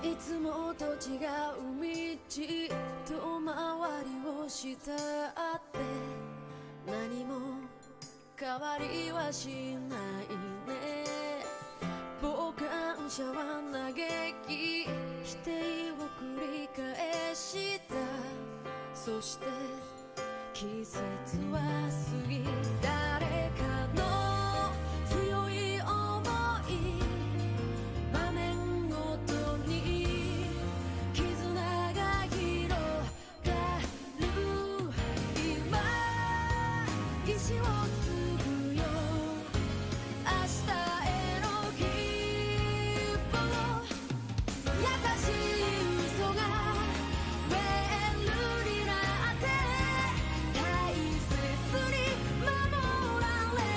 いつもと違う道遠回りをしたって何も変わりはしないね。傍観者は嘆き否定を繰り返した。そして季節は過ぎ、誰かの強い想い場面ごとに絆が広がる。今石を継ぐよ明日への希望。優しい嘘がウェールになって大切に守られ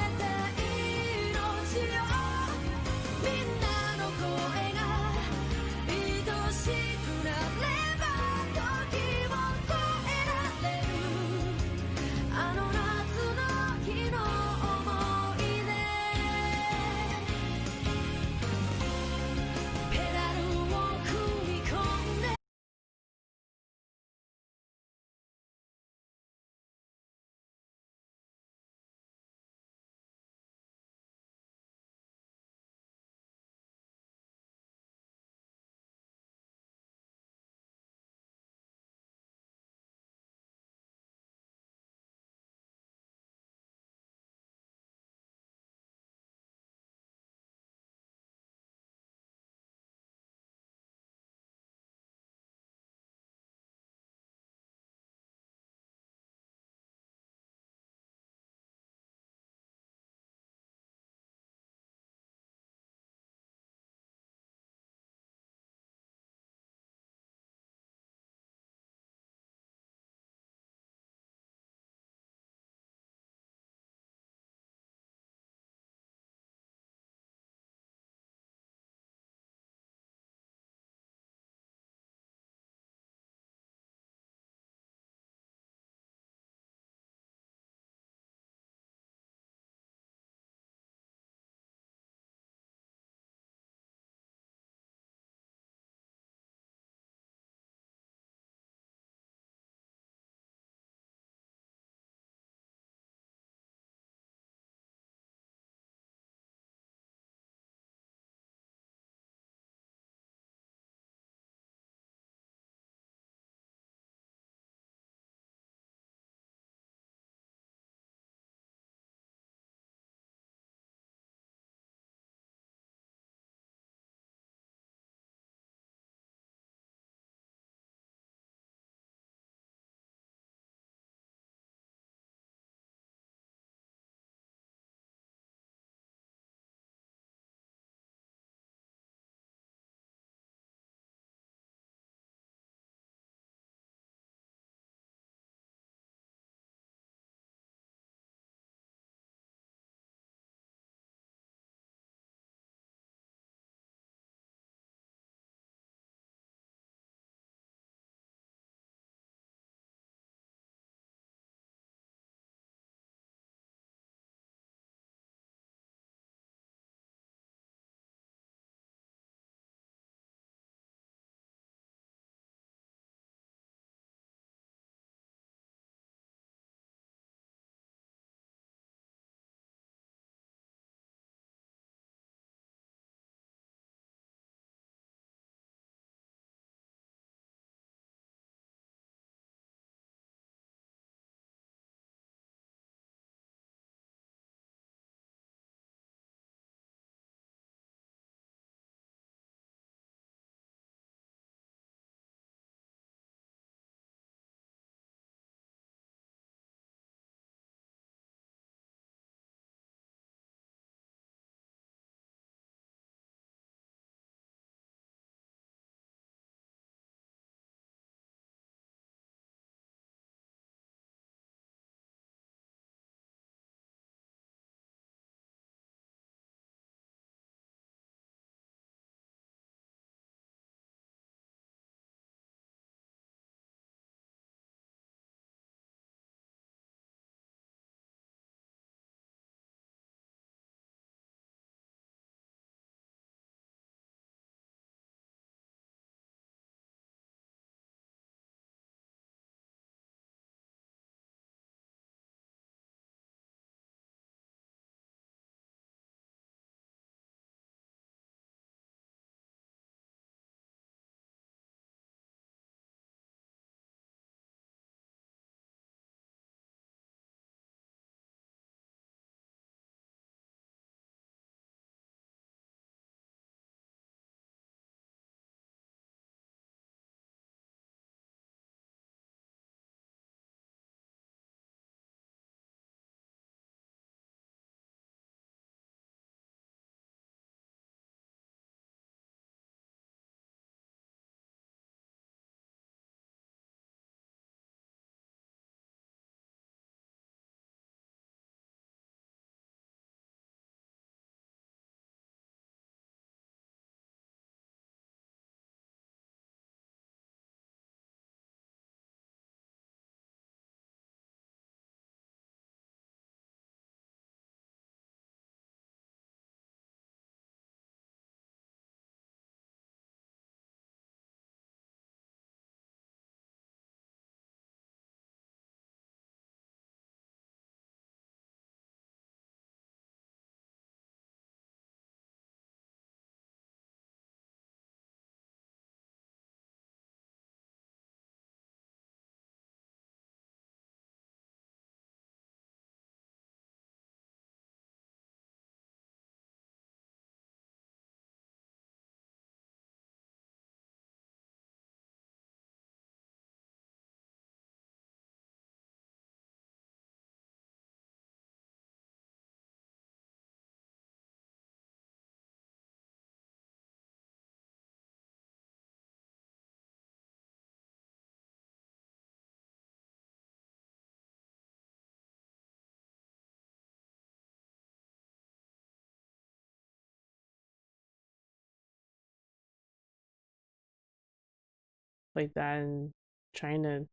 like that and trying to,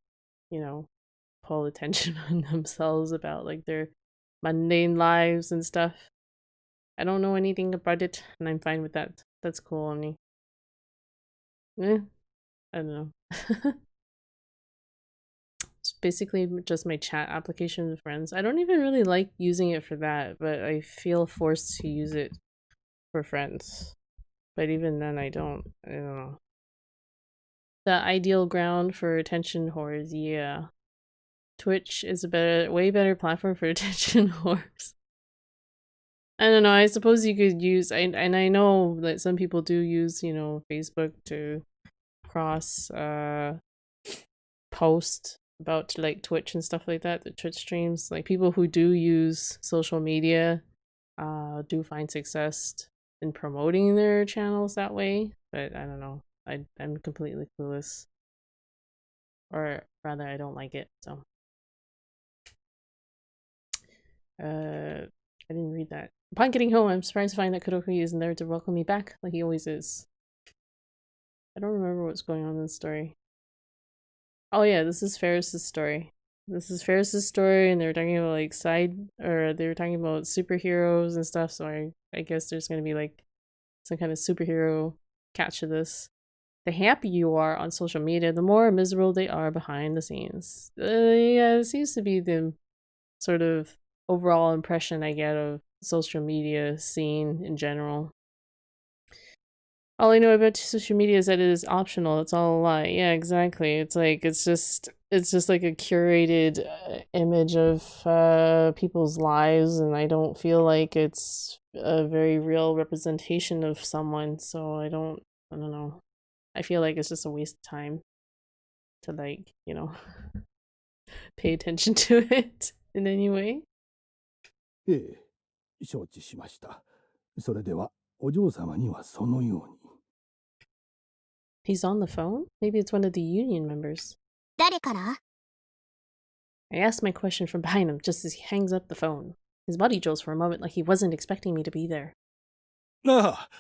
you know, pull attention on themselves about like their mundane lives and stuff. I don't know anything about it, and I'm fine with that. That's cool on me. I don't know. It's basically just my chat application with friends. I don't even really like using it for that, but I feel forced to use it for friends. But even then, I don't know. The ideal ground for attention whores, yeah. Twitch is a way better platform for attention whores. I don't know. I suppose you could use, and I know that some people do use, you know, Facebook to cross post about like Twitch and stuff like that. The Twitch streams, like people who do use social media, do find success in promoting their channels that way. But I don't know. I'm completely clueless, or rather, I don't like it. So, I didn't read that. Upon getting home, I'm surprised to find that Kuroki isn't there to welcome me back, like he always is. I don't remember what's going on in the story. Oh yeah, this is Faris's story. This is Faris's story, and they were talking about like they were talking about superheroes and stuff. So I guess there's gonna be like some kind of superhero catch to this. The happier you are on social media, the more miserable they are behind the scenes. Yeah, it seems to be the sort of overall impression I get of social media scene in general. All I know about social media is that it is optional. It's all a lie. Yeah, exactly. It's like it's just like a curated image of people's lives, and I don't feel like it's a very real representation of someone. So I don't know. I feel like it's just a waste of time to like, you know, pay attention to it in any way. ええ、承知しました。それでは、お嬢様にはそのように。He's on the phone? Maybe it's one of the union members. 誰から I asked my question from behind him just as he hangs up the phone. His body jolts for a moment like he wasn't expecting me to be there. ああ、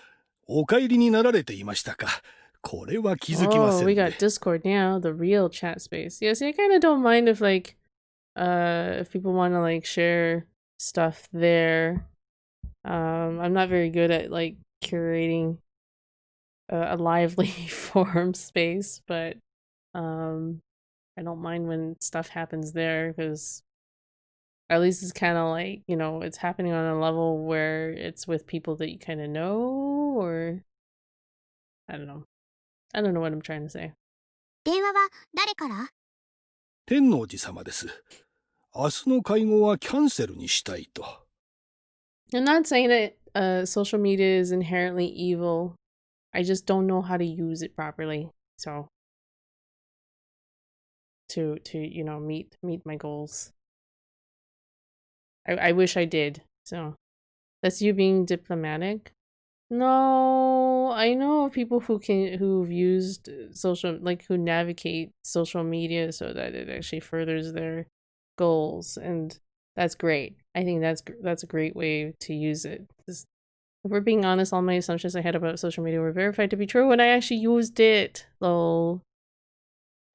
お帰りになられていましたか。これは気づきませ Oh, ん we ね。got Discord now, the real chat space. Yeah, see, I kind of don't mind if like, if people want to like share stuff there. I'm not very good at like curating a lively forum space, but I don't mind when stuff happens there because at least it's kind of like, you know, it's happening on a level where it's with people that you kind of know, or I don't know. I don't know what I'm trying to say. 電話は誰から天王寺様です。明日の会合はキャンセルにしたいと。I'm not saying that social media is inherently evil. I just don't know how to use it properly. So to you know meet my goals. I wish I did. So that's you being diplomatic. No, I know people who've used social, like who navigate social media so that it actually furthers their goals, and that's great. I think that's a great way to use it. If we're being honest, all my assumptions I had about social media were verified to be true when I actually used it. Though,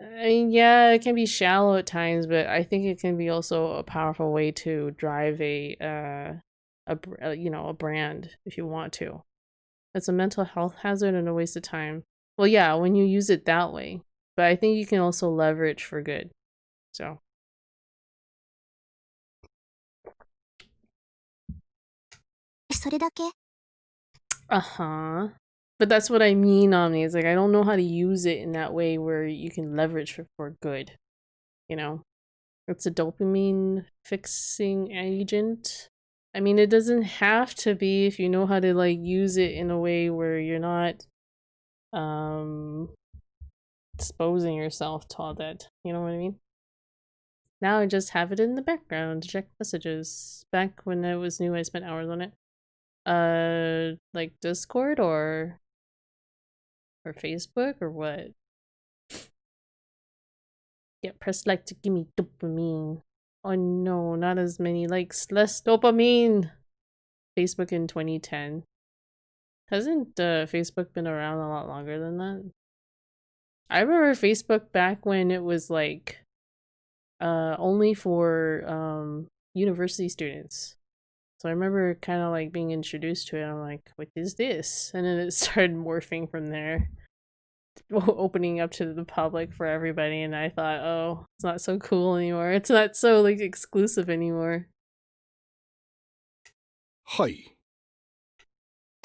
I mean, yeah, it can be shallow at times, but I think it can be also a powerful way to drive a you know, a brand if you want to. It's a mental health hazard and a waste of time. Well, yeah, when you use it that way. But I think you can also leverage for good. So. それだけ Uh-huh. But that's what I mean, Omni. It's like I don't know how to use it in that way where you can leverage for good. You know? It's a dopamine fixing agent. I mean, it doesn't have to be if you know how to like use it in a way where you're not exposing yourself to all that. You know what I mean? Now I just have it in the background to check messages. Back when it was new, I spent hours on it. Like Discord or Facebook or what? Yeah, press like to give me dopamine. Oh no, not as many likes, less dopamine. Facebook in 2010. Hasn't Facebook been around a lot longer than that? I remember Facebook back when it was like only for university students. So I remember kind of like being introduced to it. I'm like, what is this? And then it started morphing from there, opening up to the public for everybody. And I thought, oh, it's not so cool anymore. It's not so like exclusive anymore. はい。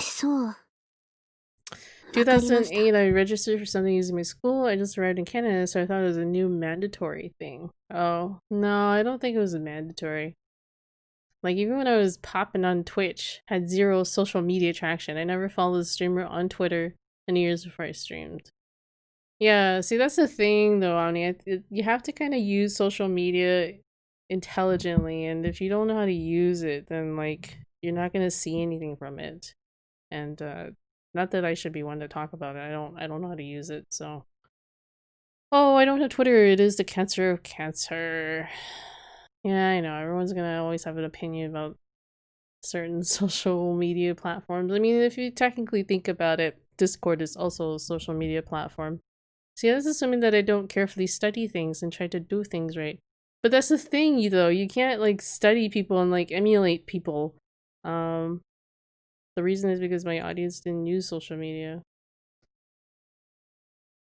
そう。わかりました。 2008, I registered for something using my school. I just arrived in Canada, so I thought it was a new mandatory thing. Oh, no, I don't think it was a mandatory. Like, even when I was popping on Twitch, had zero social media traction. I never followed a streamer on Twitter in the years before I streamed. Yeah, see, that's the thing, though, Ani. You have to kind of use social media intelligently, and if you don't know how to use it, then, like, you're not going to see anything from it. And, not that I should be one to talk about it. I don't know how to use it, so. Oh, I don't have Twitter. It is the cancer of cancer. Yeah, I know. Everyone's gonna always have an opinion about certain social media platforms. I mean, if you technically think about it, Discord is also a social media platform. See, that's assuming that I don't carefully study things and try to do things right. But that's the thing, though. You can't, like, study people and, like, emulate people. The reason is because my audience didn't use social media.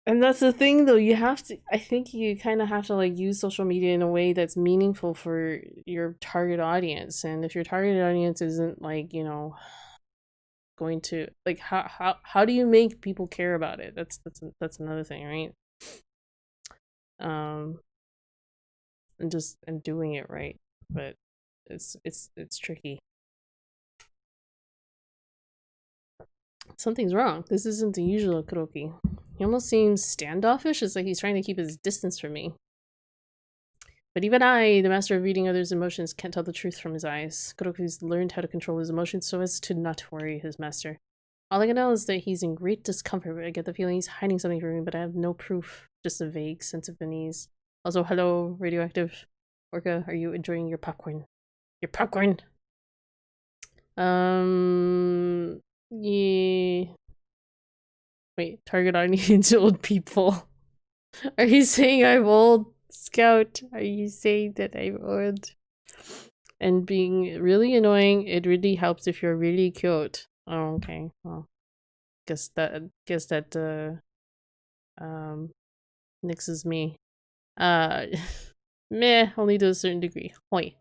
And that's the thing, though. You have to, I think you kind of have to, like, use social media in a way that's meaningful for your target audience. And if your target audience isn't, like, you know, going to, like, how do you make people care about it? That's another thing, right? And doing it right. But it's tricky. Something's wrong. This isn't the usual Kuroki. He almost seems standoffish. It's like he's trying to keep his distance from me. But even I, the master of reading others' emotions, can't tell the truth from his eyes. Kuroki's learned how to control his emotions so as to not worry his master. All I can know is that he's in great discomfort, but I get the feeling he's hiding something from me, but I have no proof. Just a vague sense of unease. Also, hello, Radioactive Orca, are you enjoying your popcorn? Your popcorn! Yeah. Wait, target audience old people. Are you saying I'm old, Scout? Are you saying that I'm old? And being really annoying, it really helps if you're really cute. Oh, okay. Well, guess that nixes me. Meh, only to a certain degree. Hoi.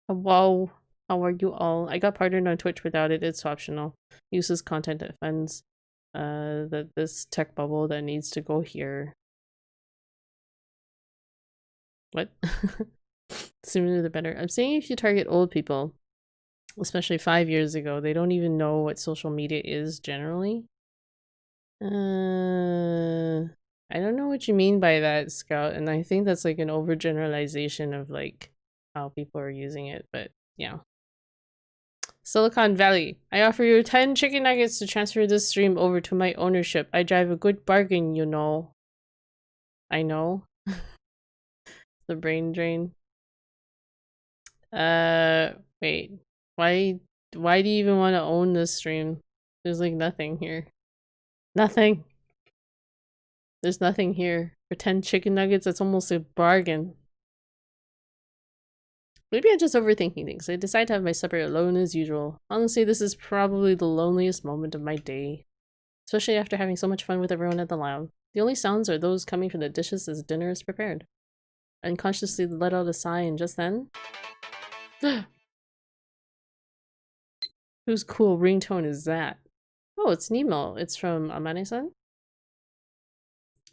Wow. How are you all? I got partnered on Twitch without it. It's optional. Uses content that funds that this tech bubble that needs to go here. What? Sooner the better. I'm saying if you target old people, especially 5 years ago, they don't even know what social media is generally. I don't know what you mean by that, Scout, and I think that's like an overgeneralization of like how people are using it, but yeah. Silicon Valley. I offer you 10 chicken nuggets to transfer this stream over to my ownership. I drive a good bargain, you know. I know. The brain drain. Wait. Why do you even want to own this stream? There's like nothing here. Nothing. There's nothing here. For 10 chicken nuggets, that's almost a bargain. Maybe I'm just overthinking things. I decide to have my supper alone as usual. Honestly, this is probably the loneliest moment of my day. Especially after having so much fun with everyone at the lab. The only sounds are those coming from the dishes as dinner is prepared. I unconsciously let out a sigh, and just then... Whose cool ringtone is that? Oh, it's Nemo. It's from Amane-san?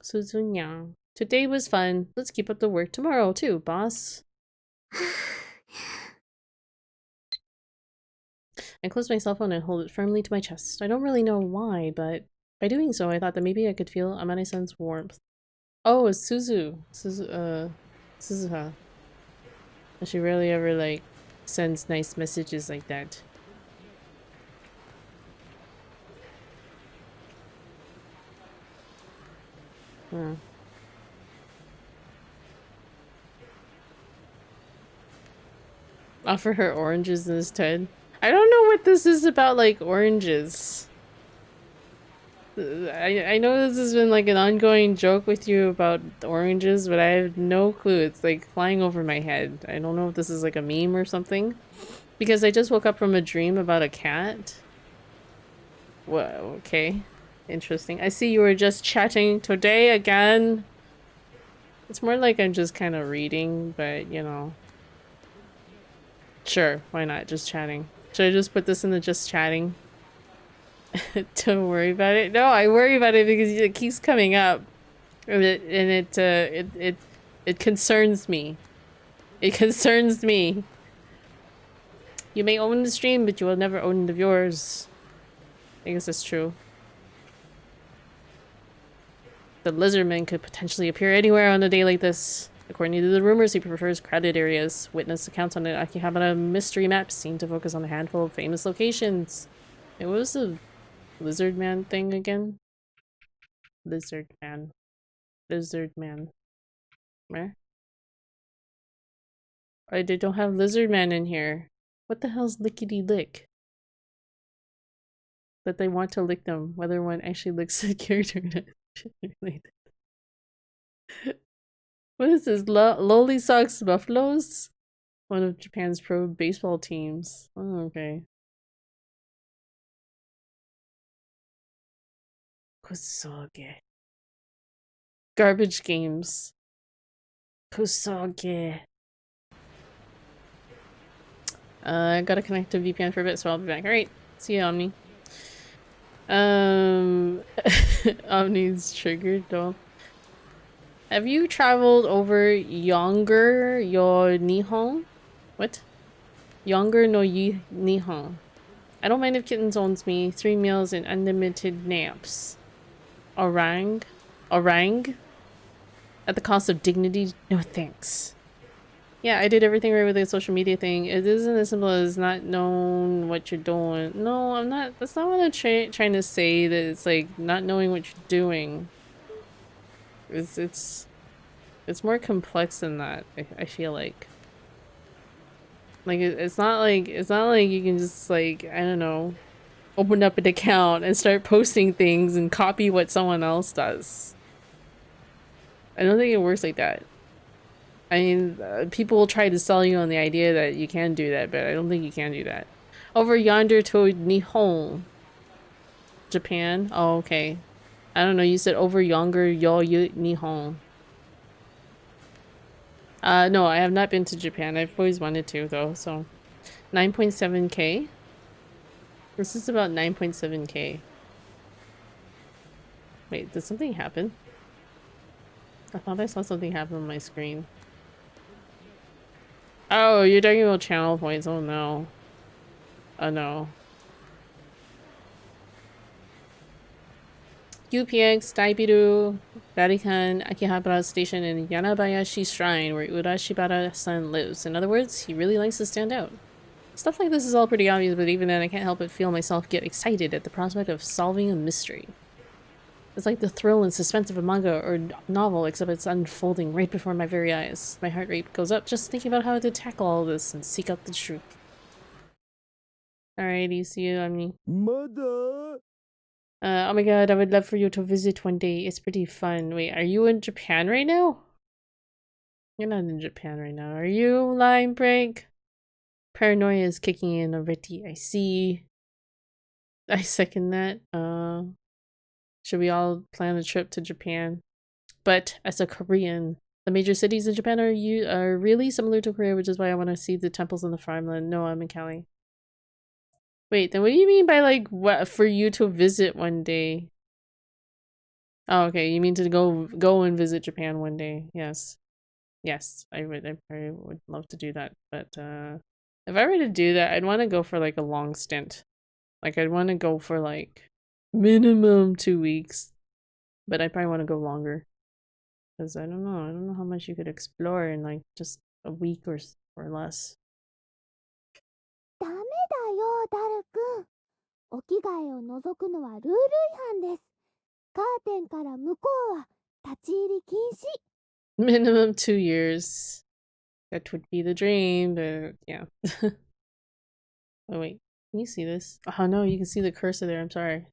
Suzunya. Today was fun. Let's keep up the work tomorrow too, boss. I close my cell phone and hold it firmly to my chest. I don't really know why, but by doing so, I thought that maybe I could feel Amane-san's warmth. Oh, it's Suzuha. She rarely ever, like, sends nice messages like that. Huh. Offer her oranges instead. I don't know what this is about, like, oranges. I know this has been like an ongoing joke with you about the oranges, but I have no clue. It's like flying over my head. I don't know if this is like a meme or something. Because I just woke up from a dream about a cat. Well, okay. Interesting. I see you were just chatting today again. It's more like I'm just kind of reading, but you know. Sure, why not? Just chatting. Should I just put this in the just chatting? Don't worry about it. No, I worry about it because it keeps coming up, and it concerns me. It concerns me. You may own the stream, but you will never own the viewers. I guess that's true. The lizardman could potentially appear anywhere on a day like this. According to the rumors, he prefers crowded areas. Witness accounts on the Akihabara mystery map seem to focus on a handful of famous locations. It was the lizard man thing again? Lizard man. Lizard man. Where? Oh, they don't have lizard man in here. What the hell's lickety lick? That they want to lick them, whether one actually licks the character or not. What is this? Lowly Sox Buffaloes? One of Japan's pro baseball teams. Oh, okay. Kosoge. Garbage games. Kosoge. I gotta connect to VPN for a bit, so I'll be back. Alright. See you, Omni. Omni's triggered, though. Have you traveled over Yongur yo Nihon? What? Yongur no Nihon. I don't mind if kittens owns me. 3 meals and unlimited naps. Orang? Orang? At the cost of dignity? No thanks. Yeah, I did everything right with the social media thing. It isn't as simple as not knowing what you're doing. No, I'm not. That's not what I'm trying to say. That it's like not knowing what you're doing. It's more complex than that. I feel like. Like it's not like you can just like I don't know, open up an account and start posting things and copy what someone else does. I don't think it works like that. I mean, people will try to sell you on the idea that you can do that, but I don't think you can do that. Over yonder to Nihon. Japan? Oh, okay. I don't know, you said over yonder yo Nihon. No, I have not been to Japan. I've always wanted to, though, so... 9.7k? This is about 9.7k. Wait, did something happen? I thought I saw something happen on my screen. Oh, you're talking about channel points. Oh no. Oh no. UPX, Daibiru, Vatican, Akihabara Station, and Yanabayashi Shrine, where Urashibara-san lives. In other words, he really likes to stand out. Stuff like this is all pretty obvious, but even then I can't help but feel myself get excited at the prospect of solving a mystery. It's like the thrill and suspense of a manga or novel, except it's unfolding right before my very eyes. My heart rate goes up just thinking about how to tackle all this and seek out the truth. Alrighty, see you, Omni. Mother! Oh my god, I would love for you to visit one day. It's pretty fun. Wait, are you in Japan right now? You're not in Japan right now, are you, Line Break? Paranoia is kicking in already, I see. I second that. Should we all plan a trip to Japan? But as a Korean, the major cities in Japan are really similar to Korea, which is why I want to see the temples in the farmland. No, I'm in Cali. Wait, then what do you mean by like what for you to visit one day? Oh, okay, you mean to go and visit Japan one day? Yes, yes, I probably would love to do that. But if I were to do that, I'd want to go for like a long stint. Like I'd want to go for like minimum 2 weeks, but I probably want to go longer because I don't know how much you could explore in like just a week or less. ダメだよ、ダルくん。お着替えを覗くのはルール違反です。カーテンから向こうは立ち入り禁止。 Minimum 2 years. That would be the dream, but yeah. Oh wait, can you see this? Oh no, you can see the cursor there. I'm sorry.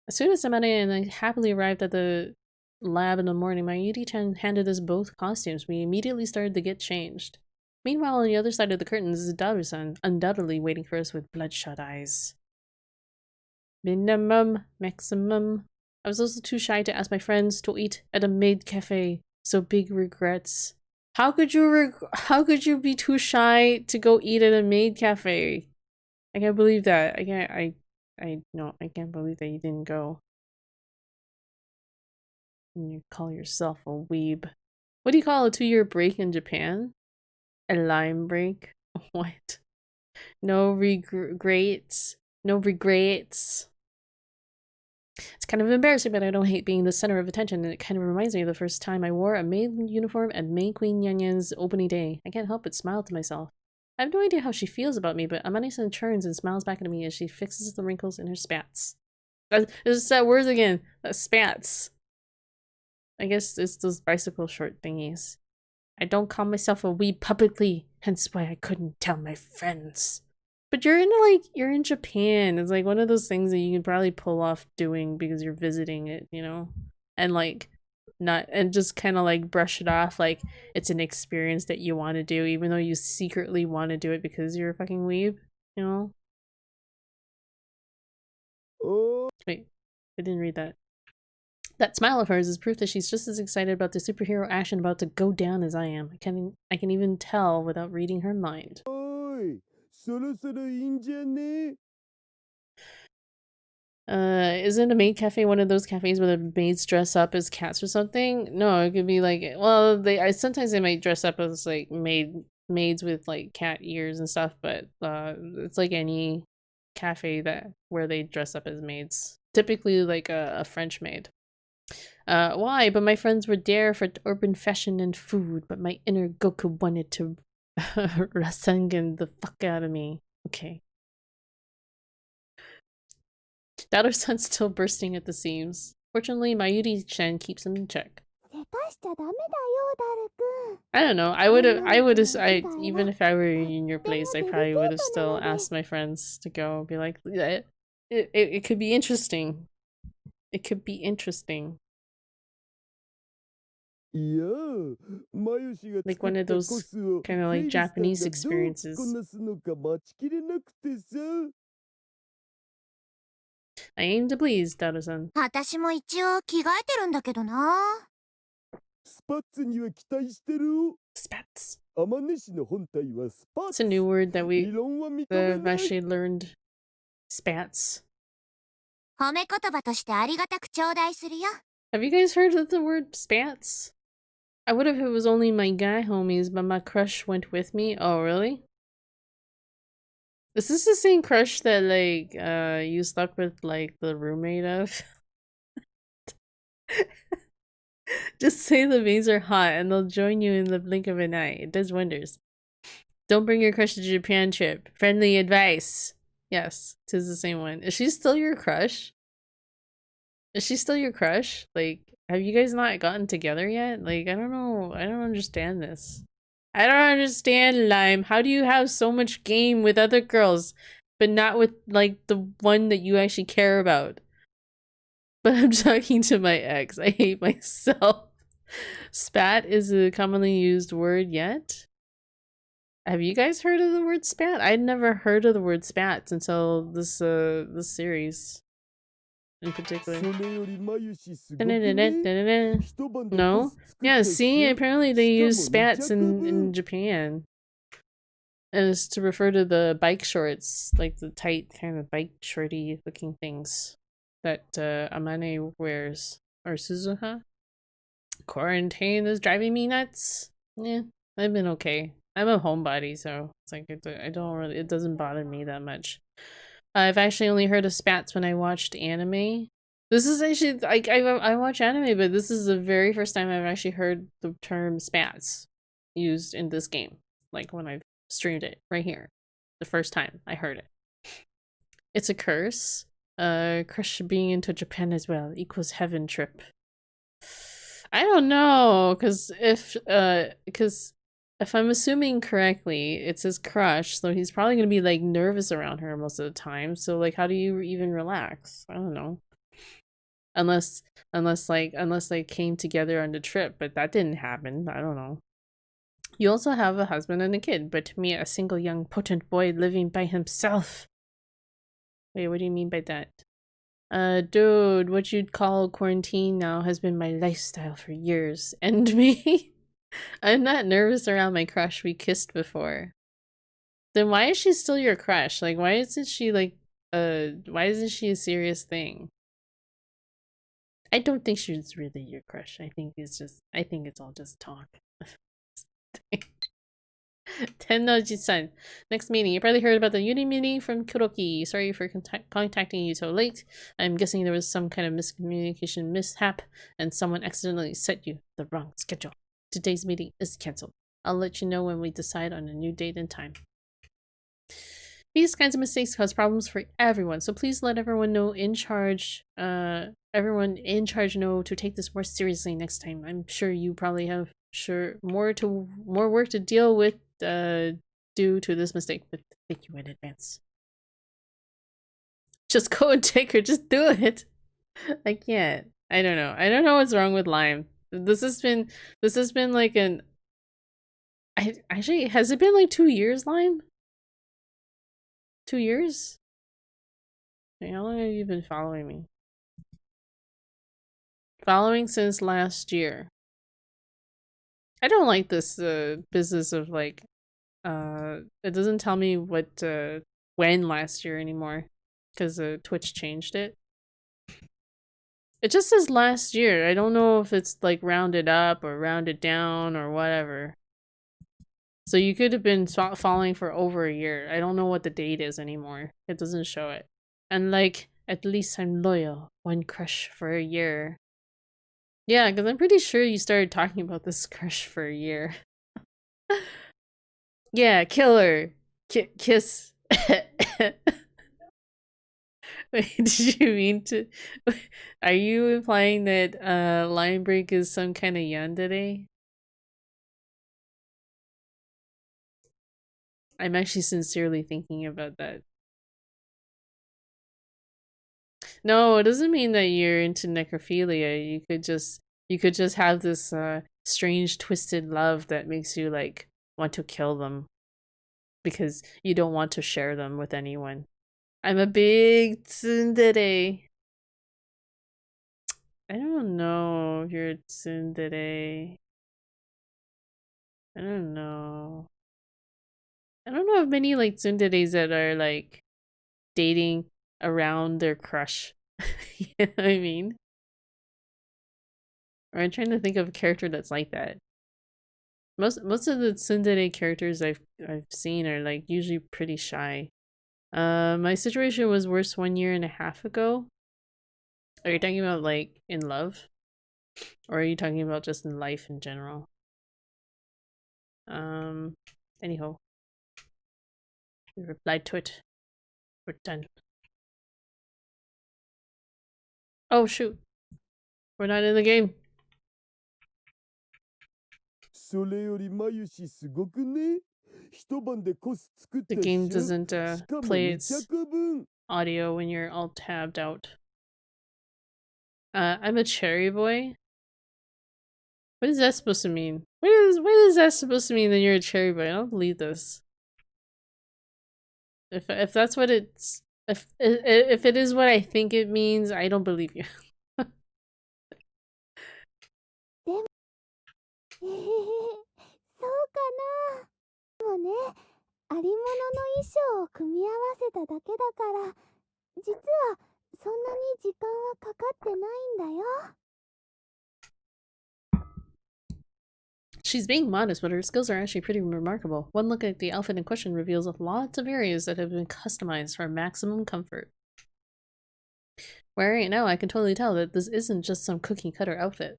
As soon as Amane and I happily arrived at the lab in the morning, my Yuri-chan handed us both costumes. We immediately started to get changed. Meanwhile, on the other side of the curtains is Daru-san, undoubtedly waiting for us with bloodshot eyes. Minimum, maximum. I was also too shy to ask my friends to eat at a maid cafe, so big regrets. How could you be too shy to go eat at a maid cafe? I can't believe that. I can't believe that you didn't go. And you call yourself a weeb. What do you call a 2-year break in Japan? A lime break? What? No regrets. No regrets. It's kind of embarrassing, but I don't hate being the center of attention, and it kind of reminds me of the first time I wore a maid uniform at Maid Queen Yanyan's opening day. I can't help but smile to myself. I have no idea how she feels about me, but Amane-san turns and smiles back at me as she fixes the wrinkles in her spats. It's that word again. Spats. I guess it's those bicycle short thingies. I don't call myself a weeb publicly, hence why I couldn't tell my friends. But you're in Japan. It's like one of those things that you can probably pull off doing because you're visiting it, you know? And like not and just kind of like brush it off like it's an experience that you want to do, even though you secretly want to do it because you're a fucking weeb, you know? Wait, I didn't read that. That smile of hers is proof that she's just as excited about the superhero action about to go down as I am. I can even tell without reading her mind. Isn't a maid cafe one of those cafes where the maids dress up as cats or something? No, it could be like, well, sometimes they might dress up as like maids with like cat ears and stuff, but it's like any cafe where they dress up as maids. Typically like a French maid. Why? But my friends were there for urban fashion and food, but my inner Goku wanted to Rasengan the fuck out of me. Okay. Daru-san's still bursting at the seams. Fortunately, my Yuri-chan keeps him in check. I don't know. Even if I were in your place, I probably would have still asked my friends to go. Be like, it could be interesting. It could be interesting. Like one of those kind of like Japanese experiences. I aim to please, Daru-san. Spats. It's a new word that we've actually learned. Spats. Have you guys heard of the word spats? I would have if it was only my guy homies, but my crush went with me. Oh, really? Is this the same crush that, like, you slept with, like, the roommate of? Just say the maids are hot and they'll join you in the blink of an eye. It does wonders. Don't bring your crush to Japan trip. Friendly advice. Yes, 'tis the same one. Is she still your crush? Is she still your crush? Like, have you guys not gotten together yet? Like, I don't know. I don't understand this. I don't understand, Lime. How do you have so much game with other girls, but not with, like, the one that you actually care about? But I'm talking to my ex. I hate myself. Spat is a commonly used word yet? Have you guys heard of the word spat? I'd never heard of the word spats until this series. In particular. No? Yeah, see, apparently they use spats in Japan. And it's to refer to the bike shorts, like the tight kind of bike shorty looking things that Amane wears. Or Suzuha. Quarantine is driving me nuts. Yeah, I've been okay. I'm a homebody, so it's like it doesn't bother me that much. I've actually only heard of spats when I watched anime. This is actually, like, I watch anime, but this is the very first time I've actually heard the term spats used in this game. Like, when I've streamed it, right here. The first time I heard it. It's a curse. Crush being into Japan as well equals heaven trip. I don't know, because if I'm assuming correctly, it's his crush, so he's probably gonna be like nervous around her most of the time. So like, how do you even relax? I don't know. Unless they came together on the trip, but that didn't happen. I don't know. You also have a husband and a kid, but to me, a single young potent boy living by himself. Wait, what do you mean by that? Dude, what you'd call quarantine now has been my lifestyle for years. And me? I'm not nervous around my crush we kissed before. Then why is she still your crush? Like, why isn't she like, why isn't she a serious thing? I don't think she's really your crush. I think it's all just talk. Tennoji-san. Next meeting. You probably heard about the uni meeting from Kuroki. Sorry for contacting you so late. I'm guessing there was some kind of miscommunication mishap and someone accidentally set you the wrong schedule. Today's meeting is cancelled. I'll let you know when we decide on a new date and time. These kinds of mistakes cause problems for everyone, so please let everyone know in charge know to take this more seriously next time. I'm sure you probably have more work to deal with due to this mistake, but thank you in advance. Just go and take her, just do it. I can't. I don't know. I don't know what's wrong with Lime. This has been like actually, has it been like 2 years, Lime? 2 years? Okay, how long have you been following me? Following since last year. I don't like this business of like it doesn't tell me what when last year anymore because Twitch changed it. It just says last year. I don't know if it's like rounded up or rounded down or whatever. So you could have been following for over a year. I don't know what the date is anymore. It doesn't show it. And like, at least I'm loyal. One crush for a year. Yeah, because I'm pretty sure you started talking about this crush for a year. Yeah, kill her. Kiss. Wait, did you mean to... Are you implying that line break is some kind of yandere? I'm actually sincerely thinking about that. No, it doesn't mean that you're into necrophilia. You could just have this strange twisted love that makes you like want to kill them because you don't want to share them with anyone. I'm a big tsundere. I don't know if you're a tsundere. I don't know. I don't know of many like tsunderes that are like dating around their crush. You know what I mean? Or I'm trying to think of a character that's like that. Most of the tsundere characters I've seen are like usually pretty shy. My situation was worse 1.5 years ago. Are you talking about like in love? Or are you talking about just in life in general? Anyhow. We replied to it. We're done. Oh shoot. We're not in the game. The game doesn't play its audio when you're all tabbed out. I'm a cherry boy. What is that supposed to mean? What is that supposed to mean that you're a cherry boy? I don't believe this. If that's what it's if it is what I think it means, I don't believe you. そうかな。でもね、ありものの衣装を組み合わせただけだから、実はそんなに時間はかかってないんだよ。She's being modest, but her skills are actually pretty remarkable. One look at the outfit in question reveals lots of areas that have been customized for maximum comfort. Wearing it now, I can totally tell that this isn't just some cookie-cutter outfit.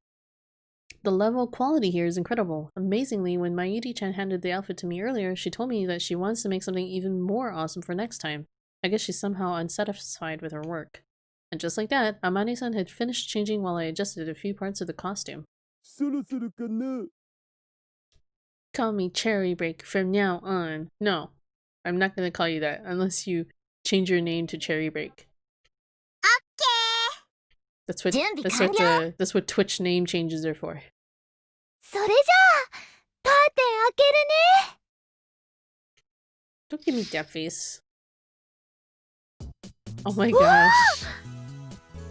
The level of quality here is incredible. Amazingly, when Mayuri-chan handed the outfit to me earlier, she told me that she wants to make something even more awesome for next time. I guess she's somehow unsatisfied with her work. And just like that, Amane-san had finished changing while I adjusted a few parts of the costume. Call me Cherry Break from now on. No, I'm not gonna call you that unless you change your name to Cherry Break. That's what 準備 that's 完 what 了。 that's what Twitch name changes are for. それじゃあカーテン開けるね。 Don't give me that face. Oh my gosh.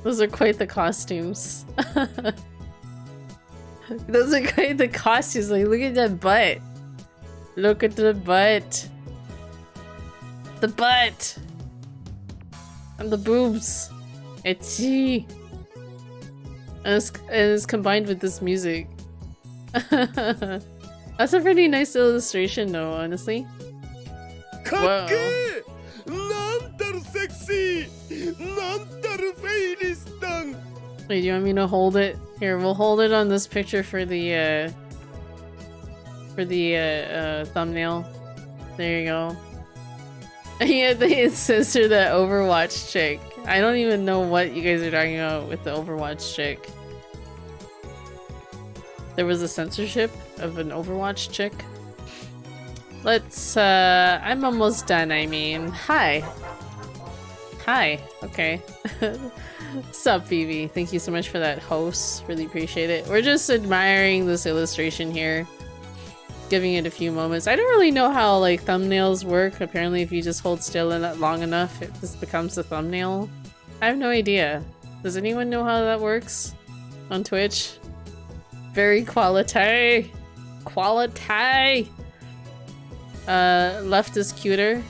Those are quite the costumes. Those are quite the costumes. Like, look at that butt. Look at the butt. The butt. And the boobs. Itchy. And it's combined with this music. That's a pretty nice illustration though, honestly. Whoa. Wait, do you want me to hold it? Here, we'll hold it on this picture for the thumbnail. There you go. Yeah, it says her the Overwatch chick. I don't even know what you guys are talking about with the Overwatch chick. There was a censorship of an Overwatch chick. Let's, I'm almost done, I mean. Hi. Hi. Okay. Sup, Phoebe. Thank you so much for that host. Really appreciate it. We're just admiring this illustration here. Giving it a few moments. I don't really know how, like, thumbnails work. Apparently, if you just hold still in it long enough, it just becomes a thumbnail. I have no idea. Does anyone know how that works on Twitch? Very quality. Quality. Left is cuter.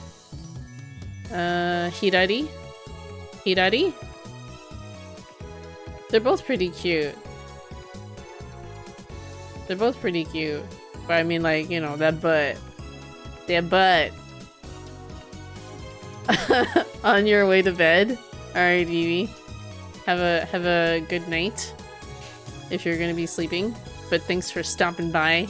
Hirari. Hirari? They're both pretty cute. They're both pretty cute. But I mean, like, you know, that butt. That butt. On your way to bed? Alright, Vivi. Have a good night. If you're gonna be sleeping. But thanks for stopping by.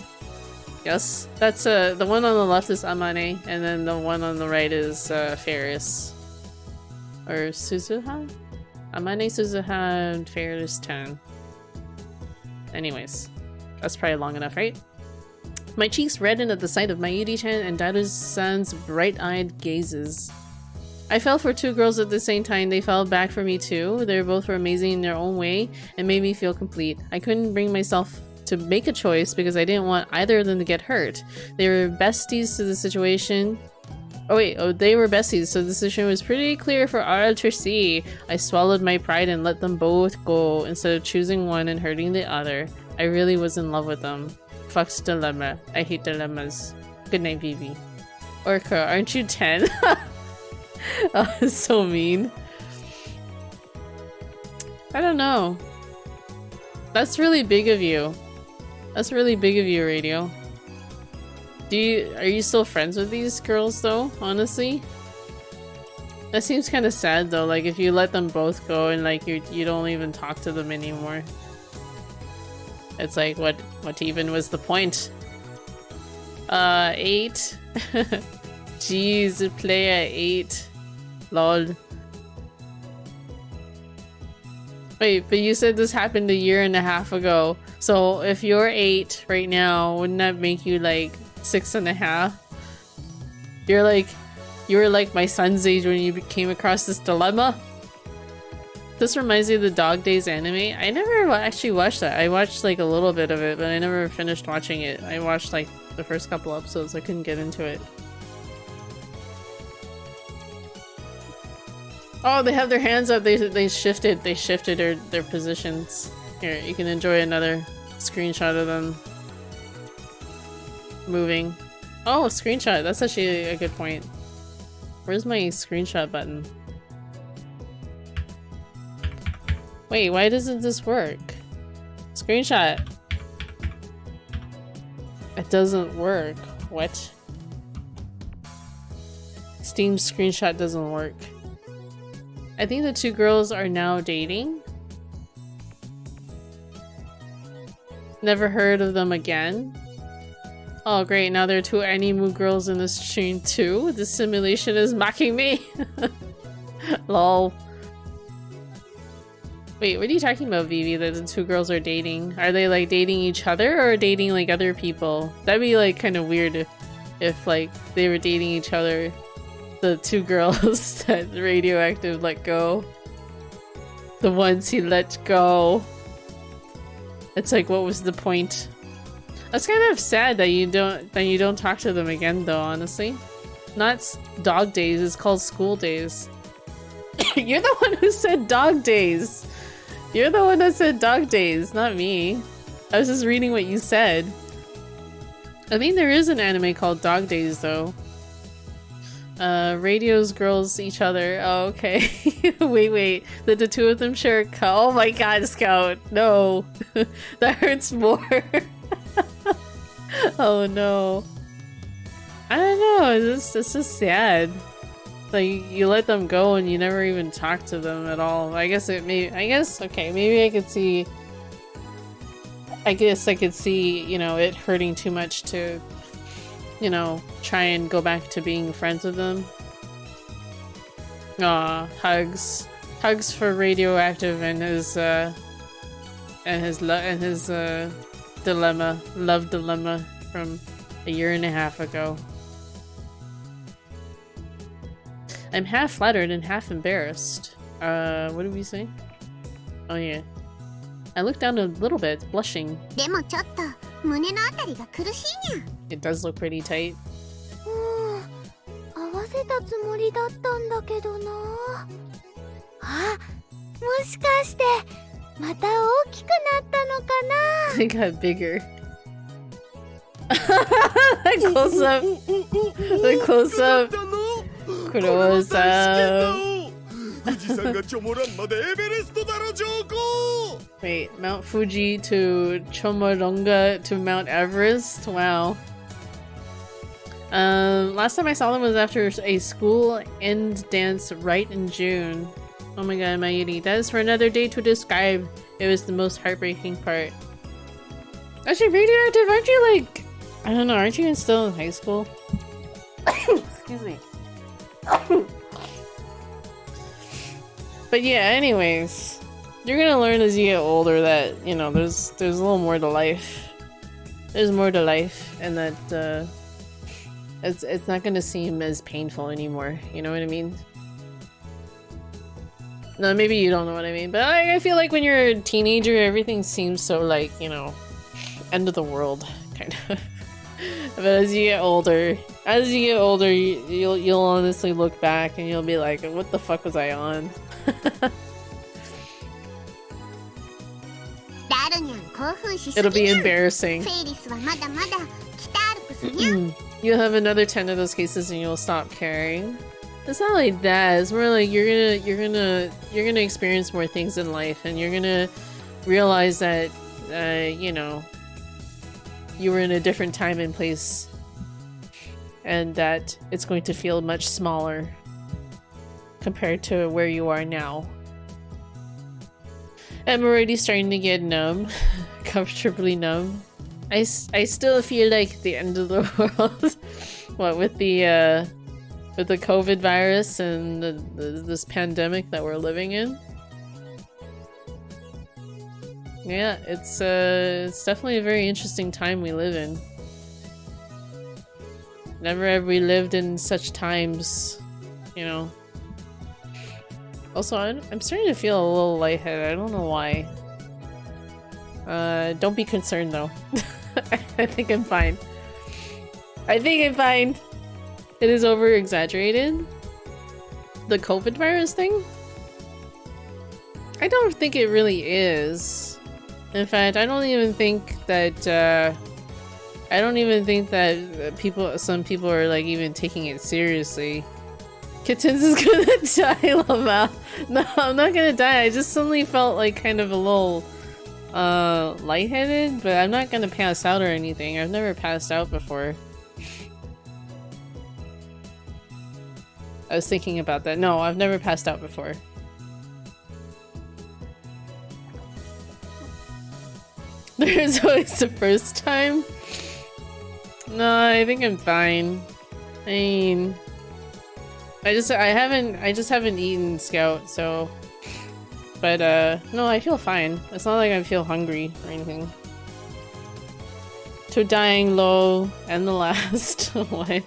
Yes. That's the one on the left is Amane, and then the one on the right is Faris. Or Suzuha? Amane, Suzuha, and Faris 10. Anyways. That's probably long enough, right? My cheeks reddened at the sight of Mayuri-chan and Daru-san's bright-eyed gazes. I fell for two girls at the same time. They fell back for me too. They both were amazing in their own way and made me feel complete. I couldn't bring myself to make a choice because I didn't want either of them to get hurt. They were besties to the situation. They were besties, so the decision was pretty clear for all to see. I swallowed my pride and let them both go instead of choosing one and hurting the other. I really was in love with them. Fuck's dilemma. I hate dilemmas. Good night, Vivi. Orca, aren't you 10? Oh, it's so mean. I don't know. That's really big of you. That's really big of you, Radio. Are you still friends with these girls though, honestly? That seems kind of sad though, like if you let them both go and like you don't even talk to them anymore. It's like what even was the point? 8. Jeez, play at 8. Lol. Wait, but you said this happened a year and a half ago. So if you're 8 right now, wouldn't that make you like 6.5? You were like my son's age when you came across this dilemma. This reminds me of the Dog Days anime. I never actually watched that. I watched like a little bit of it, but I never finished watching it. I watched like the first couple episodes. I couldn't get into it. Oh, they have their hands up. They shifted their positions. Here, you can enjoy another screenshot of them moving. Oh, screenshot. That's actually a good point. Where's my screenshot button? Wait, why doesn't this work? Screenshot. It doesn't work. What? Steam screenshot doesn't work. I think the two girls are now dating. Never heard of them again. Oh great, now there are two anime girls in this stream too. This simulation is mocking me. Lol. Wait, what are you talking about, Vivi? That the two girls are dating? Are they like dating each other or dating like other people? That'd be like kind of weird if like they were dating each other. The two girls that Radioactive let go. The ones he let go. It's like, what was the point? That's kind of sad that you don't talk to them again, though. Honestly, not dog days. It's called school days. You're the one who said dog days. You're the one that said dog days, not me. I was just reading what you said. I think there is an anime called Dog Days, though. Radios girls each other. Oh, okay. Wait. Did the two of them share a cow? Oh my god, Scout. No. That hurts more. Oh no. I don't know. It's just sad. Like, you let them go and you never even talk to them at all. I guess, okay, maybe I could see... I guess I could see, you know, it hurting too much to, you know, try and go back to being friends with them. Aw, hugs. Hugs for Radioactive and his dilemma, love dilemma from a year and a half ago. I'm half flattered and half embarrassed. What did we say? Oh yeah. I looked down a little bit, blushing. It does look pretty tight. 合わせたつもりだったんだけどな。あ、もしかしてまた大きくなったのかな。 They got bigger. The close up. The close up. Close up. Wait, Mount Fuji to Chomoronga to Mount Everest? Wow. Last time I saw them was after a school end dance right in June. Oh my god, Mayuri. That is for another day to describe. It was the most heartbreaking part. Actually, Radioactive, aren't you like... I don't know, aren't you still in high school? Excuse me. But yeah, anyways, you're gonna learn as you get older that, you know, there's a little more to life. There's more to life, and that it's not gonna seem as painful anymore. You know what I mean? No, maybe you don't know what I mean, but I feel like when you're a teenager, everything seems so like, you know, end of the world kind of. But as you get older, you'll honestly look back and you'll be like, what the fuck was I on? It'll be embarrassing. You'll have another 10 of those cases and you'll stop caring. It's not like that. It's more like you're gonna experience more things in life, and you're gonna realize that you know, you were in a different time and place, and that it's going to feel much smaller compared to where you are now. I'm already starting to get numb, comfortably numb. I still feel like the end of the world. What, with the COVID virus and this pandemic that we're living in? Yeah, it's definitely a very interesting time we live in. Never have we lived in such times, you know. Also, I'm starting to feel a little lightheaded. I don't know why. Don't be concerned though. I think I'm fine. I think I'm fine. It is over-exaggerated. The COVID virus thing? I don't think it really is. In fact, I don't even think that some people are like even taking it seriously. Kittens is gonna die, Lama. No, I'm not gonna die. I just suddenly felt like kind of a little lightheaded, but I'm not gonna pass out or anything. I've never passed out before. I was thinking about that. No, I've never passed out before. There's always the first time. No, I think I'm fine. I mean, I just haven't eaten Scout, so. But no, I feel fine. It's not like I feel hungry or anything. To dying low and the last. What?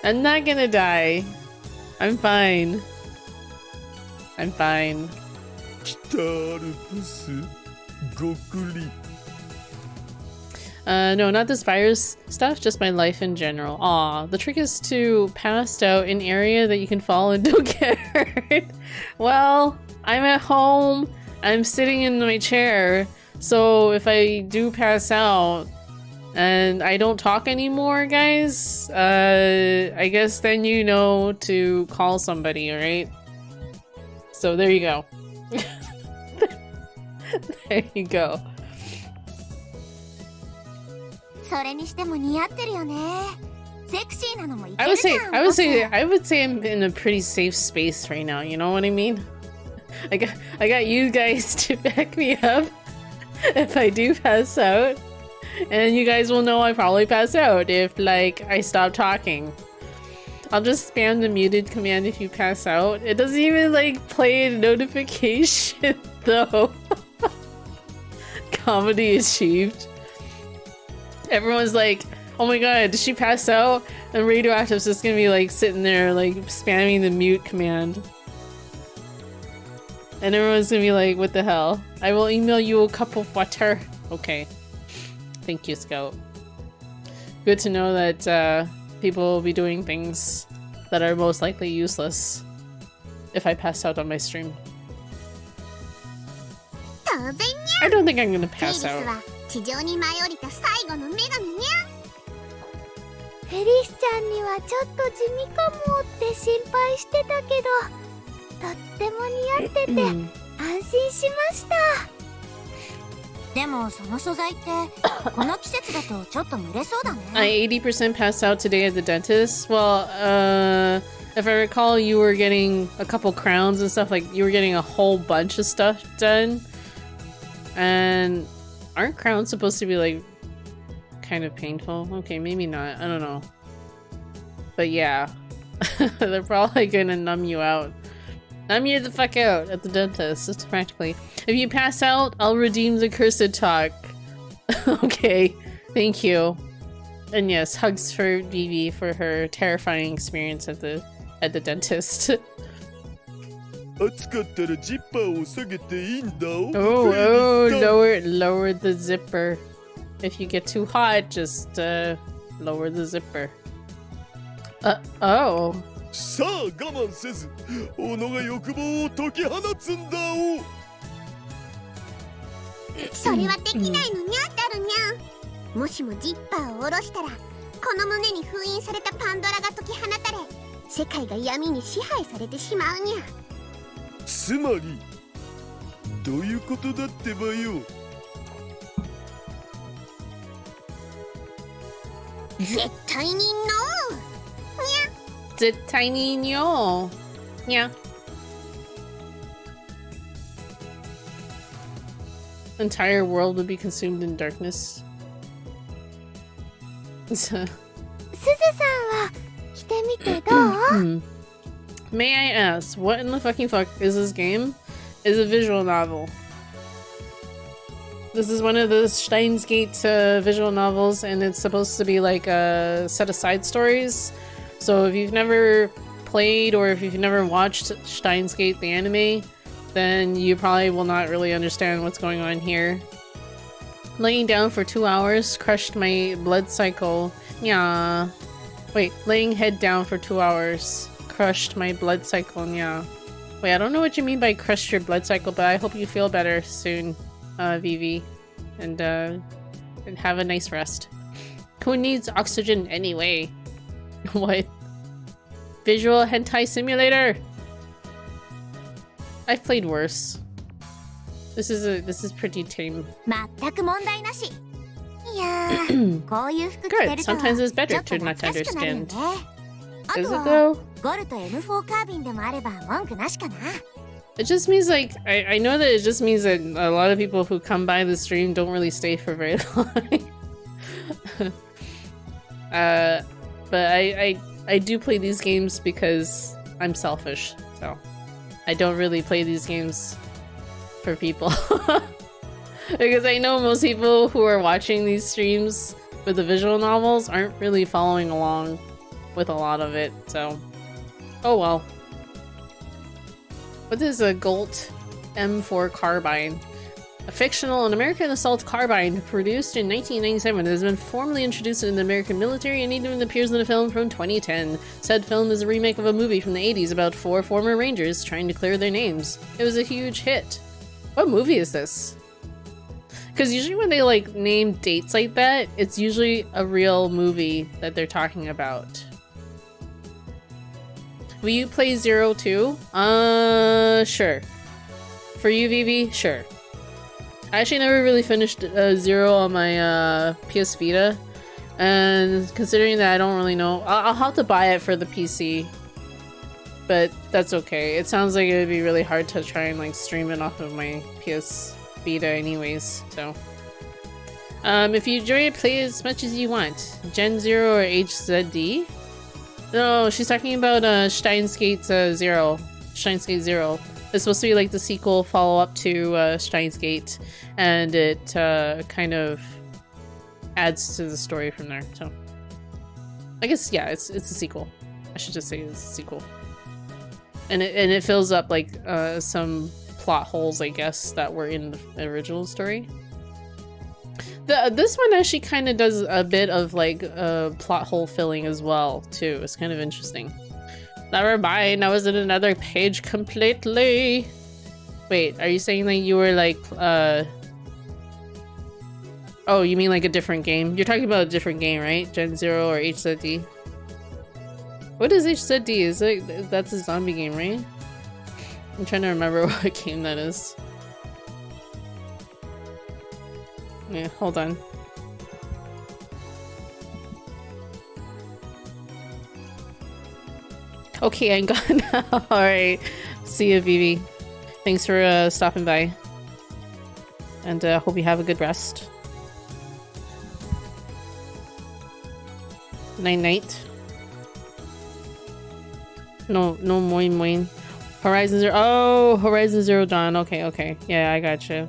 I'm not gonna die. I'm fine. I'm fine. No, not this virus stuff, just my life in general. Aw, the trick is to pass out in an area that you can fall and don't get hurt. Well, I'm at home, I'm sitting in my chair, so if I do pass out and I don't talk anymore, guys, I guess then you know to call somebody, alright? So there you go. There you go. I would say I'm in a pretty safe space right now, you know what I mean? I got you guys to back me up if I do pass out. And you guys will know I probably pass out if, like, I stop talking. I'll just spam the muted command if you pass out. It doesn't even, like, play a notification, though. Comedy achieved. Everyone's like, oh my god, did she pass out? And Radioactive's just gonna be, like, sitting there, like, spamming the mute command. And everyone's gonna be like, what the hell? I will email you a cup of water. Okay. Thank you, Scout. Good to know that people will be doing things that are most likely useless if I pass out on my stream. I don't think I'm gonna pass out. フェリスちゃんにはちょっと地味かもって心配してたけど、とっても似合ってて安心しました。でもその素材ってこの季節だとちょっと蒸れそうだね。I 80% passed out today at the dentist. Well, if I recall, you were getting a couple crowns and stuff, like you were getting a whole bunch of stuff done. And aren't crowns supposed to be, like, kind of painful? Okay, maybe not. I don't know. But yeah. They're probably gonna numb you out. Numb you the fuck out at the dentist. It's practically. If you pass out, I'll redeem the cursed talk. Okay. Thank you. And yes, hugs for Vivi for her terrifying experience at the dentist. Oh, lower the zipper. If you get too hot, just lower the zipper. Oh. さあ我慢せず、己が欲望を解き放つんだお。それはできないのにゃだるにゃ。もしもジッパーを下ろしたら、この胸に封印されたパンドラが解き放たれ、世界が闇に支配されてしまうにゃ。つまりどういうことだってばよ。絶対にノー。にゃ。絶対にノー。にゃ。Entire world would be consumed in darkness. すずさんは着てみてどう? May I ask, what in the fucking fuck is this game? Is a visual novel. This is one of the STEINS visual novels, and it's supposed to be like a set of side stories. So if you've never played or if you've never watched STEINS the anime, then you probably will not really understand what's going on here. Laying down for 2 hours crushed my blood cycle. Yeah. Wait, laying head down for 2 hours crushed my blood cycle. Yeah. Wait, I don't know what you mean by crushed your blood cycle, but I hope you feel better soon, Vivi. And have a nice rest. Who needs oxygen anyway? What? Visual hentai simulator? I've played worse. This is pretty tame. Good. Sometimes it's better to not understand. Is it though? It just means like I know that it just means that a lot of people who come by the stream don't really stay for very long. But I do play these games because I'm selfish, so I don't really play these games for people. Because I know most people who are watching these streams with the visual novels aren't really following along with a lot of it, so oh well. What is a Golt? M4 carbine. A fictional and American assault carbine produced in 1997 has been formally introduced in the American military and even appears in a film from 2010. Said film is a remake of a movie from the 80s about 4 former Rangers trying to clear their names. It was a huge hit. What movie is this? Because usually when they like name dates like that, it's usually a real movie that they're talking about. Will you play Zero too? Sure. For you, Vivi? Sure. I actually never really finished Zero on my PS Vita, and considering that I don't really know, I'll have to buy it for the PC, but that's okay. It sounds like it would be really hard to try and like stream it off of my PS Vita anyways, so. If you enjoy it, play as much as you want. Gen Zero or HZD? No, she's talking about Steins Gate Zero. Steins Gate Zero. It's supposed to be like the sequel follow-up to Steins Gate, and it kind of adds to the story from there, so. I guess, yeah, it's a sequel. I should just say it's a sequel. And it fills up like some plot holes, I guess, that were in the original story. This one actually kind of does a bit of like plot hole filling as well, too. It's kind of interesting. Never mind, I was in another page completely. Wait, are you saying that you were like, oh, you mean like a different game? You're talking about a different game, right? Gen Zero or HZD? What is HZD? Is it, that's a zombie game, right? I'm trying to remember what game that is. Yeah, hold on. Okay, I'm gone now. Alright. See you, Vivi. Thanks for stopping by. And hope you have a good rest. Night night. No moin moin. Horizon Zero. Oh, Horizon Zero Dawn. Okay. Yeah, I gotcha.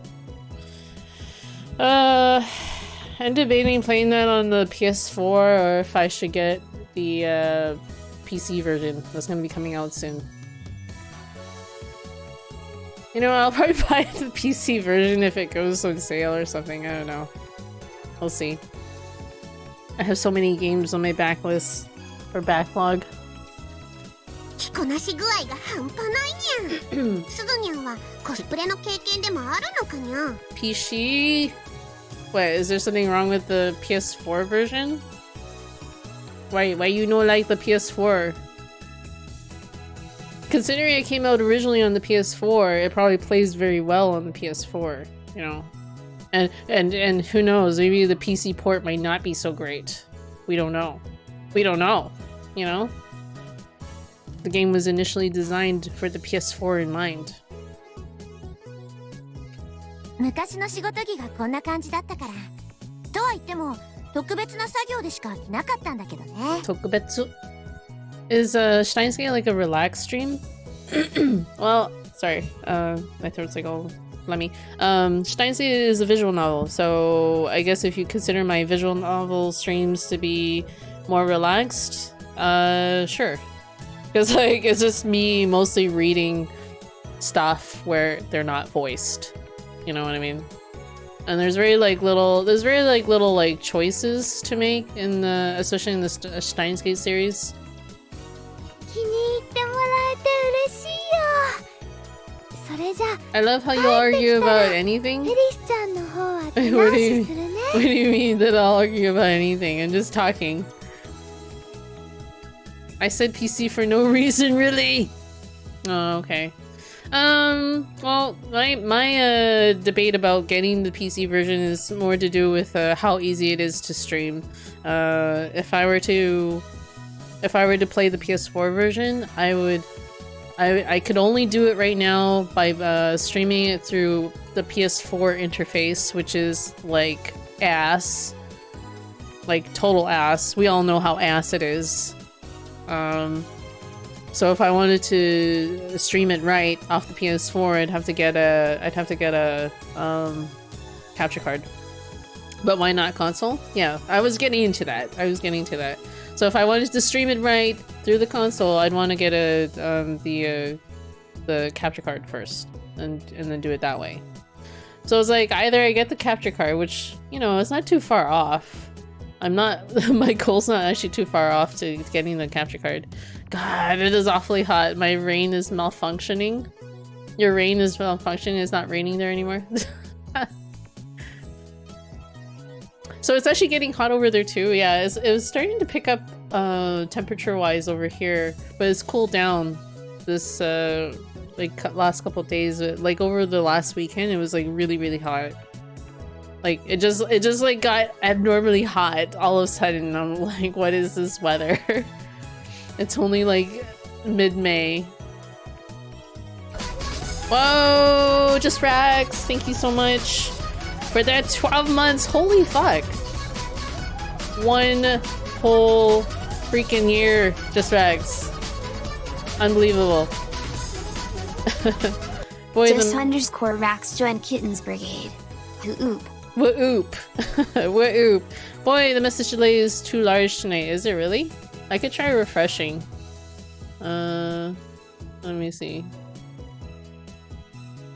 I'm debating playing that on the PS4 or if I should get the PC version that's gonna be coming out soon. You know, I'll probably buy the PC version if it goes on sale or something. I don't know. We'll see. I have so many games on my backlist or backlog. 着こなし具合が半端ないにゃん。すずにゃんはコスプレの経験でもあるのかにゃ。 PC? What, is there something wrong with the PS4 version? Why you know like the PS4? Considering it came out originally on the PS4, it probably plays very well on the PS4, you know. And who knows, maybe the PC port might not be so great. We don't know. We don't know, you know? The game was initially designed for the PS4 in mind. 昔の仕事着がこんな感じだったから。とは言っても特別な作業でしか着なかったんだけどね。Tokubetsu. Is Steins Gate like a relaxed stream? Well, sorry. My throat's like all phlegmy. Steins Gate is a visual novel, so I guess if you consider my visual novel streams to be more relaxed, sure. Because like it's just me mostly reading stuff where they're not voiced. You know what I mean? And there's very little like choices to make in the, especially in the Steins Gate series. 気に入ってもらえて嬉しいよ。それじゃ I love how you argue about anything. エリスちゃんの方は What 手 do 直 you しするね。 What do you mean that I'll argue about anything? I'm just talking. I said PC for no reason, really. Oh, okay. Well, my debate about getting the PC version is more to do with how easy it is to stream. If I were to play the PS4 version, I could only do it right now by streaming it through the PS4 interface, which is like ass. Like total ass. We all know how ass it is. So if I wanted to stream it right off the PS4, I'd have to get a capture card. But why not console? Yeah, I was getting into that. So if I wanted to stream it right through the console, I'd want to get the capture card first. and then do it that way. So it's like either I get the capture card, which, you know, it's not too far off. I'm not, my goal's not actually too far off to getting the capture card. God, it is awfully hot. My rain is malfunctioning. Your rain is malfunctioning. It's not raining there anymore. So it's actually getting hot over there too. Yeah, it was starting to pick up temperature-wise over here, but it's cooled down this like last couple of days. Like over the last weekend, it was like really hot. Like it just like got abnormally hot all of a sudden. I'm like, what is this weather? It's only like mid-May. Whoa, just Rax, thank you so much for that 12 months. Holy fuck. One whole freaking year, just Rax. Unbelievable. Boy, just underscore Rax joined Kittens Brigade. Whoop. Whoop. Whoop. Boy, the message delay is too large tonight. Is it really? I could try refreshing. Let me see.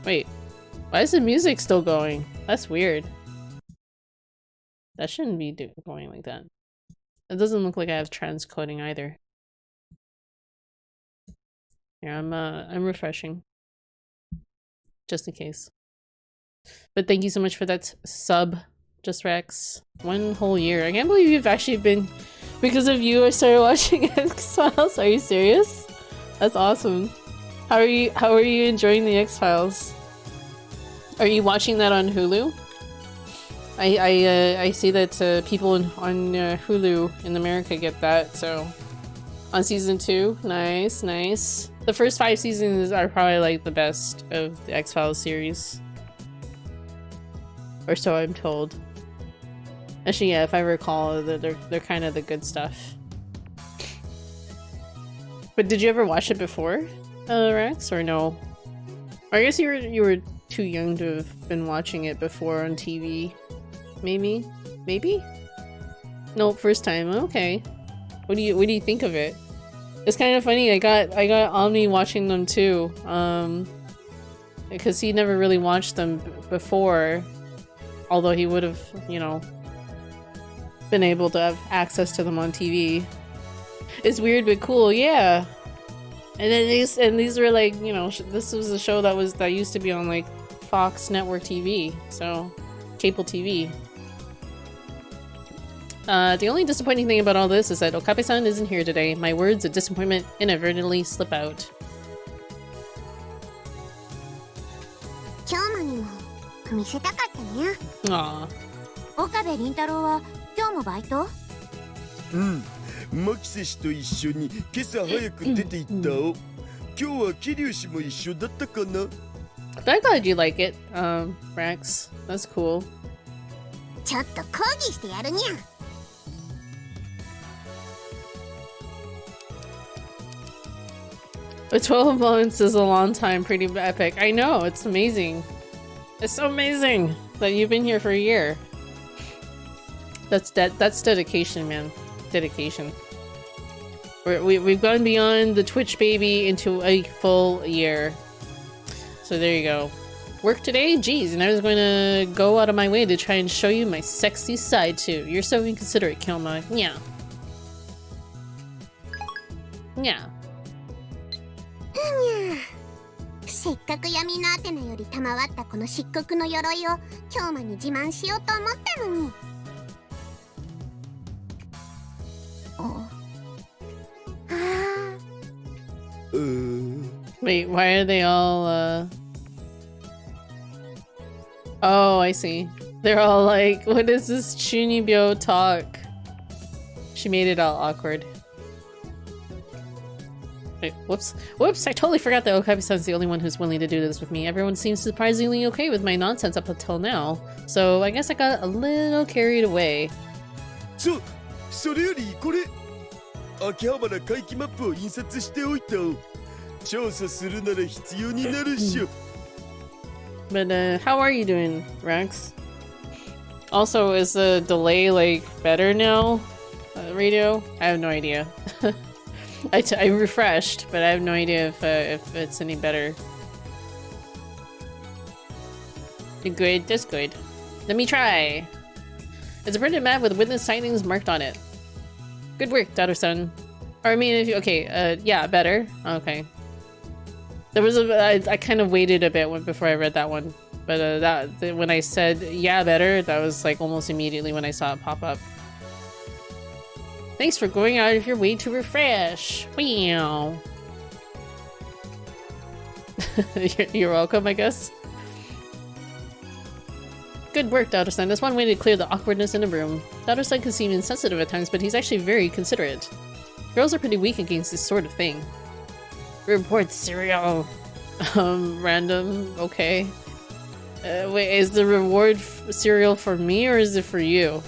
Wait, why is the music still going? That's weird. That shouldn't be going like that. It doesn't look like I have transcoding either. Here, I'm refreshing. Just in case. But thank you so much for that sub, Just Rex. 1 whole year. I can't believe you've actually been... Because of you, I started watching X-Files. Are you serious? That's awesome. How are you enjoying the X-Files? Are you watching that on Hulu? I see that people on Hulu in America get that, so... On season 2, nice. The first 5 seasons are probably like the best of the X-Files series. Or so I'm told. Actually, yeah, if I recall, they're kind of the good stuff. But did you ever watch it before, Rex, or no? Or I guess you were too young to have been watching it before on TV. Maybe? No, first time. Okay. What do you think of it? It's kind of funny. I got Omni watching them too. Because he never really watched them before. Although he would have, you know, been able to have access to them on TV. It's weird but cool, yeah. And then these were like, you know, this was a show that used to be on like Fox Network TV, so cable TV. The only disappointing thing about all this is that Okabe-san isn't here today. My words of disappointment inadvertently slip out. 見せたかったね。Aww. 岡部倫太郎は今日もバイト？うん。マキセ氏と一緒に今朝早く出て行ったお。今日は桐生氏も一緒だったかな。I'm glad you like it, Rex. That's cool. ちょっと抗議してやるにゃ。But 12 months is a long time, pretty epic. I know, it's amazing. It's so amazing that you've been here for a year. That's dedication, man. Dedication. We've gone beyond the Twitch baby into a full year. So there you go. Work today? Jeez, and I was going to go out of my way to try and show you my sexy side too. You're so inconsiderate, Kilma. Yeah. Yeah. せっかく闇のアテナより賜ったこの漆黒の鎧を京馬に自慢しようと思ったのに。Wait, why are they all, Oh, I see. They're all like, what is this Chunibyo talk? She made it all awkward. Wait, whoops, I totally forgot that Okabe-san's the only one who's willing to do this with me. Everyone seems surprisingly okay with my nonsense up until now. So I guess I got a little carried away. それよりこれ秋葉原回帰マップを印刷しておいたお。調査するなら必要になるっしょ。But how are you doing, Rex? Also, is the delay like better now? Radio? I have no idea. I refreshed, but I have no idea if it's any better. Good, that's good. Let me try. It's a printed map with witness sightings marked on it. Good work, daughter-son. Or I mean, if you, okay, yeah, better. Okay. There was I kind of waited a bit before I read that one. But when I said, yeah, better, that was like almost immediately when I saw it pop up. Thanks for going out of your way to refresh. Wow. You're welcome, I guess. Good work, daughter-son. That's one way to clear the awkwardness in a room. Daughter-son can seem insensitive at times, but he's actually very considerate. Girls are pretty weak against this sort of thing. Report cereal. Random. Okay. Wait, is the reward cereal for me or is it for you?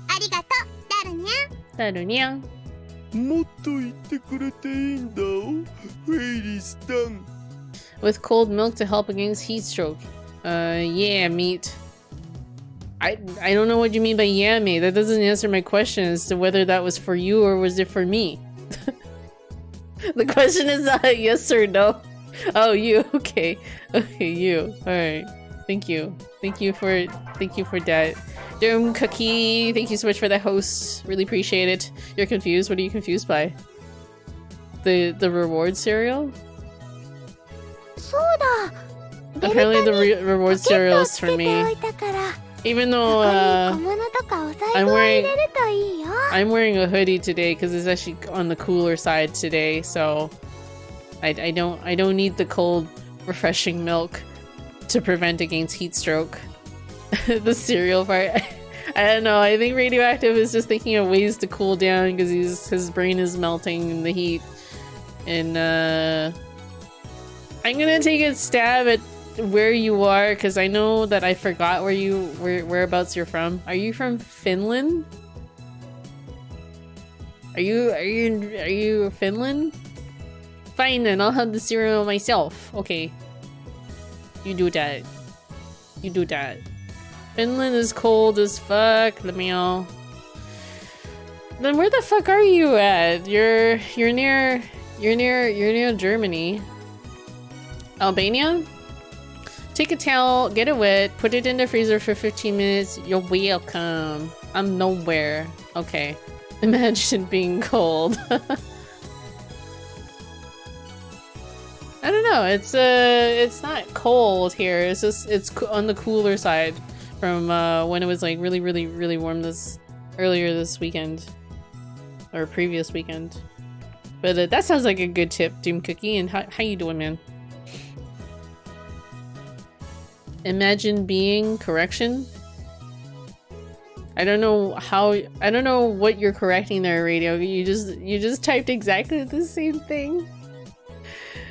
Arigato, Daru-nya. もっと言ってくれていいんだ。フェイリスタン。 With cold milk to help against heat stroke. Yeah, meat. I don't know what you mean by yeah, mate. That doesn't answer my question as to whether that was for you or was it for me. The question is not yes or no. Oh, you. Okay. Okay, you. Alright. Thank you. Thank you for that. Doom Cookie, thank you so much for the host. Really appreciate it. You're confused? What are you confused by? The reward cereal? そうだ。 Apparently the reward cereal is for me. Even though I'm wearing a hoodie today because it's actually on the cooler side today, so I don't need the cold, refreshing milk to prevent against heat stroke. The cereal part, I don't know. I think Radioactive is just thinking of ways to cool down because his brain is melting in the heat. And I'm gonna take a stab at where you are because I know that I forgot whereabouts you're from. Are you from Finland? Are you Finland? Fine then, I'll have the cereal myself. Okay. You do that. You do that. Finland is cold as fuck, Lemiel. Then where the fuck are you at? You're near Germany. Albania? Take a towel, get it wet, put it in the freezer for 15 minutes. You're welcome. I'm nowhere. Okay. Imagine being cold. I don't know. It's not cold here. It's just it's on the cooler side from when it was like really warm earlier this weekend or previous weekend. But that sounds like a good tip, Doom Cookie. And how you doing, man? Imagine being correction. I don't know what you're correcting there, Radio. You just typed exactly the same thing.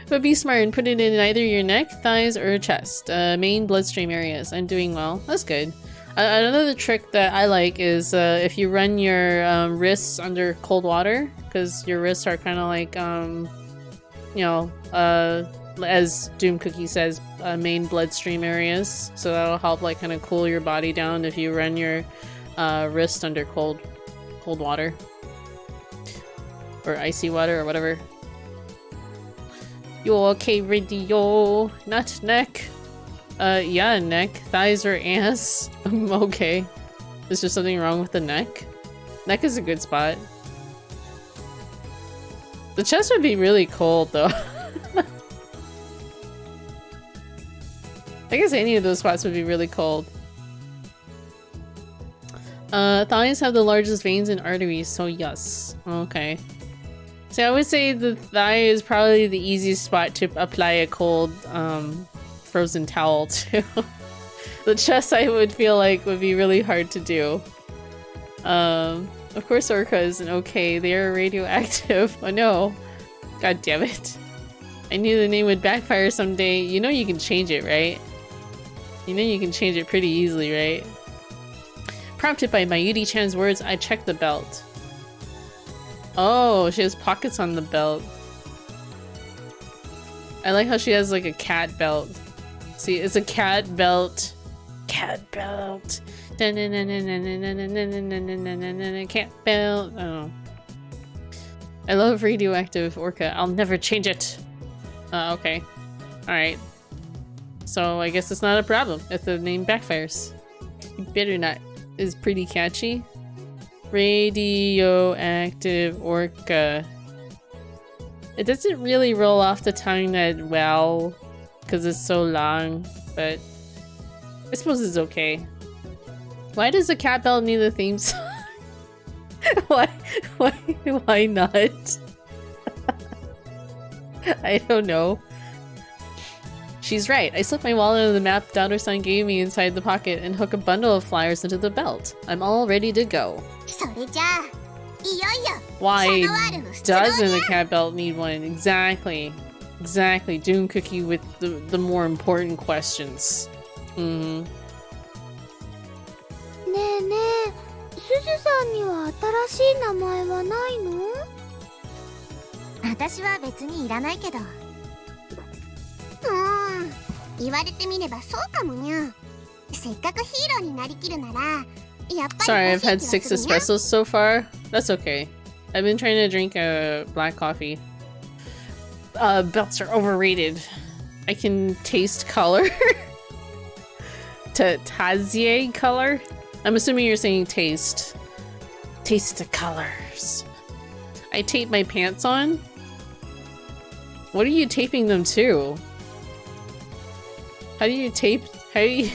But be smart and put it in either your neck, thighs, or chest. Main bloodstream areas. I'm doing well. That's good. Another trick that I like is if you run your wrists under cold water, because your wrists are kind of like, you know, as Doom Cookie says, main bloodstream areas. So that'll help like kind of cool your body down if you run your wrist under cold water. Or icy water or whatever. You okay, Radio? Not neck. Yeah, neck. Thighs or ass. Okay. Is there something wrong with the neck? Neck is a good spot. The chest would be really cold, though. I guess any of those spots would be really cold. Thighs have the largest veins and arteries, so yes. Okay. So I would say the thigh is probably the easiest spot to apply a cold, frozen towel to. The chest I would feel like would be really hard to do. Of course Orca isn't okay. They are radioactive. Oh no. God damn it. I knew the name would backfire someday. You know you can change it, right? You know you can change it pretty easily, right? Prompted by Mayuri-chan's words, I checked the belt. Oh, she has pockets on the belt. I like how she has like a cat belt. See, it's a cat belt. Cat belt. Cat belt. Oh. I love radioactive Orca. I'll never change it. Okay. Alright. So I guess it's not a problem if the name backfires. You better not. Is pretty catchy. Radioactive orca. It doesn't really roll off the tongue that well because it's so long, but I suppose it's okay. Why does the cat belt need a theme song? Why not? I don't know. She's right. I slipped my wallet into the map daughter-son gave me inside the pocket and hook a bundle of flyers into the belt. I'm all ready to go. それじゃあいよいよ Why シャノワールの出動 doesn't a cat belt need one? Exactly. Exactly. Dune Cookie with the more important questions. Mm-hmm. ねえねえ、すずさんには新しい名前はないの？私は別にいらないけど言われてみればそうかもにゃせっかくヒーローになりきるならやっぱり Sorry, 欲 I've しい had 気が 6 するにゃ espressos so far. That's okay. I've been trying to drink black coffee. Belts are overrated. I can taste color. Tazier color? I'm assuming you're saying taste. Taste the colors. I tape my pants on? What are you taping them to? How do you tape? How do you...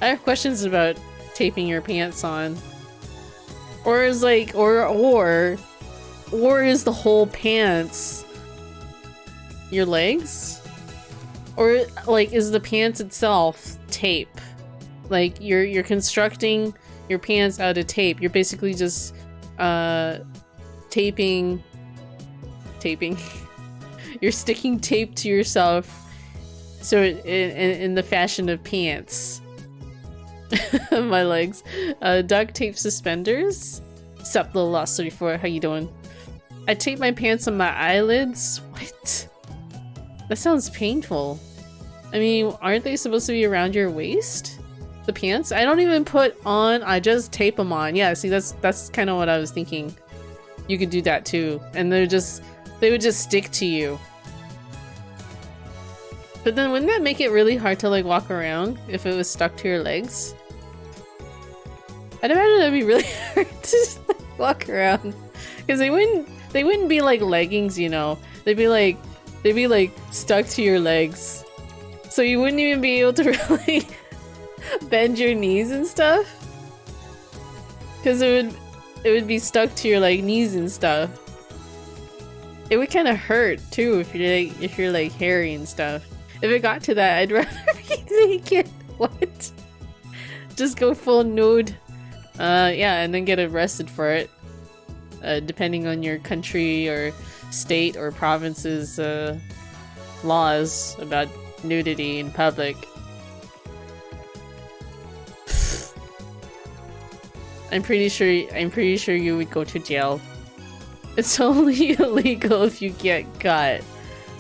I have questions about taping your pants on. Or is like, or is the whole pants your legs? Or like, is the pants itself tape? Like you're constructing your pants out of tape. You're basically just taping. You're sticking tape to yourself. So in the fashion of pants. My legs. Duct tape suspenders. Sup, little lost 34. How you doing? I tape my pants on my eyelids. What? That sounds painful. I mean, aren't they supposed to be around your waist? The pants? I don't even put on. I just tape them on. Yeah, see, that's kind of what I was thinking. You could do that too, and they would just stick to you. But then wouldn't that make it really hard to like walk around if it was stuck to your legs? I'd imagine that'd be really hard to like, walk around because they wouldn't be like leggings, you know. They'd be like stuck to your legs, so you wouldn't even be able to really bend your knees and stuff because it would be stuck to your like knees and stuff. It would kind of hurt too if you're like hairy and stuff. If it got to that, I'd rather be naked. What? Just go full nude. Yeah, and then get arrested for it. Depending on your country or state or province's laws about nudity in public. I'm pretty sure you would go to jail. It's only illegal if you get caught.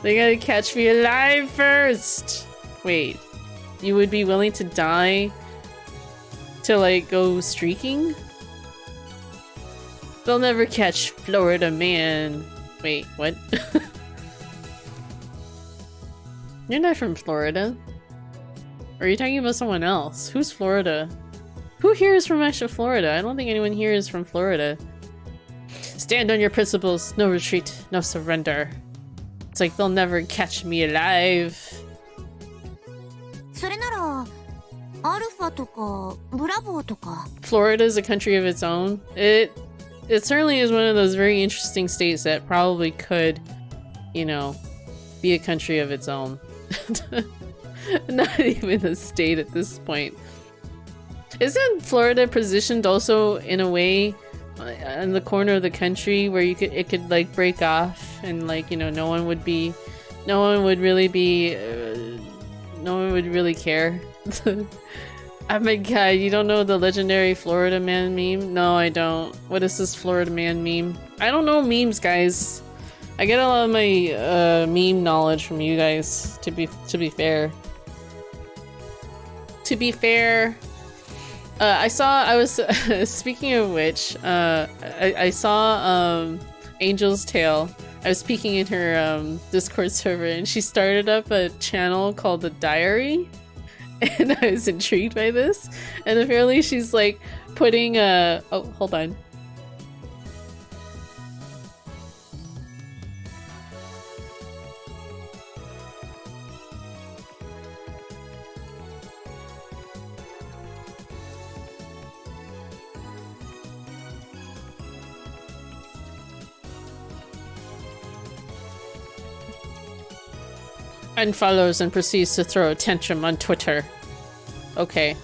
They gotta catch me alive first! Wait, you would be willing to die to like go streaking? They'll never catch Florida man. Wait, what? You're not from Florida. Or are you talking about someone else? Who's Florida? Who here is from actual Florida? I don't think anyone here is from Florida. Stand on your principles. No retreat. No surrender. It's like they'll never catch me alive. それならアルファとかブラボーとか Florida is a country of its own. It certainly is one of those very interesting states that probably could, you know, be a country of its own. Not even a state at this point. Isn't Florida positioned also in a way in the corner of the country where it could like break off and like, you know, no one would really care. Oh my god, you don't know the legendary Florida man meme? No, I don't. What is this Florida man meme? I don't know memes, guys. I get a lot of my meme knowledge from you guys, to be fair. To be fair, I was speaking of which, I saw Angel's Tale I was speaking in her Discord server, and she started up a channel called The Diary, and I was intrigued by this. And apparently she's like putting a... Oh, hold on. Unfollows and proceeds to throw a tantrum on Twitter. Okay.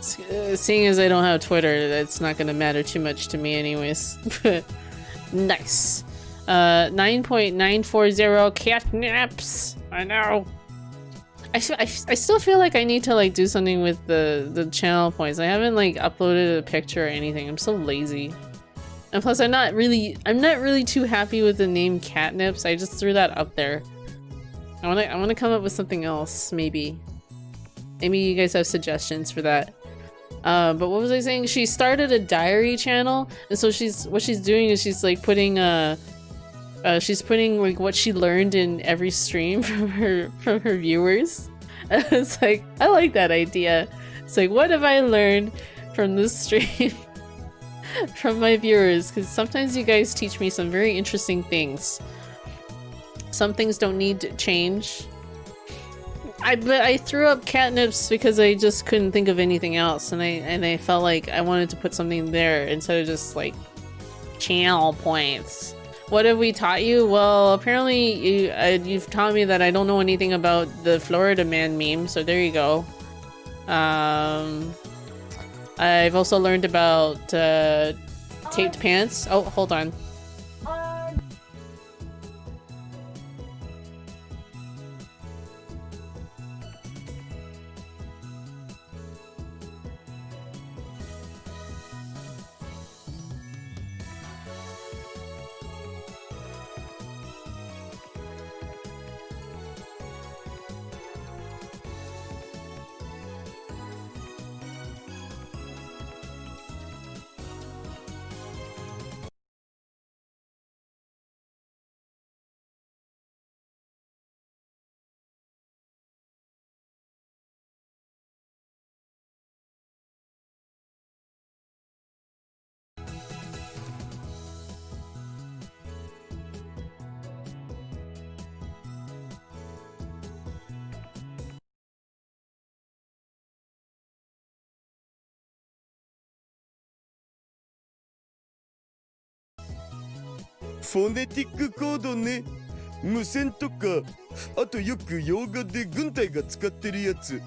Seeing as I don't have Twitter, that's not gonna matter too much to me anyways. Nice. 9.940 catnaps. I know. I still feel like I need to like do something with the channel points. I haven't like uploaded a picture or anything. I'm so lazy. And plus I'm not really too happy with the name Catnips. I just threw that up there. I wanna come up with something else, maybe. Maybe you guys have suggestions for that. But what was I saying? She started a diary channel, and so what she's doing is she's like putting she's putting like what she learned in every stream from her viewers. And it's like, I like that idea. It's like, what have I learned from this stream? From my viewers, because sometimes you guys teach me some very interesting things. Some things don't need to change. But I threw up catnips because I just couldn't think of anything else, and I felt like I wanted to put something there instead of just like channel points. What have we taught you? Well, apparently you've taught me that I don't know anything about the Florida Man meme, so there you go. I've also learned about taped pants. Oh, hold on.フォネティックコードね。無線とか、あとよく洋画で軍隊が使ってるやつ。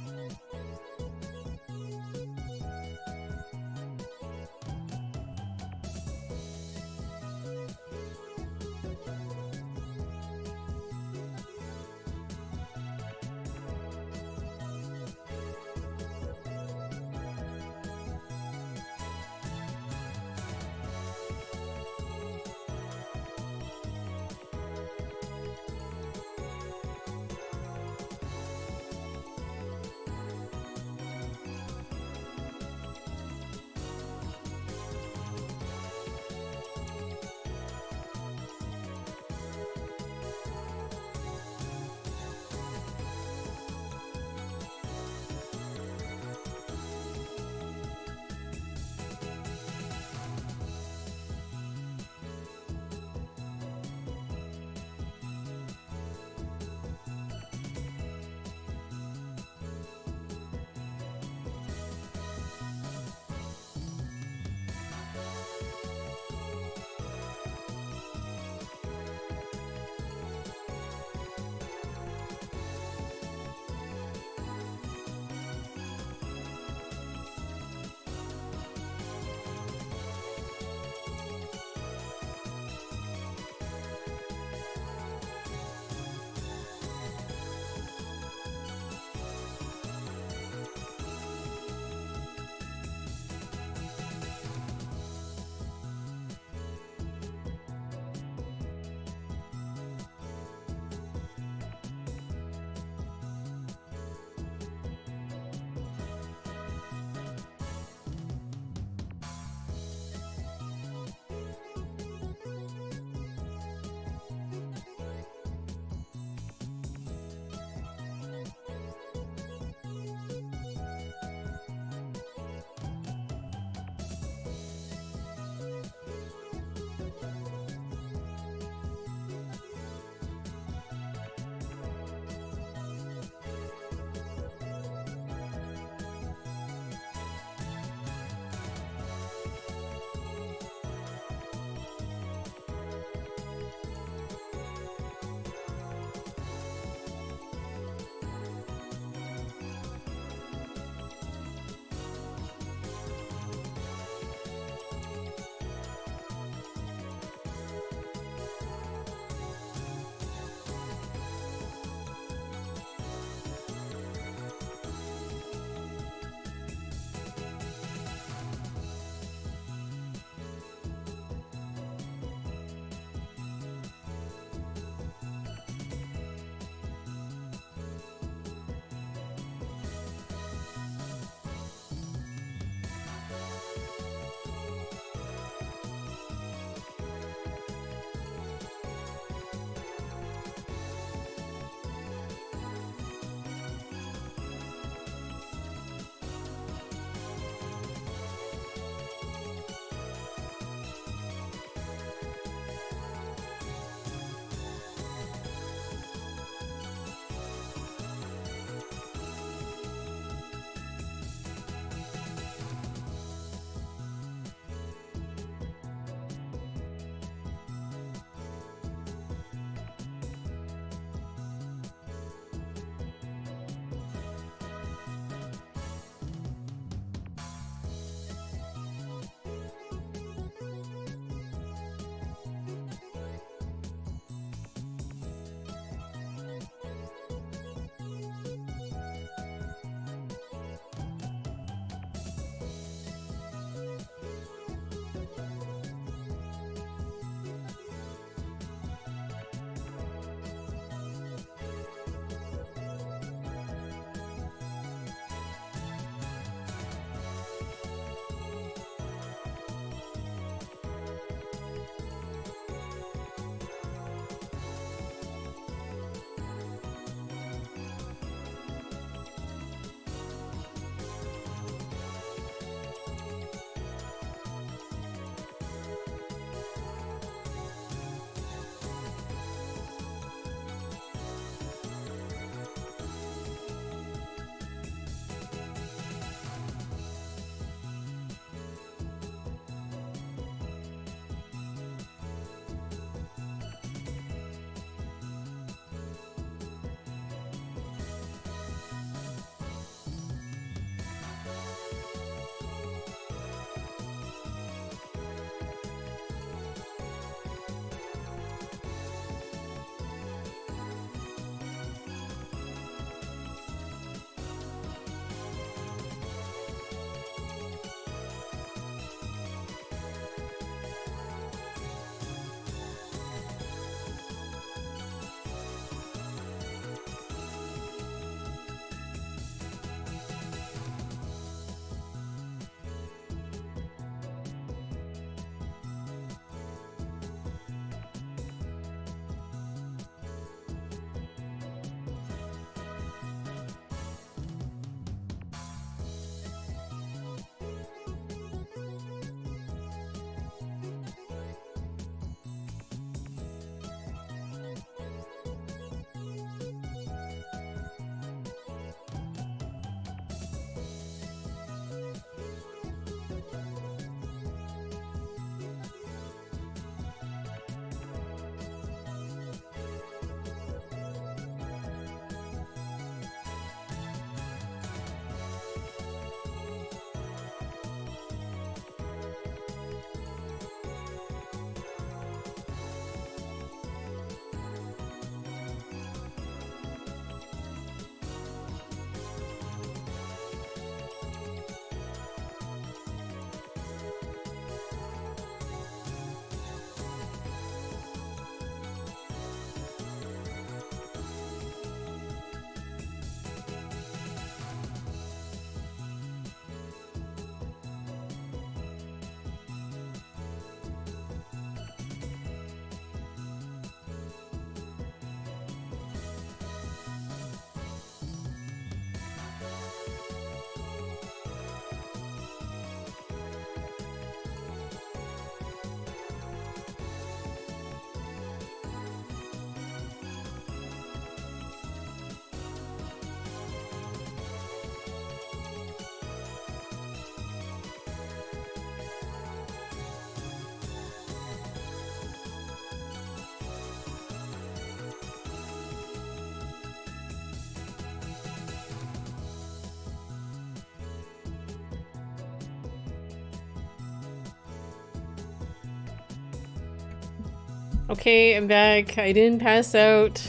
Okay, I'm back. I didn't pass out.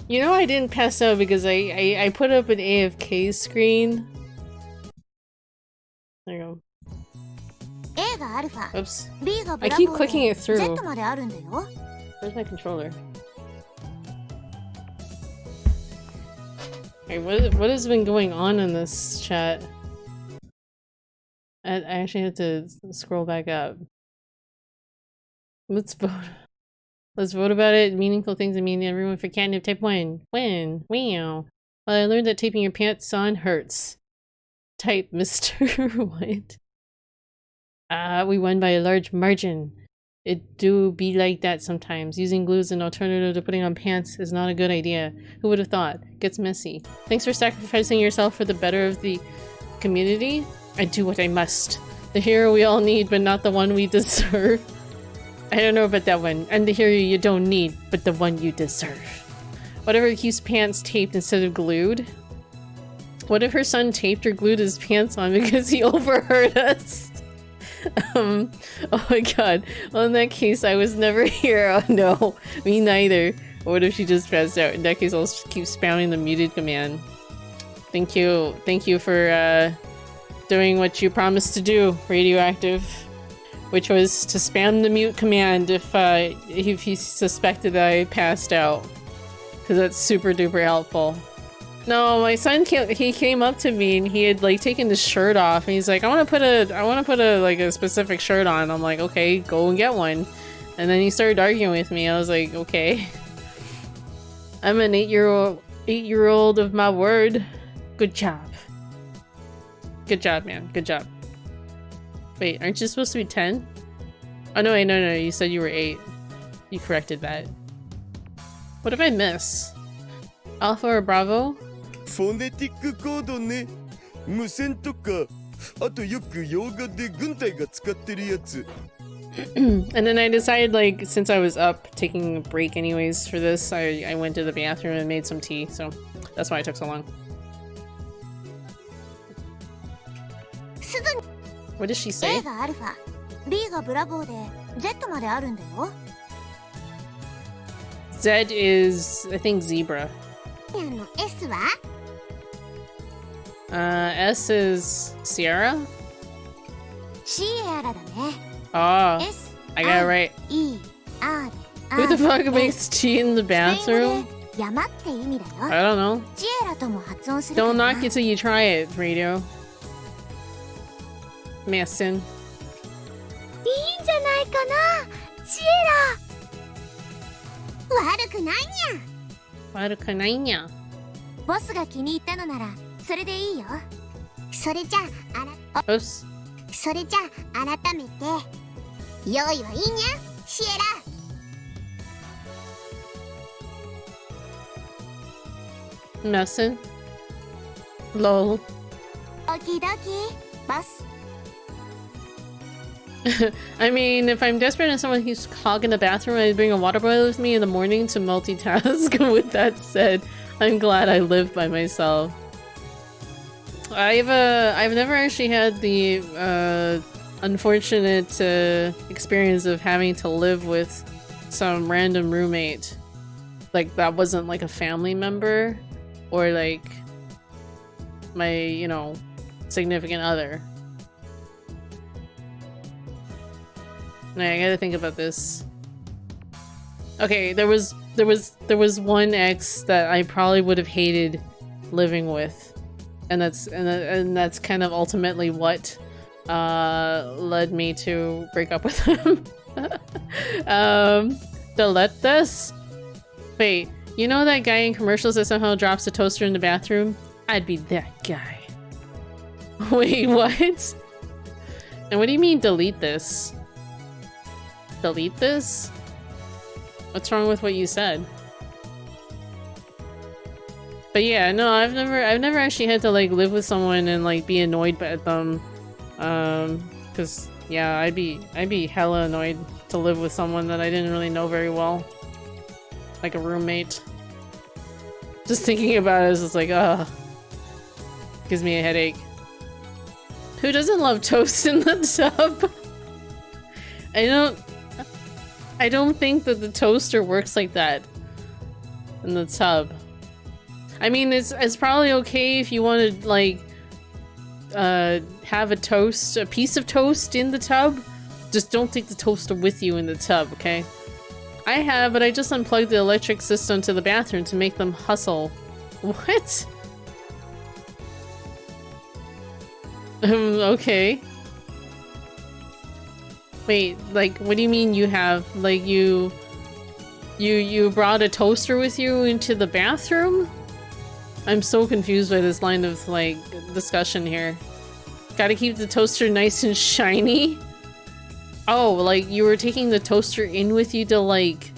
You know I didn't pass out because I put up an AFK screen. There you go. Oops. I keep clicking it through. Where's my controller? Okay, what has been going on in this chat? I actually had to scroll back up. Let's vote. Let's vote about it. Meaningful things that mean everyone for catnip. Type 1. Win. Wow. Well, I learned that taping your pants on hurts. Type Mr. White. We won by a large margin. It do be like that sometimes. Using glue as an alternative to putting on pants is not a good idea. Who would have thought? Gets messy. Thanks for sacrificing yourself for the better of the community. I do what I must. The hero we all need, but not the one we deserve. I don't know about that one. I'm the hero you don't need, but the one you deserve. Whatever keeps pants taped instead of glued. What if her son taped or glued his pants on because he overheard us? Oh my god. Well, in that case, I was never here. Oh no, me neither. What if she just passed out? In that case, I'll just keep spamming the muted command. Thank you for doing what you promised to do, Radioactive. Which was to spam the mute command if you suspected that I passed out. Because that's super duper helpful. No, my son came up to me and he had like taken his shirt off and he's like, I want to put a like a specific shirt on. I'm like, okay, go and get one. And then he started arguing with me. I was like, okay. I'm an 8-year-old of my word. Good job. Good job, man. Good job. Wait, aren't you supposed to be 10? Oh no, wait, no, you said you were 8. You corrected that. What did I miss? Alpha or Bravo? フォネティックコードね。無線とか、あとよく洋画で軍隊が使ってるやつ。And then I decided, like, since I was up taking a break anyways for this, I went to the bathroom and made some tea, so that's why it took so long. What does she say? Z is, I think, zebra. S is Sierra? Oh, I got it right. Who the fuck makes tea in the bathroom? I don't know. Don't knock it till you try it, Radio. Mason. いいんじゃないかな、シエラ。悪くないにゃ。悪くないにゃ。ボスが気に入ったのならそれでいいよ。それじゃあOops. それじゃあ改めて用意はいいにゃ、シエラ。 Mason. Lol. Okie dokie, boss. I mean, if I'm desperate and someone keeps hogging the bathroom, I'd bring a water boiler with me in the morning to multitask. With that said, I'm glad I live by myself. I've never actually had the unfortunate experience of having to live with some random roommate. Like, that wasn't like a family member or like my, you know, significant other. I gotta think about this. Okay, there was one ex that I probably would have hated living with, and that's kind of ultimately what led me to break up with him. Delete this? Wait, you know that guy in commercials that somehow drops a toaster in the bathroom? I'd be that guy. Wait, what? And what do you mean delete this? Delete this? What's wrong with what you said? But yeah, no, I've never actually had to like live with someone and like be annoyed at them. Cause yeah, I'd be hella annoyed to live with someone that I didn't really know very well. Like a roommate. Just thinking about it is just like, ugh. Gives me a headache. Who doesn't love toast in the tub? I don't think that the toaster works like that in the tub. I mean, it's probably okay if you want to like have a piece of toast in the tub. Just don't take the toaster with you in the tub, okay? I have, but I just unplugged the electric system to the bathroom to make them hustle. What? Okay. Wait, like, what do you mean you have? Like, you brought a toaster with you into the bathroom? I'm so confused by this line of, like, discussion here. Gotta keep the toaster nice and shiny? Oh, like, you were taking the toaster in with you to, like,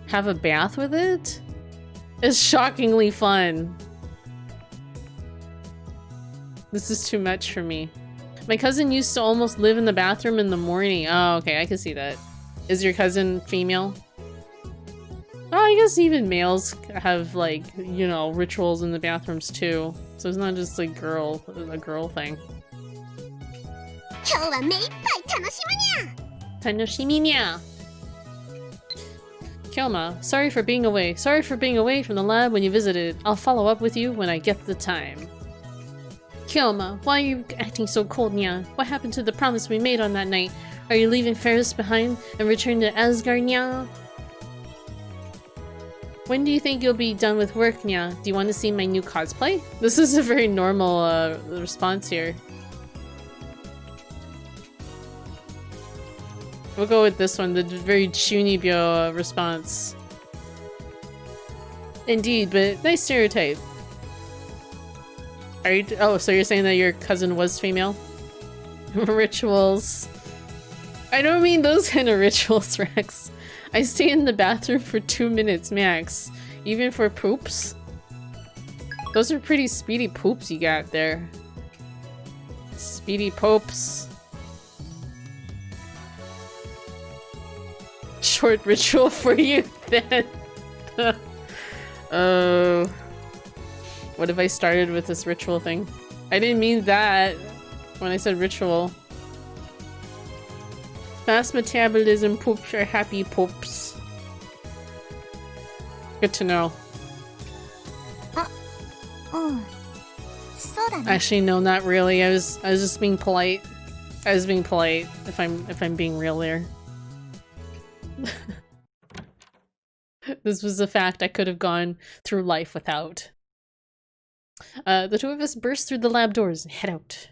have a bath with it? It's shockingly fun. This is too much for me. My cousin used to almost live in the bathroom in the morning. Oh, okay, I can see that. Is your cousin female? Oh, I guess even males have, like, you know, rituals in the bathrooms too. So it's not just like a girl thing. 今日は目いっぱい楽しむにゃ。 Tanoshiminya. Kyoma, sorry for being away. Sorry for being away from the lab when you visited. I'll follow up with you when I get the time. Kyoma, why are you acting so cold, nya? What happened to the promise we made on that night? Are you leaving Faris behind and returning to Asgard, nya? When do you think you'll be done with work, nya? Do you want to see my new cosplay? This is a very normal response here. We'll go with this one, the very Chunibyo response. Indeed, but nice stereotype. Are you? Oh, so you're saying that your cousin was female? Rituals. I don't mean those kind of rituals, Rex. I stay in the bathroom for 2 minutes max, even for poops. Those are pretty speedy poops you got there. Speedy poops. Short ritual for you then. Oh. What if I started with this ritual thing? I didn't mean that when I said ritual. Fast metabolism poops are happy poops. Good to know. Actually, no, not really. I was just being polite. I was being polite if I'm being real there. This was a fact I could have gone through life without. The two of us burst through the lab doors and head out.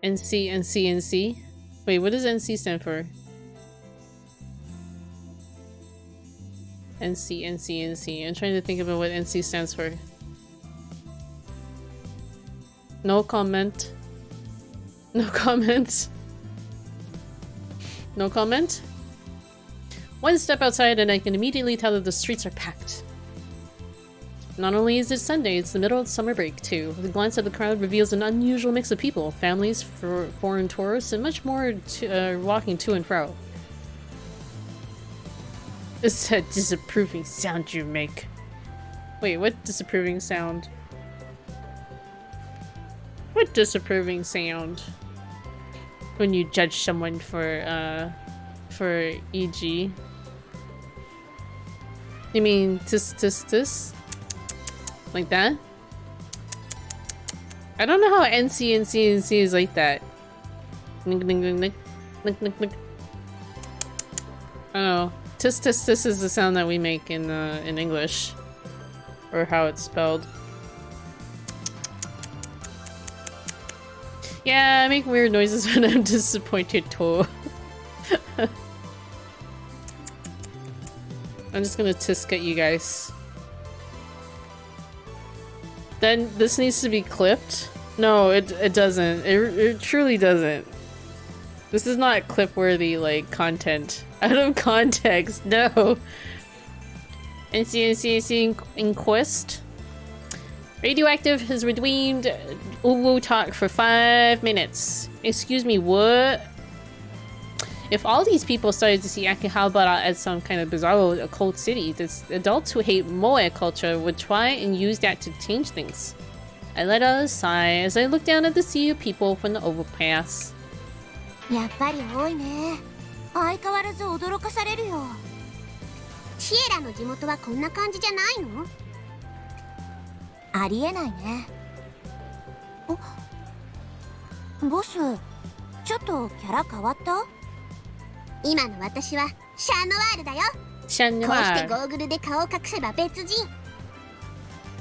NC, NC, NC. Wait, what does NC stand for? NC, NC, NC. I'm trying to think about what NC stands for. No comment. No comment. No comment? One step outside and I can immediately tell that the streets are packed. Not only is it Sunday, it's the middle of summer break too. The glance at the crowd reveals an unusual mix of people, families, foreign tourists, and much more walking to and fro. It's that disapproving sound you make. Wait, what disapproving sound? What disapproving sound? When you judge someone for EG. You mean tis? Like that? I don't know how NC is like that. Nick, nick, nick, nick, nick, nick, nick. I don't know. Tis is the sound that we make in English. Or how it's spelled. Yeah, I make weird noises when I'm disappointed too. I'm just gonna tisk at you guys. Then this needs to be clipped? No, it doesn't. It truly doesn't. This is not clip-worthy, like, content. Out of context, no. NC Inquest. Radioactive has redeemed Uwu talk for 5 minutes. Excuse me, what? If all these people started to see Akihabara as some kind of bizarre occult city, the adults who hate Moe culture would try and use that to change things. I let out a sigh as I looked down at the sea of people from the overpass. やっぱり多いね。相変わらず驚かされるよ。シエラの地元はこんな感じじゃないの？ありえないね。ボス、ちょっとキャラ変わった？今の私はシャノワールだよ。シャンこうしてゴノワール。ーグルで顔を隠せば別人。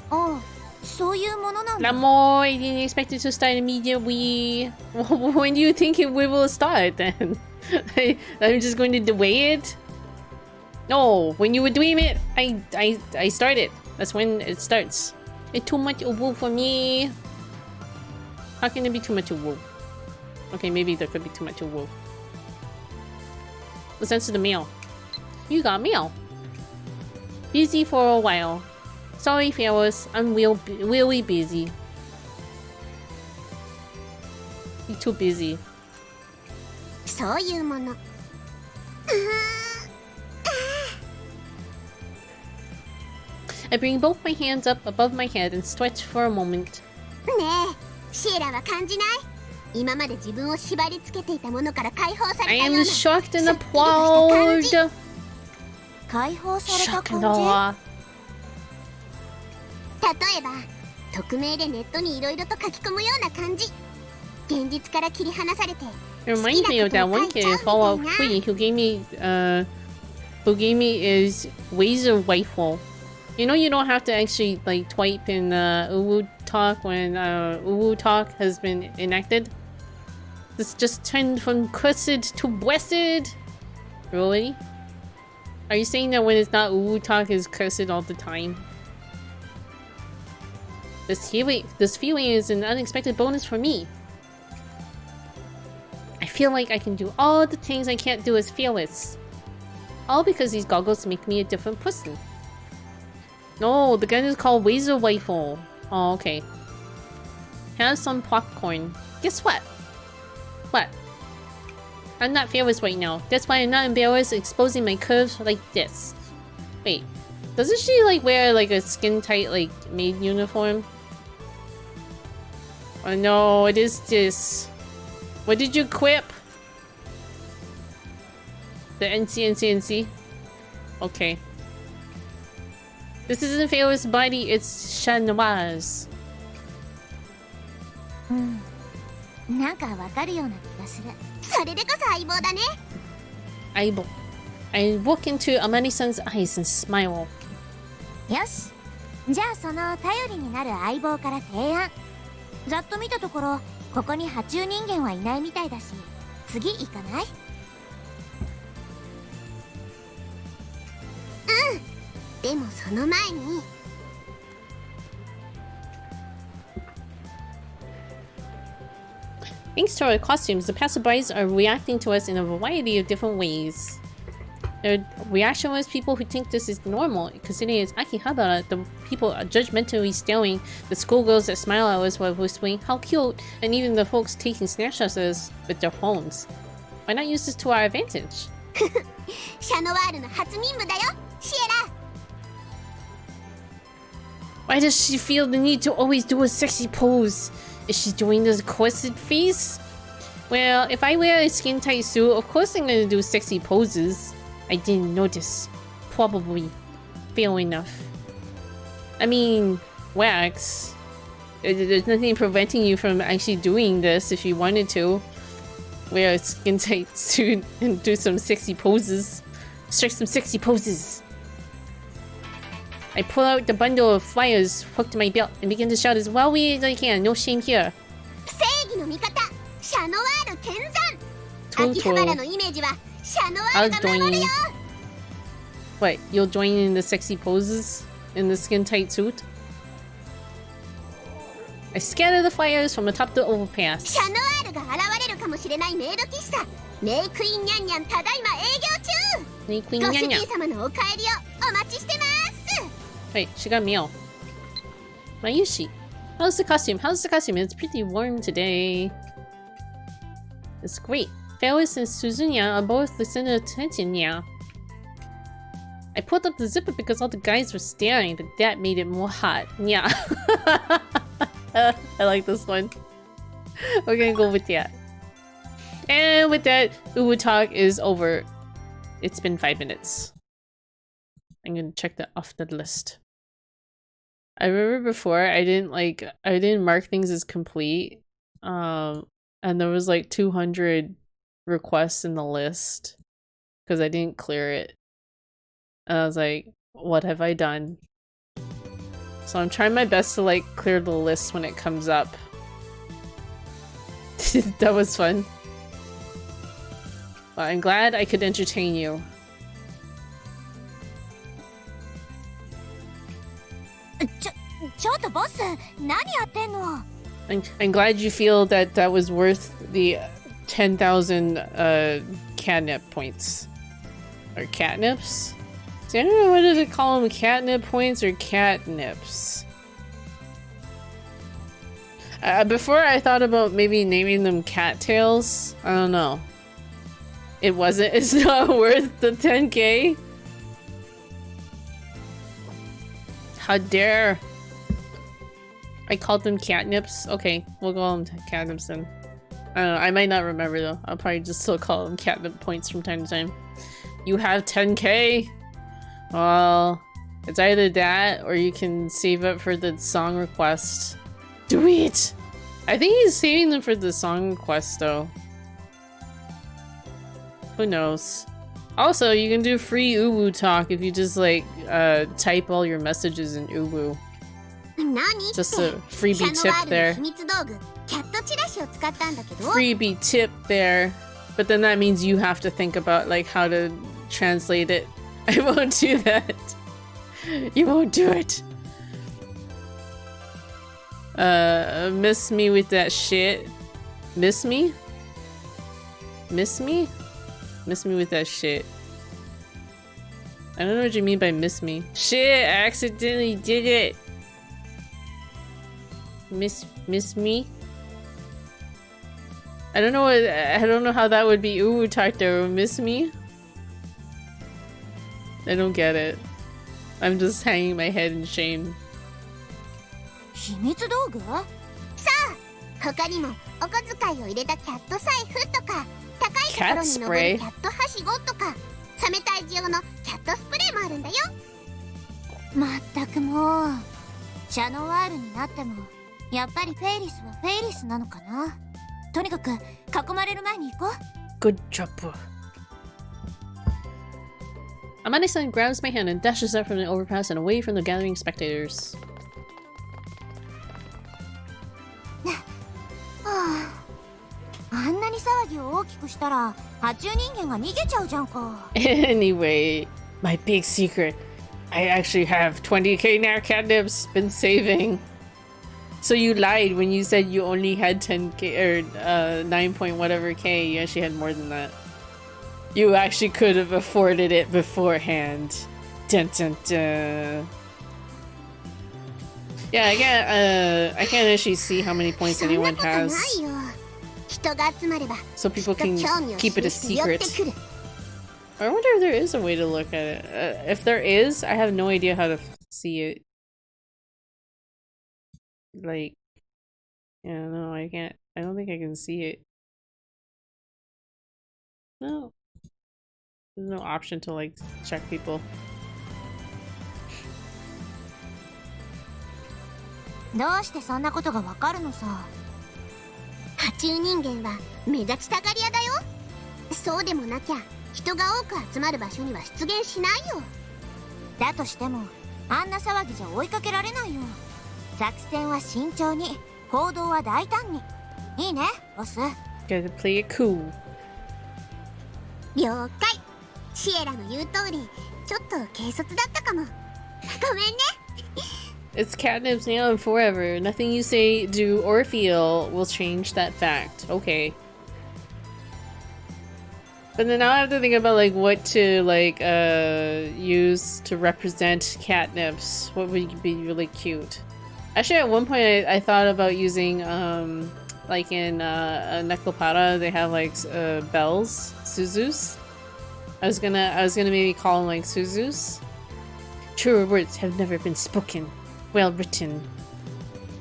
ああ、そういうものなんだ。Lamor, I didn't expect it to start immediately. When do you think we will start then? I'm just going to delay it? No, when you were doing it, I started. That's when it starts. It's too much uwu for me. How can it be too much uwu? Okay, maybe there could be too much uwu. Let's answer the mail. You got mail. Busy for a while. Sorry, Faris. I'm really busy. You're too busy. そういうもの。I bring both my hands up above my head and stretch for a moment. ねえ、シエラは感じない？今まで自分を縛り付けていたものから解放された I よう am な。 shocked and すっきりとした感じ。 appalled. 解放された Shocked and 感 awe. 例えば匿名でネットにいろいろと書き込むような感じ。現実から切り離されて It reminds me of that one kid in Fallout 3 who gave me his laser rifle. You know, you don't have to actually like type in Uwu talk when Uwu talk has been enacted. This just turned from cursed to blessed. Really? Are you saying that when it's not Uwu talk is cursed all the time? This feeling is an unexpected bonus for me. I feel like I can do all the things I can't do as Fearless. All because these goggles make me a different person. No, the gun is called Laser Rifle. Oh, okay. Have some popcorn. Guess what? What? I'm not Fearless right now. That's why I'm not embarrassed exposing my curves like this. Wait. Doesn't she like wear like a skin tight like maid uniform? Oh no, it is this. What did you quip? The NC. Okay. This isn't Fair's body, it's Chanois. なんかわかるような気がする。それでこそ相棒だね。Aibo. I look into Amani-san's eyes and smile. よし。じゃあその頼りになる相棒から提案。ざっと見たところ、ここに爬虫人間はいないみたいだし、次行かない？でもその前に。Thanks to our costumes, the passerbys are reacting to us in a variety of different ways. They're reactionless people who think this is normal, considering it's Akihabara, the people are judgmentally staring, the schoolgirls that smile at us while whispering, how cute, and even the folks taking snapshots of us with their phones. Why not use this to our advantage? シャノワールの初任務だよ、シエラ。 Why does she feel the need to always do a sexy pose? Is she doing this corset face? Well, if I wear a skin-tight suit, of course I'm gonna do sexy poses. I didn't notice. Probably. Fair enough. I mean, wax. There's nothing preventing you from actually doing this if you wanted to. Wear a skin-tight suit and do some sexy poses. Strike some sexy poses. I pull out the bundle of flyers hooked to my belt and begin to shout as loudly as I can. No shame here. 正義の味方、シャノワール見参。秋葉原のイメージはシャノワールが守るよ。What? You'll join in the sexy poses in the skin-tight suit? I scatter the flyers from atop the overpass. シャノワールが現れるかもしれないメイド喫茶、メイクインニャンニャンただいま営業中。メイクインご主ニャンニャン。人様のお帰りをお待ちしてます。 Wait, she got mail. Mayushi. How's the costume? How's the costume? It's pretty warm today. It's great. Faris and Suzunya are both the center of attention now. I pulled up the zipper because all the guys were staring, but that made it more hot. Yeah. I like this one. We're gonna go with that. And with that, Uwu Talk is over. It's been 5 minutes. I'm gonna check that off the list. I remember before I didn't mark things as complete. And there was like 200 requests in the list because I didn't clear it. And I was like, what have I done? So I'm trying my best to like clear the list when it comes up. That was fun. Well, I'm glad I could entertain you. I'm glad you feel that that was worth the 10,000 catnip points. Or catnips? See, I don't know whether to call them catnip points or catnips. Before I thought about maybe naming them cattails. I don't know. It wasn't. It's not worth the 10k. How dare. I called them catnips. Okay, we'll call them catnips then. I don't know. I might not remember though. I'll probably just still call them catnip points from time to time. You have 10k? Well, it's either that or you can save up for the song request. Do it! I think he's saving them for the song request though. Who knows? Also, you can do free Uwu Talk if you just like type all your messages in Uwu. Just a freebie tip there. Freebie tip there. But then that means you have to think about like how to translate it. I won't do that. You won't do it. Miss me with that shit. Miss me? Miss me? Miss me with that shit. I don't know what you mean by miss me. Shit, I accidentally did it. Miss me? I don't know how that would be Uwu Talk though. Miss me? I don't get it. I'm just hanging my head in shame. Cat spray? 冷たい塩のキャットスプレーもあるんだよ。まったくもうシャノワールになってもやっぱりフェイリスはフェイリスなのかな。とにかく囲まれる前に行こう。 Good job. Amane-san grabs my hand and dashes out from the overpass and away from the gathering spectators. あんなに騒ぎを大きくしたら爬虫人間が逃げちゃうじゃんか。 Anyway, my big secret. I actually have 20k now catnips been saving. So you lied when you said you only had 10k or 9 point whatever k. You actually had more than that. You actually could have afforded it beforehand. Dun dun dun. Yeah, I can't actually see how many points anyone has. So people can keep it a secret. I wonder if there is a way to look at it. If there is, I have no idea how to see it. Like, yeah, no, I can't. I don't think I can see it. No. There's no option to, like, check people. どうしてそんなことがわかるのさ。爬虫人間は目立ちたがり屋だよ。そうでもなきゃ人が多く集まる場所には出現しないよ。だとしてもあんな騒ぎじゃ追いかけられないよ。作戦は慎重に、行動は大胆に。いいね、ボス。Gotta play it cool. 了解。シエラの言う通り、ちょっと軽率だったかも。ごめんね。It's catnips now and forever. Nothing you say, do, or feel will change that fact. Okay. But then now I have to think about like what to like use to represent catnips. What would be really cute? Actually, at one point I thought about using like in Neclopata they have like bells, Suzus. I was gonna maybe call them like Suzus. Truer words have never been spoken. Well written.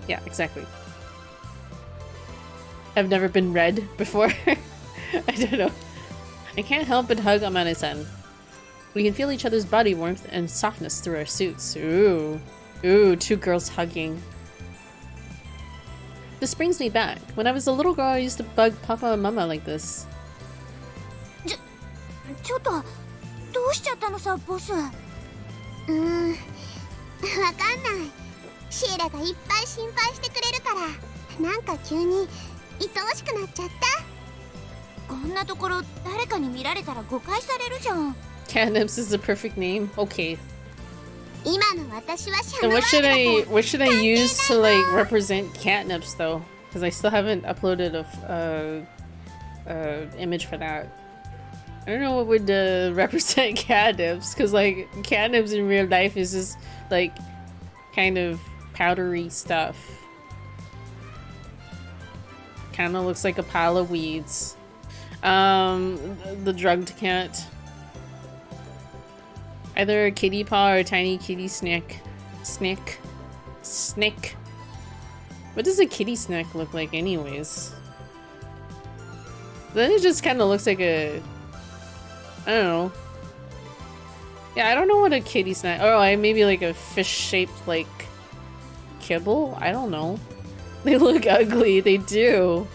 Yeah, exactly. Have never been read before. I don't know. I can't help but hug Amane-san. We can feel each other's body warmth and softness through our suits. Ooh. Ooh, two girls hugging. This brings me back. When I was a little girl, I used to bug Papa and Mama like this. ちょっとどうしちゃったのさ、ボス。わかんない。シエラがいっぱい心配してくれるから、なんか急に愛おしくなっちゃった。こんなところ誰かに見られたら誤解されるじゃん。Catnips is the perfect name. Okay. 今の私はシャ Then ノワ what ー should ルだ I から。 what should I use to like represent catnips though? Because I still haven't uploaded a image for that. I don't know what would represent catnips, because like catnips in real life is just like kind of powdery stuff. Kind of looks like a pile of weeds. The drugged cat. Either a kitty paw or a tiny kitty snack. Snack. What does a kitty snack look like anyways? Then it just kind of looks like a... I don't know. Yeah, I don't know what a kitty snack... Oh, maybe like a fish-shaped like kibble? I don't know. They look ugly, they do.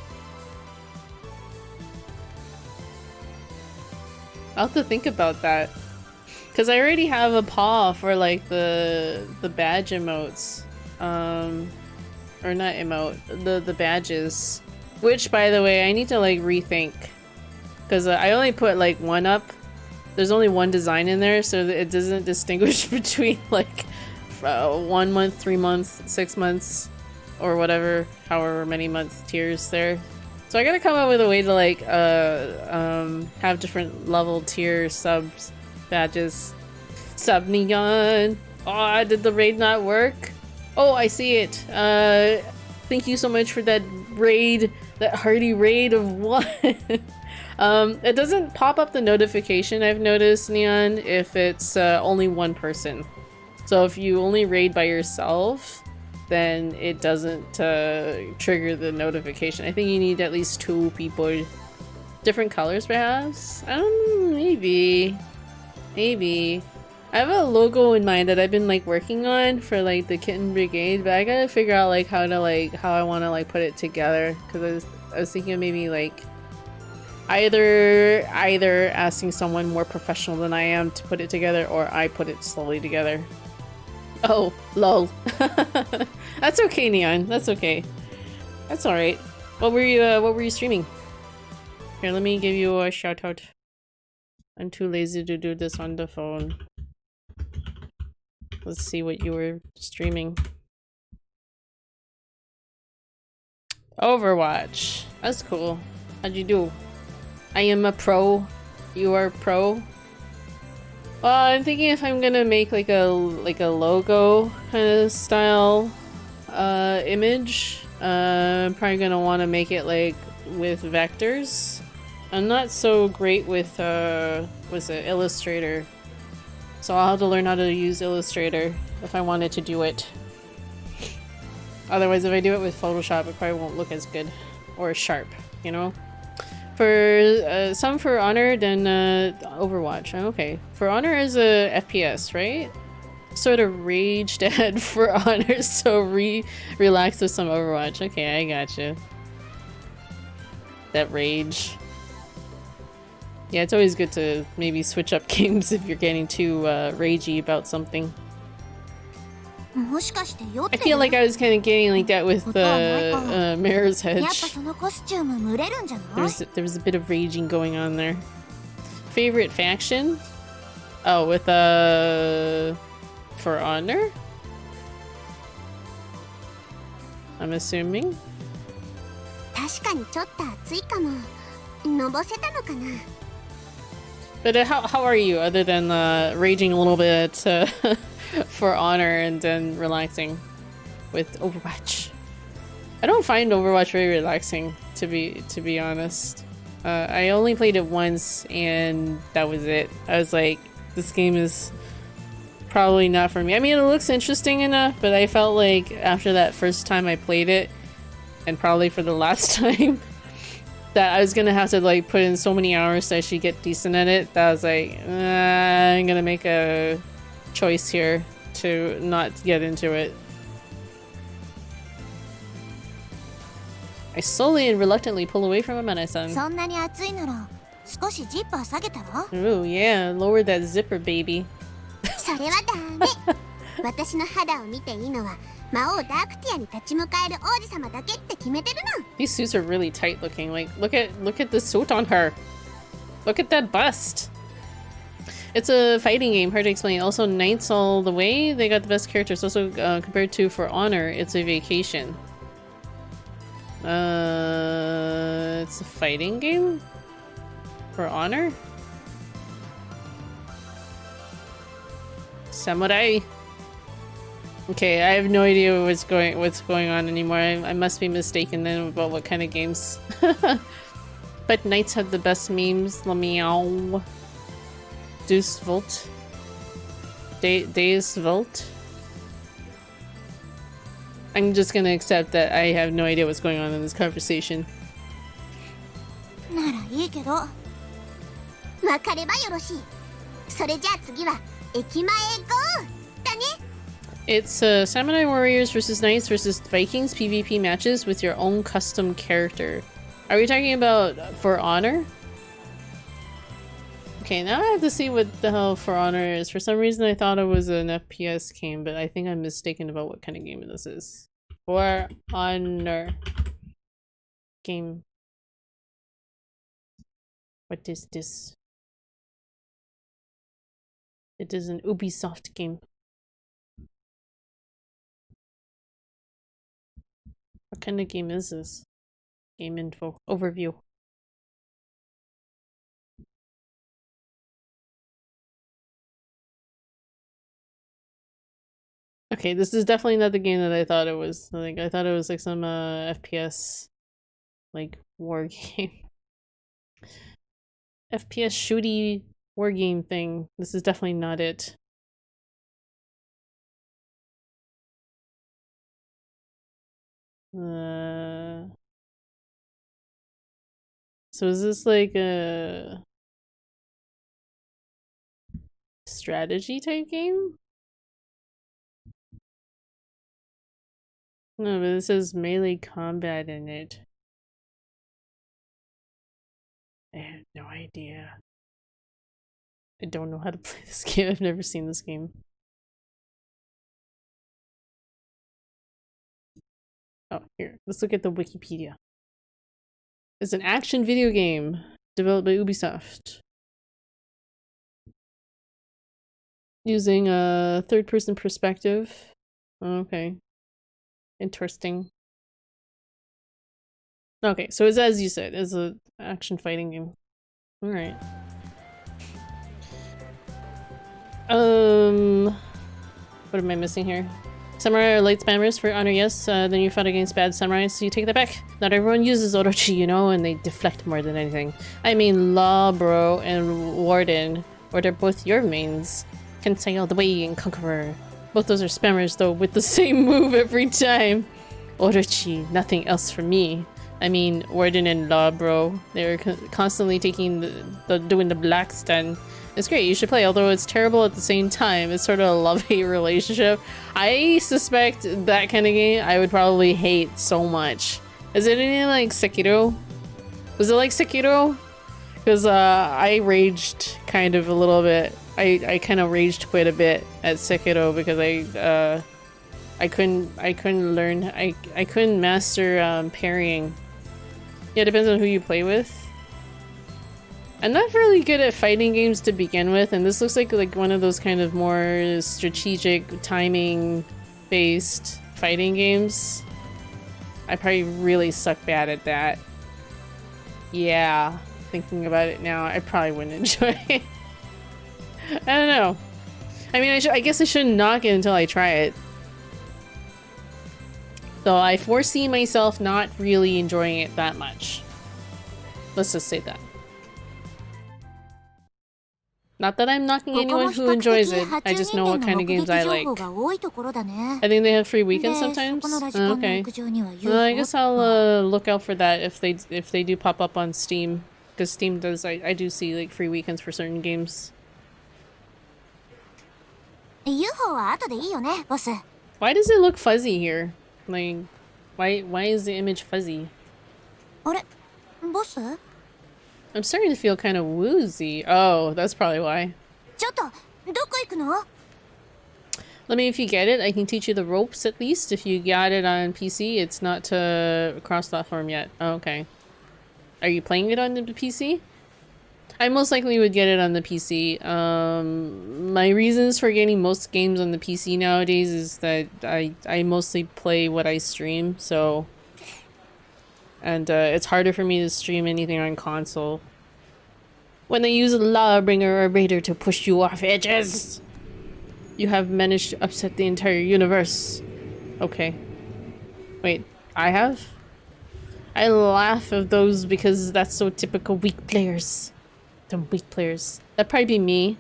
I'll have to think about that. Because I already have a paw for like the badge emotes. Or not emote, the badges. Which, by the way, I need to like rethink. Because I only put like one up. There's only one design in there, so it doesn't distinguish between like 1 month, 3 months, 6 months, or whatever, however many month tiers there. So I gotta come up with a way to like have different level tier subs badges. Sub Neon. Oh, did the raid not work? Oh, I see it. Thank you so much for that raid, that hearty raid of 1. It doesn't pop up the notification, I've noticed, Neon, if it's only one person. So if you only raid by yourself, then it doesn't trigger the notification. I think you need at least 2 people. Different colors, perhaps? I don't know, maybe. Maybe. I have a logo in mind that I've been like working on for like the Kitten Brigade, but I gotta figure out like how I want to like put it together, because I was thinking of maybe like either asking someone more professional than I am to put it together, or I put it slowly together. Oh, lol. That's okay, Neon. That's okay. That's all right. What were you streaming? Here, let me give you a shout out. I'm too lazy to do this on the phone. Let's see what you were streaming. Overwatch. That's cool. How'd you do? I am a pro. You are pro. Well, I'm thinking if I'm gonna make like a logo kind of style image, I'm probably gonna want to make it like with vectors. I'm not so great with what's it, Illustrator. So I'll have to learn how to use Illustrator if I wanted to do it. Otherwise, if I do it with Photoshop, it probably won't look as good or as sharp, you know? For some For Honor, then Overwatch. Okay. For Honor is a FPS, right? Sort of Rage Dad For Honor, so relax with some Overwatch. Okay, I gotcha. That rage. Yeah, it's always good to maybe switch up games if you're getting too ragey about something. I feel like I was kind of getting like that with Mirror's Edge. There was a bit of raging going on there. Favorite faction? Oh, with For Honor? I'm assuming. 確かにちょっと暑いかも。のぼせたのかな。But how are you, other than raging a little bit For Honor and then relaxing with Overwatch? I don't find Overwatch very relaxing, to be honest. I only played it once and that was it. I was like, this game is probably not for me. I mean, it looks interesting enough, but I felt like after that first time I played it, and probably for the last time, that I was gonna have to like put in so many hours to actually get decent at it, that I was like, I'm gonna make a choice here to not get into it. I slowly and reluctantly pull away from Amane-san. そんなに暑いなら少しジッパー下げたら Ooh, yeah, lower that zipper, baby. それはダメ。私の肌を見ていいのは魔王ダークティアに立ち向かえる王子様だけって決めてるの。 These suits are really tight looking. Like, look at the suit on her. Look at that bust. It's a fighting game, hard to explain. Also, Knights all the way. They got the best characters. Also, compared to For Honor, it's a vacation. It's a fighting game? For Honor? Samurai. Okay, I have no idea what's going on anymore. I must be mistaken then about what kind of games. But Knights have the best memes. Lamiao. Deus Vult. Deus Vult. I'm just gonna accept that I have no idea what's going on in this conversation. ならいいけどわかればよろしい。それじゃあ次は駅前へ GO! だね。 It's Samurai Warriors versus Knights versus Vikings PvP matches with your own custom character. Are we talking about For Honor? Okay, now I have to see what the hell For Honor is. For some reason I thought it was an FPS game, but I think I'm mistaken about what kind of game this is. For Honor. Game. What is this? It is an Ubisoft game. What kind of game is this? Game info. Overview. Okay, this is definitely not the game that I thought it was. Like, I thought it was like some FPS like war game. FPS shooty war game thing. This is definitely not it. So is this like a strategy type game? No, but this says melee combat in it. I have no idea. I don't know how to play this game. I've never seen this game. Oh, here. Let's look at the Wikipedia. It's an action video game developed by Ubisoft. Using a third-person perspective. Okay. Interesting. Okay, so it's as you said, it's an action fighting game. Alright. What am I missing here? Samurai are light spammers For Honor, yes. Then you fought against bad samurai, so you take that back. Not everyone uses Orochi, you know, and they deflect more than anything. I mean, Lawbro and Warden, or they're both your mains. Can sail the way and Conqueror. Both those are spammers, though, with the same move every time. Orochi, nothing else for me. I mean, Warden and Lawbro, they're constantly taking doing the black stun. It's great, you should play, although it's terrible at the same time. It's sort of a love-hate relationship. I suspect that kind of game I would probably hate so much. Is it anything like Sekiro? Was it like Sekiro? Because I raged kind of a little bit. I kind of raged quite a bit at Sekiro because I couldn't learn, I couldn't master parrying. Yeah, it depends on who you play with. I'm not really good at fighting games to begin with, and this looks like one of those kind of more strategic, timing-based fighting games. I probably really suck bad at that. Yeah, thinking about it now, I probably wouldn't enjoy it. I don't know. I mean, I guess I shouldn't knock it until I try it. So I foresee myself not really enjoying it that much. Let's just say that. Not that I'm knocking ここも anyone 比 who 較 enjoys 的 it. I 80 just 人 know 間 what の kind 目 of 撃 games I 情 like. 報が多いところだね。 I think they have free で、 weekends そ sometimes. このラジ Oh, コンの okay. 屋上には Well, I guess I'll UFO look out for that if they do pop up on Steam, because Steam does I do see like free weekends for certain games. UFO は後でいいよね、ボス。 Why does it look fuzzy here? Like, why is the image fuzzy? あれ、ボス？ I'm starting to feel kind of woozy. Oh, that's probably why. ちょっと、どこ行くの？ Let me, if you get it, I can teach you the ropes at least. If you got it on PC, it's not to cross-platform yet. Oh, okay. Are you playing it on the PC? I most likely would get it on the PC. My reasons for getting most games on the PC nowadays is that I mostly play what I stream, so... And it's harder for me to stream anything on console. When they use a Lawbringer or Raider to push you off edges, you have managed to upset the entire universe. Okay. Wait, I have? I laugh at those because that's so typical weak players. Some weak players. That'd probably be me.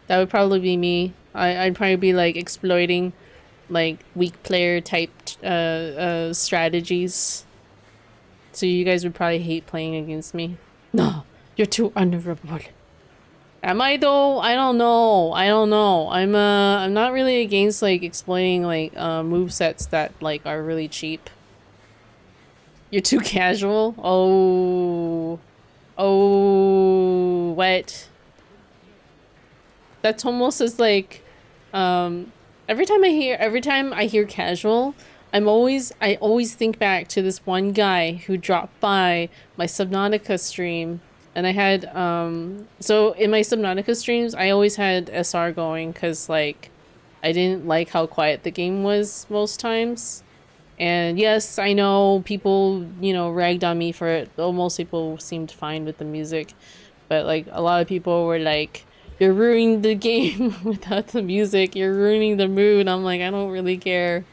That would probably be me. I'd probably be like exploiting like weak player type strategies. So you guys would probably hate playing against me. No, you're too honorable. Am I though? I don't know. I'm not really against like exploiting like movesets that like are really cheap. You're too casual? Oh, what? That's almost as like every time I hear casual, I always think back to this one guy who dropped by my Subnautica stream, and I had so in my Subnautica streams I always had SR going because like I didn't like how quiet the game was most times. And yes, I know people, you know, ragged on me for it, though most people seemed fine with the music, but like a lot of people were like, you're ruining the game without the music, you're ruining the mood. I'm like, I don't really care.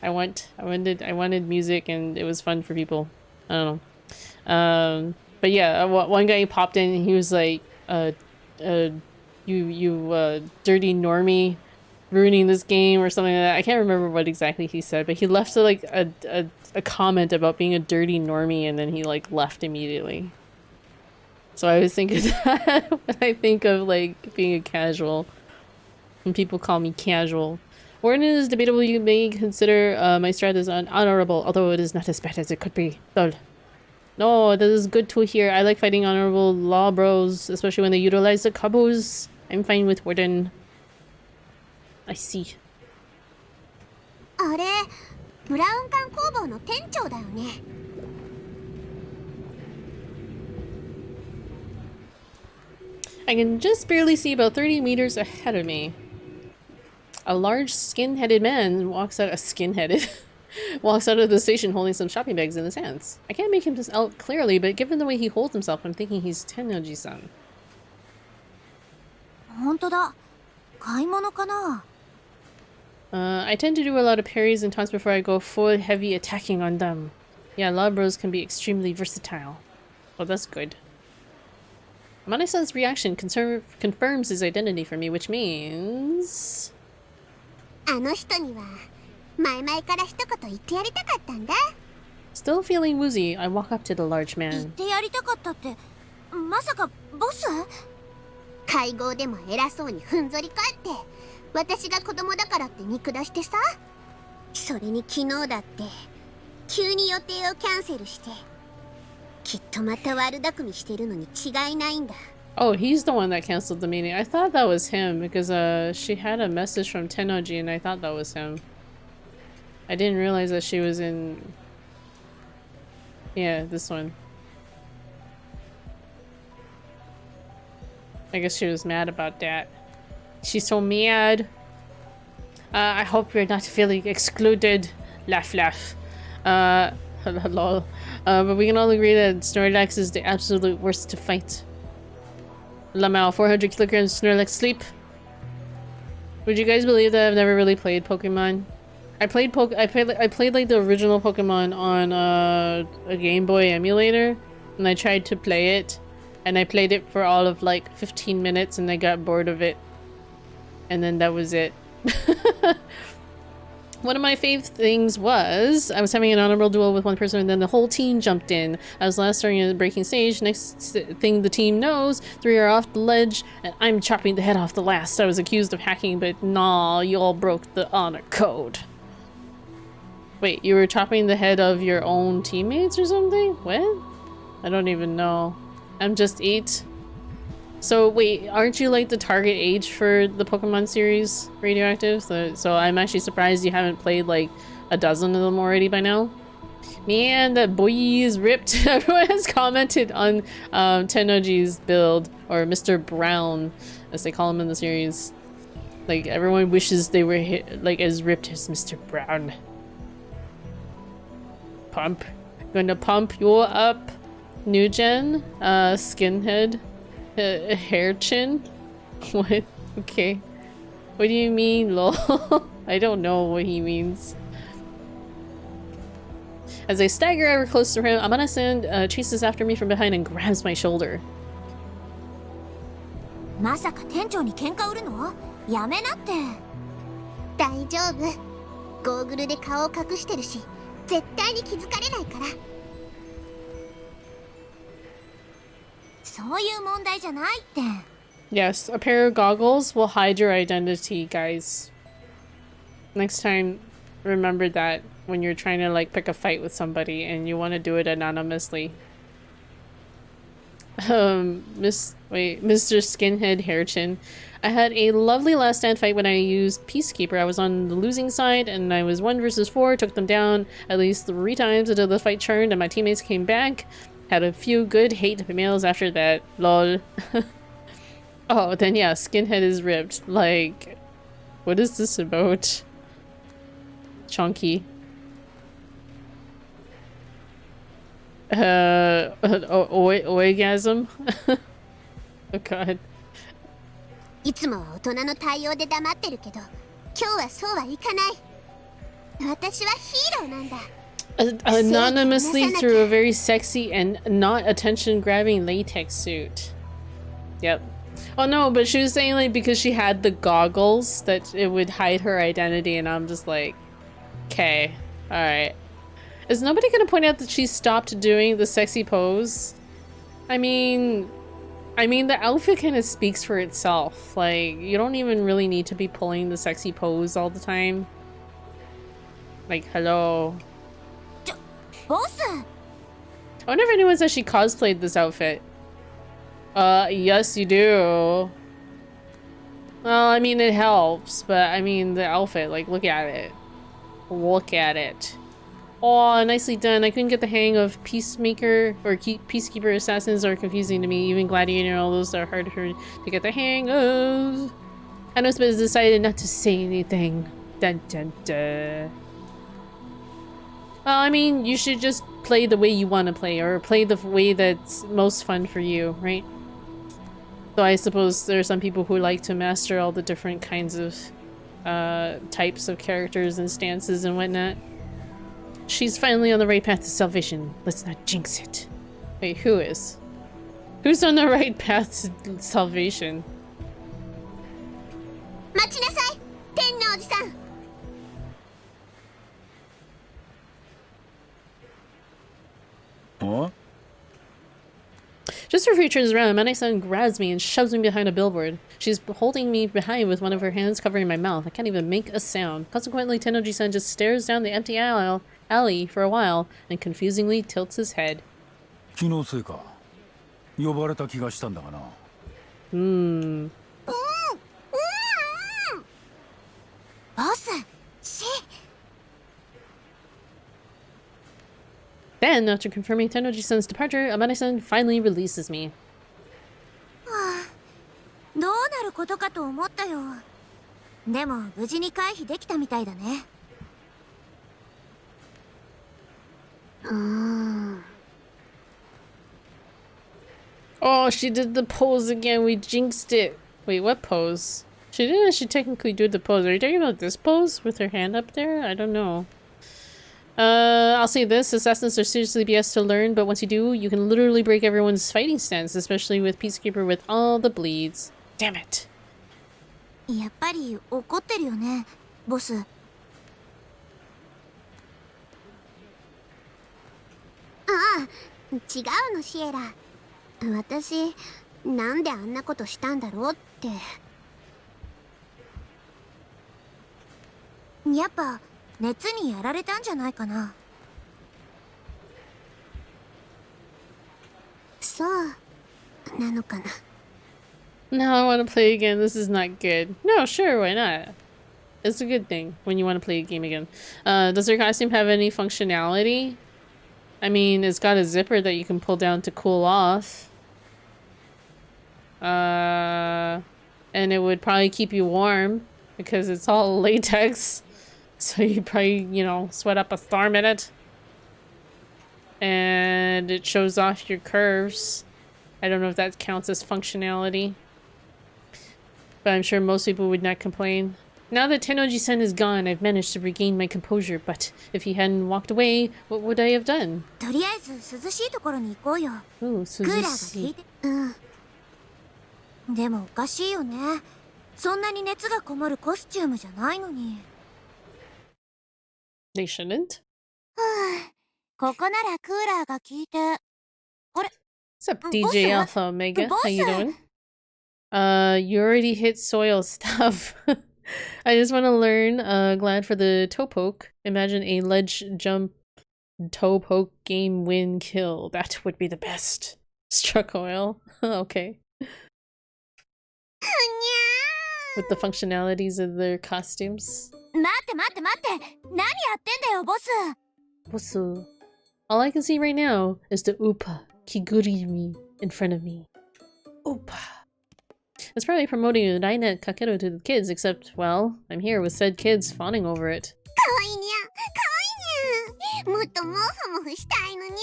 I wanted music, and it was fun for people. I don't know. But yeah, one guy popped in and he was like, you dirty normie, ruining this game or something like that. I can't remember what exactly he said, but he left like a comment about being a dirty normie, and then he like left immediately. So I was thinking that when I think of like being a casual, when people call me casual. Wherein it is debatable, you may consider my strat as honorable, although it is not as bad as it could be. Lol. No, this is good to hear. I like fighting honorable law bros, especially when they utilize the combos. I'm fine with Warden. I see. あれ、ブラウン管工房の店長だよね。I can just barely see about 30 meters ahead of me. A large skin-headed man walks out walks out of the station holding some shopping bags in his hands. I can't make him out clearly, but given the way he holds himself, I'm thinking he's Tennoji-san. 本当だ。買い物かな。I tend to do a lot of parries and taunts before I go full heavy attacking on them. Yeah, law bros can be extremely versatile. Well, that's good. Amane-san's reaction confirms his identity for me, which means... あの人には前々から一言言ってやりたかったんだ。 Still feeling woozy, I walk up to the large 言っ man. てやりたかったって、まさかボス？会合でも偉そうにふんぞり返って、私が子供だからって見下してさ。それに昨日だって急に予定をキャンセルして、きっとまた悪巧みしてるのに違いないんだ。 Oh, he's the one that canceled the meeting. I thought that was him because she had a message from Tennoji and I thought that was him. I didn't realize that she was in... Yeah, this one. I guess she was mad about that. She's so mad. I hope you're not feeling excluded. Laugh, laugh. Lol. But we can all agree that Snorlax is the absolute worst to fight. Lamau, 400 kilograms Snorlax sleep. Would you guys believe that I've never really played Pokemon? I played like the original Pokemon on a Game Boy emulator, and I tried to play it, And I played it for all of like 15 minutes and I got bored of it. And then that was it. One of my fave things was I was having an honorable duel with one person and then the whole team jumped in. I was last starting a breaking stage. Next thing the team knows, 3 are off the ledge and I'm chopping the head off the last. I was accused of hacking, but nah, you all broke the honor code. Wait, you were chopping the head of your own teammates or something? What? I don't even know. I'm just 8. So wait, aren't you like the target age for the Pokemon series, Radioactive? So I'm actually surprised you haven't played like a dozen of them already by now. Man, that boy is ripped. Everyone has commented on Tennoji's build, or Mr. Brown, as they call him in the series. Like everyone wishes they were like as ripped as Mr. Brown. Pump. Gonna pump you up. New gen, skinhead. Hair chin? What? Okay. What do you mean, lol? I don't know what he means. As I stagger ever close to him, Amana-san chases after me from behind and grabs my shoulder. まさか店長に喧嘩売るの？やめなって。大丈夫。ゴーグルで顔を隠してるし、絶対に気づかれないから。そういう問題じゃないって。Yes, a pair of goggles will hide your identity, guys. Next time, remember that when you're trying to like pick a fight with somebody and you want to do it anonymously. Mr. Skinhead Hairchin. I had a lovely last stand fight when I used Peacekeeper. I was on the losing side and I was 1 versus 4, took them down at least 3 times until the fight turned and my teammates came back. Had a few good hate mails after that. Lol. Oh, then yeah, Skinhead is ripped. Like, what is this about? Chunky. Orgasm? Oh god. いつもは大人の対応で黙ってるけど、今日はそうはいかない。私はヒーローなんだ。Anonymously through a very sexy and not attention-grabbing latex suit. Yep. Oh no, but she was saying like because she had the goggles that it would hide her identity and I'm just like, okay, alright. Is nobody gonna point out that she stopped doing the sexy pose? I mean the outfit kind of speaks for itself. Like, you don't even really need to be pulling the sexy pose all the time. Like, hello. Boss! I wonder if anyone says she cosplayed this outfit. Yes you do. Well, I mean it helps, but I mean the outfit, like look at it. Look at it. Oh, nicely done. I couldn't get the hang of Peacemaker or Peacekeeper Assassins are confusing to me. Even Gladiator, all those are hard to get the hang of. I know, but decided not to say anything. Dun dun dun. Well, I mean, you should just play the way you want to play, or play the way that's most fun for you, right? So I suppose there are some people who like to master all the different kinds of types of characters and stances and whatnot. She's finally on the right path to salvation. Let's not jinx it. Wait, who is? Who's on the right path to salvation? 待ちなさい、天王寺さん。Huh? Just before he turns around, Mane-san grabs me and shoves me behind a billboard. She's holding me behind with one of her hands covering my mouth. I can't even make a sound. Consequently, Tennoji-san just stares down the empty alley for a while and confusingly tilts his head. 気のせいか。呼ばれた気がしたんだがな。ボス、シ Then, after confirming Tennoji-san's departure, Amane-san finally releases me. どうなることかと思ったよ。でも無事に回避できたみたいだね。Oh, she did the pose again. We jinxed it. Wait, what pose? She didn't actually technically do the pose. Are you talking about this pose with her hand up there? I don't know. I'll say this, assassins are seriously BS to learn, but once you do, you can literally break everyone's fighting stance, especially with Peacekeeper with all the bleeds. Damn it. やっぱり怒ってるよね、ボス。ああ、違うのシエラ。私、なんであんなことしたんだろうって。やっぱ熱にやられたんじゃないかな。そうなのかな。Now I want to play again. This is not good. No, sure, why not? It's a good thing when you want to play a game again. Does your costume have any functionality? I mean, it's got a zipper that you can pull down to cool off. And it would probably keep you warm because it's all latex. So you probably, you know, sweat up a storm in it. And it shows off your curves. I don't know if that counts as functionality. But I'm sure most people would not complain. Now that Tennoji-san is gone, I've managed to regain my composure, but if he hadn't walked away, what would I have done? とりあえず涼しいところに行こうよ。 Ooh, クーラーが効い Suzuki. て。でもおかしいよね。そんなに熱がこもるコスチュームじゃないのに。 They shouldn't. ここならクーラーが効いて。あれ What's up, DJ Alpha Omega? How you doing? You already hit soil stuff. I just want to learn. Glad for the toe poke. Imagine a ledge jump toe poke game win kill. That would be the best. Struck oil. Okay. With the functionalities of their costumes. 待って待って待って。何やってんだよボス。 Bosu. All I can see right now is the Upa Kigurumi in front of me. Upa. It's probably promoting a Rainet Kakeru to the kids, except, well, I'm here with said kids fawning over it. かわいいにゃ、かわいいにゃ。もっとモフモフしたいのにゃ。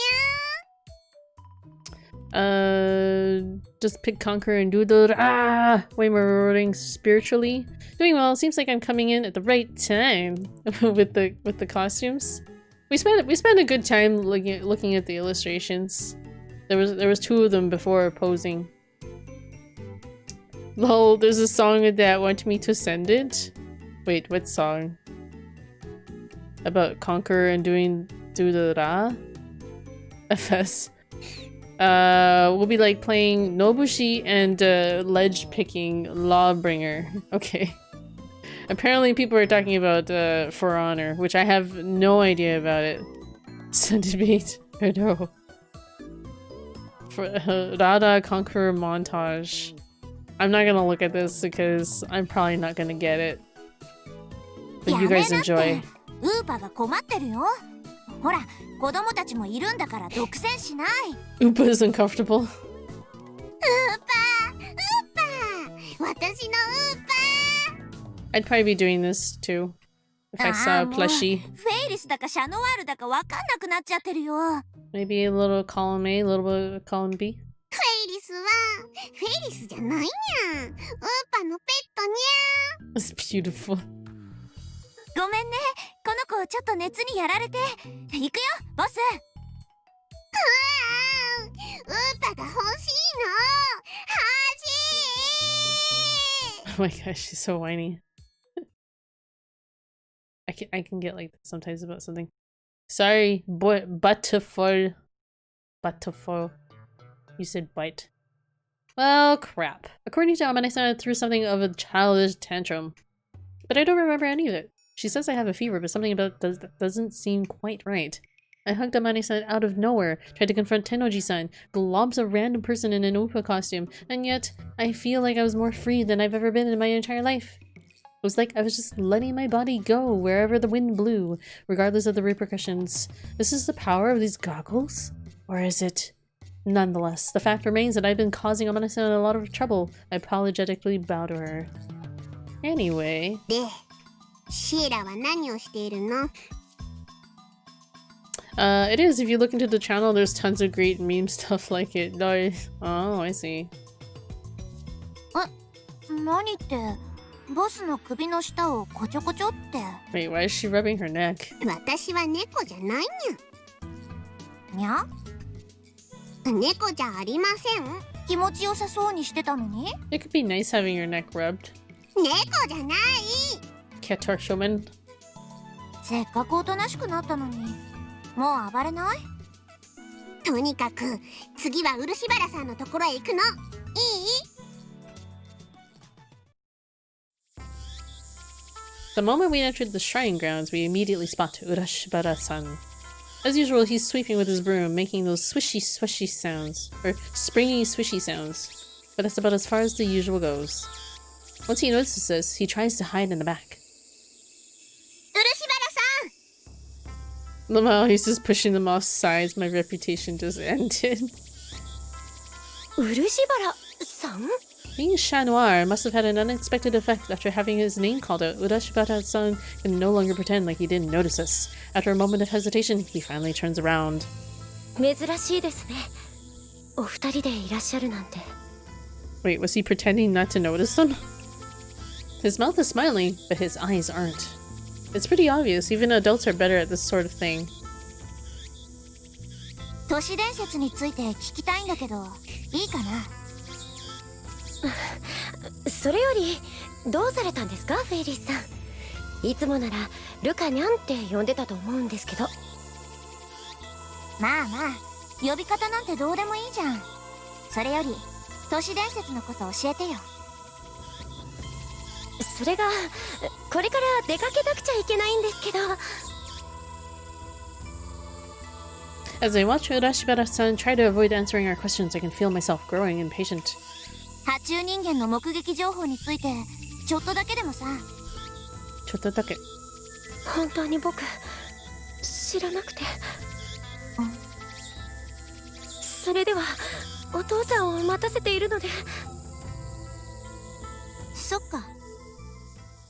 Just pick, conquer, and do the way more rewarding spiritually. Doing well. Seems like I'm coming in at the right time with the costumes. We spent a good time looking at the illustrations. There was two of them before posing. Lol, there's a song that want me to send it. Wait, what song? About conquer and do the ra? FS. We'll be like playing Nobushi and ledge picking Lawbringer. Okay. Apparently people are talking about For Honor, which I have no idea about it. Centipede. I know. For Rada Conqueror montage. I'm not gonna look at this because I'm probably not gonna get it. But you guys enjoy. ウーパが困ってるよ。ほら、子供たちもいるんだから独占しない。 Upa is uncomfortable. ウーパー、私のウーパー。 I'd probably be doing this too. If I saw a plushie. フェイリスだかシャノワールだかわかんなくなっちゃってるよ。 Maybe a little column A, a little bit of column B. フェイリスはフェイリスじゃないにゃ。ウーパのペットにゃ。 It's beautiful. ごめんね、この子ちょっと熱にやられて。行くよ、ボス。ウーパが欲しいの。欲しい。 Oh my gosh, she's so whiny. I can get like that sometimes about something. Sorry, boy, butterful. Butterful. You said bite. Well, crap. According to Amane-san, I threw something of a childish tantrum. But I don't remember any of it. She says I have a fever, but something about that doesn't seem quite right. I hugged Amane-san out of nowhere, tried to confront Tennoji-san, globs a random person in an Upa costume, and yet I feel like I was more free than I've ever been in my entire life. It was like I was just letting my body go wherever the wind blew, regardless of the repercussions. This is the power of these goggles? Or is it? Nonetheless, the fact remains that I've been causing Amane-san a lot of trouble. I apologetically bow to her. Anyway. で、シエラは何をしているの? It is. If you look into the channel, there's tons of great meme stuff like it. Oh, I see. 何って、ボスの首の下をコチョコチョって。 Wait, why is she rubbing her neck? 私は猫じゃないにゃ？にゃ。猫じゃありません。気持ちよさそうにしてたのに。 It could be nice having your neck rubbed. 猫じゃない。Katarshouman. せっかくおとなしくなったのに、もう暴れない？とにかく次は漆原さんのところへ行くの。いい？ The moment we entered the shrine grounds, we immediately spot Urashibara-san. As usual, he's sweeping with his broom, making those swishy swishy sounds, or springy swishy sounds. But that's about as far as the usual goes. Once he notices this, he tries to hide in the back. 漆原さん。 Lamau, he's just pushing them off sides. My reputation just ended. 漆原さん？ Being Noir must have had an unexpected effect after having his name called out. Urashibara-san can no longer pretend like he didn't notice us. After a moment of hesitation, he finally turns around. 珍しいですね。お二人でいらっしゃるなんて。 Wait, was he pretending not to notice them? His mouth is smiling, but his eyes aren't. It's pretty obvious, even adults are better at this sort of thing. 都市伝説について聞きたいんだけど、いいかな？それよりどうされたんですか、フェイリスさん。いつもならルカニャンって呼んでたと思うんですけど。まあまあ、呼び方なんてどうでもいいじゃん。それより都市伝説のこと教えてよ。それがこれから出かけなくちゃいけないんですけど。 As I watch Urashibara-san try to avoid answering our questions, I can feel myself growing impatient. 爬虫人間の目撃情報についてちょっとだけでもさ。ちょっとだけ。本当に僕知らなくて。それではお父さんを待たせているので。そっか。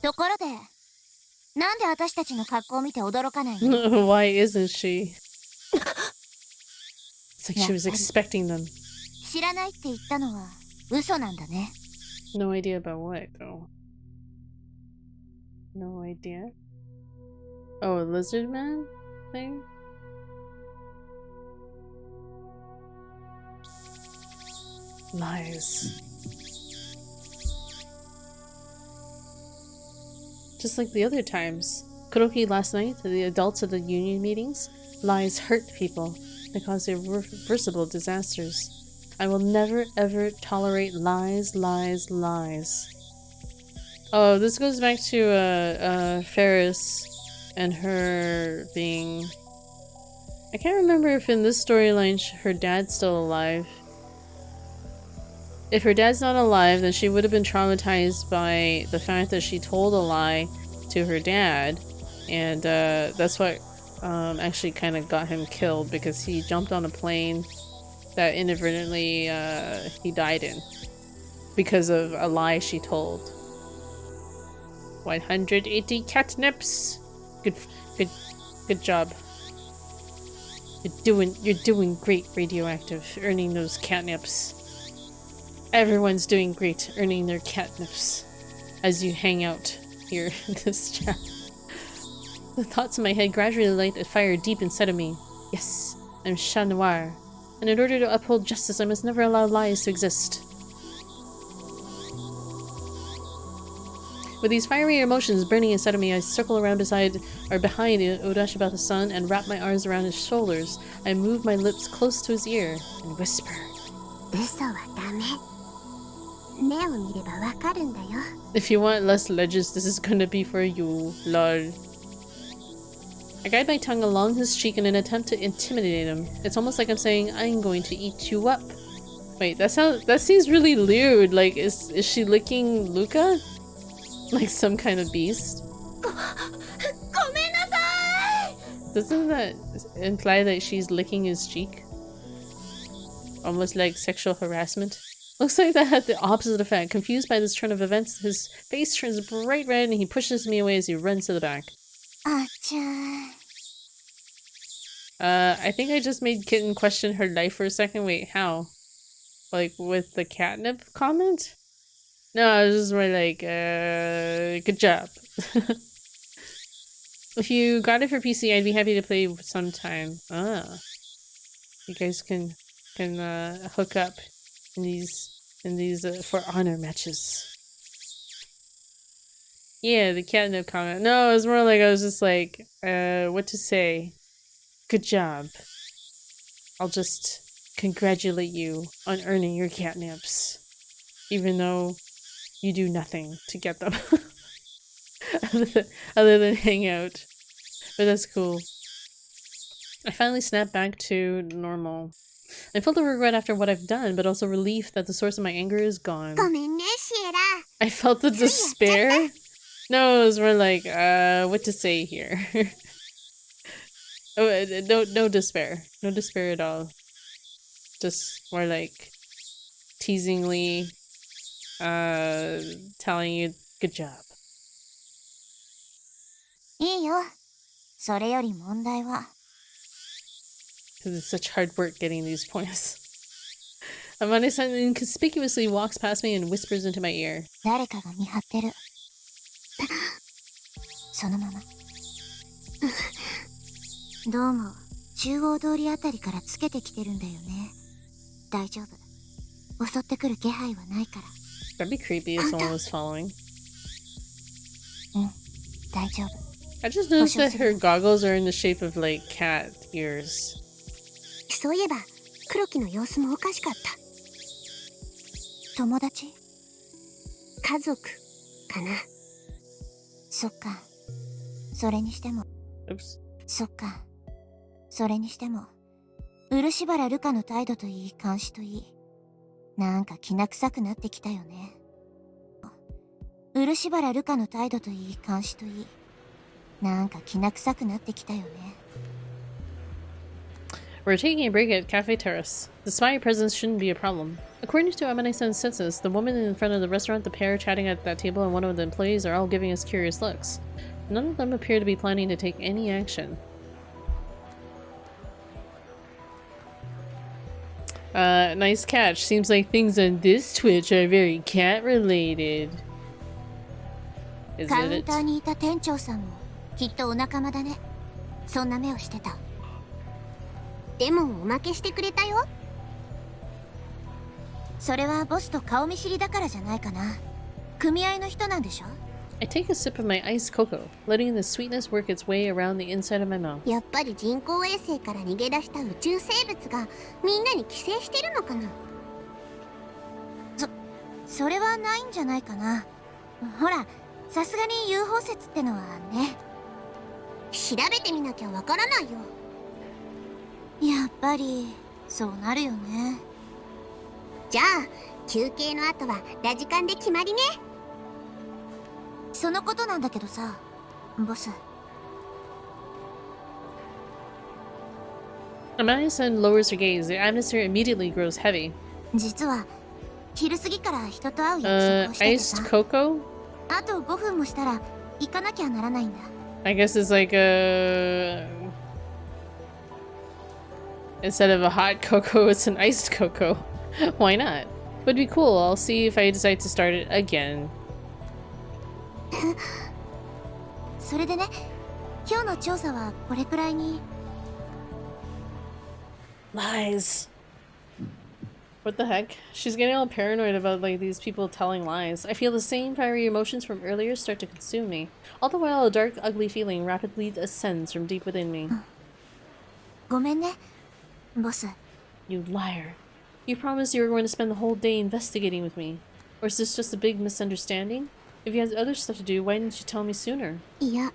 ところで、なんで私たちの格好を見て驚かないの？ Why isn't she? It's like she was expecting them. 知らないって言ったのは嘘なんだね。No idea about what, though. No idea. Oh, a lizard man thing? Lies. Just like the other times. Kuroki last night, the adults at the union meetings, lies hurt people. They cause irreversible disasters. I will never ever tolerate lies, lies, lies. Oh, this goes back to Faris and her being... I can't remember if in this storyline her dad's still alive. If her dad's not alive, then she would have been traumatized by the fact that she told a lie to her dad. And that's what actually kind of got him killed, because he jumped on a plane that inadvertently he died in because of a lie she told. 180 catnips. Good job. You're doing great, Radioactive, earning those catnips. Everyone's doing great, earning their catnips as you hang out here in this chat. The thoughts in my head gradually light a fire deep inside of me. Yes, I'm Noir, and in order to uphold justice, I must never allow lies to exist. With these fiery emotions burning inside of me, I circle around behind Urashibara-san and wrap my arms around his shoulders. I move my lips close to his ear and whisper. 嘘はダメ。目を見ればわかるんだよ。 If you want less ledges, this is gonna be for you, lol. I guide my tongue along his cheek in an attempt to intimidate him. It's almost like I'm saying, I'm going to eat you up. Wait, that seems really lewd. Like, is she licking Luca? Like some kind of beast? Doesn't that imply that she's licking his cheek? Almost like sexual harassment? Looks like that had the opposite effect. Confused by this turn of events, his face turns bright red and he pushes me away as he runs to the back. I think I just made Kitten question her life for a second. Wait, how? Like with the catnip comment? No, I was just more like, good job. If you got it for PC, I'd be happy to play sometime. Ah, you guys can hook up in these For Honor matches. Yeah, the catnip comment. No, it was more like I was just like, what to say? Good job. I'll just congratulate you on earning your catnips, even though you do nothing to get them other than hang out. But that's cool. I finally snapped back to normal. I felt a regret after what I've done, but also relief that the source of my anger is gone. ごめんねシエラ I felt the despair. No, it was more like, what to say here? Oh, no despair. No despair at all. Just more like teasingly, telling you good job. いいよ。それより問題は。 Because it's such hard work getting these points. Amane-san inconspicuously walks past me and whispers into my ear. 誰かが見張ってる。そのまま。どうも、中央通りあたりからつけてきてるんだよね。大丈夫。襲ってくる気配はないから。 That'd be creepy if someone was following. 大丈夫。 I just noticed that her goggles are in the shape of like cat ears. そういえば黒木の様子もおかしかった。友達？家族かな。そっか。それにしても。 Oops. そっか。それにしても。漆原ルカの態度といい、監視といい。なんか気な臭くなってきたよね。漆原ルカの態度といい、監視といい。なんか気な臭くなってきたよね。 We're taking a break at Cafe Terrace. The spy presence shouldn't be a problem. According to Amane-san's census, the woman in front of the restaurant, the pair chatting at that table, and one of the employees are all giving us curious looks. None of them appear to be planning to take any action. Nice catch. Seems like things on this Twitch are very cat-related. Is カウ it ン it? ターにいた店長さんもきっとお仲間だね。そんな目をしてた。でもおまけしてくれたよ。それはボスと顔見知りだからじゃないかな。組合の人なんでしょ？ I take a sip of my iced cocoa, letting the sweetness work its way around the inside of my mouth. やっぱり人工衛星から逃げ出した宇宙生物がみんなに寄生してるのかな。それはないんじゃないかな。ほら、さすがに UFO 説ってのはね。調べてみなきゃわからないよ。やっぱりそうなるよね。じゃあ休憩の後はラジカンで決まりね。そのことなんだけどさ、ボス。 Amane-san lowers her gaze. The atmosphere immediately grows heavy. 実は昼過ぎから人と会う約束をしてて Iced さ。 cocoa? あと5分もしたら行かなきゃならないんだ。 I guess it's like a... Instead of a hot cocoa, it's an iced cocoa. Why not? Would be cool. I'll see if I decide to start it again. それでね、今日の調査はこれくらいに。 Lies. What the heck? She's getting all paranoid about like these people telling lies. I feel the same fiery emotions from earlier start to consume me. All the while, a dark, ugly feeling rapidly ascends from deep within me. ごめんね、ボス。 You liar. You promised you were going to spend the whole day investigating with me. Or is this just a big misunderstanding? If you had other stuff to do, why didn't you tell me sooner? いや、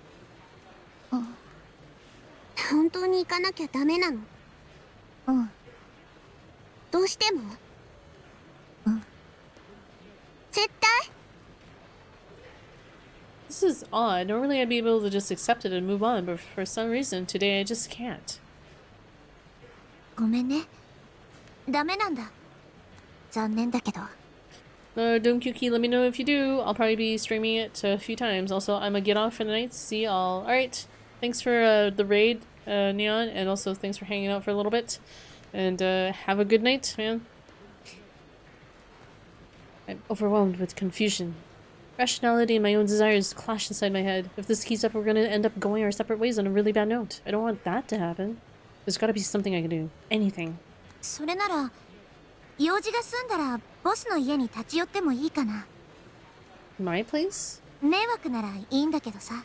本当に行かなきゃダメなの？うん。どうしても？絶対？ This is odd. Normally I'd be able to just accept it and move on, but for some reason today I just can't. ごめんね。ダメなんだ。残念だけど。Doomkyuki, let me know if you do. I'll probably be streaming it a few times. Also, I'm gonna get off for the night. See y'all. Alright. Thanks for the raid, Neon, and also thanks for hanging out for a little bit. And have a good night, man. I'm overwhelmed with confusion. Rationality and my own desires clash inside my head. If this keeps up, we're gonna end up going our separate ways on a really bad note. I don't want that to happen. There's gotta be something I can do. Anything. それなら用事が済んだらボスの家に立ち寄ってもいいかな。 My place? 迷惑ならいいんだけどさ。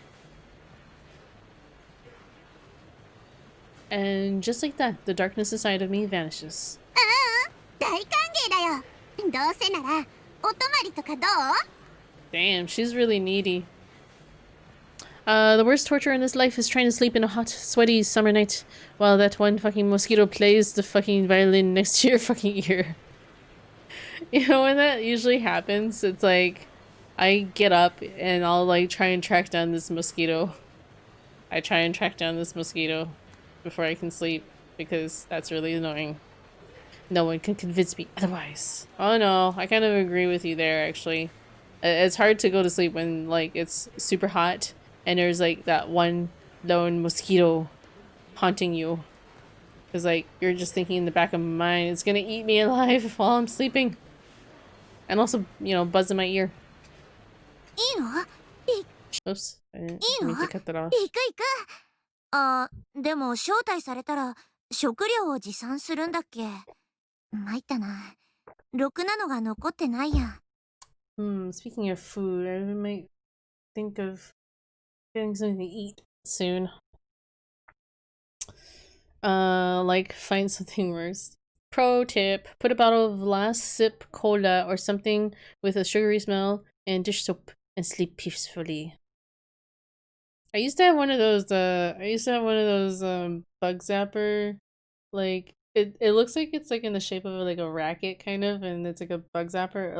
And just like that, the darkness inside of me vanishes. 大歓迎だよ。どうせならお泊まりとかどう？ Damn, she's really needy. The worst torture in this life is trying to sleep in a hot, sweaty summer night while that one fucking mosquito plays the fucking violin next to your fucking ear. You know, when that usually happens, it's like, I get up and I'll like try and track down this mosquito. I try and track down this mosquito before I can sleep because that's really annoying. No one can convince me otherwise. Oh no, I kind of agree with you there actually. It's hard to go to sleep when like it's super hot and there's like that one lone mosquito haunting you. Cause like you're just thinking in the back of my mind, it's gonna eat me alive while I'm sleeping. And also, you know, buzz in my ear. いいの？ Oops, I didn't mean to cut that off. 行く行く。あ、でも招待されたら食料を持参するんだっけ。参ったな。ろくなのが残ってないや。Speaking of food, I might think of getting something to eat soon. Like find something worse. Pro tip, put a bottle of last sip cola or something with a sugary smell and dish soap and sleep peacefully. I used to have one of those bug zapper, like it looks like it's like in the shape of like a racket kind of, and it's like a bug zapper,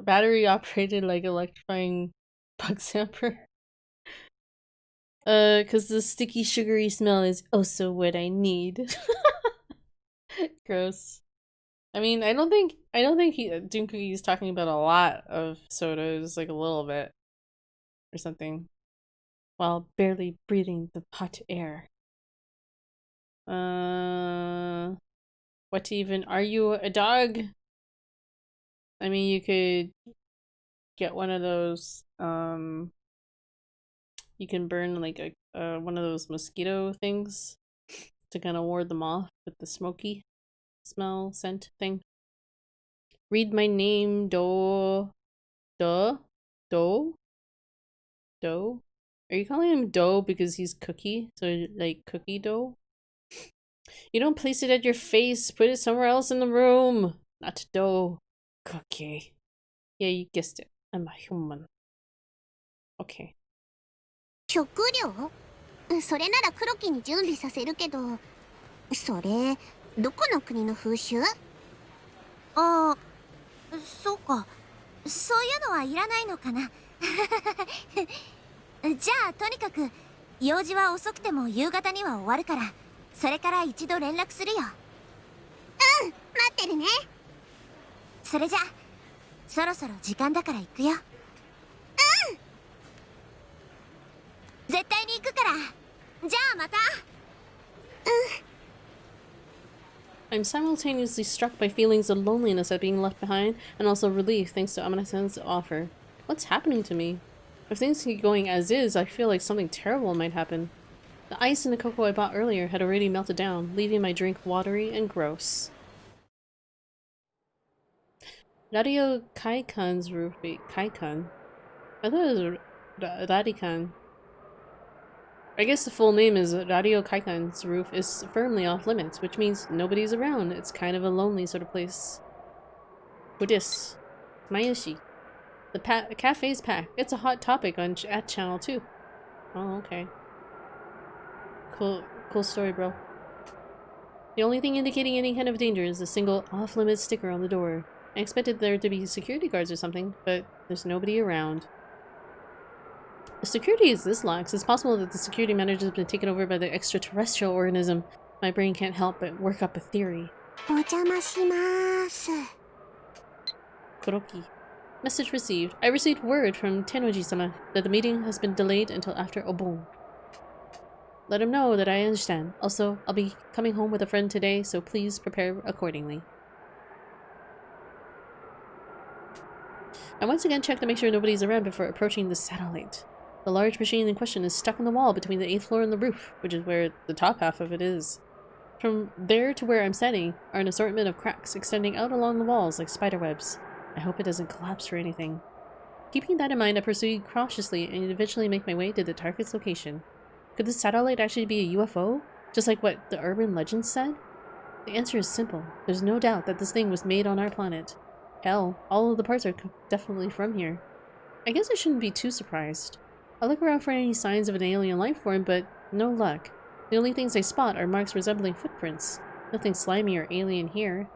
battery operated like electrifying bug zapper. Cause the sticky sugary smell is also what I need. Gross. I mean, I don't think Doom Cookie is talking about a lot of sodas, like a little bit or something, while barely breathing the hot air. What even? Are you a dog? I mean, you could get one of those. You can burn like a one of those mosquito things to kind of ward them off with the smoky smell scent thing. Read my name, Do. Are you calling him Dough because he's cookie? So like cookie dough? You don't place it at your face. Put it somewhere else in the room. Not dough. Cookie. Yeah, you guessed it. I'm a human. Okay. 食料？それなら黒木に準備させるけど、それどこの国の風習？ああ、そうか。そういうのはいらないのかな。じゃあとにかく用事は遅くても夕方には終わるから、それから一度連絡するよ。うん、待ってるね。それじゃそろそろ時間だから行くよ。うん。絶対に行くから。じゃあまた。I'm simultaneously struck by feelings of loneliness at being left behind and also relief thanks to Amanasan's offer. What's happening to me? If things keep going as is, I feel like something terrible might happen. The ice in the cocoa I bought earlier had already melted down, leaving my drink watery and gross. Radio Kaikan's roof. Wait, Kaikan? I thought it was Radikan. I guess the full name is Radio Kaikan's roof is firmly off limits, which means nobody's around. It's kind of a lonely sort of place. Buddhist. Mayoshi. The cafe's packed. It's a hot topic on at Channel 2. Oh, okay. Cool story, bro. The only thing indicating any kind of danger is a single off-limits sticker on the door. I expected there to be security guards or something, but there's nobody around. If security is this lax, it's possible that the security manager has been taken over by the extraterrestrial organism. My brain can't help but work up a theory. お邪魔します。 Kuroki. Message received. I received word from Tennoji-sama that the meeting has been delayed until after Obon. Let him know that I understand. Also, I'll be coming home with a friend today, so please prepare accordingly. I once again checked to make sure nobody's around before approaching the satellite. The large machine in question is stuck on the wall between the 8th floor and the roof, which is where the top half of it is. From there to where I'm standing are an assortment of cracks extending out along the walls like spiderwebs. I hope it doesn't collapse or anything. Keeping that in mind, I proceed cautiously and eventually make my way to the target's location. Could this satellite actually be a UFO? Just like what the urban legend said? The answer is simple. There's no doubt that this thing was made on our planet. Hell, all of the parts are definitely from here. I guess I shouldn't be too surprised. I look around for any signs of an alien life form, but no luck. The only things I spot are marks resembling footprints. Nothing slimy or alien here.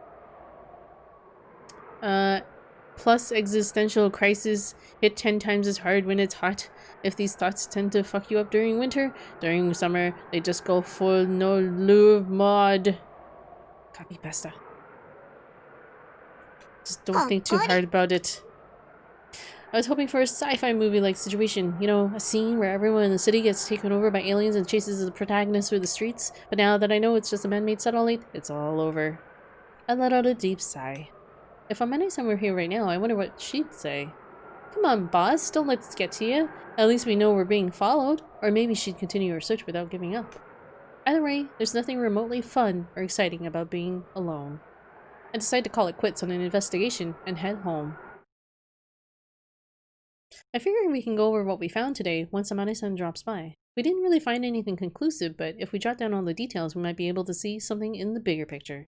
Plus existential crisis hit 10 times as hard when it's hot. If these thoughts tend to fuck you up during winter, during summer, they just go full no lube mod. Copy pasta. Just don't think too hard about it. I was hoping for a sci-fi movie-like situation. You know, a scene where everyone in the city gets taken over by aliens and chases the protagonist through the streets. But now that I know it's just a man-made satellite, it's all over. I let out a deep sigh. If Amane-san were here right now, I wonder what she'd say. Come on, boss, don't let this get to you. At least we know we're being followed. Or maybe she'd continue her search without giving up. Either way, there's nothing remotely fun or exciting about being alone. I decide to call it quits on an investigation and head home. I figure we can go over what we found today once Amane-san drops by. We didn't really find anything conclusive, but if we jot down all the details, we might be able to see something in the bigger picture.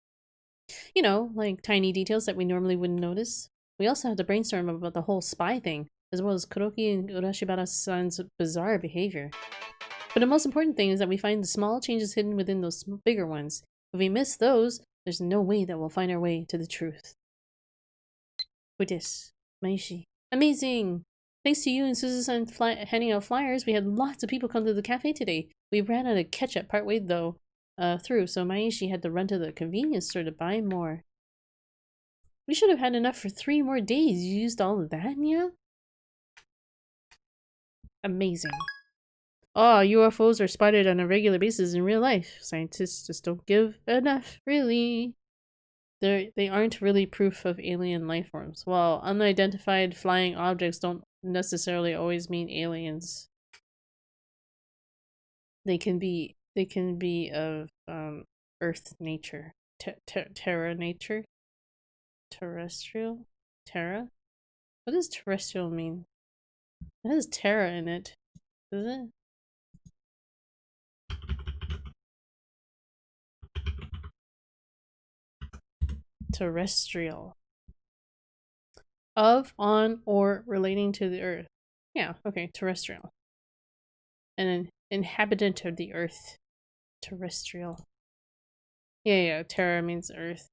You know, like tiny details that we normally wouldn't notice. We also had to brainstorm about the whole spy thing, as well as Kuroki and Urashibara-san's bizarre behavior. But the most important thing is that we find the small changes hidden within those bigger ones. If we miss those, there's no way that we'll find our way to the truth. With this, Maishi. Amazing! Thanks to you and Suzu-san handing out flyers, we had lots of people come to the cafe today. We ran out of ketchup partway through, so Maishi had to run to the convenience store to buy more. We should have had enough for 3 more days. You used all of that, yeah? Amazing. Oh, UFOs are spotted on a regular basis in real life. Scientists just don't give enough, really. They aren't really proof of alien life forms. Well, unidentified flying objects don't necessarily always mean aliens. They can be of Earth nature, Terra nature, terrestrial, Terra. What does terrestrial mean? It has Terra in it, does it? Terrestrial. Of, on, or relating to the Earth. Yeah, okay, terrestrial. And an inhabitant of the Earth. Terrestrial. Yeah, Terra means Earth.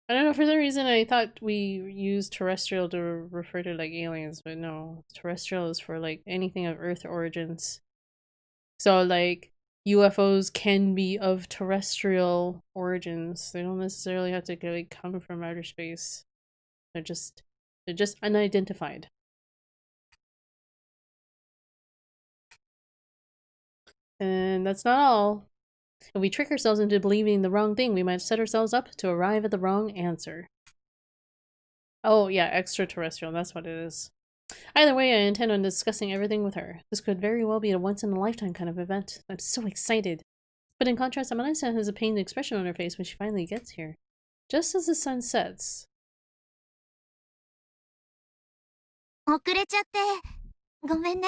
I don't know, for some reason I thought we used terrestrial to refer to like aliens, but no. Terrestrial is for like anything of Earth origins. So like UFOs can be of terrestrial origins. They don't necessarily have to like come from outer space. They're just unidentified. And that's not all. If we trick ourselves into believing the wrong thing, we might set ourselves up to arrive at the wrong answer. Oh yeah, extraterrestrial, that's what it is. Either way, I intend on discussing everything with her. This could very well be a once-in-a-lifetime kind of event. I'm so excited. But in contrast, Amane-san has a pained expression on her face when she finally gets here. Just as the sun sets. 遅れちゃってごめんね。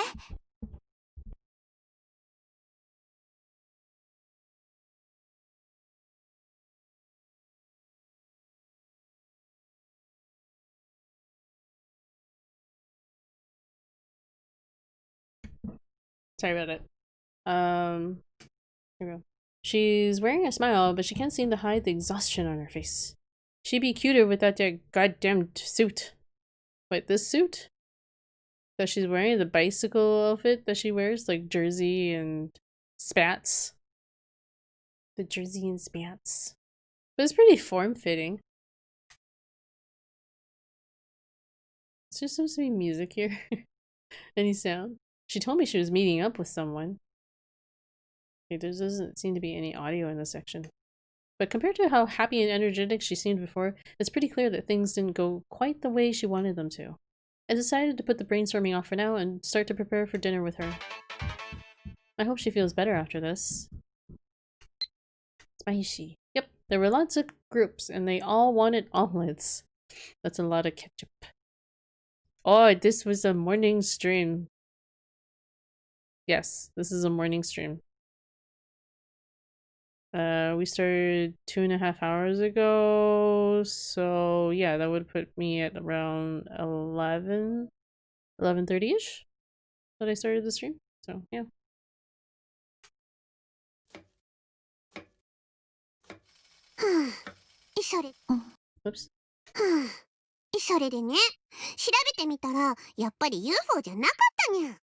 Sorry about it. Here we go. She's wearing a smile, but she can't seem to hide the exhaustion on her face. She'd be cuter without that goddamn suit. Wait, this suit? That she's wearing, the bicycle outfit that she wears, like jersey and spats. The jersey and spats. But it's pretty form-fitting. Is there supposed to be music here? Any sound? She told me she was meeting up with someone. Okay, there doesn't seem to be any audio in this section. But compared to how happy and energetic she seemed before, it's pretty clear that things didn't go quite the way she wanted them to. I decided to put the brainstorming off for now and start to prepare for dinner with her. I hope she feels better after this. Spicy. Yep, there were lots of groups and they all wanted omelets. That's a lot of ketchup. Oh, this was a morning stream. Yes, this is a morning stream. We started 2.5 hours ago, so yeah, that would put me at around 11:30ish that I started the stream. So yeah. Oops. それでね、調べてみたらやっぱり UFO じゃなかったにゃ。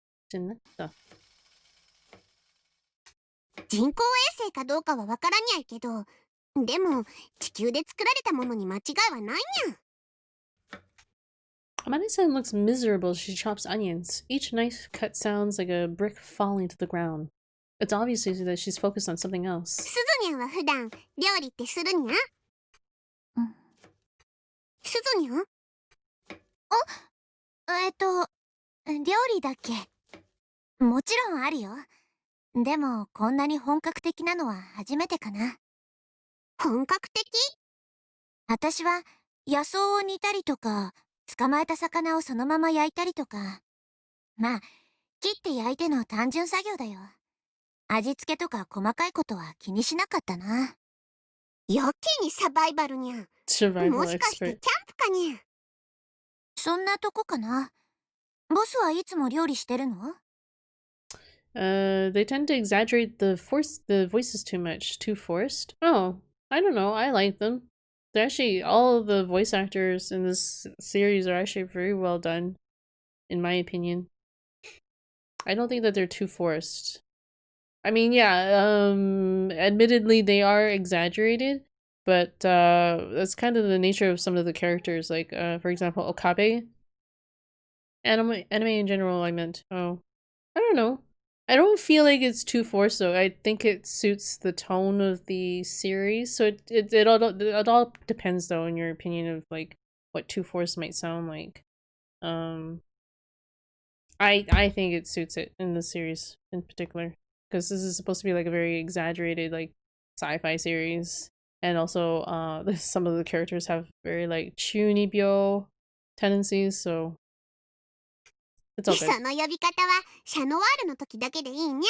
人工衛星かどうかはわからにゃいけど、でも地球で作られたものに間違いはないにゃ。Amane-san looks miserable as she chops onions. Each knife cut sounds like a brick falling to the ground. It's obvious that she's focused on something else. すずにゃんは普段料理ってするにゃ？すずにゃん？料理だっけ？もちろんあるよ。でもこんなに本格的なのは初めてかな。本格的？私は野草を煮たりとか、捕まえた魚をそのまま焼いたりとか。まあ、切って焼いての単純作業だよ。味付けとか細かいことは気にしなかったな。やけにサバイバルにゃ。もしかしてキャンプかにゃ。そんなとこかな。ボスはいつも料理してるの？ They tend to exaggerate the voices too much. Too forced? Oh, I don't know. I like them. They're actually, all of the voice actors in this series are actually very well done, in my opinion. I don't think that they're too forced. I mean, yeah, admittedly they are exaggerated, but that's kind of the nature of some of the characters, like, for example, Okabe. Anime in general, I meant. Oh, I don't know. I don't feel like it's too forced though. I think it suits the tone of the series. So it all depends though, in your opinion, of like what too forced might sound like. I think it suits it in the series in particular, because this is supposed to be like a very exaggerated like sci-fi series, and also some of the characters have very like chunibyo tendencies, so it's all good. その呼び方はシャノワールの時だけでいいにゃ。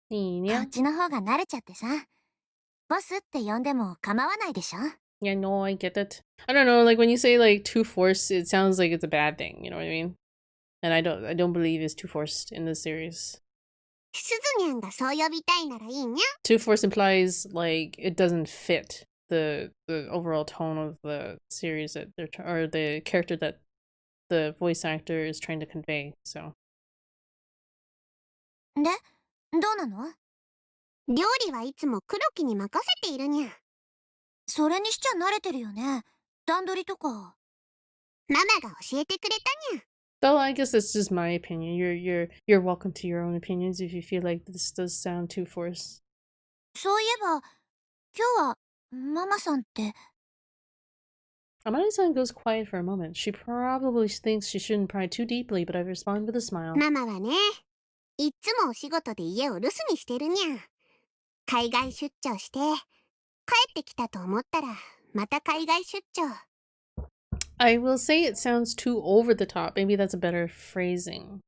いいにゃ。こっちの方が慣れちゃってさ。ボスって呼んでも構わないでしょ? Yeah, no, I get it. I don't know, like when you say like too forced, it sounds like it's a bad thing, you know what I mean? And I don't believe it's too forced in this series. すずにゃんがそう呼びたいならいいにゃ。Too forced implies like it doesn't fit the overall tone of the series that they're or the character that the voice actor is trying to convey, so. で、どうなの？料理はいつも黒木に任せているにゃ。それにしちゃ慣れてるよね。段取りとか。ママが教えてくれたにゃ。Though I guess that's just my opinion. You're welcome to your own opinions if you feel like this does sound too forced. そういえば、今日はママさんって。Amane-san goes quiet for a moment. She probably thinks she shouldn't pry too deeply, but I respond with a smile. ママはね、いっつもお仕事で家を留守にしてるにゃ。海外出張して、帰ってきたと思ったら、また海外出張。I will say it sounds too over the top. Maybe that's a better phrasing.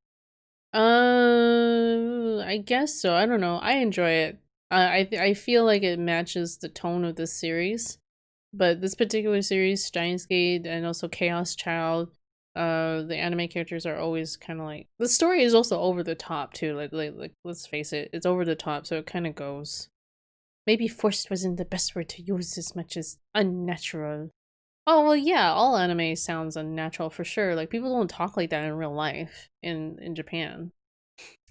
I guess so. I don't know. I enjoy it. I feel like it matches the tone of this series. But this particular series, STEINS and also Chaos Child, the anime characters are always kind of like, the story is also over the top too. Like let's face it, it's over the top, so it kind of goes. Maybe forced wasn't the best word to use as much as unnatural. Oh well, yeah, all anime sounds unnatural for sure. Like people don't talk like that in real life in Japan.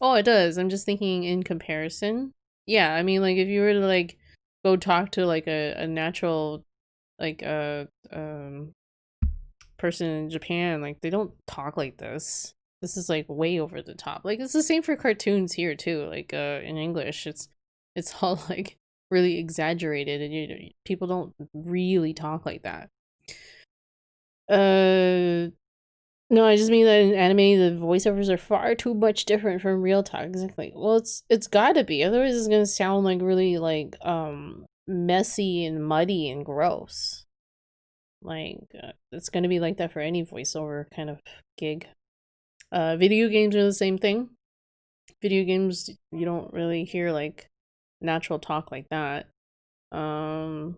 Oh, it does. I'm just thinking in comparison. Yeah, I mean, like if you were to like go talk to like a natural like person in Japan, like they don't talk like this. This is like way over the top. Like it's the same for cartoons here too. Like in English, it's all like really exaggerated, and people don't really talk like that. No, I just mean that in anime the voiceovers are far too much different from real talk. Exactly. Well, it's gotta be. Otherwise, it's gonna sound like really like messy and muddy and gross. Like it's gonna be like that for any voiceover kind of gig. Video games are the same thing. Video games, you don't really hear like natural talk like that. I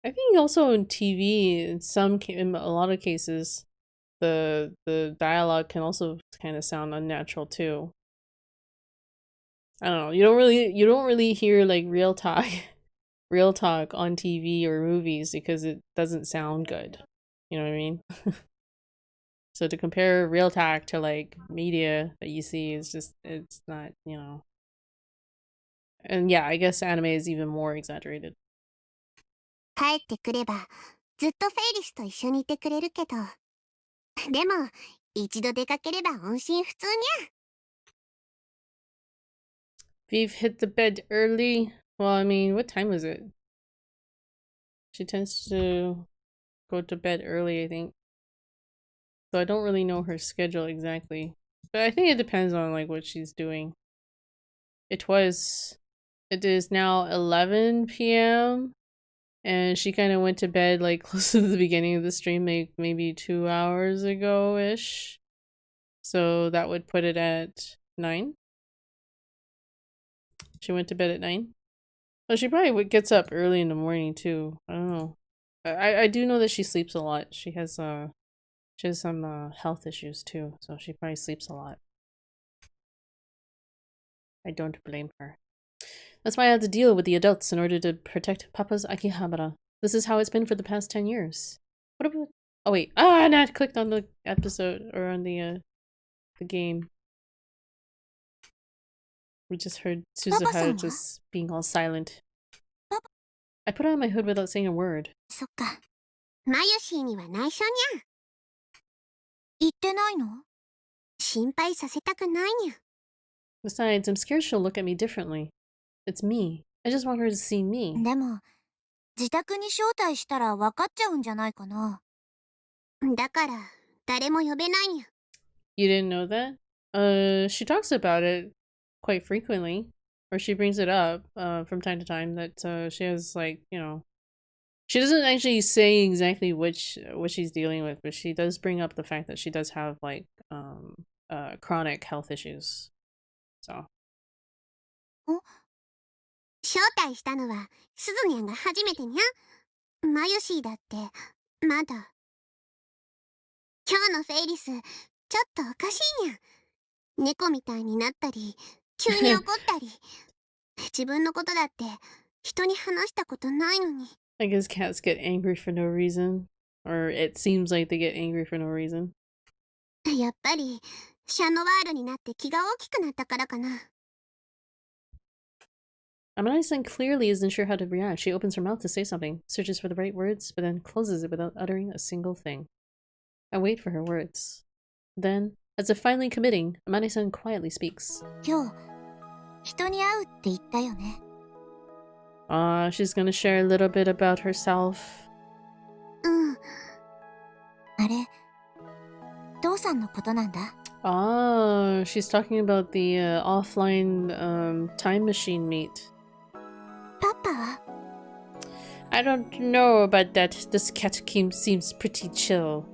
think also in TV, in a lot of cases, the dialogue can also kind of sound unnatural too. I don't know. You don't really hear like real talk on TV or movies because it doesn't sound good. You know what I mean? So to compare real talk to like media that you see is just, it's not, you know. And yeah, I guess anime is even more exaggerated. 帰ってくればずっとフェイリスと一緒にいてくれるけど、でも一度出かければ音信不通にゃ。Viv hit the bed early. Well, I mean, what time was it? She tends to go to bed early, I think. So I don't really know her schedule exactly. But I think it depends on like what she's doing. It is now 11 p.m. and she kind of went to bed like close to the beginning of the stream, like maybe 2 hours ago-ish. So that would put it at 9. She went to bed at 9. Well, she probably gets up early in the morning too. I don't know. I do know that she sleeps a lot. She has some health issues too, so she probably sleeps a lot. I don't blame her. That's why I had to deal with the adults in order to protect Papa's Akihabara. This is how it's been for the past 10 years. What about— oh wait, and I clicked on the episode, or on the game. We just heard Suzuha just being all silent. I put on my hood without saying a word. そっか。マヨシーには内緒にゃ。言ってないの？心配させたくないにゃ。Besides, I'm scared she'll look at me differently. It's me. I just want her to see me. でも、自宅に招待したら分かっちゃうんじゃないかな。だから誰も呼べないにゃ。You didn't know that? She talks about it quite frequently. Or she brings it up from time to time that she has, like, you know, she doesn't actually say exactly what she's dealing with, but she does bring up the fact that she does have like chronic health issues. So. 招待したのはスズニャンが初めてにゃ。マヨシーだってまだ。今日のフェイリスちょっとおかしいにゃ。猫みたいになったり急に怒ったり。自分のことだって人に話したことないのに。I guess cats get angry for no reason. Or it seems like they get angry for no reason. やっぱりシャノワールになって気が大きくなったからかな。Amane-san clearly isn't sure how to react. She opens her mouth to say something, searches for the right words, but then closes it without uttering a single thing. I wait for her words. Then, as if finally committing, Amane-san quietly speaks. 今日、人に会うって言ったよね。She's gonna share a little bit about herself. うん。あれ、父さんのことなんだ。She's talking about the offline time machine meet. パパは I don't know about that. This cat seems pretty chill.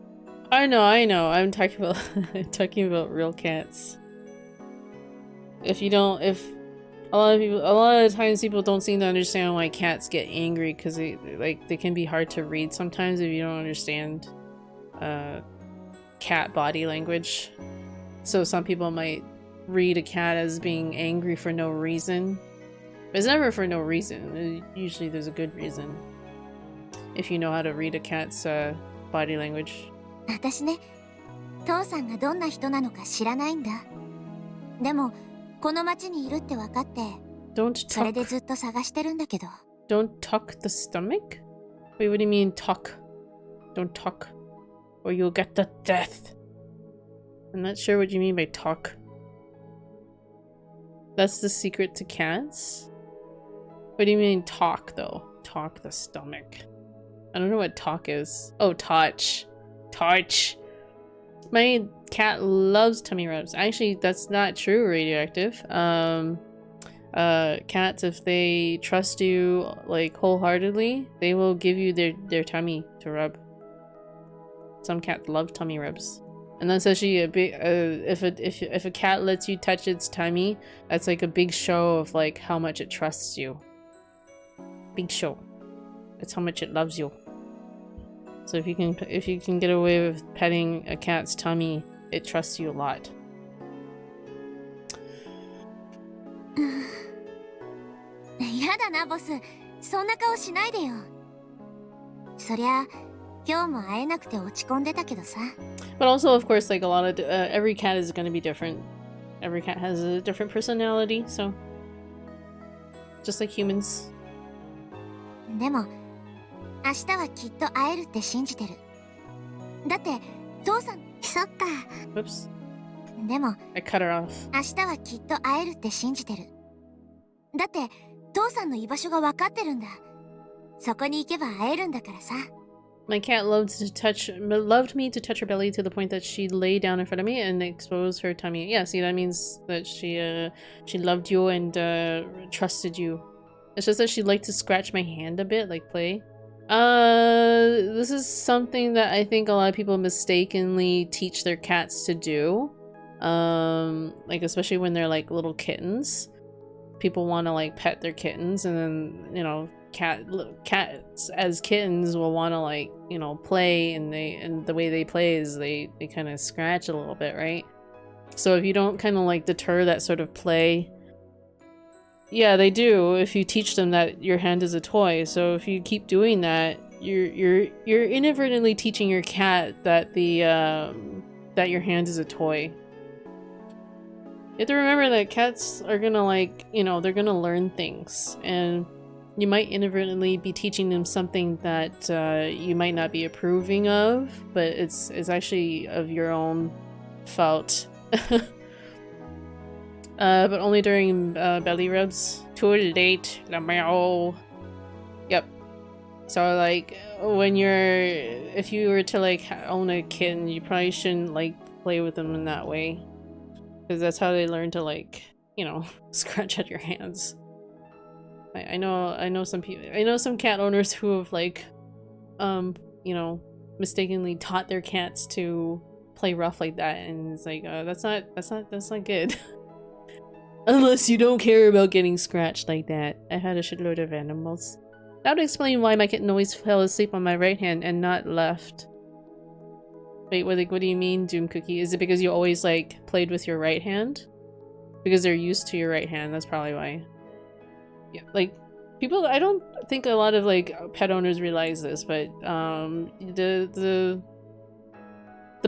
I know. I'm talking about talking about real cats. If a lot of times people don't seem to understand why cats get angry, because they can be hard to read sometimes if you don't understand cat body language. So some people might read a cat as being angry for no reason. But it's never for no reason. Usually there's a good reason. If you know how to read a cat's body language. 私ね、父さんがどんな人なのか知らないんだ。でも、この町にいるって分かって、それでずっと探してるんだけど。Don't tuck the stomach? Wait, what do you mean tuck? Don't tuck, or you'll get the death. I'm not sure what you mean by tuck. That's the secret to cats? What do you mean talk though? Talk the stomach. I don't know what talk is. Oh, touch. Touch. My cat loves tummy rubs. Actually, that's not true, Radioactive. Cats, if they trust you like wholeheartedly, they will give you their tummy to rub. Some cats love tummy rubs. And that's actually a big if a cat lets you touch its tummy, that's like a big show of like how much it trusts you. Big show. That's how much it loves you. So if you can get away with petting a cat's tummy, it trusts you a lot. やだなボス、そんな顔しないでよ。そりゃ今日も会えなくて落ち込んでたけどさ。But also, of course, like a lot of every cat is going to be different. Every cat has a different personality, so just like humans. でも明日はきっと会えるって信じてる。だって父さん。そっか。 Whoops. でも I cut her off. 明日はきっと会えるって信じてる。だって父さんの居場所が分かってるんだ。そこに行けば会えるんだからさ。My cat loved me to touch her belly to the point that she lay down in front of me and exposed her tummy. Yeah, see, that means that she loved you and trusted you. It's just that she liked to scratch my hand a bit, like play. This is something that I think a lot of people mistakenly teach their cats to do. Like especially when they're like little kittens. People want to like pet their kittens, and then, you know, cats as kittens will want to like, you know, play, and the way they play is they kind of scratch a little bit, right? So if you don't kind of like deter that sort of play, yeah, they do if you teach them that your hand is a toy. So if you keep doing that, you're inadvertently teaching your cat that that your hand is a toy. You have to remember that cats are gonna, like, you know, they're gonna learn things, and you might inadvertently be teaching them something that you might not be approving of, but it's actually of your own fault. But only during belly rubs. Too late, Lameo. Yep. So like when if you were to like own a kitten, you probably shouldn't like play with them in that way. Because that's how they learn to, like, you know, scratch at your hands. I know some people. I know some cat owners who have like, you know, mistakenly taught their cats to play rough like that, and it's like, that's not good. Unless you don't care about getting scratched like that. I had a shitload of animals. That would explain why my kitten always fell asleep on my right hand and not left. Wait, what do you mean, Doom Cookie? Is it because you always, like, played with your right hand? Because they're used to your right hand, that's probably why. Yeah, like, people, I don't think a lot of, like, pet owners realize this, but, the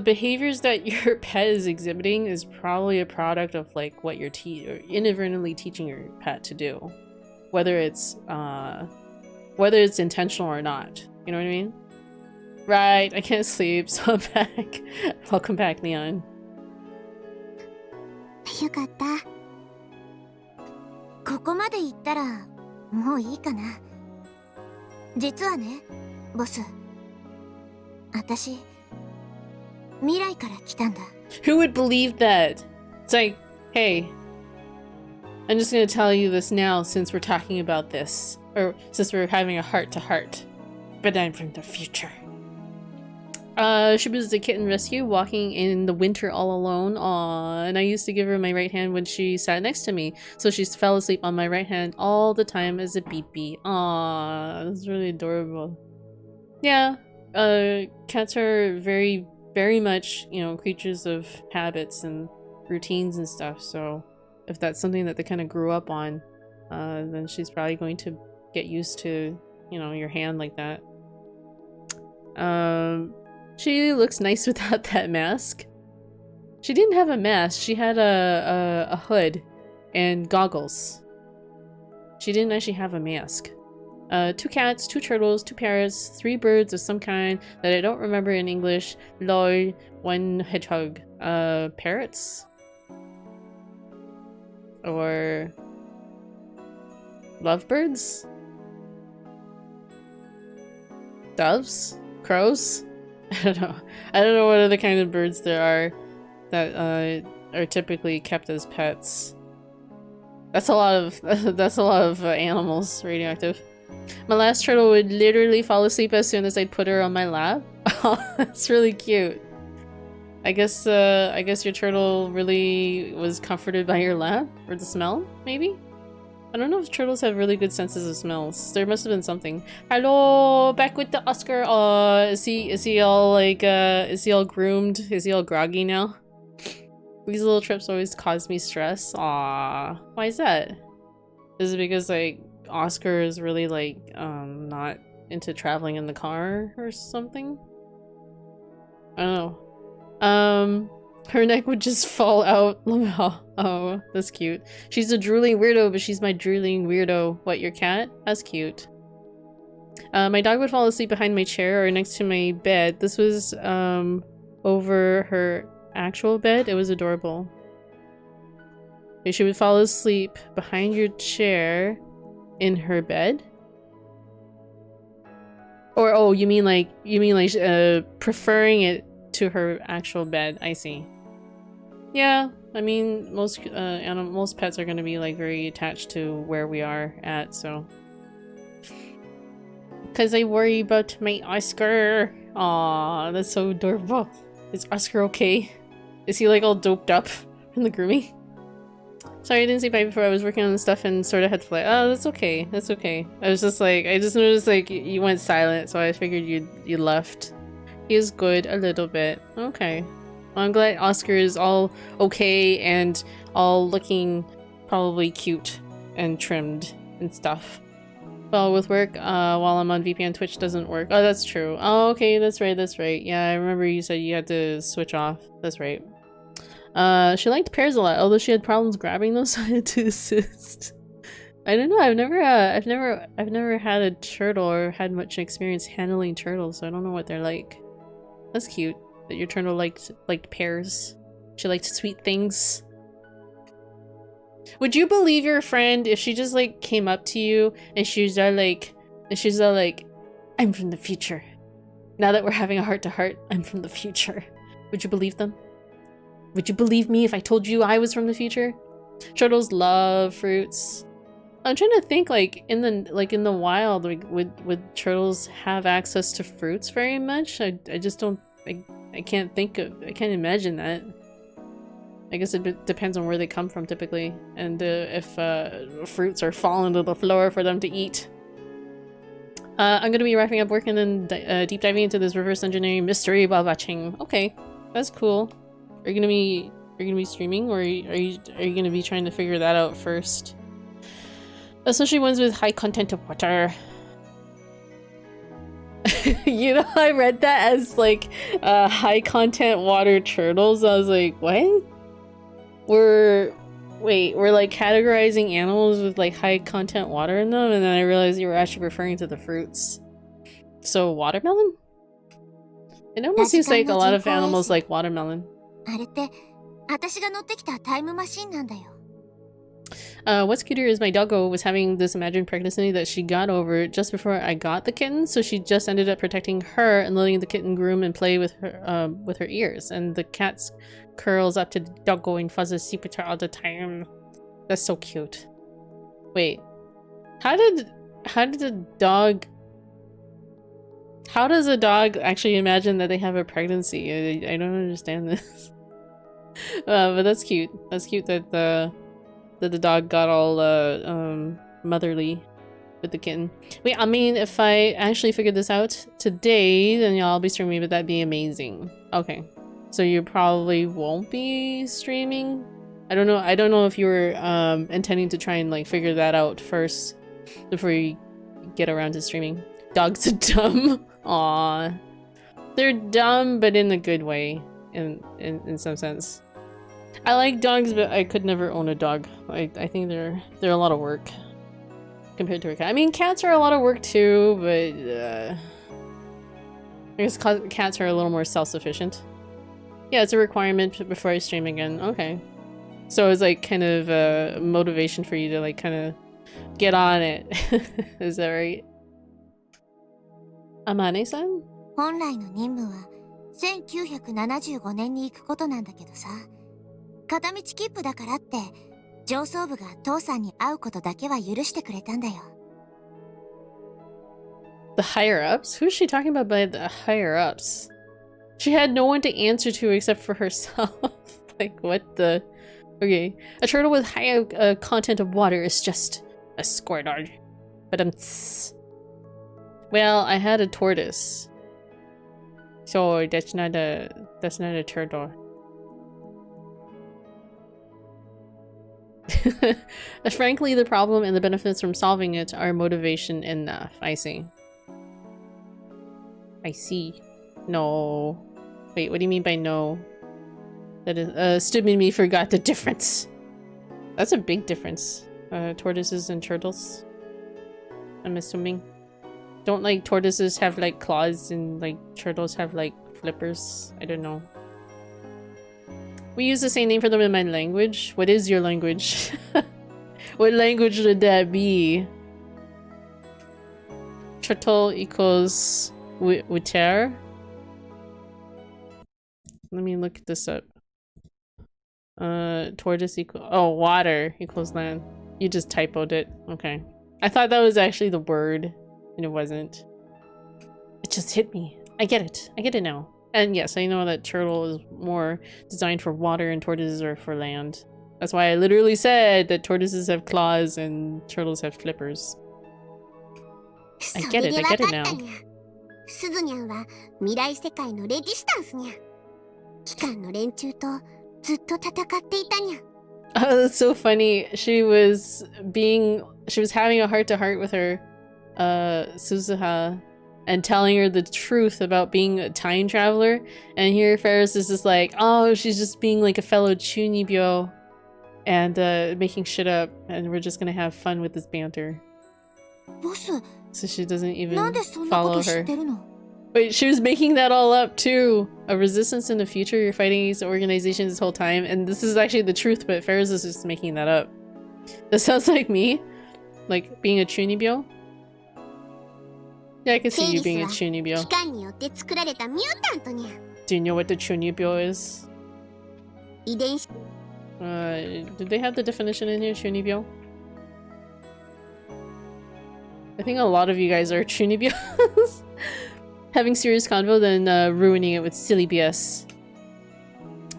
behaviors that your pet is exhibiting is probably a product of, like, what you're inadvertently teaching your pet to do. Whether it's intentional or not. You know what I mean? Right, I can't sleep, so I'm back. Welcome back, Leon. よかった。ここまで行ったらもういいかな。実はね、ボス。私、未来から来たんだ。Who would believe that? It's like, hey, I'm just gonna tell you this now since we're talking about this. Or since we're having a heart-to-heart. But I'm from the future. She was a kitten rescue walking in the winter all alone. Aww, and I used to give her my right hand when she sat next to me. So she fell asleep on my right hand all the time as a beepy. Aww, that's really adorable. Yeah, cats are very, very much, you know, creatures of habits and routines and stuff. So if that's something that they kind of grew up on, then she's probably going to get used to, you know, your hand like that. She looks nice without that mask. She didn't have a mask. She had a hood and goggles. She didn't actually have a mask. 2 cats, 2 turtles, 2 parrots, 3 birds of some kind that I don't remember in English. Lol, 1 hedgehog. Parrots? Or lovebirds? Doves? Crows? I don't know. I don't know what other kind of birds there are that are typically kept as pets. That's a lot of animals radioactive. My last turtle would literally fall asleep as soon as I'd put her on my lap. Oh, that's really cute. I guess your turtle really was comforted by your lap or the smell, maybe? I don't know if turtles have really good senses of smells. There must have been something. Hello, back with the Oscar. Is he all like is he all groomed? Is he all groggy now? These little trips always cause me stress. Aww. Why is that? Is it because like Oscar is really like not into traveling in the car or something? I don't know. Her neck would just fall out. Oh, that's cute. She's a drooling weirdo, but she's my drooling weirdo. What, your cat? That's cute. My dog would fall asleep behind my chair or next to my bed. This was over her actual bed. It was adorable. She would fall asleep behind your chair in her bed? Or oh, you mean like preferring it to her actual bed. I see. Yeah, I mean most pets are going to be like very attached to where we are at, so because I worry about my Oscar. Aw, that's so adorable. Is Oscar okay? Is he like all doped up from the grooming? Sorry, I didn't say bye before. I was working on the stuff and sort of had to fly. Oh, that's okay. That's okay. I was just like, I just noticed like you went silent, so I figured you left. He is good a little bit. Okay. Well, I'm glad Oscar is all okay and all looking probably cute and trimmed and stuff. Well, with work, while I'm on VPN, Twitch doesn't work. Oh, that's true. Oh, okay, that's right, that's right. Yeah, I remember you said you had to switch off. That's right. She liked pears a lot, although she had problems grabbing them, so I had to assist. I don't know. I've never had a turtle or had much experience handling turtles, so I don't know what they're like. That's cute that your turtle liked pears. She liked sweet things. Would you believe your friend if she just like came up to you and she's all like, I'm from the future. Now that we're having a heart-to-heart, I'm from the future. Would you believe them? Would you believe me if I told you I was from the future? Turtles love fruits. I'm trying to think, like in the wild, like would turtles have access to fruits very much? I just don't. I can't imagine that. I guess it depends on where they come from typically, and if fruits are falling to the floor for them to eat. I'm gonna be wrapping up work and then deep diving into this reverse engineering mystery while watching. Okay, that's cool. Are you gonna be streaming, or are you gonna be trying to figure that out first? Especially ones with high content of water. You know, I read that as like high content water turtles. I was like, what? We're like categorizing animals with like high content water in them, and then I realized you were actually referring to the fruits. So watermelon? It almost seems like a lot of animals like watermelon. あれって私が乗ってきたタイムマシンなんだよ。What's cuter is my doggo was having this imagined pregnancy that she got over just before I got the kitten, so she just ended up protecting her and letting the kitten groom and play with her ears, and the cat's curls up to the doggo and fuzzes sleep with her all the time. That's so cute. Wait, how does a dog actually imagine that they have a pregnancy? I don't understand this. But that's cute. That's cute that the dog got all motherly with the kitten. Wait, I mean, if I actually figured this out today, then y'all be streaming, but that'd be amazing. Okay, so you probably won't be streaming. I don't know if you were intending to try and like figure that out first before you get around to streaming. Dogs are dumb. Aww, they're dumb, but in a good way, in some sense. I like dogs, but I could never own a dog. I think they're a lot of work compared to a cat. I mean, cats are a lot of work too, but I guess cats are a little more self-sufficient. Yeah, it's a requirement before I stream again. Okay, so it's like kind of a motivation for you to like kind of get on it. Is that right? Amane-san? 本来の任務は1975年に行くことなんだけどさ、片道切符だからって上層部が父さんに会うことだけは許してくれたんだよ。The higher-ups? Who's she talking about by the higher-ups? She had no one to answer to except for herself. Like, what the... Okay. A turtle with high content of water is just a squirtle. But well, I had a tortoise. So that's not a turtle. Frankly, the problem and the benefits from solving it are motivation enough. I see. I see. No. Wait, what do you mean by no? That is, stupid me forgot the difference. That's a big difference. Tortoises and turtles. I'm assuming. Don't like tortoises have like claws and like turtles have like flippers? I don't know. We use the same name for them in my language. What is your language? What language would that be? Turtle equals water? Let me look this up. Tortoise equal— oh, water equals land. You just typoed it. Okay. I thought that was actually the word, and it wasn't. It just hit me. I get it. I get it now. And yes, I know that turtle is more designed for water and tortoises are for land. That's why I literally said that tortoises have claws and turtles have flippers. I get it now. すずにゃんは未来世界のレジスタンスにゃ。機関の連中とずっと戦っていたにゃ。Oh, that's so funny. She was having a heart-to-heart with her, Suzuha, and telling her the truth about being a time traveler. And here Faris is just like, oh, she's just being like a fellow chunibyo and making shit up, and we're just gonna have fun with this banter. So she doesn't even follow her. Wait, she was making that all up too. A resistance in the future, you're fighting against the organization this whole time, and this is actually the truth, but Faris is just making that up. That sounds like me. Like being a chunibyo. Yeah, I can see you being a chunibyo. Do you know what the chunibyo is? Did they have the definition in here, chunibyo? I think a lot of you guys are chunibyos. Having serious convo, then ruining it with silly BS.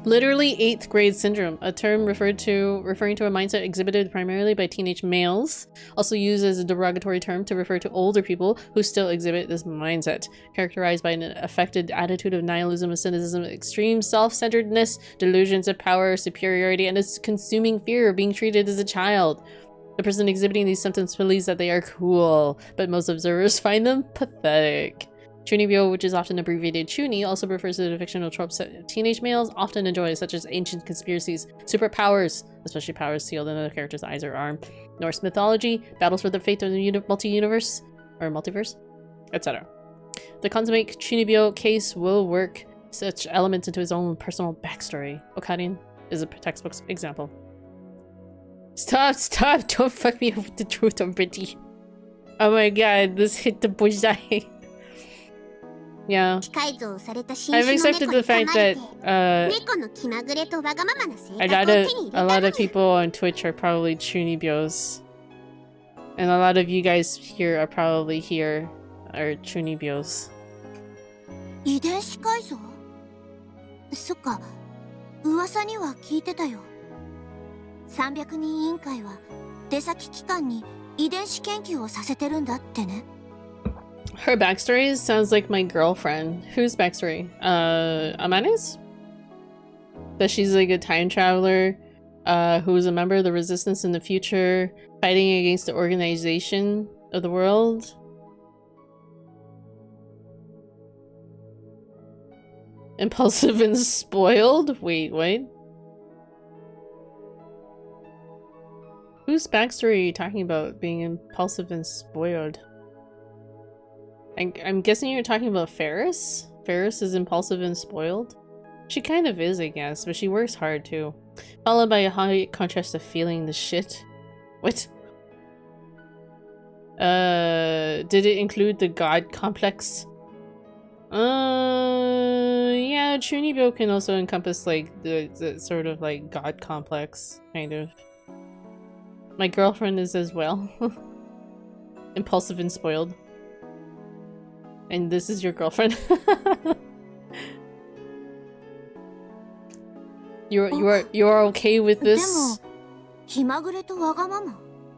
Literally 8th grade syndrome, a term referring to a mindset exhibited primarily by teenage males, also used as a derogatory term to refer to older people who still exhibit this mindset, characterized by an affected attitude of nihilism, cynicism, extreme self-centeredness, delusions of power, superiority, and a consuming fear of being treated as a child. The person exhibiting these symptoms believes that they are cool, but most observers find them pathetic. Chunibyo, which is often abbreviated chuni, also refers to the fictional tropes that teenage males often enjoy, such as ancient conspiracies, superpowers, especially powers sealed in a character's eyes or arm, Norse mythology, battles for the fate of the multi-universe, or multiverse, etc. The consummate Chunibyo case will work such elements into his own personal backstory. Okarin is a textbook example. Stop! Don't fuck me up with the truth already. Oh my god, this hit the bullseye. Yeah. I've accepted the fact that a lot of people on Twitch are probably chunibyos. And a lot of you guys here are probably chunibyos. 遺伝子改造？そっか、噂には聞いてたよ。300人委員会は出先機関に遺伝子研究をさせてるんだってね。Her backstory sounds like my girlfriend. Whose backstory? Amane's? That she's like a time traveler, who's a member of the resistance in the future, fighting against the organization of the world. Impulsive and spoiled? Wait, what? Whose backstory are you talking about being impulsive and spoiled? I'm guessing you're talking about Faris? Faris is impulsive and spoiled? She kind of is, I guess, but she works hard too. Followed by a high contrast of feeling the shit. What? Did it include the god complex? Yeah, Chunibyo can also encompass like the sort of like god complex, kind of. My girlfriend is as well. Impulsive and spoiled. And this is your girlfriend. You are okay with this?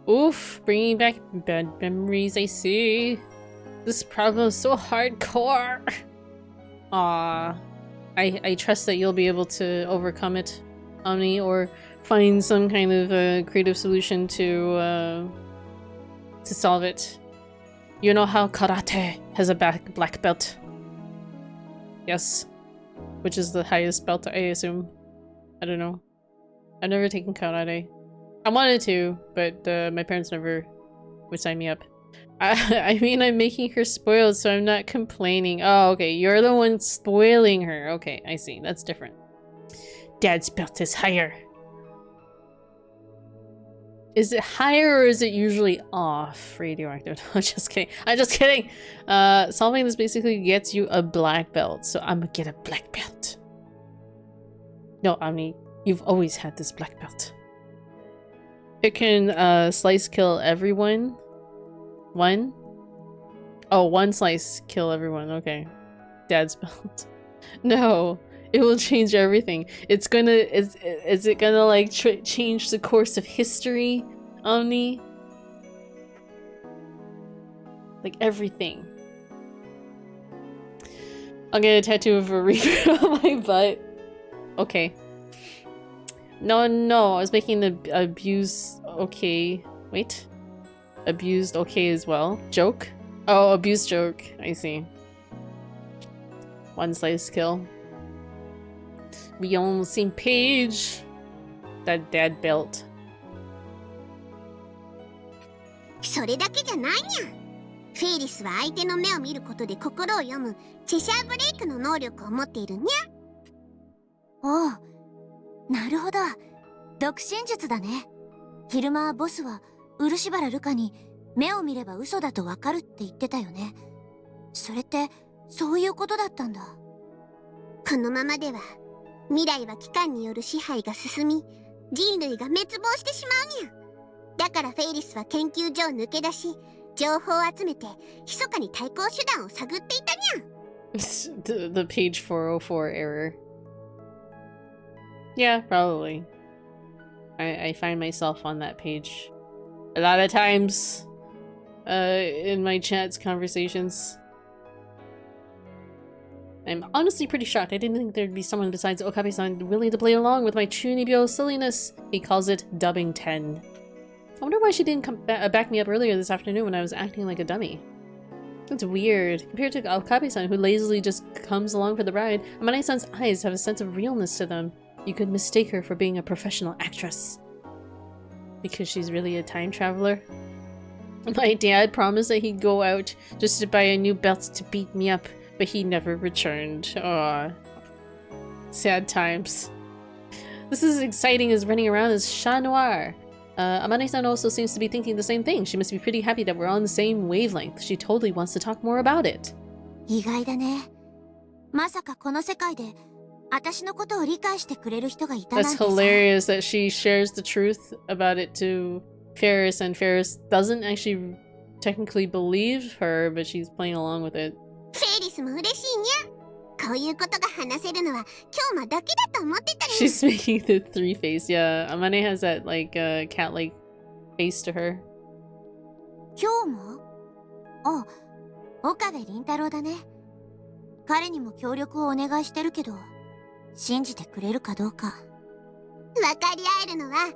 Oof, bringing back bad memories, I see. This problem is so hardcore. Aww. I trust that you'll be able to overcome it, Omni, or find some kind of creative solution to solve it. You know how karate has a black belt? Yes. Which is the highest belt, I assume. I don't know. I've never taken karate. I wanted to, but my parents never would sign me up. I mean, I'm making her spoiled, so I'm not complaining. Oh, okay. You're the one spoiling her. Okay, I see. That's different. Dad's belt is higher. Is it higher or is it usually off? Radioactive. I'm just kidding. I'm just kidding. Solving this basically gets you a black belt, so I'm gonna get a black belt. No, Omni, you've always had this black belt. It can slice kill everyone. One? Oh, one slice kill everyone. Okay. Dad's belt. No, it will change everything. It's gonna. Is it gonna like change the course of history, Omni? Like everything. I'll get a tattoo of a reaper on my butt. Okay. No, I was making the abuse okay. Wait. Abused okay as well. Joke? Oh, abuse joke. I see. One slice kill. We on the same page. That dad belt. それだけじゃないにゃ。フェイリスは相手の目を見ることで心を読むチェシャーブレイクの能力を持っているにゃ。おう、なるほど。独身術だね。昼間ボスは漆原ルカに目を見れば嘘だとわかるって言ってたよね。それってそういうことだったんだ。このままでは未来は機関による支配が進み、人類が滅亡してしまうにゃ。だからフェイリスは研究所を抜け出し、情報を集めて密かに対抗手段を探っていたにゃ。the page 404 error. Yeah, probably. I find myself on that page a lot of times in my chat's conversations. I'm honestly pretty shocked. I didn't think there'd be someone besides Okabe-san willing to play along with my Chunibyo silliness. He calls it dubbing 10. I wonder why she didn't back me up earlier this afternoon when I was acting like a dummy. That's weird. Compared to Okabe-san, who lazily just comes along for the ride, Amane-san's eyes have a sense of realness to them. You could mistake her for being a professional actress. Because she's really a time traveler. My dad promised that he'd go out just to buy a new belt to beat me up, but he never returned. Aww. Sad times. This is as exciting as running around as Noir. Amane-san also seems to be thinking the same thing. She must be pretty happy that we're on the same wavelength. She totally wants to talk more about it. 意外だね。まさかこの世界で私のことを理解してくれる人がいたなんてさ。That's hilarious that she shares the truth about it to Faris, and Faris doesn't actually technically believe her, but she's playing along with it. フェイリスも嬉しいにゃ。こういうことが話せるのは今日だけだと思ってたにゃ。 She's making the three face. Yeah, Amane has that like cat-like face to her. 今日も？あ、岡部倫太郎だね。彼にも協力をお願いしてるけど、信じてくれるかどうか。分かり合えるのは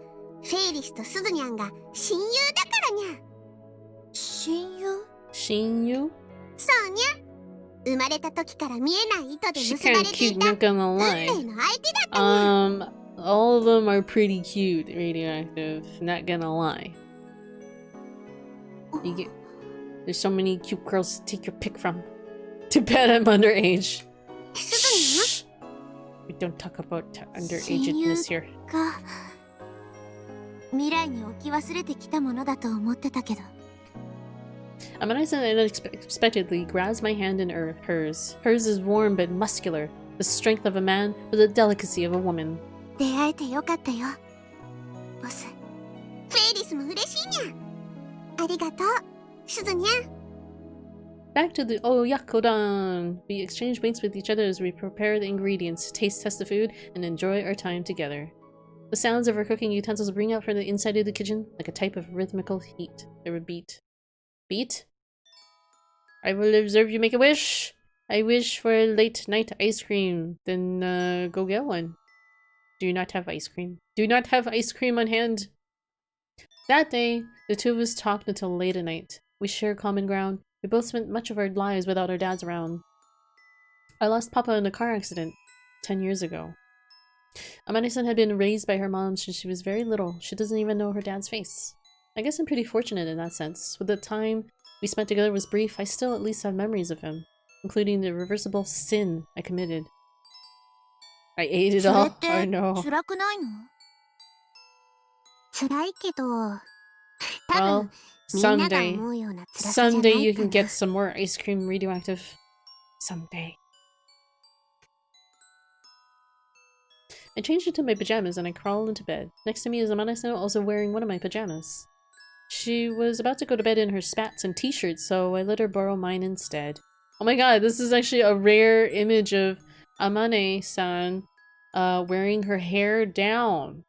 フェイリスとスズニャンが親友だからにゃ。親友？親友？そうにゃ。生まれた時から見えない糸で She's 結ば kind れ of てい cute, た not gonna 運 lie. 命の相手だったにゃ。All of them are pretty cute, Radioactive. Not gonna lie. There's so many cute girls to take your pick from. Too bad I'm underage. Shh. We don't talk about underagedness here. か。未来に置き忘れてきたものだと思ってたけど。Amane-san unexpectedly grabs my hand in hers. Hers is warm but muscular, the strength of a man with the delicacy of a woman. 出会えてよかったよボス。フェイリスも嬉しいにゃ。ありがとうすずにゃん。 Back to the Oyakodon! We exchange winks with each other as we prepare the ingredients, taste test the food, and enjoy our time together. The sounds of our cooking utensils ring out from the inside of the kitchen like a type of rhythmical heat. There would beat. Beat? I will observe you make a wish! I wish for a late night ice cream. Then go get one. Do you not have ice cream? Do not have ice cream on hand! That day, the two of us talked until late at night. We share common ground. We both spent much of our lives without our dads around. I lost Papa in a car accident 10 years ago. Amane-san had been raised by her mom since she was very little. She doesn't even know her dad's face. I guess I'm pretty fortunate in that sense. With the time we spent together was brief, I still at least have memories of him, including the irreversible sin I committed. I ate it all. I know. 辛くないの？辛いけど、多 Well, 分みんなが someday. 思うような辛さじゃな Someday い you か can な。 get some more ice cream radioactive. Someday. I changed into my pajamas and I crawled into bed. Next to me is Amane-san, also wearing one of my pajamas. She was about to go to bed in her spats and t-shirts, so I let her borrow mine instead. Oh my god, this is actually a rare image of Amane-san wearing her hair down.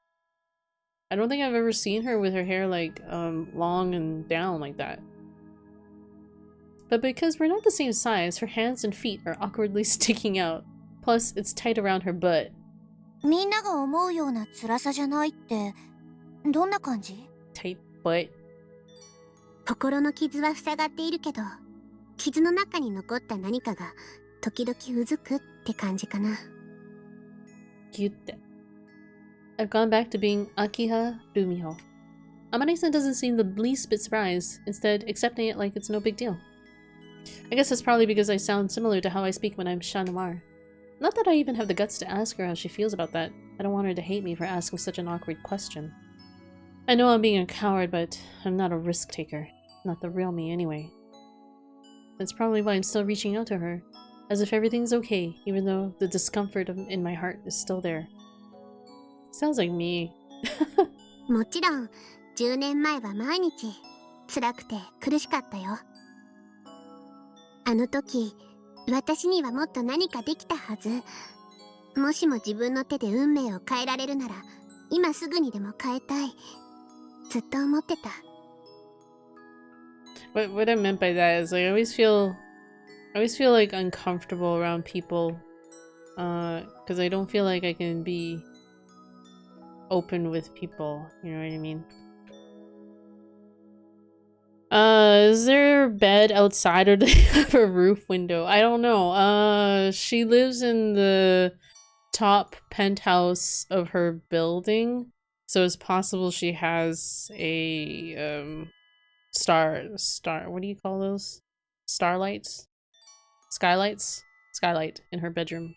I don't think I've ever seen her with her hair like long and down like that. But because we're not the same size, her hands and feet are awkwardly sticking out. Plus, it's tight around her butt. みんなが思うような辛さじゃないってどんな感じ？ Tight butt. 心の傷は塞がっているけど、傷の中に残った何かが時々うずくって感じかな。Cute. I've gone back to being Akiha Rumiho. Amane-san doesn't seem the least bit surprised, instead accepting it like it's no big deal. I guess that's probably because I sound similar to how I speak when I'm Noir. Not that I even have the guts to ask her how she feels about that. I don't want her to hate me for asking such an awkward question. I know I'm being a coward, but I'm not a risk taker. Not the real me anyway. That's probably why I'm still reaching out to her, as if everything's okay, even though the discomfort in my heart is still there. Sounds like me. もちろん、10年前は毎日辛くて苦しかったよ。あの時、私にはもっと何かできたはず。もしも自分の手で運命を変えられるなら、今すぐにでも変えたい。ずっと思ってた。What I meant by that is like I always feel like uncomfortable around people, because I don't feel like I can be open with people. You know what I mean? Is there a bed outside or do they have a roof window? I don't know. She lives in the top penthouse of her building, so it's possible she has a star what do you call those? Starlights? Skylights? Skylight in her bedroom.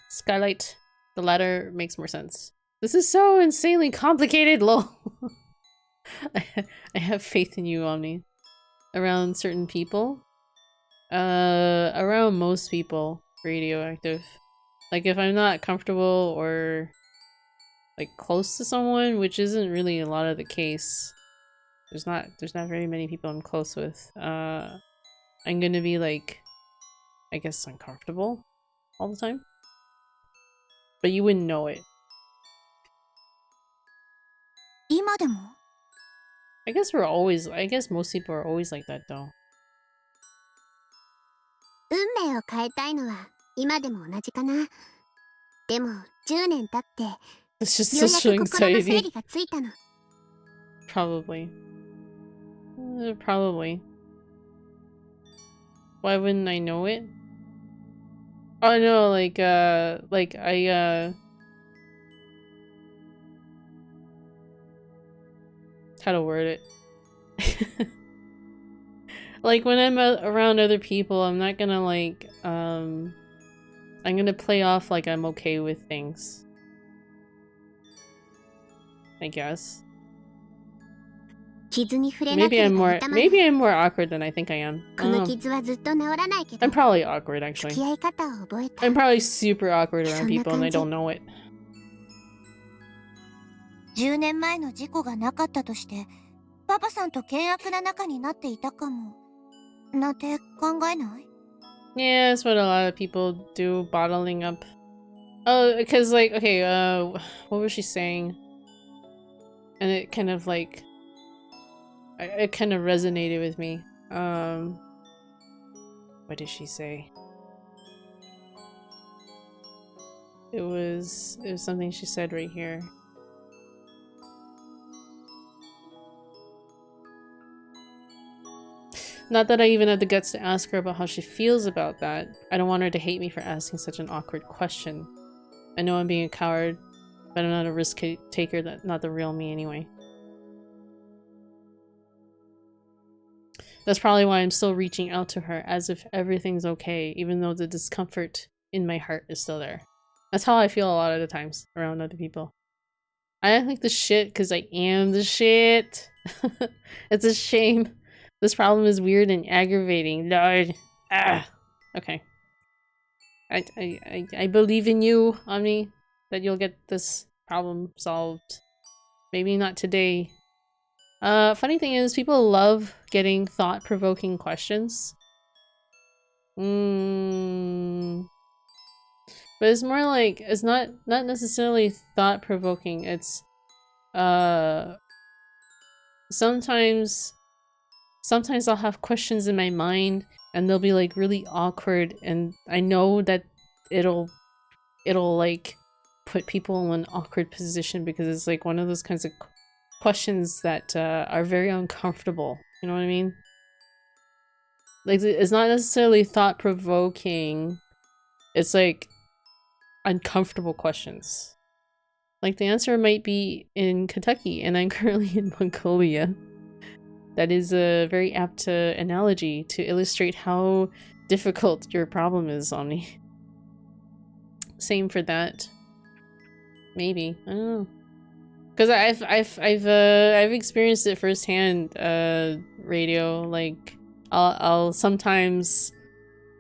Skylight. The latter makes more sense. This is so insanely complicated, lol. I have faith in you, Omni. Around certain people? Around most people, radioactive. Like, if I'm not comfortable or, like, close to someone, which isn't really a lot of the case. There's not very many people I'm close with. I'm gonna be, like, I guess uncomfortable all the time. But you wouldn't know it. 今でも？ I guess most people are always like that though. 運命を変えたいのは今でも同じかな。でも10年経って、 It's just よう social やく心の整 anxiety. 理がついたの。 Probably. Probably. Why wouldn't I know it? Oh no, like I how to word it. Like when I'm around other people, I'm not gonna like I'm gonna play off like I'm okay with things, I guess. 傷に触れなけ Maybe れ I'm ば more 痛まない。 maybe I'm more awkward than I think I am. こ I の don't know. 傷はずっと治らないけど I'm probably awkward 付 actually. き合い方を覚えた。 I'm probably super awkward around Sonna people and I kanji. don't know it. 10年前の事故がなかったとして、パパさんと険悪な仲になっていたかも。なんて考えない？ Yeah, that's what a lot of people do, bottling up. Oh, because like, okay, what was she saying? And it kind of like, it kind of resonated with me. What did she say? It was something she said right here. Not that I even had the guts to ask her about how she feels about that. I don't want her to hate me for asking such an awkward question. I know I'm being a coward, but I'm not a risk taker, that's not the real me anyway. That's probably why I'm still reaching out to her as if everything's okay, even though the discomfort in my heart is still there. That's how I feel a lot of the times around other people. I act like the shit because I am the shit. It's a shame. This problem is weird and aggravating. Lord. Ah. Okay. I believe in you, Omni, that you'll get this problem solved. Maybe not today. Funny thing is, people love getting thought-provoking questions. But it's more like, it's not necessarily thought-provoking, it's, sometimes I'll have questions in my mind and they'll be like really awkward, and I know that it'll like put people in an awkward position because it's like one of those kinds of questions that are very uncomfortable. You know what I mean? Like, it's not necessarily thought-provoking, it's like uncomfortable questions. Like, the answer might be in Kentucky and I'm currently in Mongolia. That is a very apt analogy to illustrate how difficult your problem is, Omni. Same for that. Maybe. I don't know. Because I've experienced it firsthand, radio. Like, I'll sometimes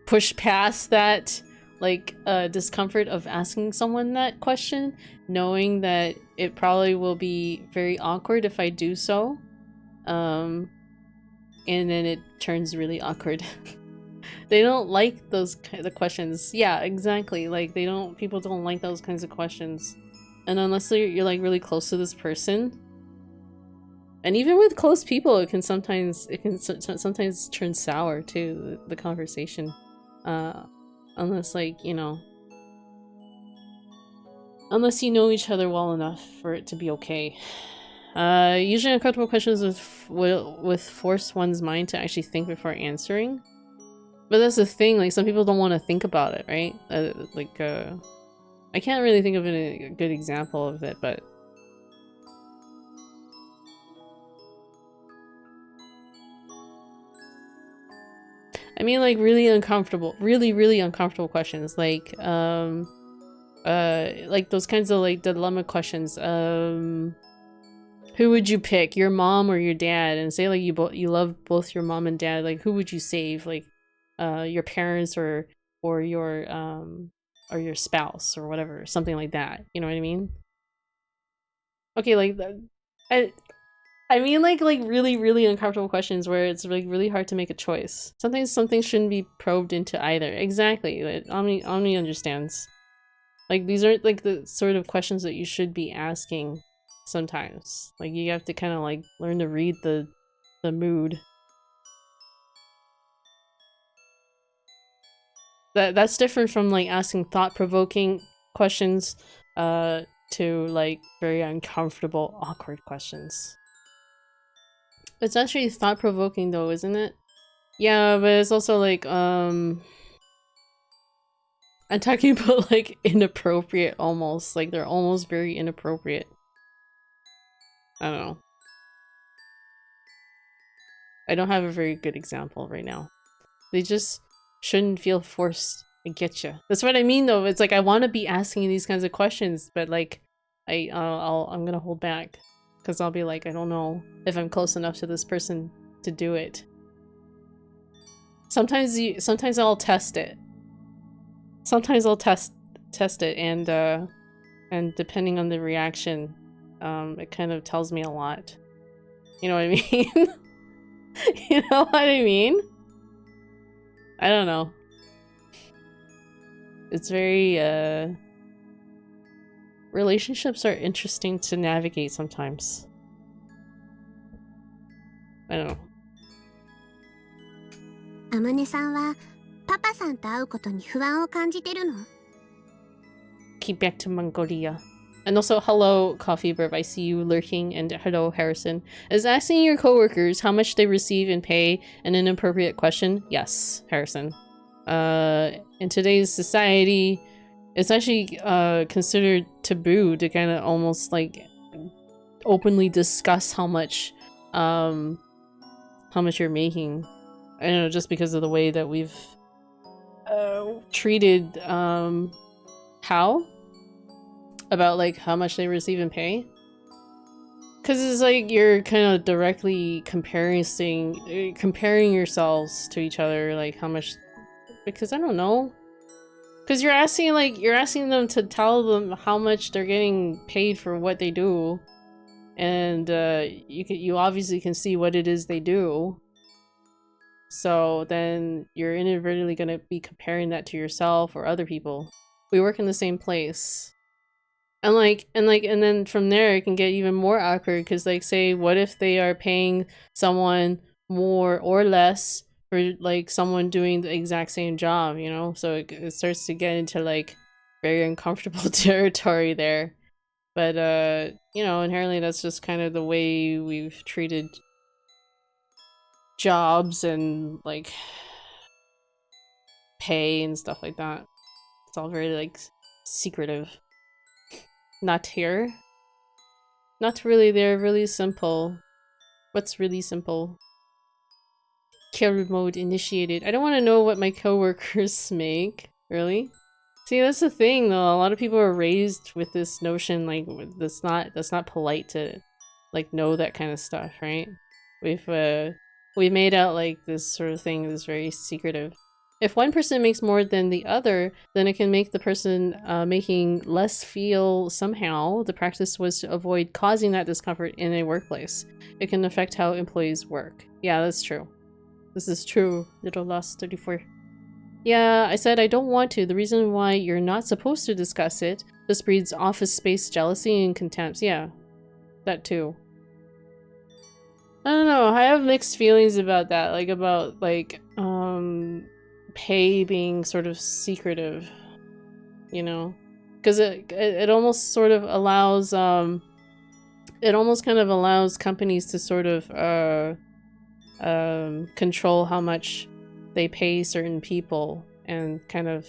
push past that, like, discomfort of asking someone that question, knowing that it probably will be very awkward if I do so. And then it turns really awkward. They don't like those kind of questions. Yeah, exactly. Like, people don't like those kinds of questions. And unless you're like really close to this person, and even with close people, it can sometimes turn sour too, the conversation. Unless, like, you know, unless you know each other well enough for it to be okay. Usually uncomfortable questions with force one's mind to actually think before answering. But that's the thing, like, some people don't want to think about it, right? I can't really think of a good example of it, but... I mean, like, really uncomfortable questions, like those kinds of, like, dilemma questions. Who would you pick, your mom or your dad? And say, like, you love both your mom and dad, like, who would you save? Like, your parents or your spouse or whatever, something like that. You know what I mean? Okay, like, I mean, like really uncomfortable questions where it's like really hard to make a choice. Sometimes something shouldn't be probed into either. Exactly. Like, Omni understands. Like, these aren't like the sort of questions that you should be asking sometimes. Like, you have to kind of like learn to read the mood. That's different from like asking thought-provoking questions to like very uncomfortable, awkward questions. It's actually thought-provoking though, isn't it? Yeah, but it's also like I'm talking about like inappropriate almost. Like, they're almost very inappropriate. I don't know. I don't have a very good example right now. They just shouldn't feel forced. I get you. That's what I mean though. It's like I want to be asking these kinds of questions, but like I'm gonna hold back because I'll be like, I don't know if I'm close enough to this person to do it. Sometimes I'll test it. Sometimes I'll test it, and depending on the reaction, it kind of tells me a lot. You know what I mean? You know what I mean? I don't know. It's very, relationships are interesting to navigate sometimes. I don't know. あまねさんはパパさんと会うことに不安を感じてるの？ Keep back to Mongolia. And also, hello, Coffee Burp, I see you lurking, and hello, Harrison. Is asking your coworkers how much they receive in pay an inappropriate question? Yes, Harrison. In today's society, it's actually considered taboo to kind of almost like openly discuss how much you're making. I don't know, just because of the way that we've treated how about like how much they receive in pay, because it's like you're kind of directly comparing yourselves to each other, like how much, because I don't know, because you're asking them to tell them how much they're getting paid for what they do, and you obviously can see what it is they do. So then you're inadvertently going to be comparing that to yourself or other people. We work in the same place. And then from there it can get even more awkward, because like, say, what if they are paying someone more or less for like someone doing the exact same job, you know? So it starts to get into like very uncomfortable territory there. But you know, inherently that's just kind of the way we've treated jobs and like pay and stuff like that. It's all very like secretive. Not here. Not really. They're really simple. What's really simple? Kill mode initiated. I don't want to know what my coworkers make. Really? See, that's the thing though. A lot of people are raised with this notion like that's not polite to like know that kind of stuff, right? We've made out like this sort of thing is very secretive. If one person makes more than the other, then it can make the person making less feel somehow. The practice was to avoid causing that discomfort in a workplace. It can affect how employees work. Yeah, that's true. This is true. Little Lost 34. Yeah, I said I don't want to. The reason why you're not supposed to discuss it. This breeds office space jealousy and contempt. Yeah, that too. I don't know. I have mixed feelings about that. Like, about, like, pay being sort of secretive, you know, because it almost sort of allows it almost kind of allows companies to sort of control how much they pay certain people and kind of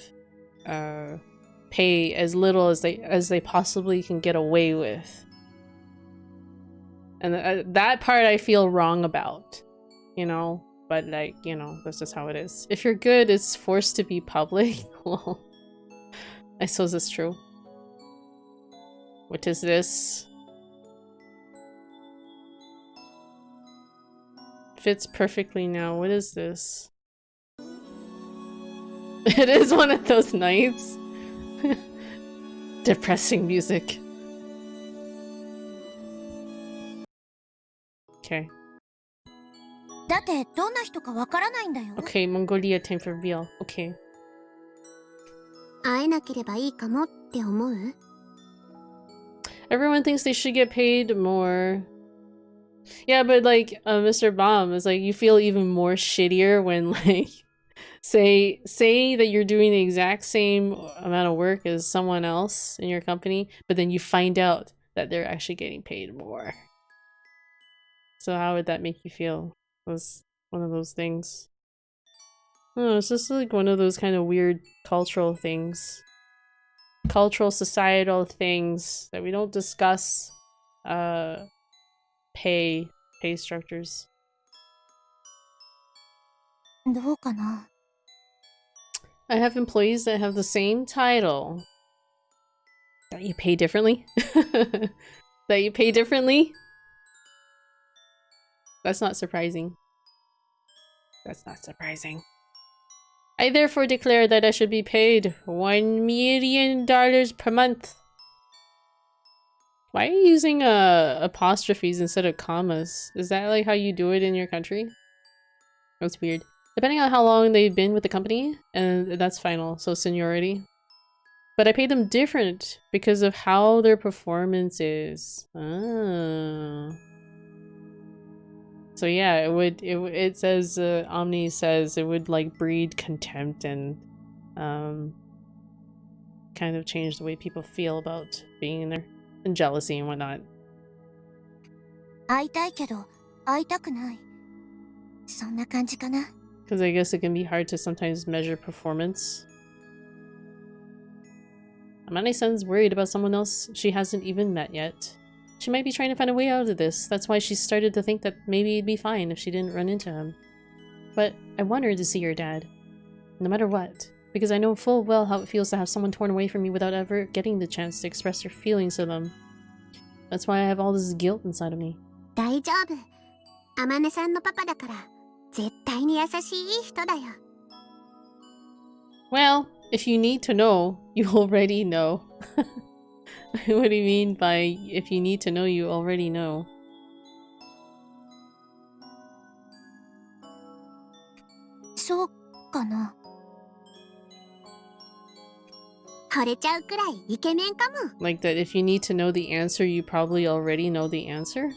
pay as little as they possibly can get away with, and that part I feel wrong about, you know. But like, you know, that's just how it is. If you're good, it's forced to be public. Well, I suppose it's true. What is this? Fits perfectly now. What is this? It is one of those nights. Depressing music. Okay. だってどんな人かわからないんだよ。Okay, Mongolia time for real. Okay. 会えなければいいかもって思う？ Everyone thinks they should get paid more. Yeah, but like Mr. Bomb is like, you feel even more shittier when like say that you're doing the exact same amount of work as someone else in your company, but then you find out that they're actually getting paid more. So how would that make you feel? Was one of those things. Oh, it's just like one of those kind of weird cultural things. Cultural, societal things that we don't discuss pay structures. どうかな? I have employees that have the same title. That you pay differently? That you pay differently? That's not surprising. That's not surprising. I therefore declare that I should be paid $1 million per month. Why are you using apostrophes instead of commas? Is that like how you do it in your country? That's weird. Depending on how long they've been with the company, and that's final, so seniority. But I pay them different because of how their performance is. Ah. So yeah, it says, Omni says it would like breed contempt and kind of change the way people feel about being in there, and jealousy and whatnot. 会いたいけど会いたくない。そんな感じかな。 Because I guess it can be hard to sometimes measure performance. Amane-san's worried about someone else she hasn't even met yet. She might be trying to find a way out of this. That's why she started to think that maybe it'd be fine if she didn't run into him. But I want her to see her dad. No matter what. Because I know full well how it feels to have someone torn away from me without ever getting the chance to express her feelings to them. That's why I have all this guilt inside of me. 大丈夫。天音さんのパパだから絶対に優しい人だよ。 Well, if you need to know, you already know. What do you mean by if you need to know, you already know? そうかな。惚れちゃうくらいイケメンかも。 Like that if you need to know the answer, you probably already know the answer?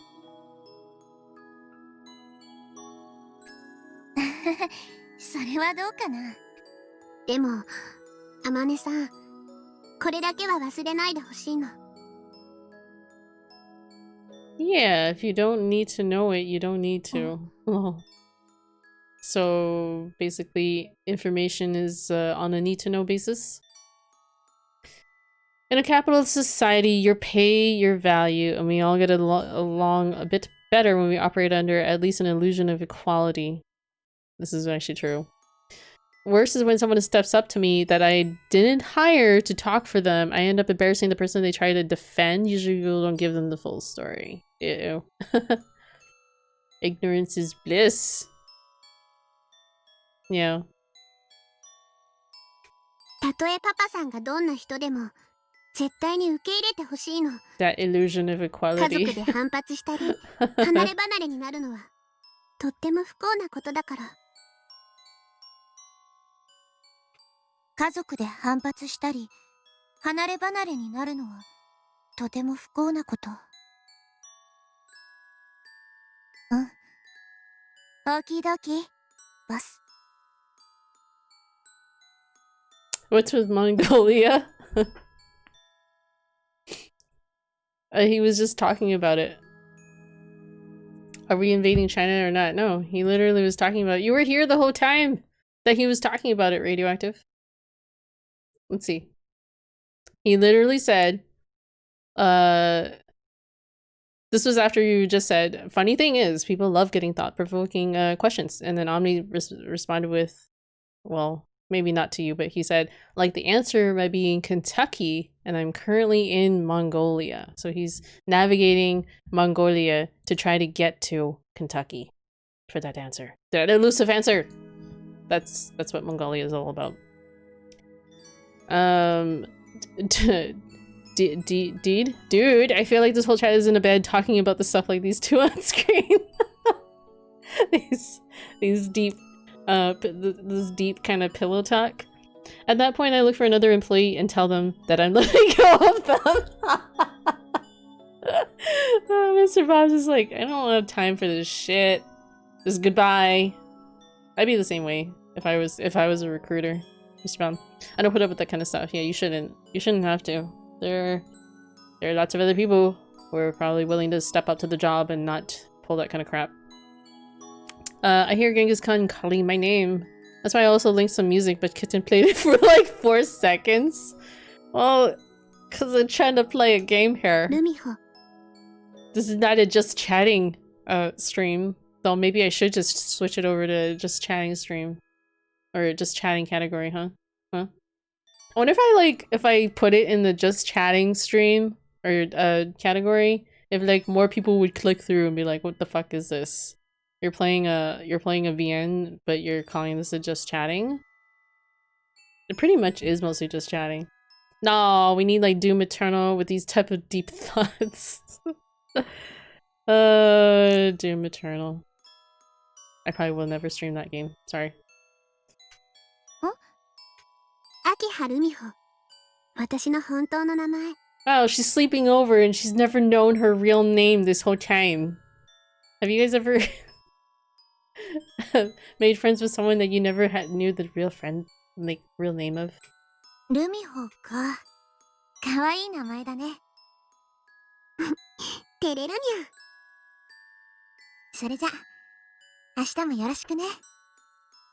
それはどうかな。でも、天音さん、これだけは忘れないでほしいの。 Yeah, if you don't need to know it, you don't need to. Oh. So basically, information is on a need-to-know basis. In a capitalist society, your pay, your value, and we all get along a bit better when we operate under at least an illusion of equality. This is actually true. Worse is when someone steps up to me that I didn't hire to talk for them. I end up embarrassing the person they try to defend. Usually people don't give them the full story. Ew. Ignorance is bliss. Yeah. たとえパパさんがどんな人でも絶対に受け入れてほしいの。 That illusion of 家 equality. 族で反発したり離れ離れになるのはとっても不幸なことだから。 家族で反発したり離れ離れになるのはとても不幸なこと。うん。大きいどき、ボス。 What's with Mongolia? He was just talking about it. Are we invading China or not? No, he literally was talking about it. You were here the whole time that he was talking about it, Radioactive. Let's see. He literally said, this was after you just said, funny thing is, people love getting thought-provoking questions. And then Omni responded with, well, maybe not to you, but he said, like, the answer might be in Kentucky, and I'm currently in Mongolia. So he's navigating Mongolia to try to get to Kentucky for that answer. That elusive answer! That's what Mongolia is all about. Dude, I feel like this whole chat is in a bed talking about the stuff like these two on screen. these deep, this deep kind of pillow talk. At that point, I look for another employee and tell them that I'm letting go of them. Mr. Bob's is like, I don't have time for this shit. Just goodbye. I'd be the same way if I was a recruiter. Mr. Bob, I don't put up with that kind of stuff. Yeah, you shouldn't. You shouldn't have to. There are lots of other people who are probably willing to step up to the job and not pull that kind of crap. I hear Genghis Khan calling my name. That's why I also linked some music, but Kitten played it for like 4 seconds. Well, because I'm trying to play a game here. This is not a just chatting stream. Though maybe I should just switch it over to just chatting stream. Or just chatting category, huh? I wonder if I put it in the just chatting stream or category, if like more people would click through and be like, what the fuck is this? You're playing a VN, but you're calling this a just chatting? It pretty much is mostly just chatting. No, we need like Doom Eternal with these type of deep thoughts. Doom Eternal. I probably will never stream that game. Sorry. Aki Harumiho. 私の本当の名前。 Oh, she's sleeping over and she's never known her real name this whole time. Have you guys ever made friends with someone that you never knew the real real name of? ルミホか。かわいい名前だね。照れるにゃ。それじゃ、明日もよろしくね。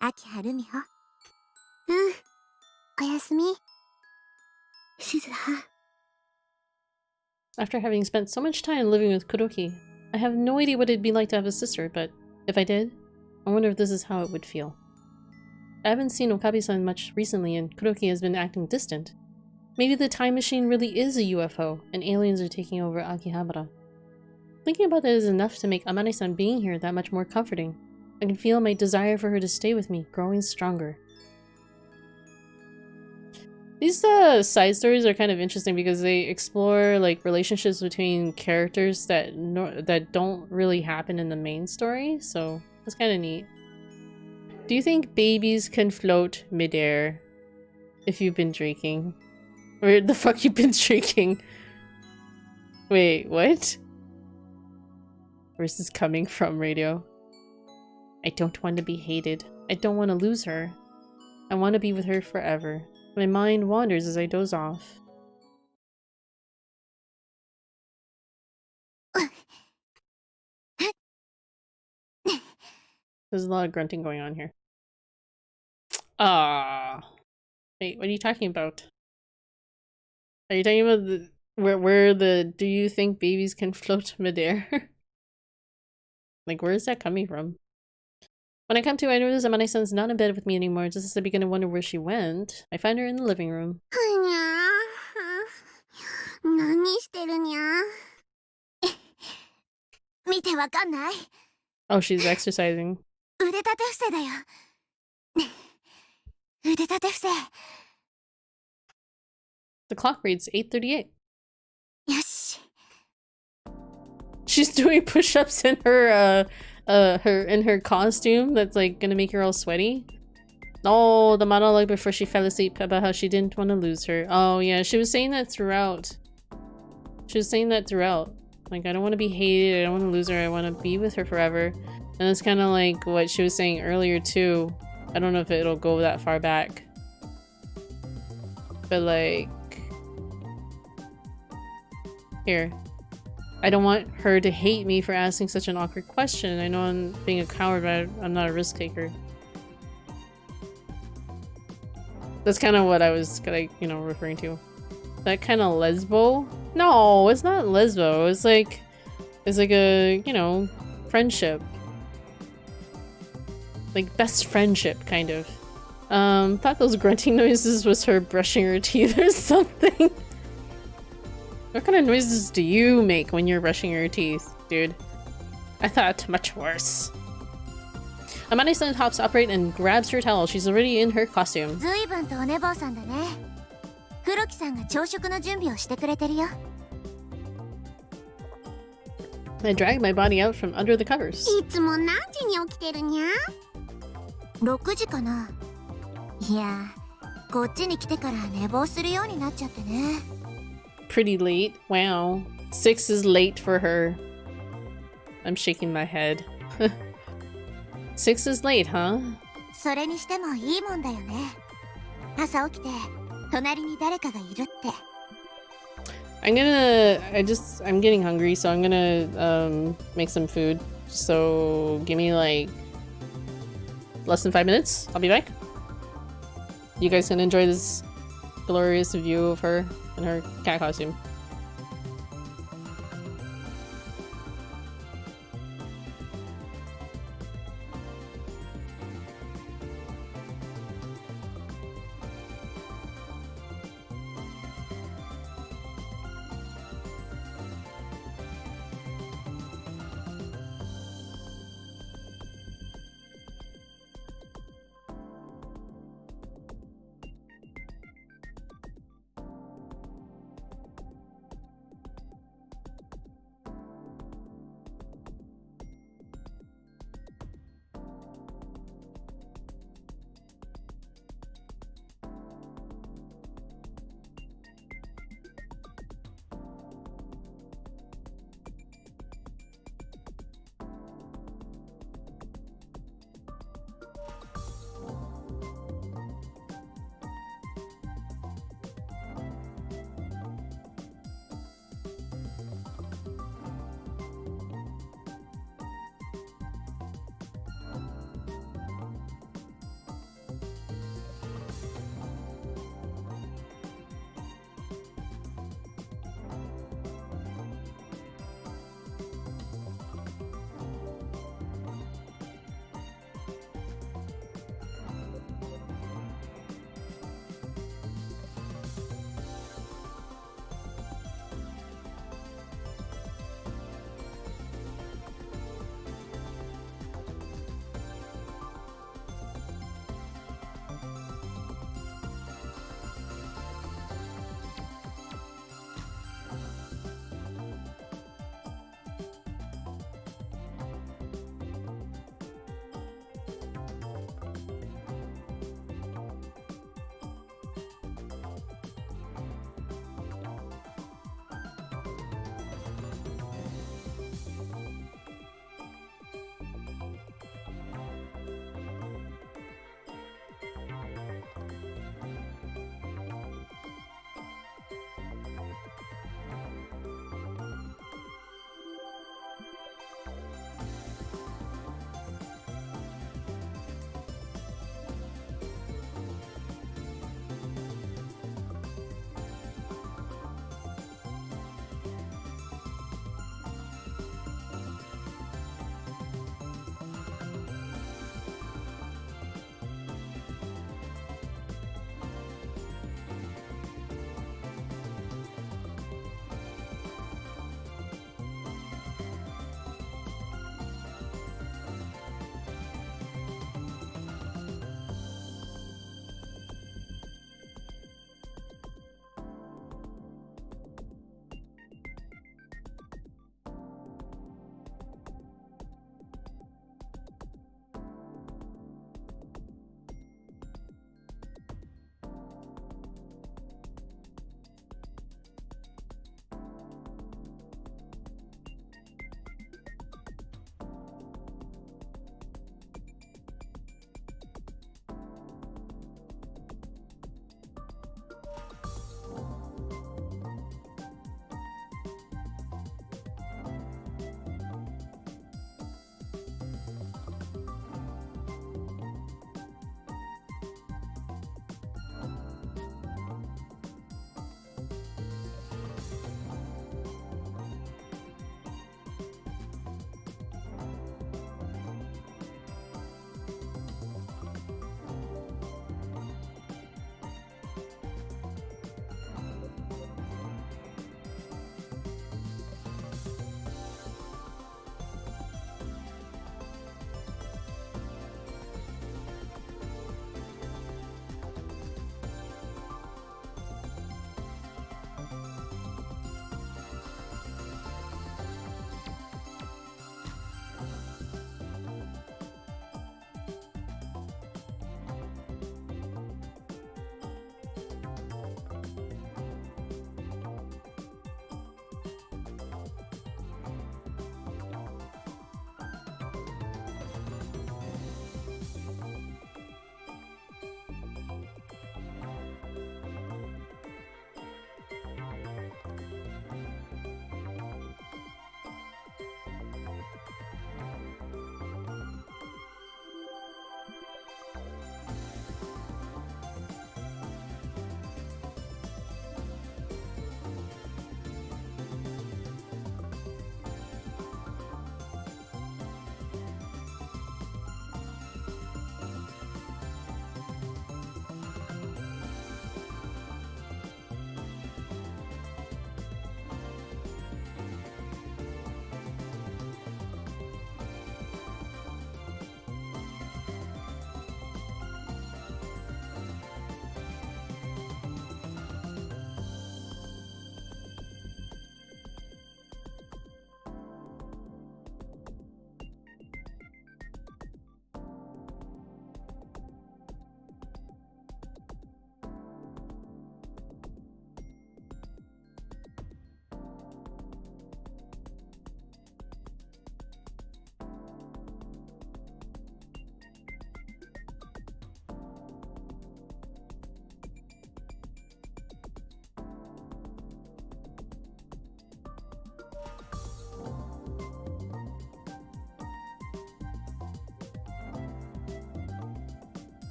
秋葉ルミホ。おやすみ。静葉。 After having spent so much time living with Kuroki, I have no idea what it'd be like to have a sister, but if I did, I wonder if this is how it would feel. I haven't seen Okabe-san much recently and Kuroki has been acting distant. Maybe the time machine really is a UFO and aliens are taking over Akihabara. Thinking about that is enough to make Amane-san being here that much more comforting. I can feel my desire for her to stay with me growing stronger. These side stories are kind of interesting because they explore like relationships between characters that don't really happen in the main story, so that's kind of neat. Do you think babies can float midair if you've been drinking? Where the fuck you been drinking? Wait, what? Where's this coming from, radio? I don't want to be hated. I don't want to lose her. I want to be with her forever. My mind wanders as I doze off. There's a lot of grunting going on here. Ah. Wait, what are you talking about? Are you talking about the where the do you think babies can float midair? Like, where is that coming from? When I come to, I notice that Amane-san's not in bed with me anymore, just as I begin to wonder where she went. I find her in the living room. 何してるにゃ。見てわかんない？ Oh, she's exercising. 腕立て伏せだよ。腕立て伏せ。 The clock reads 8:38. よし。 She's doing push-ups in her her costume that's like gonna make her all sweaty. Oh, the monologue before she fell asleep about how she didn't want to lose her. Oh yeah, she was saying that throughout. She was saying that throughout. Like, I don't want to be hated, I don't want to lose her, I want to be with her forever. And that's kind of like what she was saying earlier too. I don't know if it'll go that far back. But like... Here. I don't want her to hate me for asking such an awkward question. I know I'm being a coward, but I'm not a risk taker. That's kind of what I was, like, you know, referring to. That kind of lesbo? No, it's not lesbo. It's like a, you know, friendship. Like best friendship, kind of. Thought those grunting noises was her brushing her teeth or something. What kind of noises do you make when you're brushing your teeth, dude? I thought much worse. Amane-san hops upright and grabs her towel. She's already in her costume. ずいぶんとお寝坊さんだね。黒木さんが朝食の準備をしてくれてるよ。I drag my body out from under the covers. いつも何時に起きてるにゃ。6時かな。いや、こっちに来てから寝坊するようになっちゃってね。Pretty late. Wow. 6 is late for her. I'm shaking my head. 6 is late, huh? それにしてもいいもんだよね。朝起きて隣に誰かがいるって。I'm getting hungry, so I'm gonna make some food. So give me like less than 5 minutes. I'll be back. You guys can enjoy this glorious view of her in her cat costume.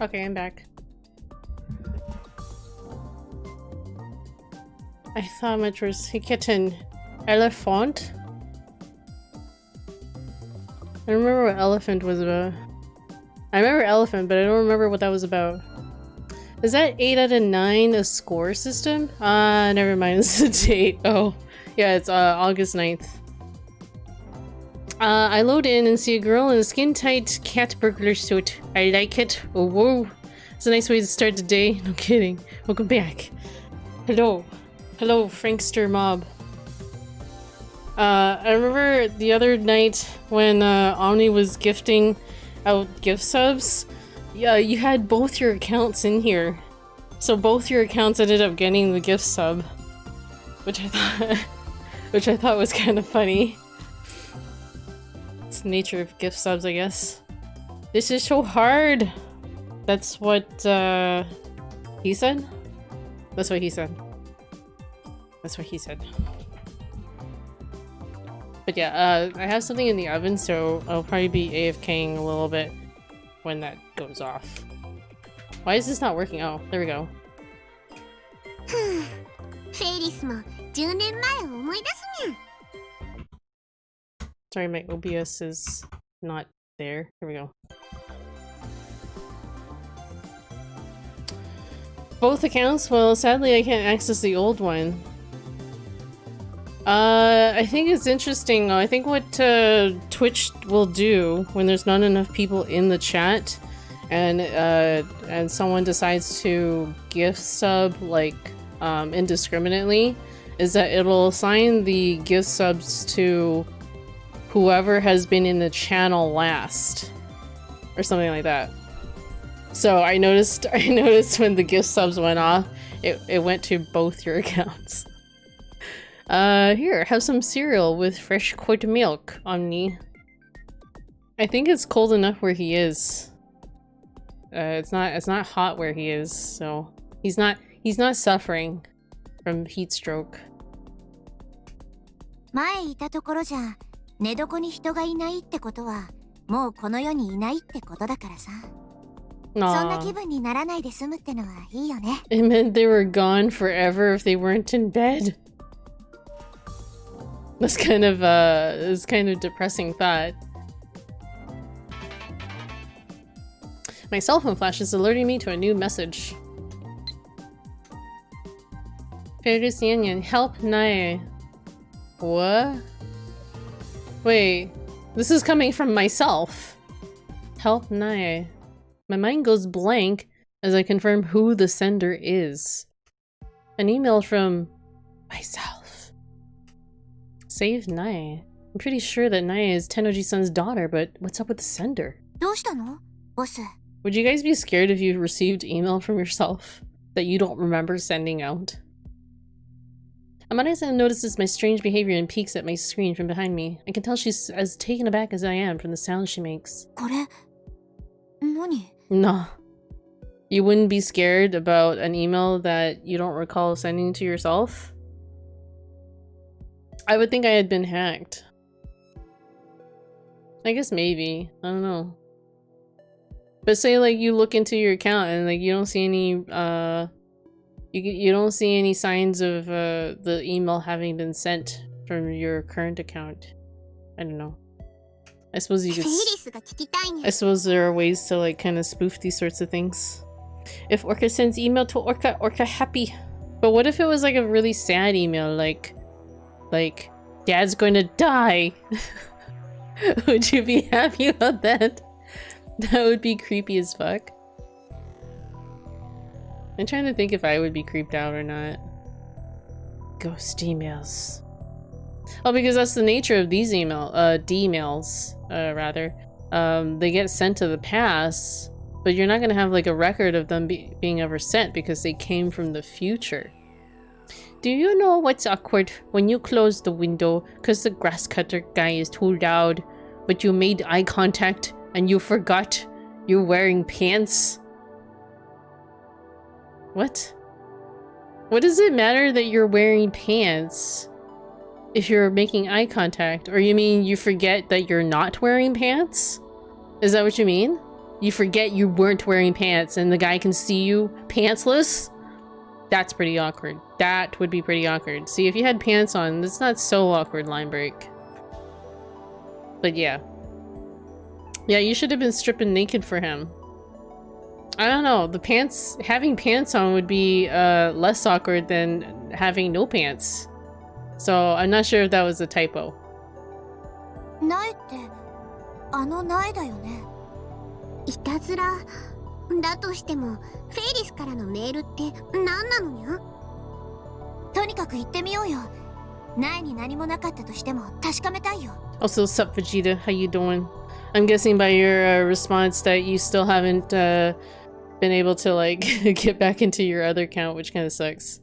Okay, I'm back. I thought much was a kitten. Elephant? I don't remember what elephant was about. I remember elephant, but I don't remember what that was about. Is that 8 out of 9 a score system? Never mind, it's a date. Oh, yeah, it's August 9th. I load in and see a girl in a skin-tight cat burglar suit. I like it. Oh, whoa. It's a nice way to start the day. No kidding. Welcome back. Hello. Hello, Frankster mob. I remember the other night when Omni was gifting out gift subs. Yeah, you had both your accounts in here. So both your accounts ended up getting the gift sub. Which I thought was kind of funny. It's the nature of gift subs, I guess. This is so hard! That's what he said? That's what he said. That's what he said. But yeah, I have something in the oven, so I'll probably be AFKing a little bit when that goes off. Why is this not working? Oh, there we go. Sorry, my OBS is not there. Here we go. Both accounts? Well, sadly I can't access the old one. I think it's interesting. I think what Twitch will do when there's not enough people in the chat and someone decides to gift sub like indiscriminately is that it'll assign the gift subs to whoever has been in the channel last or something like that. So I noticed when the gift subs went off, it went to both your accounts. Here, have some cereal with fresh cold milk, Omni. I think it's cold enough where he is. It's not hot where he is, so he's not suffering from heat stroke. 前いたところじゃ寝床に人がいないってことはもうこの世にいないってことだからさ。そんな気分にならないで済むってのはいいよね。It meant they were gone forever if they weren't in bed. That's kind of depressing thought. My cell phone flash is alerting me to a new message. Faris Yanyan, help Nae. What? Wait, this is coming from myself. Help Nae. My mind goes blank as I confirm who the sender is. An email from myself. Save Nae. I'm pretty sure that Nae is Tennoji-san's daughter, but what's up with the sender? どうしたの？ボス。 Would you guys be scared if you received email from yourself that you don't remember sending out? Amane-san notices my strange behavior and peeks at my screen from behind me. I can tell she's as taken aback as I am from the sound she makes. これ何？ No. You wouldn't be scared about an email that you don't recall sending to yourself? I would think I had been hacked. I guess maybe. I don't know. But say like you look into your account and like you don't see any you don't see any signs of the email having been sent from your current account. I don't know. I suppose you could I suppose there are ways to like kind of spoof these sorts of things. If Orca sends email to Orca, Orca happy. But what if it was like a really sad email, like Dad's going to die? Would you be happy about that? That would be creepy as fuck. I'm trying to think if I would be creeped out or not. Ghost emails. Oh, because that's the nature of these D-mails, rather. They get sent to the past, but you're not gonna have like a record of them being ever sent because they came from the future. Do you know what's awkward? When you close the window because the grass cutter guy is too loud, but you made eye contact and you forgot you're wearing pants? What? What does it matter that you're wearing pants if you're making eye contact? Or you mean you forget that you're not wearing pants? Is that what you mean? you forget you weren't wearing pants and the guy can see you pantsless. That's pretty awkward. That would be pretty awkward. See, if you had pants on, it's not so awkward, line break. But yeah. Yeah, you should have been stripping naked for him. I don't know, the pants, having pants on would be less awkward than having no pants. So I'm not sure if that was a typo. 苗ってあの苗だよね。いたずらだとしても、フェイリスからのメールって何なのにゃ？とにかく行ってみようよ。苗に何もなかったとしても確かめたいよ。 Also, sup Vegeta, how you doing? I'm guessing by your response that you still haven't been able to like get back into your other account, which kind of sucks.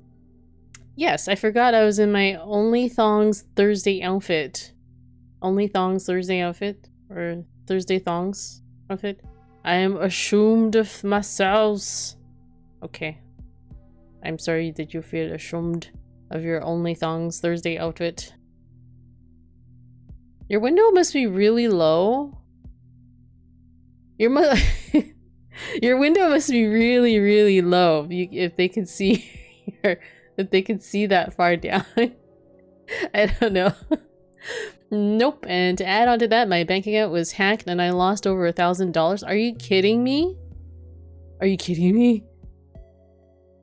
Yes, I forgot I was in my Only Thongs Thursday outfit. Only Thongs Thursday outfit? Or Thursday Thongs outfit? I am ashamed of myself. Okay. I'm sorry that you feel ashamed of your Only Thongs Thursday outfit. Your window must be really low. Your window must be really, really low if they can see if they can see that far down. I don't know. Nope. And to add on to that, my bank account was hacked and I lost over $1,000. Are you kidding me? Are you kidding me?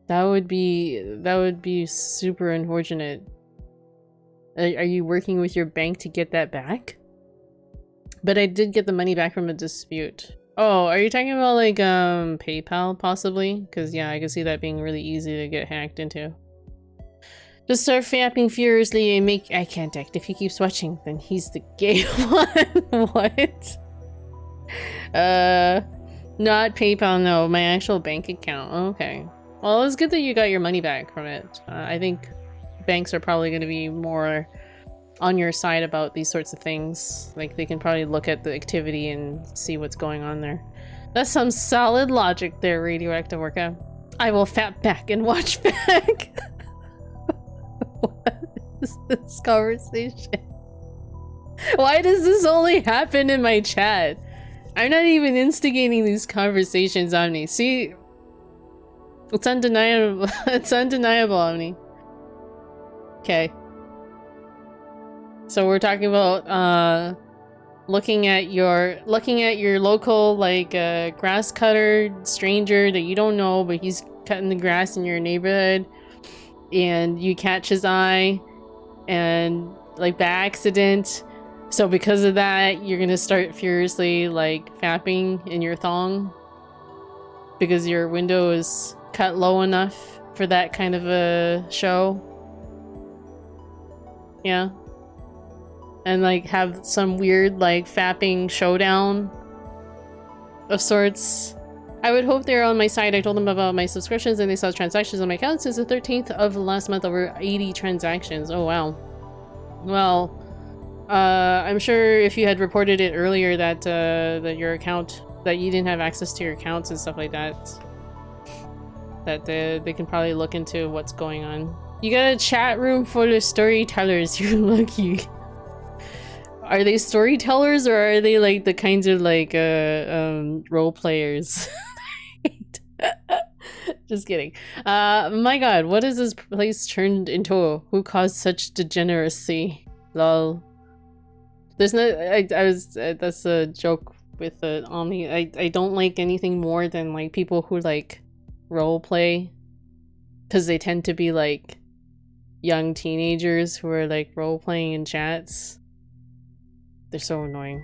That would be super unfortunate. Are you working with your bank to get that back? But I did get the money back from a dispute. Oh, are you talking about like PayPal possibly? Because yeah, I can see that being really easy to get hacked into. Just start fapping furiously and make eye contact. If he keeps watching, then he's the gay one. What? Not PayPal, no. My actual bank account. Okay. Well, it's good that you got your money back from it. I think banks are probably going to be more on your side about these sorts of things. Like, they can probably look at the activity and see what's going on there. That's some solid logic there, Radioactive Orca. I will fap back and watch back. What is this conversation? Why does this only happen in my chat? I'm not even instigating these conversations, Omni. See? It's undeniable. It's undeniable, Omni. Okay. So we're talking about looking at your local like grass cutter stranger that you don't know, but he's cutting the grass in your neighborhood, and you catch his eye, and like by accident. So because of that, you're gonna start furiously like fapping in your thong because your window is cut low enough for that kind of a show. Yeah. And like have some weird like fapping showdown of sorts. I would hope they're on my side. I told them about my subscriptions and they saw transactions on my account since the 13th of last month, over 80 transactions. Oh wow. Well, I'm sure if you had reported it earlier that that your account, that you didn't have access to your accounts and stuff like that, that they can probably look into what's going on. You got a chat room full of storytellers. You're lucky. Are they storytellers or are they like the kinds of like role players? Just kidding. My god, what is this place turned into? Who caused such degeneracy? Lol. There's no that's a joke with the Omni. I don't like anything more than like people who like role play, because they tend to be like young teenagers who are like role playing in chats. They're so annoying.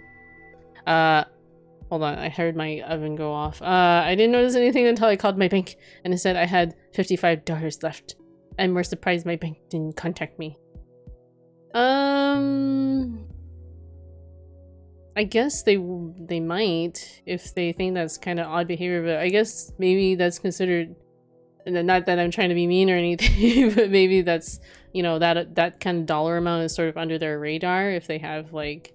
Hold on, I heard my oven go off. I didn't notice anything until I called my bank and it said I had $55 left. I'm more surprised my bank didn't contact me. I guess they might if they think that's kind of odd behavior, but I guess maybe that's considered, and not that I'm trying to be mean or anything, but maybe that's, you know, that kind of dollar amount is sort of under their radar if they have like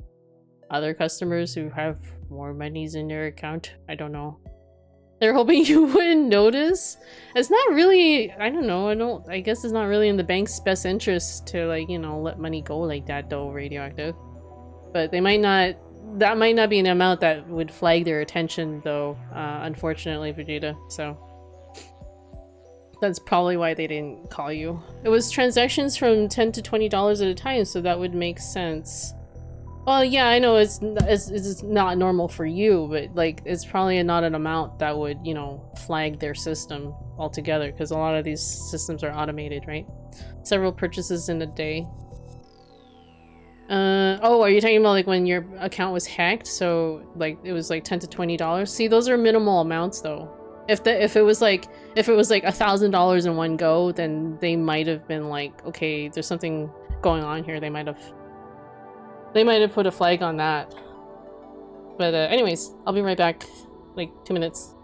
other customers who have more monies in their account. I don't know. They're hoping you wouldn't notice. It's not really, I don't know, I guess it's not really in the bank's best interest to like, you know, let money go like that though, Radioactive. But they might not that might not be an amount that would flag their attention, though, unfortunately, Vegeta, so... That's probably why they didn't call you. It was transactions from $10 to $20 at a time, so that would make sense. Well, yeah, I know it's not normal for you, but, like, it's probably not an amount that would, you know, flag their system altogether, because a lot of these systems are automated, right? Several purchases in a day. Oh, are you talking about, like, when your account was hacked? So, like, it was, like, $10 to $20? See, those are minimal amounts, though. If it was like $1,000 in one go, then they might have been like, okay, there's something going on here. They might have put a flag on that. But anyways, I'll be right back, like 2 minutes.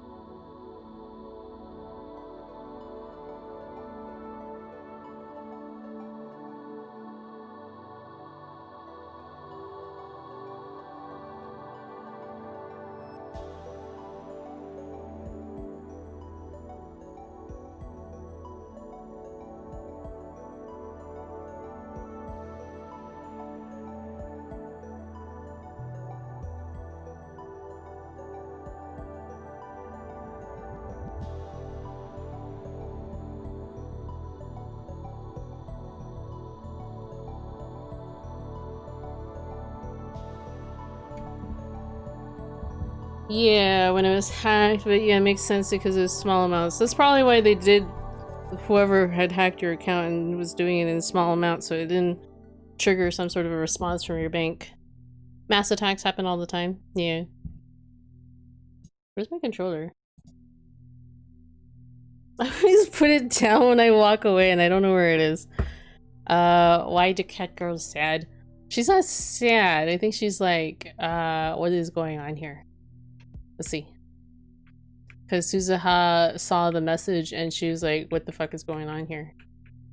Yeah, when it was hacked, but yeah, it makes sense because it was small amounts. That's probably why they did, whoever had hacked your account and was doing it in small amounts, so it didn't trigger some sort of a response from your bank. Mass attacks happen all the time. Yeah. Where's my controller? I always put it down when I walk away and I don't know where it is. Why do cat girls sad? She's not sad. I think she's like, what is going on here? Let's see. Because Suzuha saw the message and she was like, what the fuck is going on here?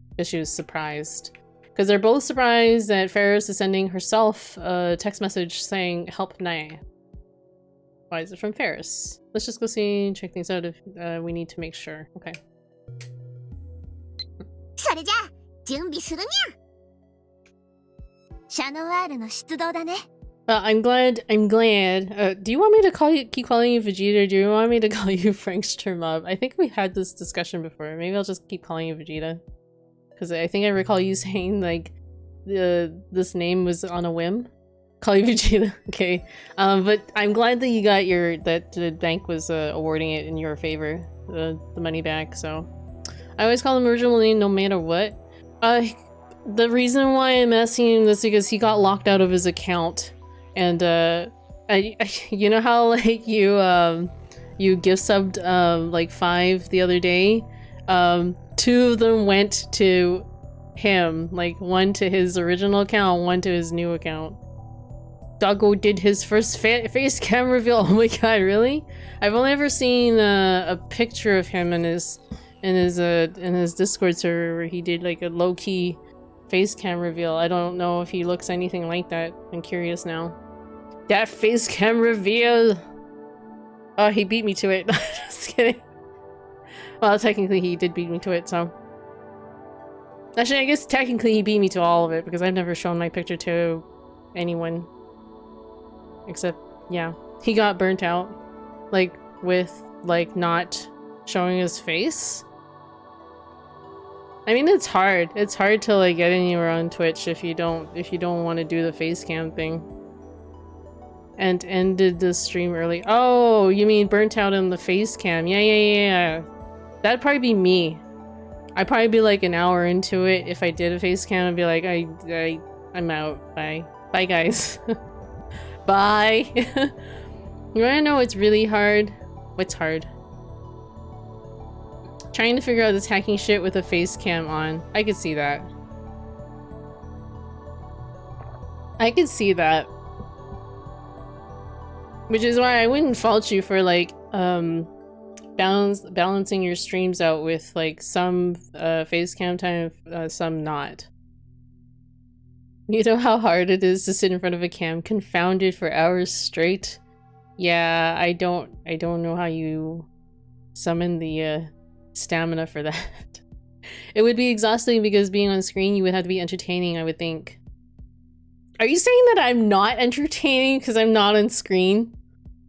Because she was surprised. Because they're both surprised that Faris is sending herself a text message saying, help Nai. Why is it from Faris? Let's just go see and check things out if we need to make sure. Okay. それじゃあ準備するにゃ。シャノワールの出動だね。I'm glad. Do you want me to keep calling you Vegeta, or do you want me to call you Frankstermob? I think we had this discussion before. Maybe I'll just keep calling you Vegeta. Because I think I recall you saying, like, this name was on a whim. Call you Vegeta. Okay. But I'm glad that you got that the bank was awarding it in your favor. The money back, so. I always call him original name no matter what. The reason why I'm asking him this is because he got locked out of his account. And you know how like you gift subbed like 5 the other day? 2 of them went to him, like 1 to his original account, 1 to his new account. Doggo did his first face cam reveal. Oh my god, really? I've only ever seen a picture of him in his Discord server where he did like a low-key face cam reveal. I don't know if he looks anything like that. I'm curious now. That face cam reveal! Oh, he beat me to it. Just kidding. Well, technically he did beat me to it, so... Actually, I guess technically he beat me to all of it, because I've never shown my picture to anyone. Except, yeah. He got burnt out. Like, with, like, not showing his face. I mean, it's hard. It's hard to, like, get anywhere on Twitch if you don't want to do the face cam thing. And ended the stream early. Oh, you mean burnt out in the face cam. Yeah. That'd probably be me. I'd probably be like an hour into it. If I did a face cam, I'd be like, I'm out. Bye. Bye, guys. Bye. You wanna know what's really hard? What's hard? Trying to figure out this hacking shit with a face cam on. I could see that. I could see that. Which is why I wouldn't fault you for like balancing your streams out with like some face cam time, some not. You know how hard it is to sit in front of a cam confounded for hours straight? Yeah, I don't know how you summon the stamina for that. It would be exhausting because being on screen you would have to be entertaining, I would think. Are you saying that I'm not entertaining because I'm not on screen?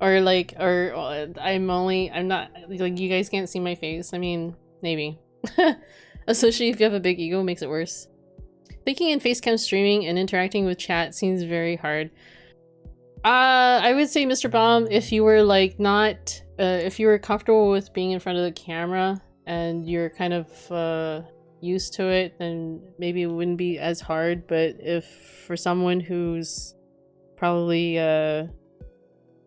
Or like, I'm not, like, you guys can't see my face? I mean, maybe. Especially if you have a big ego, it makes it worse. Thinking in facecam streaming and interacting with chat seems very hard. I would say, Mr. Bomb, if you were like not, if you were comfortable with being in front of the camera and you're kind of used to it, then maybe it wouldn't be as hard. But if for someone who's probably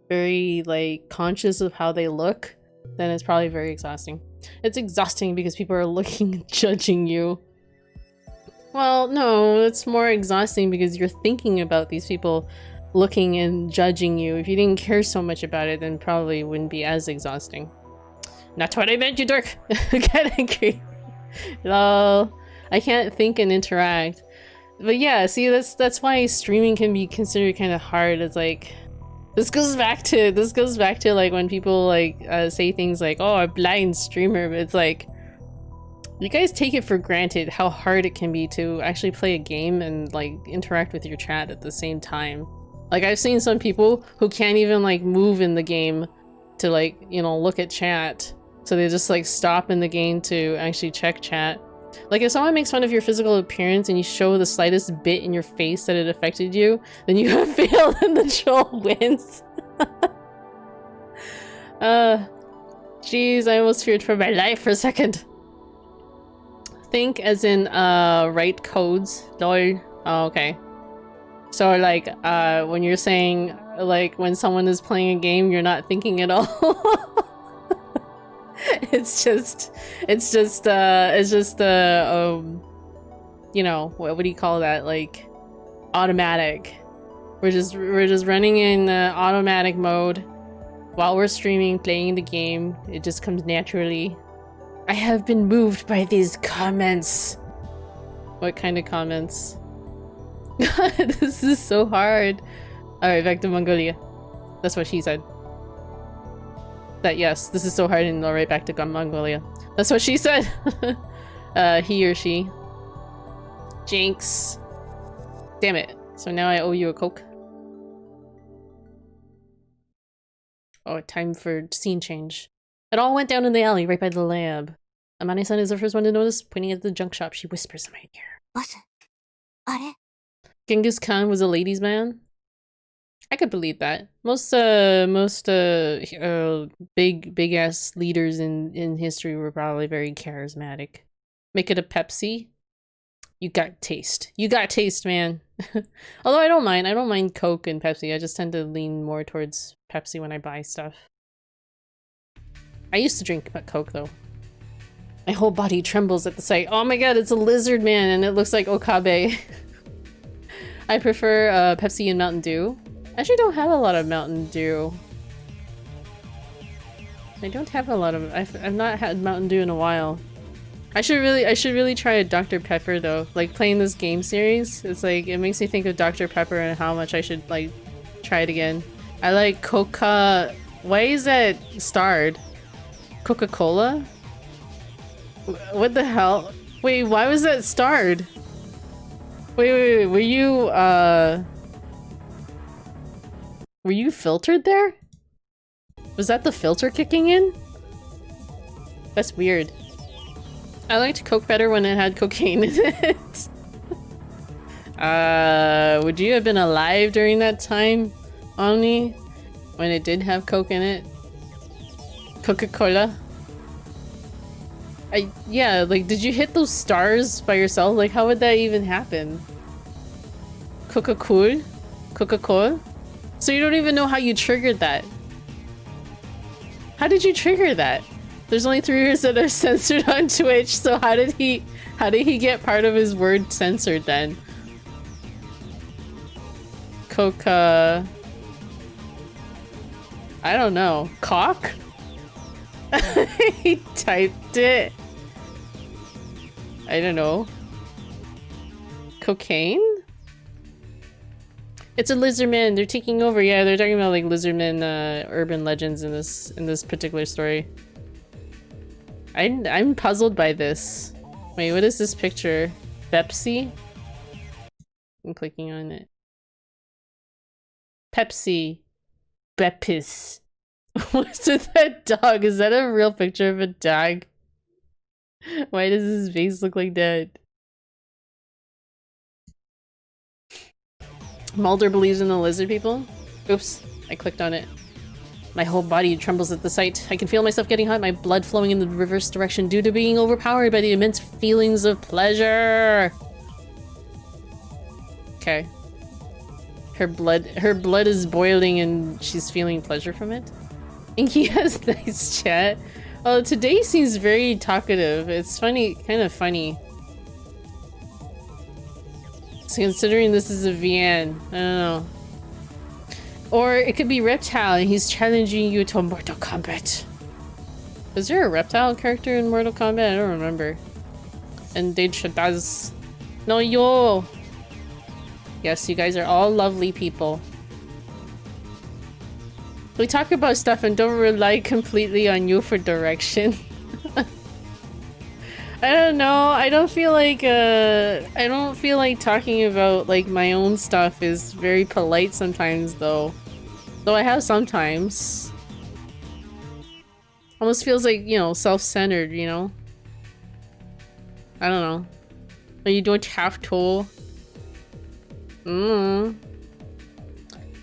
very like conscious of how they look, then it's probably very exhausting. It's exhausting because people are looking and judging you. Well, no, it's more exhausting because you're thinking about these people looking and judging you. If you didn't care so much about it, then probably wouldn't be as exhausting. Not what I meant, you dork! Get angry. Lol. I can't think and interact. But yeah, see, that's why streaming can be considered kind of hard. It's like, this goes back to like when people like say things like, oh, a blind streamer, but it's like, you guys take it for granted how hard it can be to actually play a game and like interact with your chat at the same time. Like, I've seen some people who can't even like move in the game to like, you know, look at chat. So they just like stop in the game to actually check chat. Like, if someone makes fun of your physical appearance and you show the slightest bit in your face that it affected you, then you have failed and the troll wins. Jeez, I almost feared for my life for a second. Think as in write codes. Lol. Oh, okay. So like when you're saying like when someone is playing a game, you're not thinking at all. it's just you know, what do you call that? Like automatic. We're just running in automatic mode while we're streaming, playing the game. It just comes naturally. I have been moved by these comments. What kind of comments? This is so hard. Alright, back to Mongolia. That's what she said. That yes, this is so hard, and alright, back to Mongolia. That's what she said. He or she. Jinx. Damn it. So now I owe you a Coke. Oh, time for scene change. It all went down in the alley right by the lab. Amane-san is the first one to notice. Pointing at the junk shop, she whispers in my ear. Boss, are? Genghis Khan was a ladies' man? I could believe that. Most big ass leaders in history were probably very charismatic. Make it a Pepsi? You got taste. You got taste, man. Although I don't mind Coke and Pepsi. I just tend to lean more towards Pepsi when I buy stuff. I used to drink Coke though. My whole body trembles at the sight. Oh my god, it's a lizard man and it looks like Okabe. I prefer Pepsi and Mountain Dew. I actually don't have a lot of Mountain Dew. I don't have a lot of. I've not had Mountain Dew in a while. I should really try a Dr. Pepper though. Like playing this game series, it's like it makes me think of Dr. Pepper and how much I should like try it again. I like Coca. Why is that starred? Coca-Cola? What the hell? Wait, why was that starred? Wait, were you filtered there? Was that the filter kicking in? That's weird. I liked Coke better when it had cocaine in it. Would you have been alive during that time, Omni? When it did have Coke in it? Coca-Cola? Yeah, like, did you hit those stars by yourself? Like, how would that even happen? Coca-Cola? Coca-Cola? So you don't even know how you triggered that. How did you trigger that? There's only 3 words that are censored on Twitch, so how did he get part of his word censored then? Coca... I don't know. Cock? He typed it. I don't know. Cocaine? It's a lizardman. They're taking over. Yeah, they're talking about like lizardmen urban legends in this particular story. I'm puzzled by this. Wait, what is this picture? Pepsi? I'm clicking on it. Pepsi. Bepis. What's with that dog? Is that a real picture of a dog? Why does his face look like that? Mulder believes in the lizard people? Oops, I clicked on it. My whole body trembles at the sight. I can feel myself getting hot, my blood flowing in the reverse direction due to being overpowered by the immense feelings of pleasure. Okay. Her blood is boiling and she's feeling pleasure from it. Inky has nice chat. Oh, today seems very talkative. It's funny, kind of funny. So considering this is a VN, I don't know. Or it could be Reptile and he's challenging you to Mortal Kombat. Is there a Reptile character in Mortal Kombat? I don't remember. And Deidre does. No, yo! Yes, you guys are all lovely people. We talk about stuff and don't rely completely on you for direction. I don't know. I don't feel like talking about like my own stuff is very polite sometimes though. Though I have sometimes. Almost feels like, you know, self-centered, you know? I don't know. But you don't have to.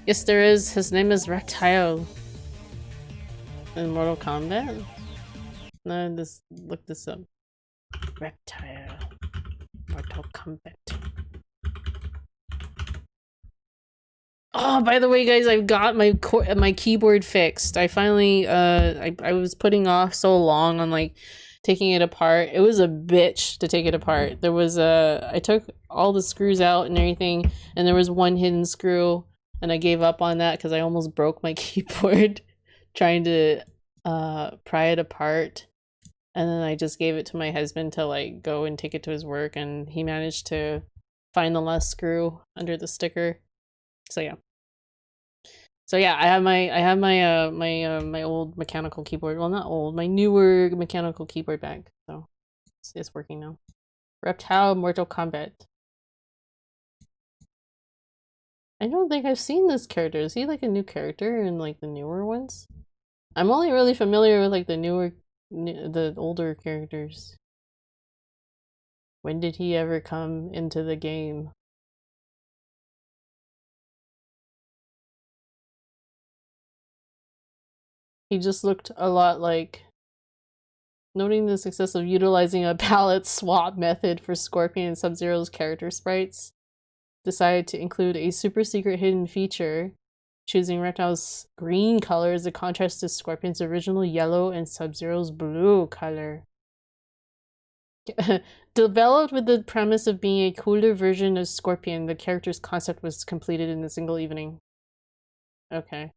Yes, there is. His name is Reptile. In Mortal Kombat? No, just look this up. Reptile. Mortal Kombat. Oh, by the way, guys, I've got my keyboard fixed. I finally, I was putting off so long on like taking it apart. It was a bitch to take it apart. There was I took all the screws out and everything, and there was one hidden screw, and I gave up on that because I almost broke my keyboard trying to pry it apart. And then I just gave it to my husband to like go and take it to his work, and he managed to find the last screw under the sticker. So yeah. I have my old mechanical keyboard. Well, not old, my newer mechanical keyboard back. So it's working now. Reptile Mortal Kombat. I don't think I've seen this character. Is he like a new character in like the newer ones? I'm only really familiar with like the older characters. When did he ever come into the game? He just looked a lot like... Noting the success of utilizing a palette swap method for Scorpion and Sub-Zero's character sprites, decided to include a super secret hidden feature, choosing Reptile's green color as a contrast to Scorpion's original yellow and Sub-Zero's blue color. Developed with the premise of being a cooler version of Scorpion, the character's concept was completed in a single evening. Okay.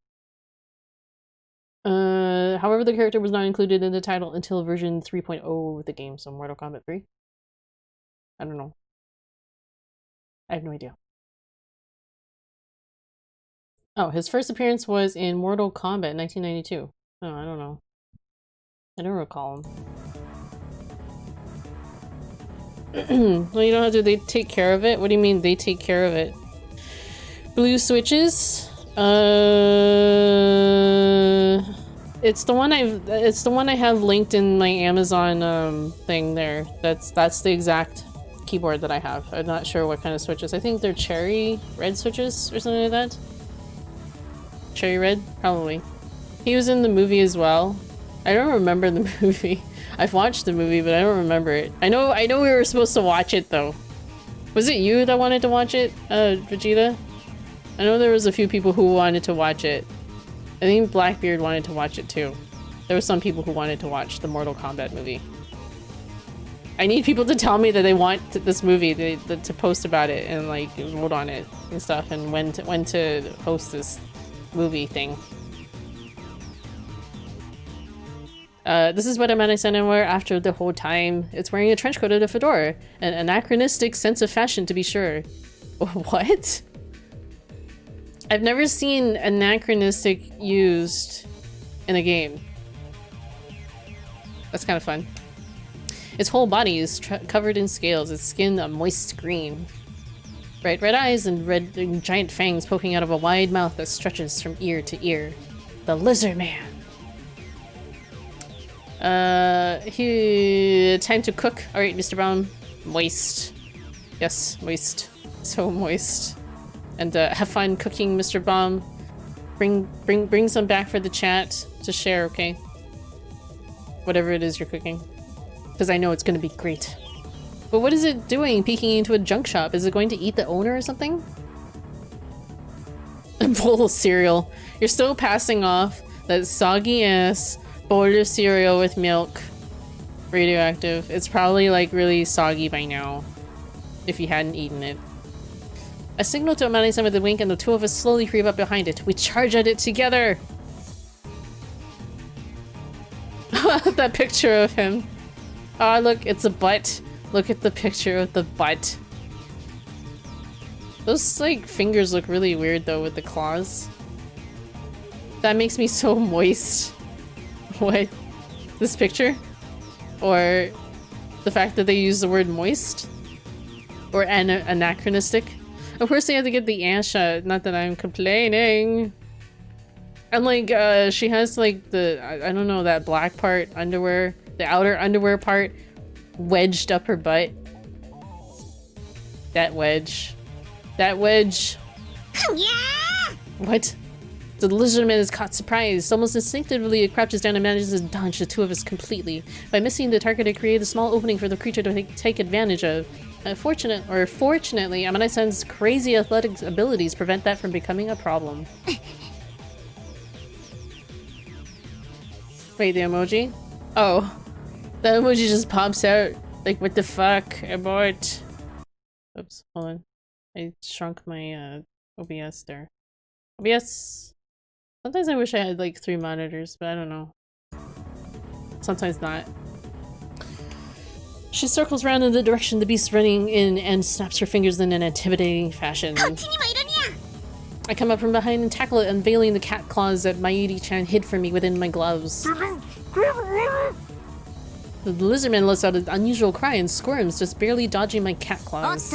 However, the character was not included in the title until version 3.0 of the game, so Mortal Kombat 3? I don't know. I have no idea. Oh, his first appearance was in Mortal Kombat 1992. Oh, I don't know. I don't recall him. Well, you don't have to. They take care of it? What do you mean they take care of it? Blue switches? It's the one I have linked in my Amazon thing there. That's the exact keyboard that I have. I'm not sure what kind of switches. I think they're cherry red switches or something like that. Cherry red? Probably. He was in the movie as well. I don't remember the movie. I've watched the movie, but I don't remember it. I know we were supposed to watch it though. Was it you that wanted to watch it, Vegeta? I know there was a few people who wanted to watch it. I think Blackbeard wanted to watch it too. There were some people who wanted to watch the Mortal Kombat movie. I need people to tell me that they want this movie, to post about it and like vote on it and stuff, and when to host this movie thing. This is what I sent wear after the whole time. It's wearing a trench coat and a fedora. An anachronistic sense of fashion, to be sure. What? I've never seen anachronistic used in a game. That's kind of fun. Its whole body is covered in scales, its skin a moist green. Bright red eyes and giant fangs poking out of a wide mouth that stretches from ear to ear. The Lizard Man. Time to cook. Alright, Mr. Brown. Moist. Yes, moist. So moist. And have fun cooking, Mr. Baum. Bring some back for the chat to share, okay? Whatever it is you're cooking. Because I know it's gonna be great. But what is it doing peeking into a junk shop? Is it going to eat the owner or something? A bowl of cereal. You're still passing off that soggy ass bowl of cereal with milk. Radioactive. It's probably like really soggy by now. If you hadn't eaten it. I signal to Amane-san with a wink and the two of us slowly creep up behind it. We charge at it together! That picture of him. Ah, look, it's a butt. Look at the picture of the butt. Those, like, fingers look really weird, though, with the claws. That makes me so moist. What? This picture? Or the fact that they use the word moist? Or anachronistic? Of course they had to get the ass shot, not that I'm complaining. And like, she has like the, I don't know, that black part underwear, the outer underwear part wedged up her butt. That wedge. That wedge. Yeah! What? The lizard man is caught surprised. Almost instinctively, it crouches down and manages to dodge the two of us completely. By missing the target, it created a small opening for the creature to take advantage of. Fortunately, Amane-san's crazy athletic abilities prevent that from becoming a problem. Wait, the emoji? Oh. The emoji just pops out. Like, what the fuck? Abort. Oops, hold on. I shrunk my OBS there. OBS. Sometimes I wish I had like 3 monitors, but I don't know. Sometimes not. She circles around in the direction the beast's running in and snaps her fingers in an intimidating fashion. I come up from behind and tackle it, unveiling the cat claws that Mayuri-chan hid from me within my gloves. The lizardman lets out an unusual cry and squirms, just barely dodging my cat claws.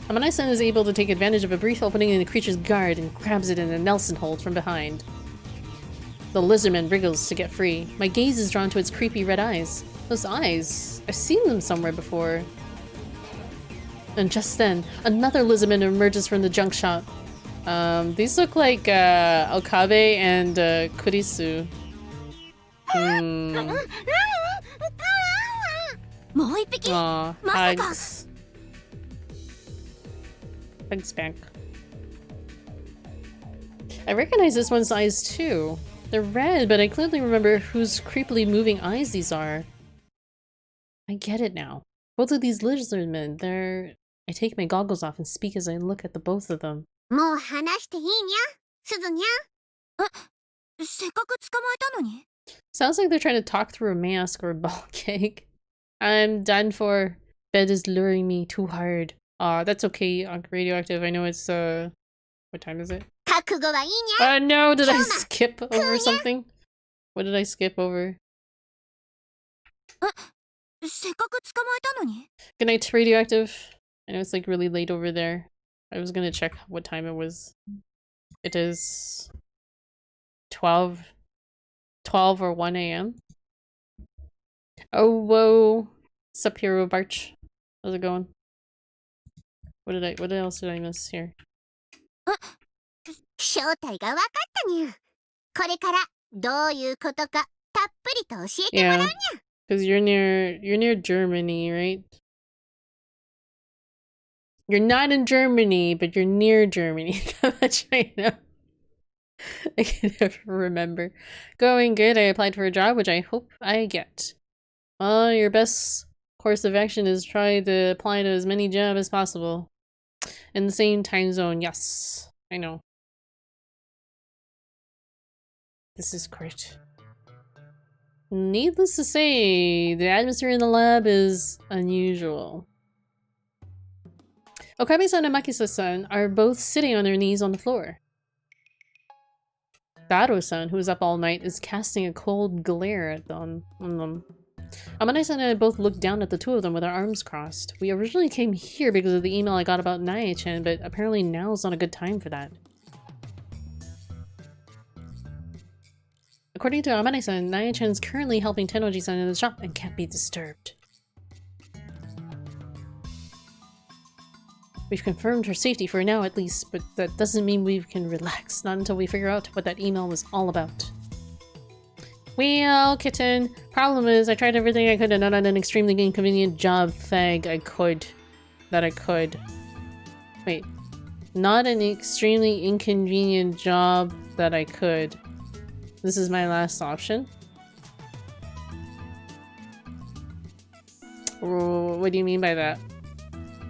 Amane-san is able to take advantage of a brief opening in the creature's guard and grabs it in a Nelson hold from behind. The lizardman wriggles to get free. My gaze is drawn to its creepy red eyes. Those eyes, I've seen them somewhere before. And just then, another lizardman emerges from the junk shop. These look like Okabe and Kurisu. Aw, hugs. Hugs back. I recognize this one's eyes too. They're red, but I clearly remember whose creepily moving eyes these are. I get it now. Both of these lizardmen, they're... I take my goggles off and speak as I look at the both of them. Sounds like they're trying to talk through a mask or a ball cake. I'm done for. Bed is luring me too hard. That's okay, Radioactive. I know it's, what time is it? No, did I skip over something? What did I skip over? Good night, Radioactive. I know it's like really late over there. I was gonna check what time it was. It is 12 or 1 a.m. Oh, whoa. Sup, Hero Barch? How's it going? What else did I miss here? Yeah, because you're near Germany, right? You're not in Germany, but you're near Germany. That much I know. I can never remember. Going good. I applied for a job, which I hope I get. Well, your best course of action is try to apply to as many jobs as possible. In the same time zone. Yes, I know. This is great. Needless to say, the atmosphere in the lab is unusual. Okabe-san and Makisa-san are both sitting on their knees on the floor. Daro-san, who is up all night, is casting a cold glare at them. Amane-san and I both looked down at the two of them with our arms crossed. We originally came here because of the email I got about Nae-chan, but apparently now's not a good time for that. According to Amane-san, Nae-chan is currently helping Tennoji-san in the shop and can't be disturbed. We've confirmed her safety for now at least, but that doesn't mean we can relax, not until we figure out what that email was all about. Well, kitten, problem is I tried everything I could and not on an extremely inconvenient job I could. Wait. Not an extremely inconvenient job that I could. This is my last option? What do you mean by that?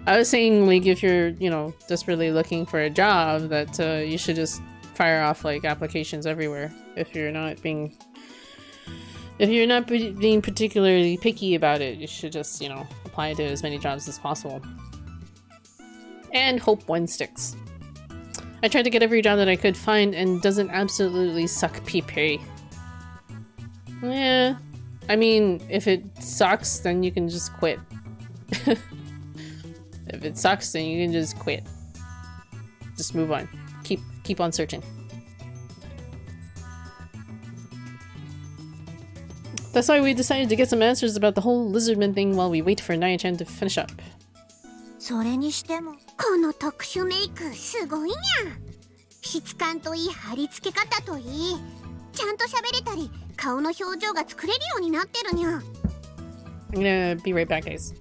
I was saying, like, if you're, you know, desperately looking for a job, that you should just fire off, like, applications everywhere. If you're not being particularly picky about it, you should just, you know, apply to as many jobs as possible. And hope one sticks. I tried to get every job that I could find and doesn't absolutely suck PP. Yeah. I mean, if it sucks, then you can just quit. If it sucks, then you can just quit. Just move on. Keep on searching. That's why we decided to get some answers about the whole lizardman thing while we wait for Nae-chan to finish up. それにしてもこの特殊メイクすごいにゃ。質感といい貼り付け方といい、ちゃんと喋れたり顔の表情が作れるようになってるにゃ。I'm gonna be right back, guys.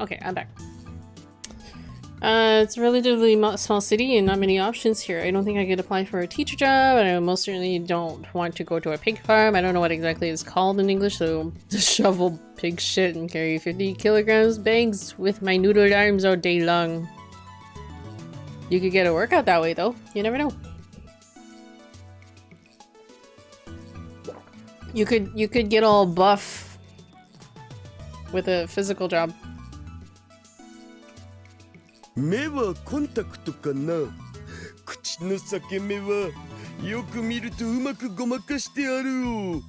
Okay, I'm back. It's a relatively small city and not many options here. I don't think I could apply for a teacher job, and I most certainly don't want to go to a pig farm. I don't know what exactly it's called in English, so just shovel pig shit and carry 50 kilograms bags with my noodled arms all day long. You could get a workout that way, though. You never know. You could get all buff with a physical job. 目はコンタクトかな。口の裂け目はよく見るとうまくごまかしてあるよ。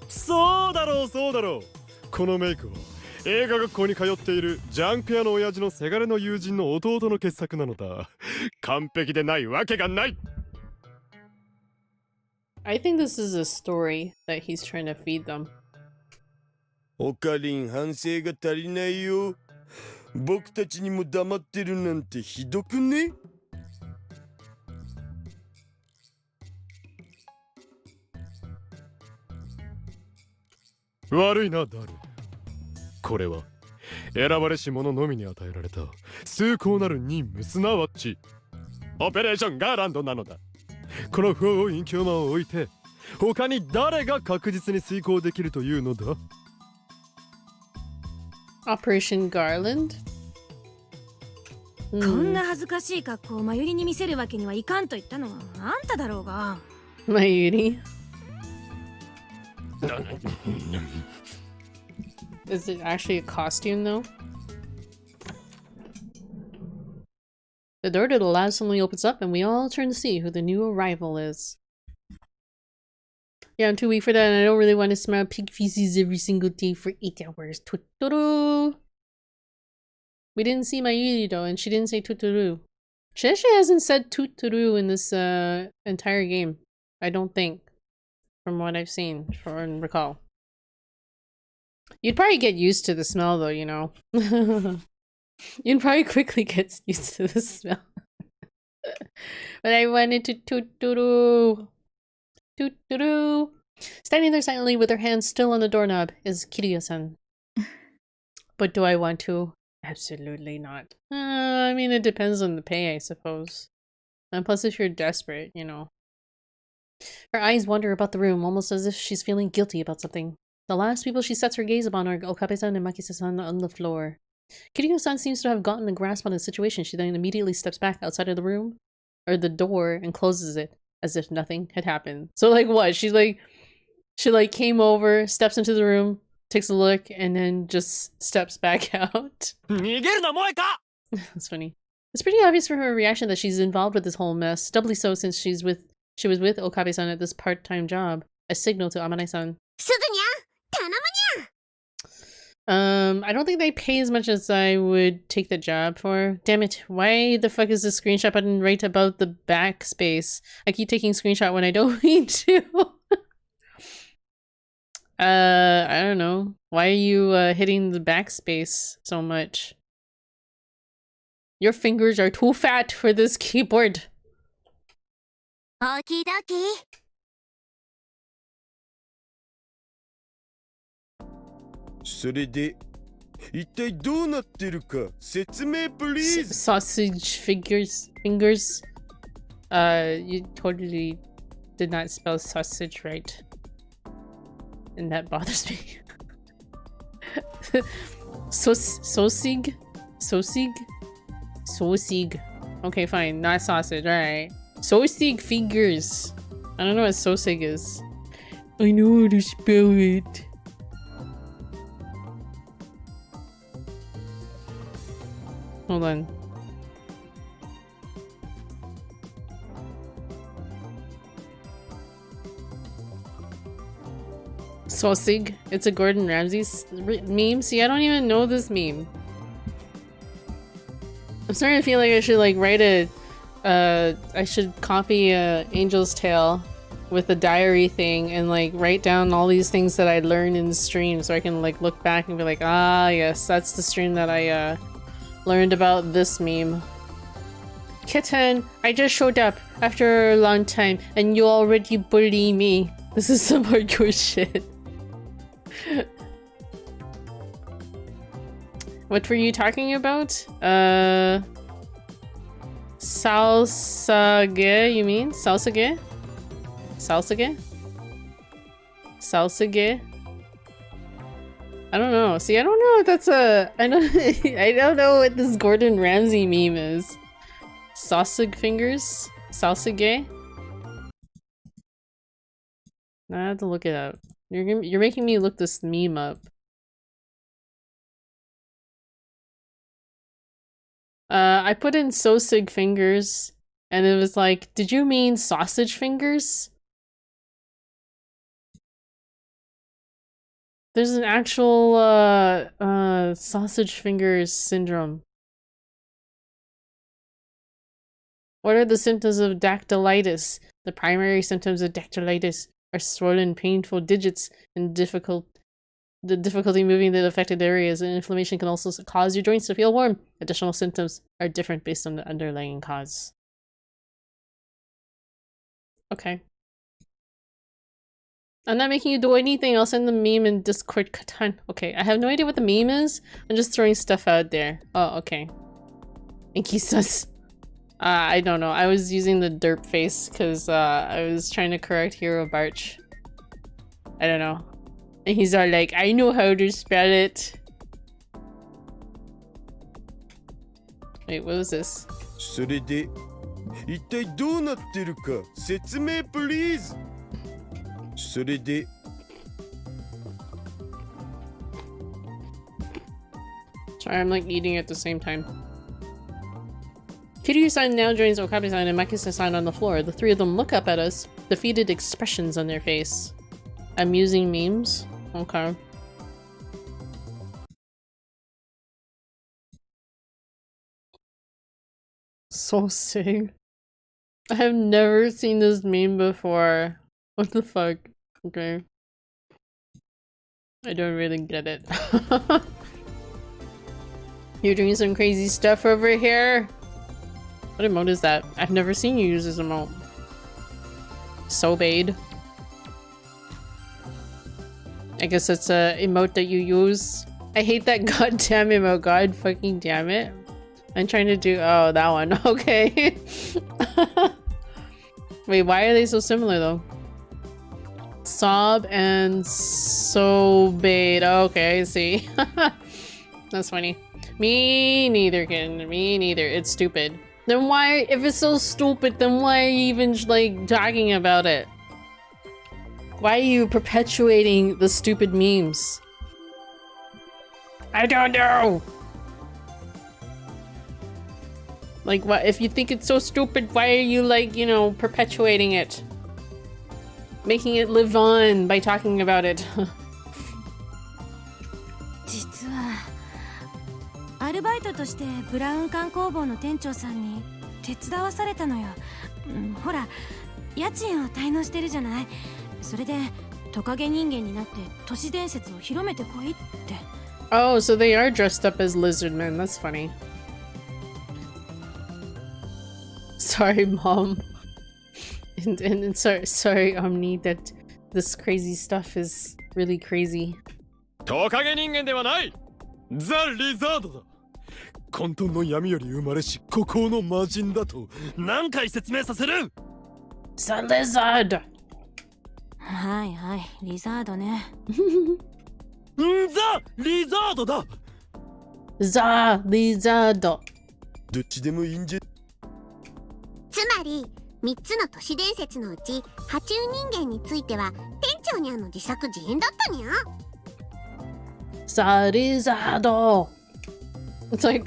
そうだろうそうだろう。このメイクは映画学校に通っているジャンク屋の親父のせがれの友人の弟の傑作なのだ。完璧でないわけがない。 I think this is a story that he's trying to feed them. オカリン反省が足りないよ。僕たちにも黙ってるなんてひどくね。悪いなダル。これは選ばれし者のみに与えられた崇高なる任務、すなわちオペレーションガーランドなのだ。この不法隠居魔を置いて他に誰が確実に遂行できるというのだ。 Operation Garland? こんな恥ずかしい格好をマユリに見せるわけにはいかんと言ったのはあんただろうが。Mayuri. Is it actually a costume though? The door to the lab suddenly opens up and we all turn to see who the new arrival is. Yeah, I'm too weak for that and I don't really want to smell pig feces every single day for 8 hours. Totoro! We didn't see Mayuri though, and she didn't say Totoro. She actually hasn't said Totoro in this entire game. I don't think. From what I've seen and recall. You'd probably get used to the smell though, you know. You'd probably quickly get used to the smell. But I wanted to Totoro. Totoro. Standing there silently with her hands still on the doorknob is Kiryu-san. But do I want to? Absolutely not. I mean, it depends on the pay, I suppose. And plus if you're desperate, you know. Her eyes wander about the room, almost as if she's feeling guilty about something. The last people she sets her gaze upon are Okabe-san and Makisa-san on the floor. Kiryu-san seems to have gotten a grasp on the situation. She then immediately steps back outside of the room, or the door, and closes it, as if nothing had happened. So like what? She came over, steps into the room, takes a look, and then just steps back out. That's funny. It's pretty obvious from her reaction that she's involved with this whole mess, doubly so since she was with Okabe-san at this part-time job, a signal to Amane-san. I don't think they pay as much as I would take the job for. Damn it, why the fuck is the screenshot button right above the backspace? I keep taking screenshot when I don't need to. I don't know. Why are you hitting the backspace so much? Your fingers are too fat for this keyboard. Okie dokie. それで一体どうなってるか説明 please. Sausage fingers. You totally did not spell sausage right. And that bothers me. Sosig? Okay, fine. Not sausage. Alright. Sosig fingers. I don't know what sosig is. I know how to spell it. Hold on. Sosig. It's a Gordon Ramsay meme. See, I don't even know this meme. I'm starting to feel like I should like write I should copy Angel's Tale with a diary thing and like write down all these things that I learned in the stream so I can like look back and be like, ah yes, that's the stream that I learned about this meme. Kitten, I just showed up after a long time and you already bully me. This is some hardcore shit. What were you talking about? Salsage, you mean? Salsage? Salsage? Salsage? I don't know. See, I don't know if that's a... I don't know what this Gordon Ramsay meme is. Sausage fingers? Salsage? I have to look it up. You're making me look this meme up. I put in Sosig fingers And it was like, did you mean sausage fingers? There's an actual sausage fingers syndrome. What are the symptoms of dactylitis? The primary symptoms of dactylitis are swollen, painful digits and the difficulty moving the affected areas, and inflammation can also cause your joints to feel warm. Additional symptoms are different based on the underlying cause. Okay. I'm not making you do anything. I'll send the meme in Discord. Okay, I have no idea what the meme is. I'm just throwing stuff out there. Oh, okay. Inkisas. I don't know. I was using the derp face because I was trying to correct Hero Barch. I don't know. And he's all like, I know how to spell it. Wait, what was this? それで一体どうなってるか説明プリーズ。それで Sorry, I'm like eating at the same time. Kiryu-san now joins Okabe-san and Makisa-san on the floor. The three of them look up at us, defeated expressions on their face. Amusing memes? Okay. So sick. I have never seen this meme before. What the fuck? Okay. I don't really get it. You're doing some crazy stuff over here? What emote is that? I've never seen you use this emote. Sobade. I guess that's a emote that you use. I hate that goddamn emote. God fucking damn it. I'm trying to do— oh, that one. Okay. Wait, why are they so similar though? Sob and Sobade. Okay, I see. That's funny. Me neither, kid. Me neither. It's stupid. Then why— if it's so stupid, then why are you even like talking about it? Why are you perpetuating the stupid memes? I don't know! Like, what— if you think it's so stupid, why are you like, you know, perpetuating it? Making it live on by talking about it. 実はアルバイトとしてブラウン管工房の店長さんに手伝わされたのよ。ほら、家賃を滞納してるじゃない。それでトカゲ人間になって都市伝説を広めてこいって。Oh, so they are dressed up as lizard men. That's funny. Sorry, Mom. And sorry, Omni, that this crazy stuff is really crazy. トカゲ人間ではない。ザ・リザードだ。混沌の闇より生まれし孤高の魔人だと何回説明させる？ The lizard! はいはい、リザードね。ザ・リザードだ。 The lizard. どっちでもいいんじゃ。つまり3つの都市伝説のうち爬虫人間については店長にゃんの自作自演だったにゃ。 The lizard. It's like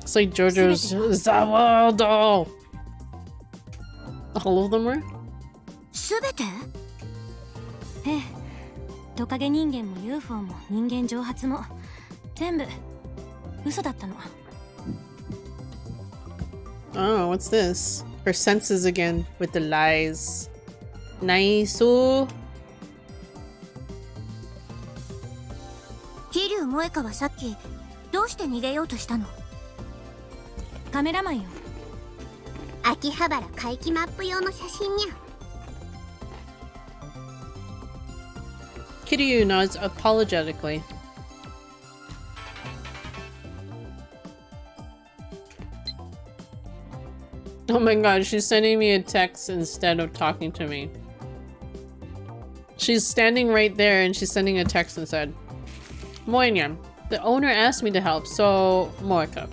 JoJo's The World. All of them were? すべて？ええ、トカゲ人間も UFO も人間蒸発も全部嘘だったの。 Oh, what's this? Her senses again with the lies. Nice. 桐生萌香はさっきどうして逃げようとしたの？カメラマンよ。秋葉原回帰マップ用の写真にゃ。 Kiryu nods apologetically. Oh my god, she's sending me a text instead of talking to me. She's standing right there and she's sending a text instead. Moinyan, the owner asked me to help, so Moika.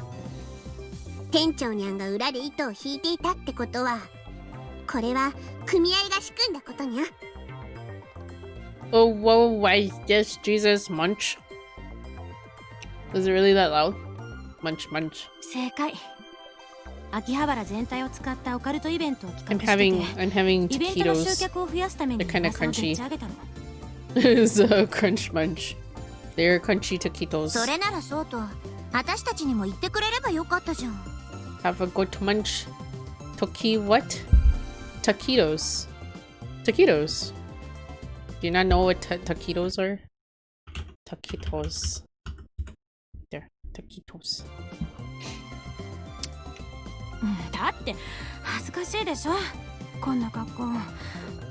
店長にゃんが裏で糸を引いていたってことは、これは組合が仕組んだことにゃ。 Oh, whoa, why, yes, Jesus, munch. Is it really that loud? Munch, munch. 正解。秋葉原全体を使ったオカルトイベントを I'm 企画して having, I'm having て、イベントの集 taquitos. 客を増やすために They're kinda 噂をで crunchy. っち上げたの。 It's a crunch munch. They're crunchy taquitos. それならそうと私たちにも言ってくれればよかったじゃん。 Have a good munch. Toki what? Taquitos. Taquitos. Do you not know what taquitos are? Taquitos. There. Taquitos. だって恥ずかしいでしょ、こんな格好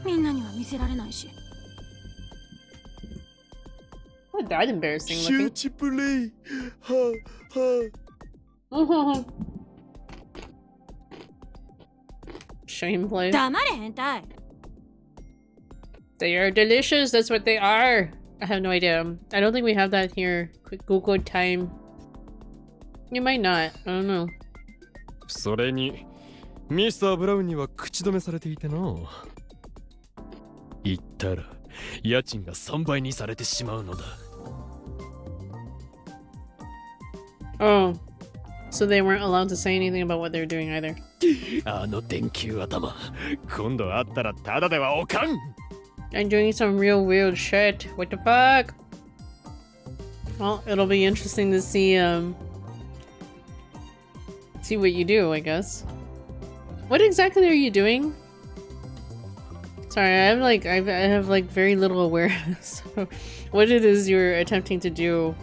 みんなには見せられないし。 Not that embarrassing 周 looking. 知プレイは Shame play. 黙れ変態。 They are delicious. That's what they are. I have no idea. I don't think we have that here. Quick Google time. You might not. I don't know. それにミスター・ブラウンには口止めされていてな。言ったら家賃が3倍にされてしまうのだ。 Oh. So they weren't allowed to say anything about what they were doing either. あの電球頭、今度会ったらただではおかん。 I'm doing some real weird shit. What the fuck? Well, it'll be interesting to see see what you do, I guess. What exactly are you doing? Sorry, I have like very little awareness of what it is you're attempting to do.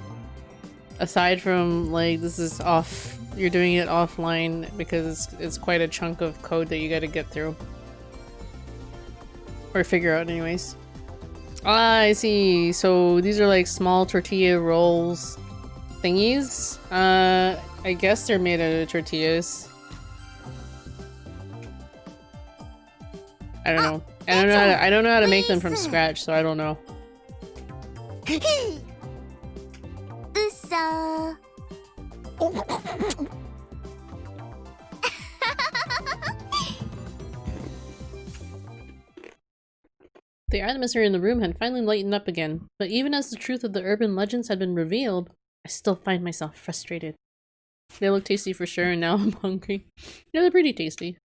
Aside from like this is off, you're doing it offline because it's quite a chunk of code that you got to get through or figure out, anyways. Ah, I see. So these are like small tortilla rolls thingies. I guess they're made out of tortillas. I don't know. I don't know how to make them from scratch, so I don't know. うっそー。 The atmosphere in the room had finally lightened up again, but even as the truth of the urban legends had been revealed, I still find myself frustrated. They look tasty for sure, and now I'm hungry. Yeah, they're pretty tasty.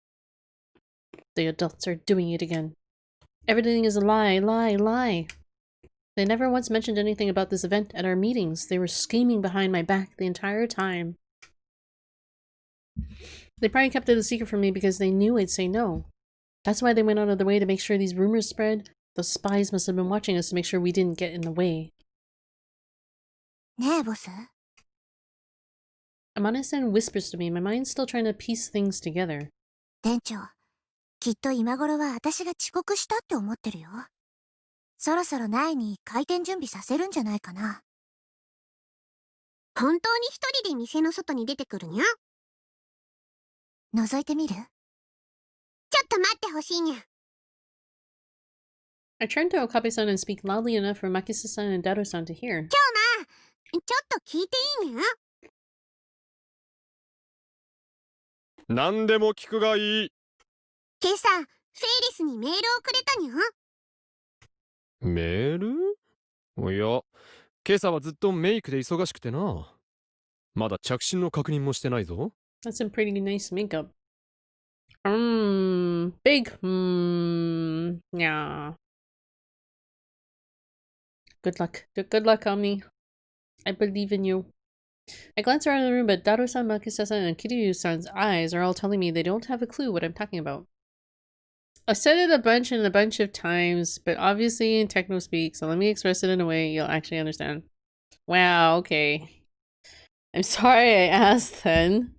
The adults are doing it again. Everything is a lie, lie, lie. They never once mentioned anything about this event at our meetings. They were scheming behind my back the entire time. They probably kept it a secret from me because they knew I'd say no. That's why they went out of their way to make sure these rumors spread. Those spies must have been watching us to make sure we didn't get in the way. ねえボス。 Amane-san whispers to me, my mind's still trying to piece things together. 店長、きっと今頃は私が遅刻したって思ってるよ。そろそろ苗に開店準備させるんじゃないかな。本当に一人で店の外に出てくるにゃ。覗いてみる？ちょっと待ってほしいにゃ。 I turn to Okabe-san and speak loudly enough for Makisa-san and Dado-san to hear. ちょっと聞いていいにゃ。何でも聞くがいい。今朝、フェイリスにメールをくれたにゃ。メール？いや、今朝はずっとメイクで忙しくてな。まだ着信の確認もしてないぞ。That's some pretty nice makeup. Big. Yeah. Good luck. Good luck, Ami. I believe in you. I glance around the room, but Dado-san, Makisa-san, and Kiryu-san's eyes are all telling me they don't have a clue what I'm talking about. I've said it a bunch and a bunch of times, but obviously in techno speak, so let me express it in a way you'll actually understand. Wow, okay. I'm sorry I asked then.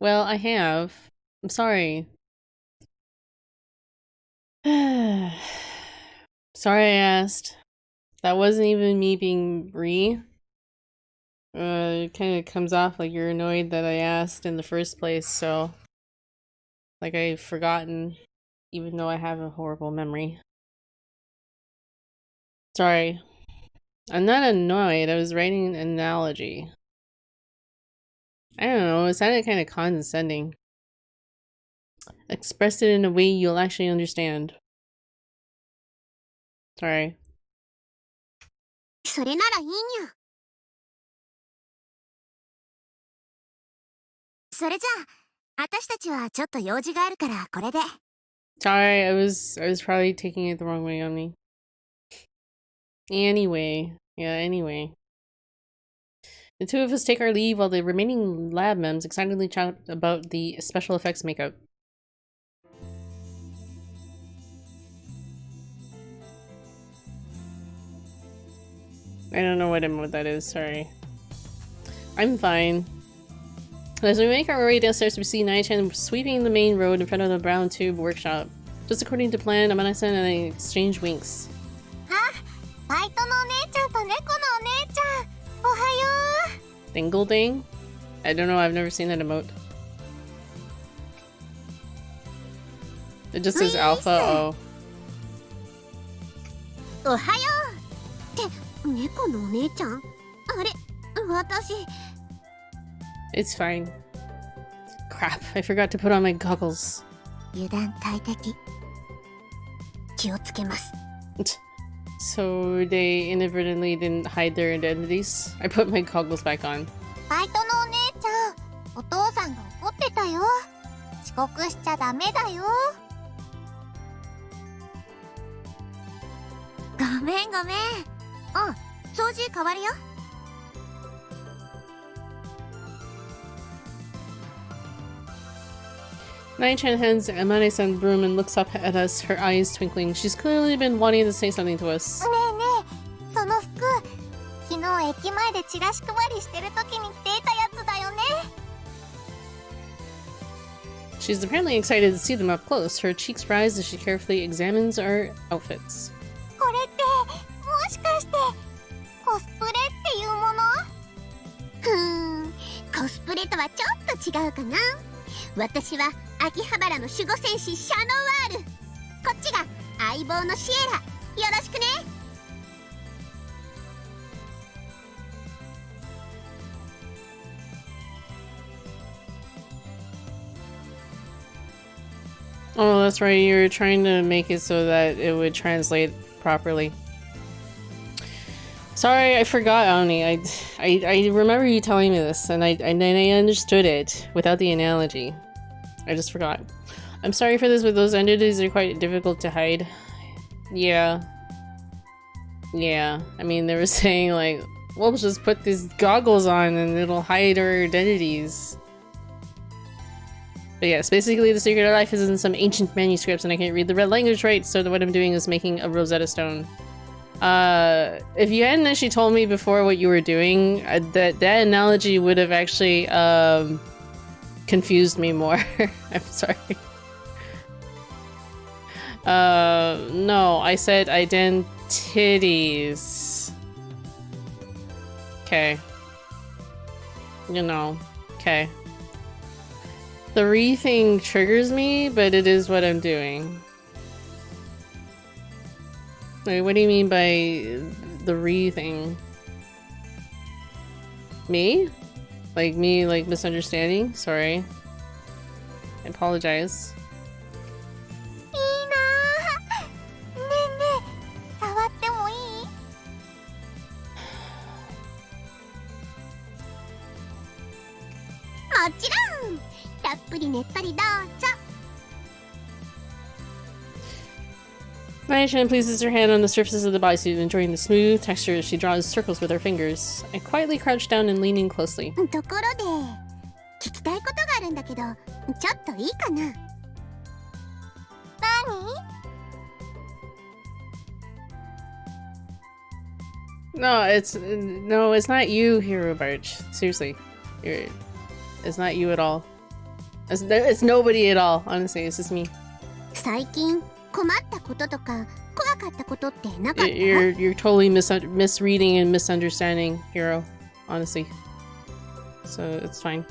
Well, I have. I'm sorry. Sorry I asked. That wasn't even me being Bree. It kind of comes off like you're annoyed that I asked in the first place, so... Like I've forgotten, even though I have a horrible memory. Sorry. I'm not annoyed, I was writing an analogy. I don't know, it sounded kind of condescending. Expressed it in a way you'll actually understand. Sorry. それならいいにゃ。それじゃあ、私たちはちょっと用事があるからこれで。Sorry, I was probably taking it the wrong way on me. Anyway, anyway. The two of us take our leave while the remaining lab mems excitedly chat about the special effects makeup. I don't know what that is, sorry. I'm fine. As we make our way downstairs, we see Nai-chan sweeping the main road in front of the brown tube workshop. Just according to plan, Amane-san and I exchange winks. Dingle ding? I don't know, I've never seen that emote. It just says alpha O. It's fine. Crap, I forgot to put on my goggles. So they inadvertently didn't hide their identities? I put my goggles back on. Nai-chan hands Amane-san the broom and looks up at us, her eyes twinkling. She's clearly been wanting to say something to us. She's apparently excited to see them up close. Her cheeks rise as she carefully examines our outfits. Oh, that's right, you were trying to make it so that it would translate properly. Sorry, I forgot, Oni. I remember you telling me this, and I understood it without the analogy. I just forgot. I'm sorry for this, but those entities are quite difficult to hide. Yeah. Yeah. I mean, they were saying, like, we'll just put these goggles on and it'll hide our identities. But yes, basically the secret of life is in some ancient manuscripts and I can't read the red language right, so what I'm doing is making a Rosetta Stone. If you hadn't actually told me before what you were doing, that analogy would have actually, confused me more. I'm sorry. No, I said identities. Okay. You know, okay. The re thing triggers me, but it is what I'm doing. Wait, what do you mean by the re thing? Me? Like me, like misunderstanding? Sorry. I apologize. Nai-chan places her hand on the surfaces of the bodysuit, enjoying the smooth texture as she draws circles with her fingers. I quietly crouch down and lean in closely. No, it's not you, Hero Barch. Seriously. It's not you at all. It's nobody at all, honestly, it's just me. You're totally misreading and misunderstanding, Hero, honestly. So it's fine.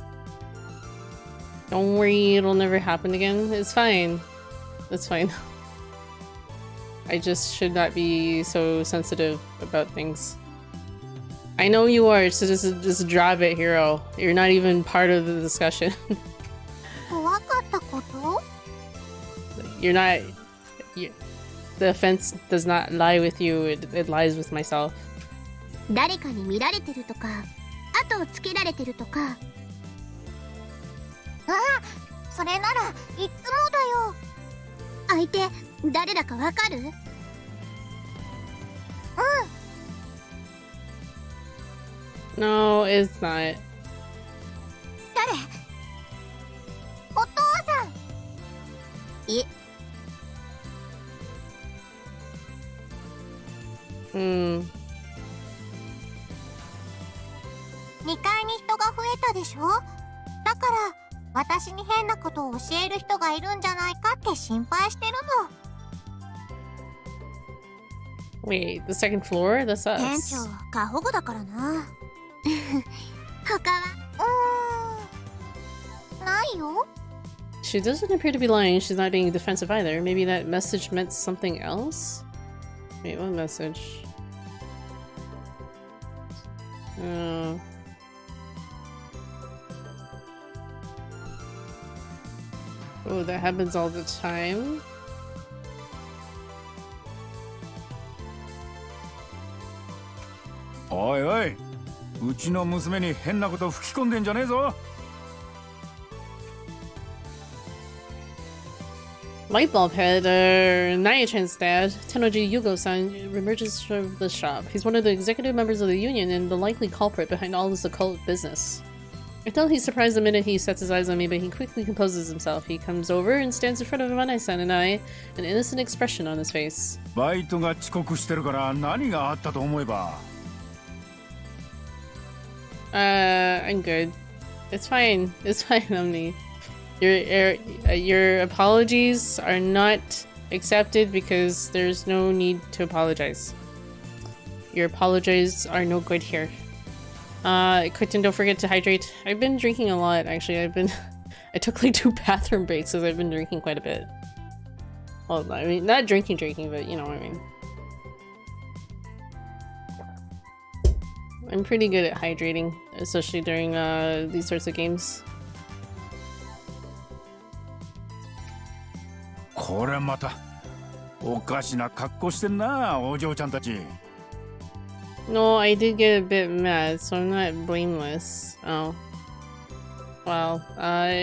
Don't worry, it'll never happen again. It's fine. It's fine. I just should not be so sensitive about things. I know you are, so just drop it, Hero. You're not even part of the discussion. You're not... the offense does not lie with you, it lies with myself. あ、それならいつもだよ。相手誰だかわかる？No, it's not. 誰？お父さん。え、Hmm. 2階に人が増えたでしょ。だから私に変なことを教える人がいるんじゃないかって心配してるの。 Wait, the second floor? That's 店 us. 長過保護だからな。他は？ないよ。 She doesn't appear to be lying. She's not being defensive either. Maybe that message meant something else? Wait, what message? Oh, that happens all the time? おいおい、うちの娘に変なこと吹き込んでんじゃねえぞ。 Lightbulb head, Naya-chan's dad, Tennoji Yugo-san, emerges from the shop. He's one of the executive members of the union and the likely culprit behind all this occult business. I tell he's surprised the minute he sets his eyes on me, but he quickly composes himself. He comes over and stands in front of Manai-san and I, an innocent expression on his face. バイトが遅刻してるから何があったと思えば。 I'm good. It's fine. It's fine, Omni. Your apologies are not accepted because there's no need to apologize. Your apologies are no good here. Quentin, don't forget to hydrate. I've been drinking a lot, actually. I took like 2 bathroom breaks because I've been drinking quite a bit. Well, I mean, not drinking, but you know what I mean. I'm pretty good at hydrating, especially during these sorts of games. これまたおかしな格好してんな、お嬢ちゃんたち。 No, I did get a bit mad, so I'm not blameless. Oh. Well,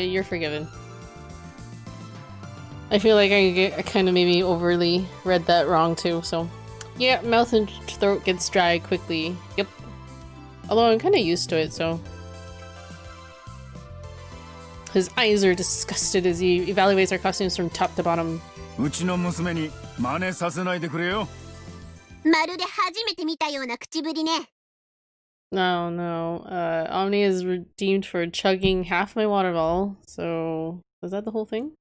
you're forgiven. I feel like I kind of maybe overly read that wrong too, so... Yeah, mouth and throat gets dry quickly. Yep. Although I'm kind of used to it, so... His eyes are disgusted as he evaluates our costumes from top to bottom. うちの娘に真似させないでくれよ。まるで初めて見たような口ぶりね。 No, no. Omni is redeemed for chugging half my water bottle, so... Is that the whole thing?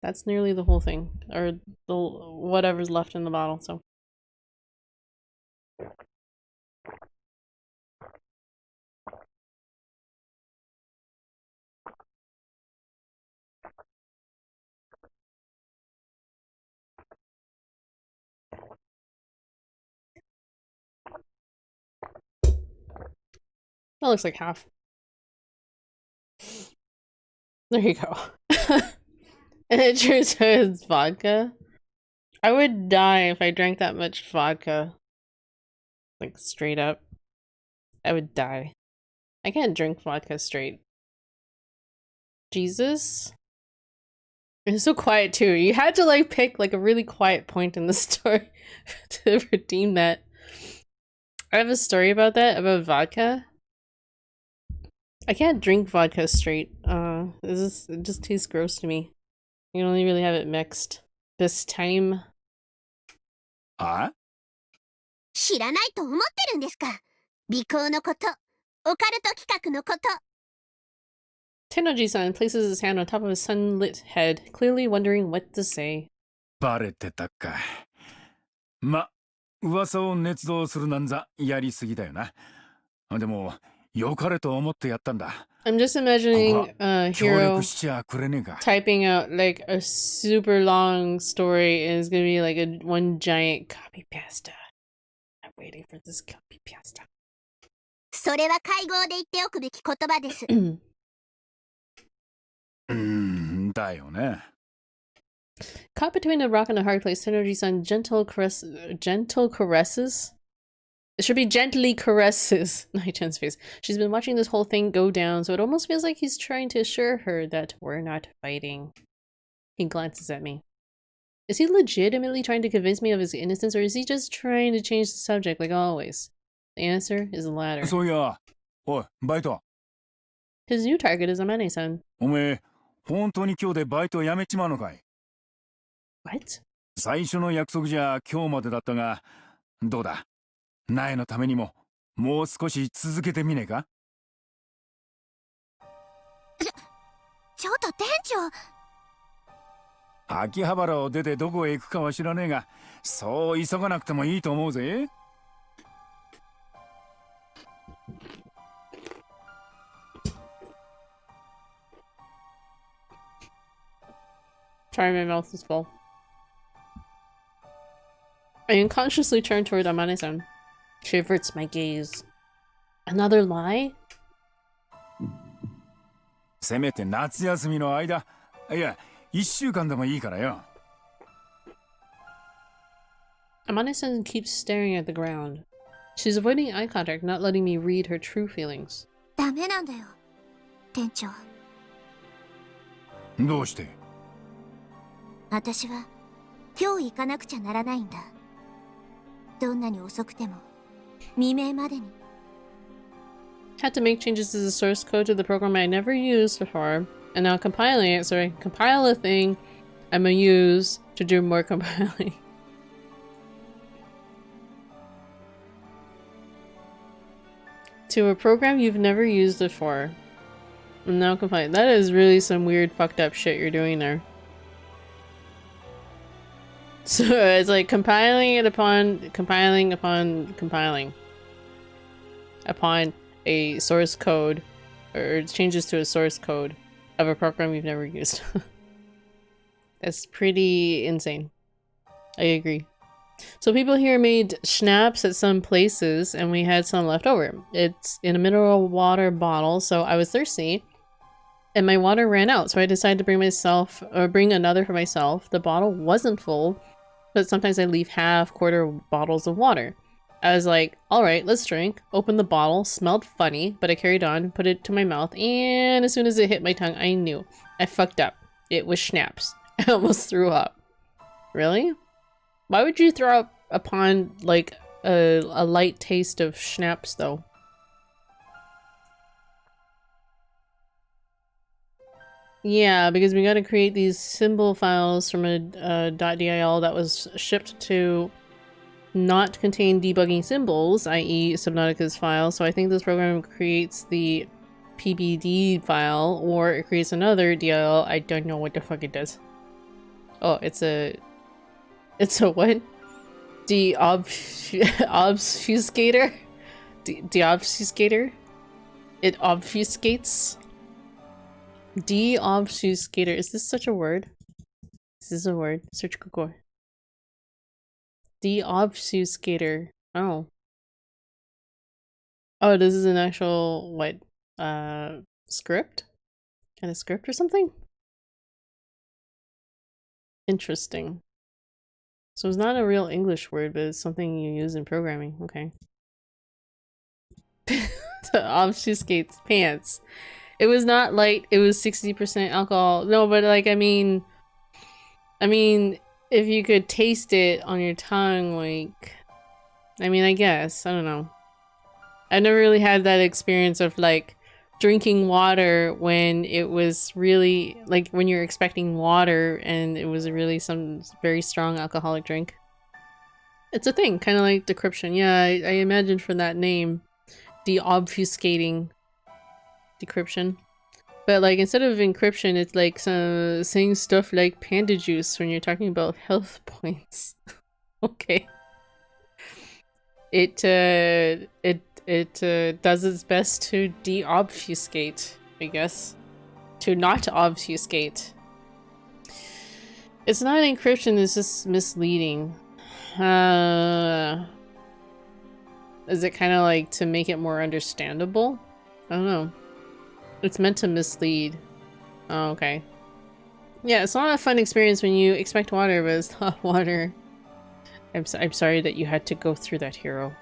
That's nearly the whole thing. Or the whatever's left in the bottle, so... That looks like half. There you go. And it turns out it's vodka. I would die if I drank that much vodka. Like, straight up. I would die. I can't drink vodka straight. Jesus? It's so quiet too. You had to like pick like a really quiet point in the story to redeem that. I have a story about that, about vodka. I can't drink vodka straight. It just tastes gross to me. You can only really have it mixed. This time. あ？知らないと思ってるんですか？尾行のこと、オカルト企画のこと。 Tennoji-san places his hand on top of his sunlit head, clearly wondering what to say. バレてたか。ま、噂を捏造するなんざやりすぎだよな。でも、良かれと思ってやったんだ。 I'm just imagining Hero typing out like a super long story and it's gonna be like one giant copy pasta. I'm waiting for this copy pasta. それは会合で言っておくべき言葉です。だよね。 Caught between a rock and a hard place, Tennoji-san gentle caresses It should be gently caresses Nai-chan's face. She's been watching this whole thing go down, so it almost feels like he's trying to assure her that we're not fighting. He glances at me. Is he legitimately trying to convince me of his innocence, or is he just trying to change the subject like always? The answer is the latter. そういや、おい、バイト。 His new target is Amane-san. おめえ、本当に今日でバイト辞めちまうのかい？ What? 最初の約束じゃ今日までだったが、どうだ？苗のためにも、もう少し続けてみねえか？ちょっと店長。 秋葉原を出てどこへ行くかは知らねえが、そう急がなくてもいいと思うぜ。 Sorry, my mouth is full. I unconsciously turn toward Amane-san. She averts my gaze. Another lie? せめて夏休みの間、いや、1週間でもいいからよ。 Amane-san keeps staring at the ground. She's avoiding eye contact, not letting me read her true feelings. ダメなんだよ、店長。どうして？ 私は今日行かなくちゃならないんだ。どんなに遅くても未明までに。 Had to make changes to the source code to the program I never used before, and now compiling it so I can compile a thing I'm gonna use to do more compiling. To a program you've never used before. And now compiling. That is really some weird fucked up shit you're doing there. So it's like compiling it upon compiling upon a source code, or changes to a source code of a program you've never used. That's pretty insane. I agree. So people here made schnapps at some places and we had some left over. It's in a mineral water bottle, so I was thirsty and my water ran out, so I decided to bring another for myself. The bottle wasn't full, but sometimes I leave quarter bottles of water. I was like, alright, let's drink. Opened the bottle, smelled funny, but I carried on, put it to my mouth, and as soon as it hit my tongue, I knew. I fucked up. It was schnapps. I almost threw up. Really? Why would you throw up upon, like, a light taste of schnapps, though? Yeah, because we gotta create these symbol files from a .dil that was shipped to not contain debugging symbols, i.e. Subnautica's file, so I think this program creates the PBD file, or it creates another DLL. I don't know what the fuck it does. Oh, it's a what? Obfuscator? Deobfuscator? It obfuscates? Deobfuscator. Is this such a word? This is a word. Search Google. Deobfuscator. Oh. Oh, this is an actual, what? Script? Kind of script or something? Interesting. So it's not a real English word, but it's something you use in programming. Okay. To obfuscate pants. It was not light, it was 60% alcohol. No, but like, I mean, if you could taste it on your tongue, like, I mean, I guess, I don't know. I never really had that experience of like drinking water when it was really, like when you're expecting water and it was really some very strong alcoholic drink. It's a thing, kind of like decryption. Yeah, I imagine from that name, deobfuscating decryption. But like instead of encryption, it's like saying stuff like panda juice when you're talking about health points. Okay. It does its best to deobfuscate, I guess. To not obfuscate. It's not encryption, it's just misleading. Is it kind of like to make it more understandable? I don't know. It's meant to mislead. Oh, okay. Yeah, it's not a fun experience when you expect water, but it's not water. I'm sorry that you had to go through that, hero.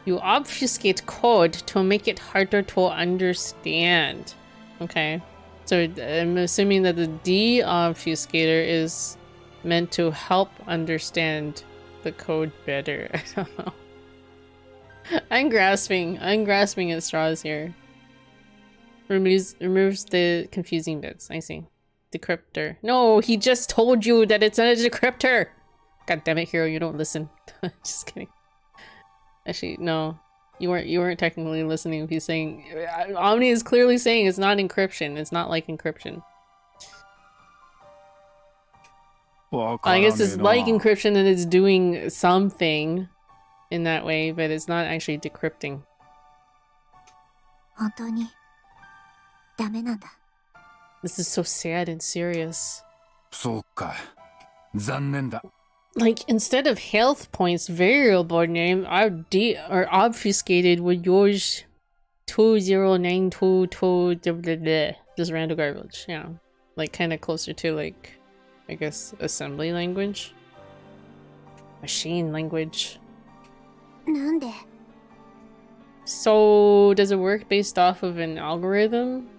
You obfuscate code to make it harder to understand. Okay. So I'm assuming that the de-obfuscator is meant to help understand the code better. I don't know. I'm grasping at straws here. Removes the confusing bits. I see. Decryptor. No, he just told you that it's not a decryptor. God damn it, Hero, you don't listen. Just kidding. Actually, no. You weren't technically listening if he's saying Omni is clearly saying it's not encryption. It's not like encryption. I guess it's like encryption and it's doing something in that way, but it's not actually decrypting. 本当にダメなんだ。 This is so sad and serious. そうか。残念だ。 Like, instead of health points, variable name are obfuscated with yours 20922 just random garbage. Yeah. Like, kind of closer to, like, I guess, assembly language? Machine language. なんで So, does it work based off of an algorithm?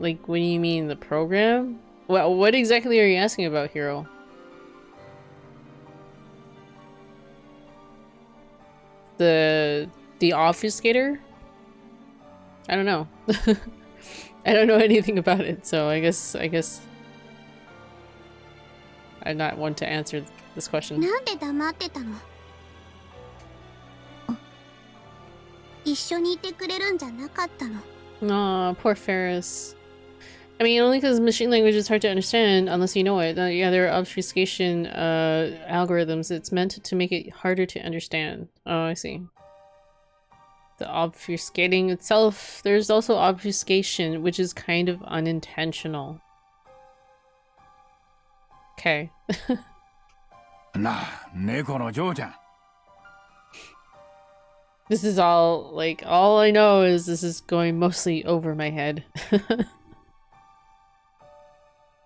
Like, what do you mean, the program? Well, what exactly are you asking about, Hero? The obfuscator? I don't know. I don't know anything about it, so I guess I'm not one to answer this question. なんで黙ってたの一緒にいてくれるんじゃなかったの Aw, poor Faris. I mean, only because machine language is hard to understand unless you know it. Yeah, there are obfuscation algorithms. It's meant to make it harder to understand. Oh, I see. The obfuscating itself, there's also obfuscation, which is kind of unintentional. Okay. なあ、猫の嬢ちゃん。 This is all, like, all I know is this is going mostly over my head.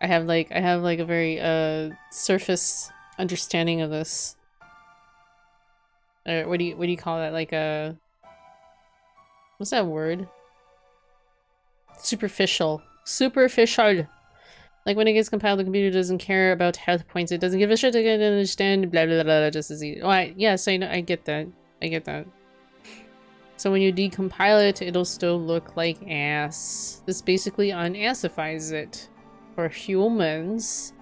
I have like a very surface understanding of this. What do you call that? Like a what's that word? Superficial. Superficial. Like when it gets compiled, the computer doesn't care about health points. It doesn't give a shit to get understand. Blah blah blah. Just as easy. Oh, yes, I know. I get that. I get that. So when you decompile it, it'll still look like ass. This basically unassifies it. For humans.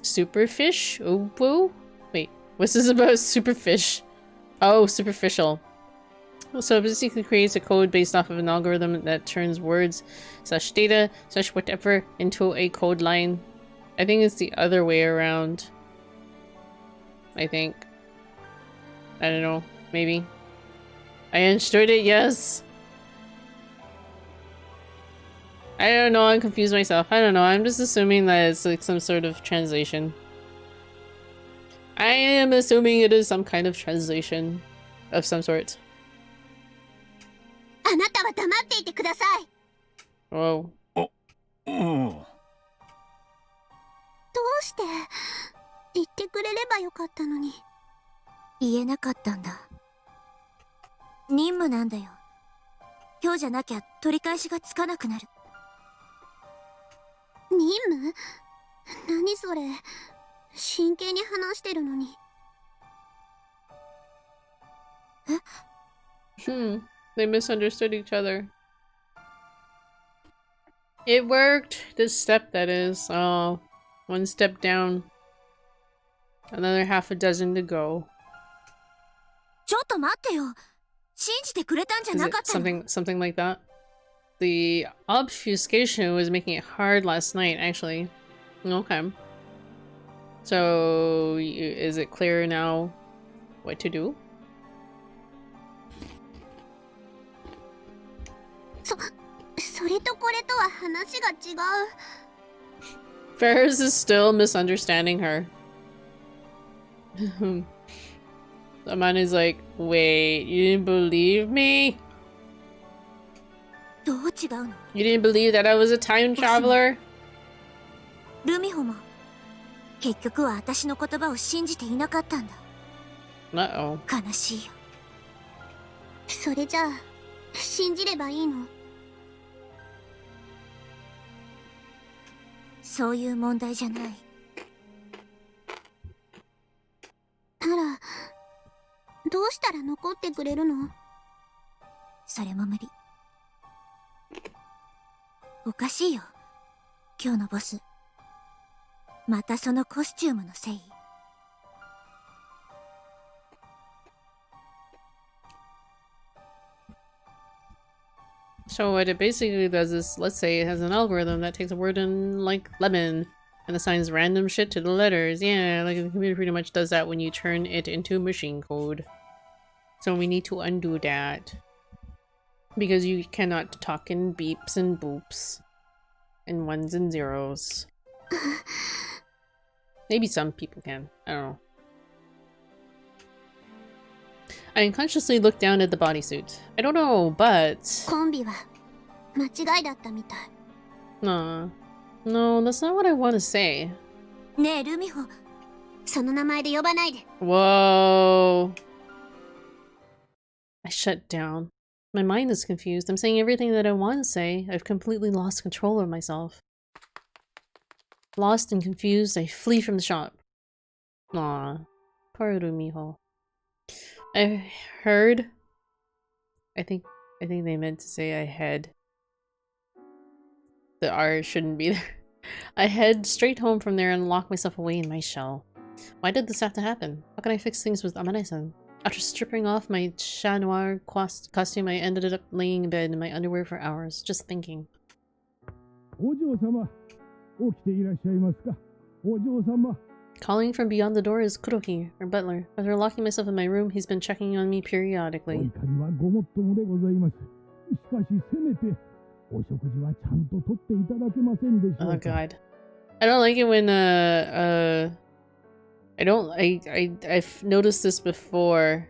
Superfish? Oh, whoa. Wait, what's this about superfish? Oh, superficial. So it basically creates a code based off of an algorithm that turns words, such data, such whatever, into a code line. I think it's the other way around. I think. I don't know. Maybe. I understood it, yes. I don't know, I'm confused myself. I don't know, I'm just assuming that it's like some sort of translation. I am assuming it is some kind of translation of some sort. あなたは黙っていてください Whoa. おう。どうして言ってくれればよかったのに言えなかったんだ。任務なんだよ。今日じゃなきゃ取り返しがつかなくなる。任務何それ真剣に話してるのに They misunderstood each other. It worked! This step, that is. Oh, one step down. Another half a dozen to go. ちょっと待ってよ。信じてくれたんじゃなかったの？ Something like that? The obfuscation was making it hard last night, actually. Okay. So, is it clear now what to do? それとこれとは話が違う Faris is still misunderstanding her. The man is like, wait, you didn't believe me? どう違うの？ You didn't believe that I was a time traveler? ルミホも結局は私の言葉を信じていなかったんだ。Uh-oh. 悲しいよ。それじゃあ信じればいいの？そういう問題じゃない。あら、どうしたら残ってくれるの？それも無理。おかしいよ、今日のボス。またそのコスチュームのせい。So what it basically does is, let's say it has an algorithm that takes a word in like lemon and assigns random shit to the letters. Yeah, like the computer pretty much does that when you turn it into machine code. So we need to undo that. Because you cannot talk in beeps and boops. And ones and zeros. Maybe some people can. I don't know. I unconsciously looked down at the bodysuit. I don't know, but... コンビは間違いだったみたい。Nah. No, that's not what I want to say. ねえルミホ、その名前で呼ばないで。Whoa. I shut down. My mind is confused. I'm saying everything that I want to say. I've completely lost control of myself. Lost and confused, I flee from the shop. Aw. Poor Rumiho. I heard... I think they meant to say I had. The R shouldn't be there. I head straight home from there and lock myself away in my shell. Why did this have to happen? How can I fix things with Amane-san? After stripping off my Noir costume, I ended up laying in bed in my underwear for hours, just thinking. Calling from beyond the door is Kuroki, our butler. After locking myself in my room, he's been checking on me periodically. Oh god. I don't like it when I've noticed this before.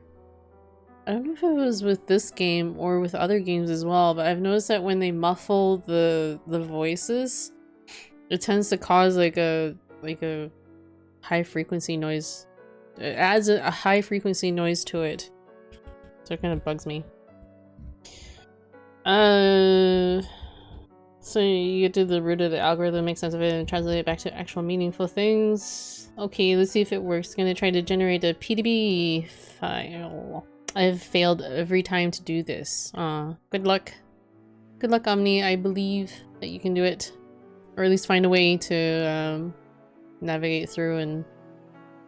I don't know if it was with this game or with other games as well, but I've noticed that when they muffle the voices, it tends to cause like a high frequency noise. It adds a high frequency noise to it. So it kind of bugs me. So you get to the root of the algorithm, make sense of it, and translate it back to actual meaningful things. Okay, let's see if it works. Gonna try to generate a PDB file. I've failed every time to do this. Good luck. Good luck, Omni. I believe that you can do it. Or at least find a way to navigate through and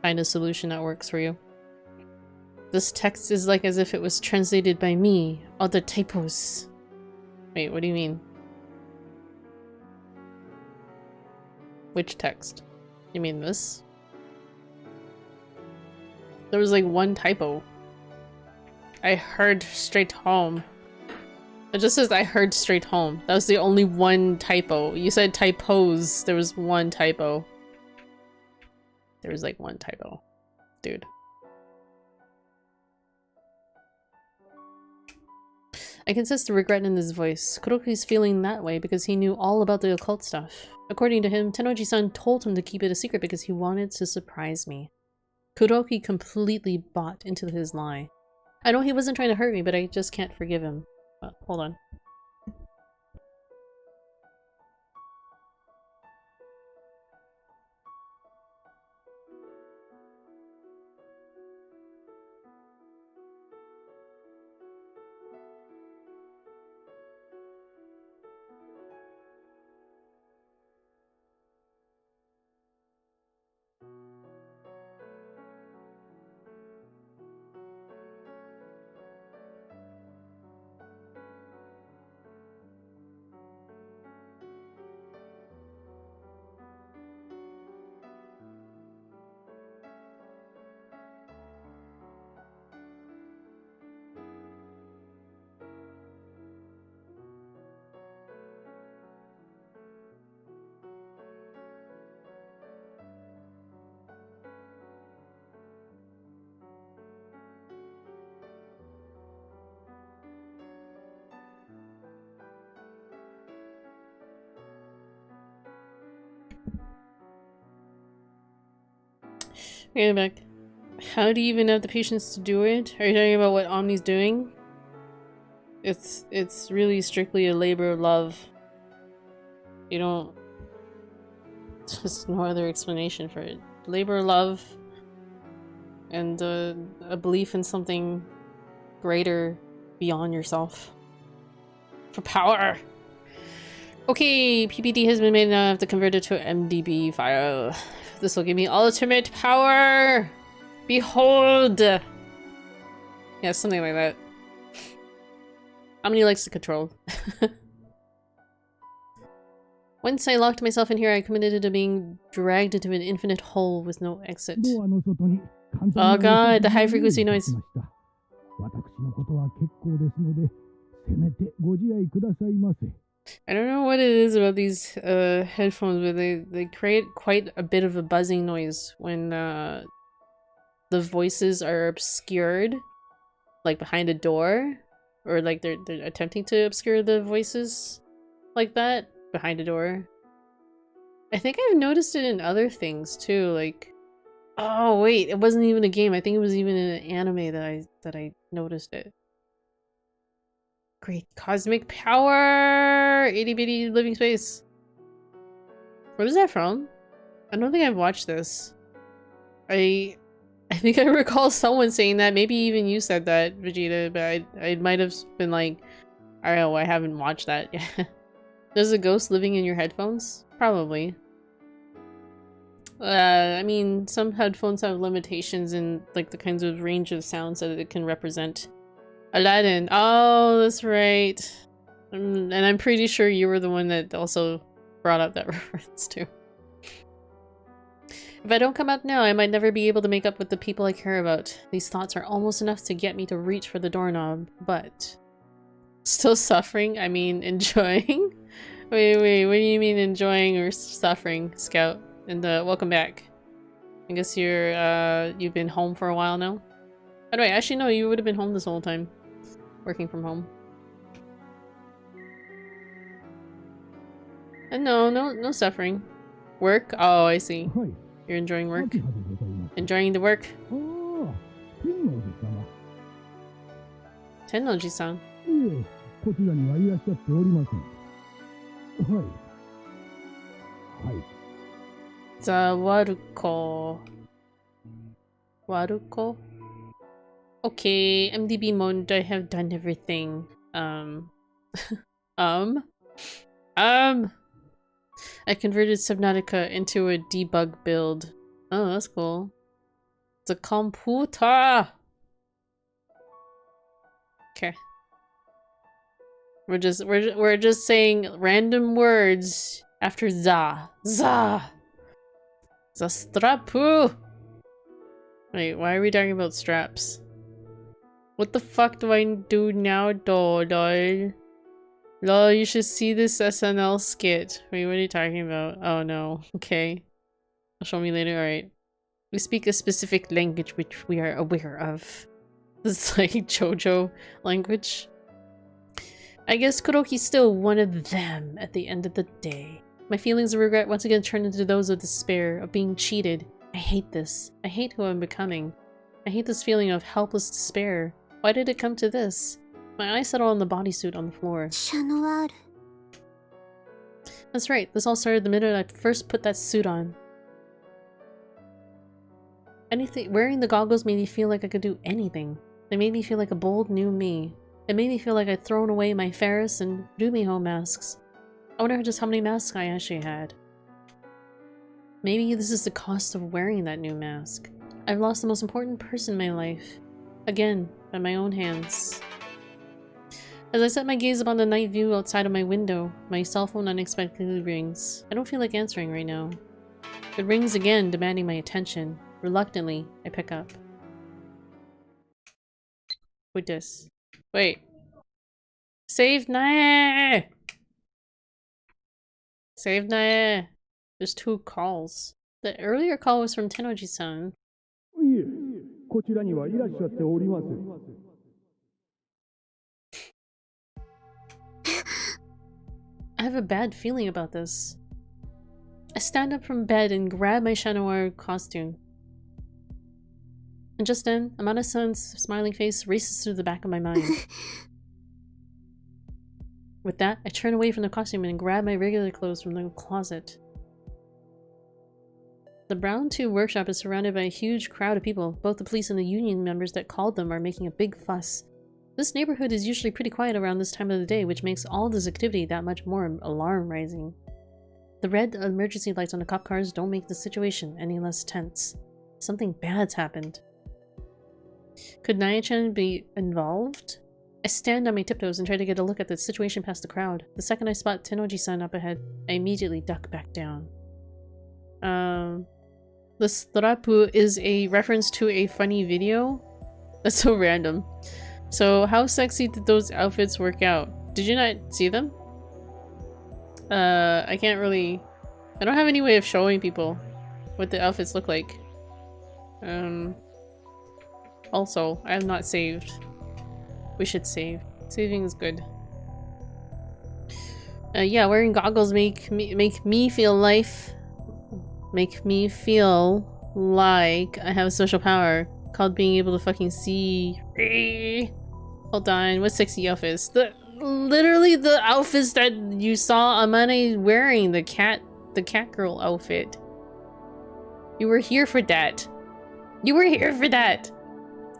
find a solution that works for you. This text is like as if it was translated by me. All the typos. Wait, what do you mean? Which text? You mean this? There was like one typo. I heard straight home. It just says I heard straight home. That was the only one typo. You said typos. There was one typo. There was like one typo. Dude. I can sense the regret in his voice. Kuroki's feeling that way because he knew all about the occult stuff. According to him, Tennoji-san told him to keep it a secret because he wanted to surprise me. Kuroki completely bought into his lie. I know he wasn't trying to hurt me, but I just can't forgive him. Hold on. Wait a minute. How do you even have the patience to do it? Are you talking about what Omni's doing? It's really strictly a labor of love. You don't... There's no other explanation for it. Labor of love and a belief in something greater beyond yourself. For power! Okay, PPD has been made and I have to convert it to an MDB file. This will give me ultimate power! Behold! Yeah, something like that. Omni likes to control. Once I locked myself in here, I committed to being dragged into an infinite hole with no exit. Oh god, the high frequency noise. I don't know what it is about these headphones, but they create quite a bit of a buzzing noise when the voices are obscured, like behind a door, or like they're attempting to obscure the voices like that behind a door. I think I've noticed it in other things too, like, oh wait, it wasn't even a game. I think it was even in an anime that I noticed it. Great cosmic power! Itty bitty living space. What is that from? I don't think I've watched this. I think I recall someone saying that. Maybe even you said that, Vegeta, but I might have been like, oh, I haven't watched that yet. There's a ghost living in your headphones? Probably. I mean, some headphones have limitations in like the kinds of range of sounds that it can represent. Aladdin. Oh, that's right. And I'm pretty sure you were the one that also brought up that reference too. If I don't come out now, I might never be able to make up with the people I care about. These thoughts are almost enough to get me to reach for the doorknob, but... Still suffering? I mean, enjoying? Wait, what do you mean enjoying or suffering, Scout? And welcome back. I guess you've been home for a while now? By the way, actually no, you would have been home this whole time. Working from home. And no suffering. Work? Oh, I see. You're enjoying work? Enjoying the work? Tennoji-san. Waruko. Waruko? Okay, MDB mode, I have done everything. I converted Subnautica into a debug build. Oh, that's cool. It's a computer! Okay. We're just saying random words after za. Za! Zastrapu! Wait, why are we talking about straps? What the fuck do I do now, lol? Lol, you should see this SNL skit. Wait, what are you talking about? Oh no. Okay. Show me later. Alright. We speak a specific language which we are aware of. This is like JoJo language. I guess Kuroki's still one of them at the end of the day. My feelings of regret once again turn into those of despair, of being cheated. I hate this. I hate who I'm becoming. I hate this feeling of helpless despair. Why did it come to this? My eyes settle on the bodysuit on the floor. Noir. That's right, this all started the minute I first put that suit on. Wearing the goggles made me feel like I could do anything. They made me feel like a bold new me. It made me feel like I'd thrown away my Faris and Dumiho masks. I wonder just how many masks I actually had. Maybe this is the cost of wearing that new mask. I've lost the most important person in my life. Again, by my own hands. As I set my gaze upon the night view outside of my window, my cell phone unexpectedly rings. I don't feel like answering right now. It rings again, demanding my attention. Reluctantly, I pick up. Who's this? Wait. Save Nae! Save Nae! There's 2 calls. The earlier call was from Tennoji-san. I have a bad feeling about this. I stand up from bed and grab my Chat Noir costume. And just then, Amana-san's smiling face races through the back of my mind. With that, I turn away from the costume and grab my regular clothes from the closet. The Brown 2 workshop is surrounded by a huge crowd of people. Both the police and the union members that called them are making a big fuss. This neighborhood is usually pretty quiet around this time of the day, which makes all this activity that much more alarm-rising. The red emergency lights on the cop cars don't make the situation any less tense. Something bad's happened. Could Naya-chan be involved? I stand on my tiptoes and try to get a look at the situation past the crowd. The second I spot Tennoji-san up ahead, I immediately duck back down. The Strapu is a reference to a funny video? That's so random. So how sexy did those outfits work out? Did you not see them? I can't really... I don't have any way of showing people what the outfits look like. Also, I have not saved. We should save. Saving is good. Yeah, wearing goggles make me feel make me feel like I have a special power called being able to fucking see. Hold on, what sexy outfits? Literally the outfits that you saw Amane wearing, the cat girl outfit. You were here for that. You were here for that.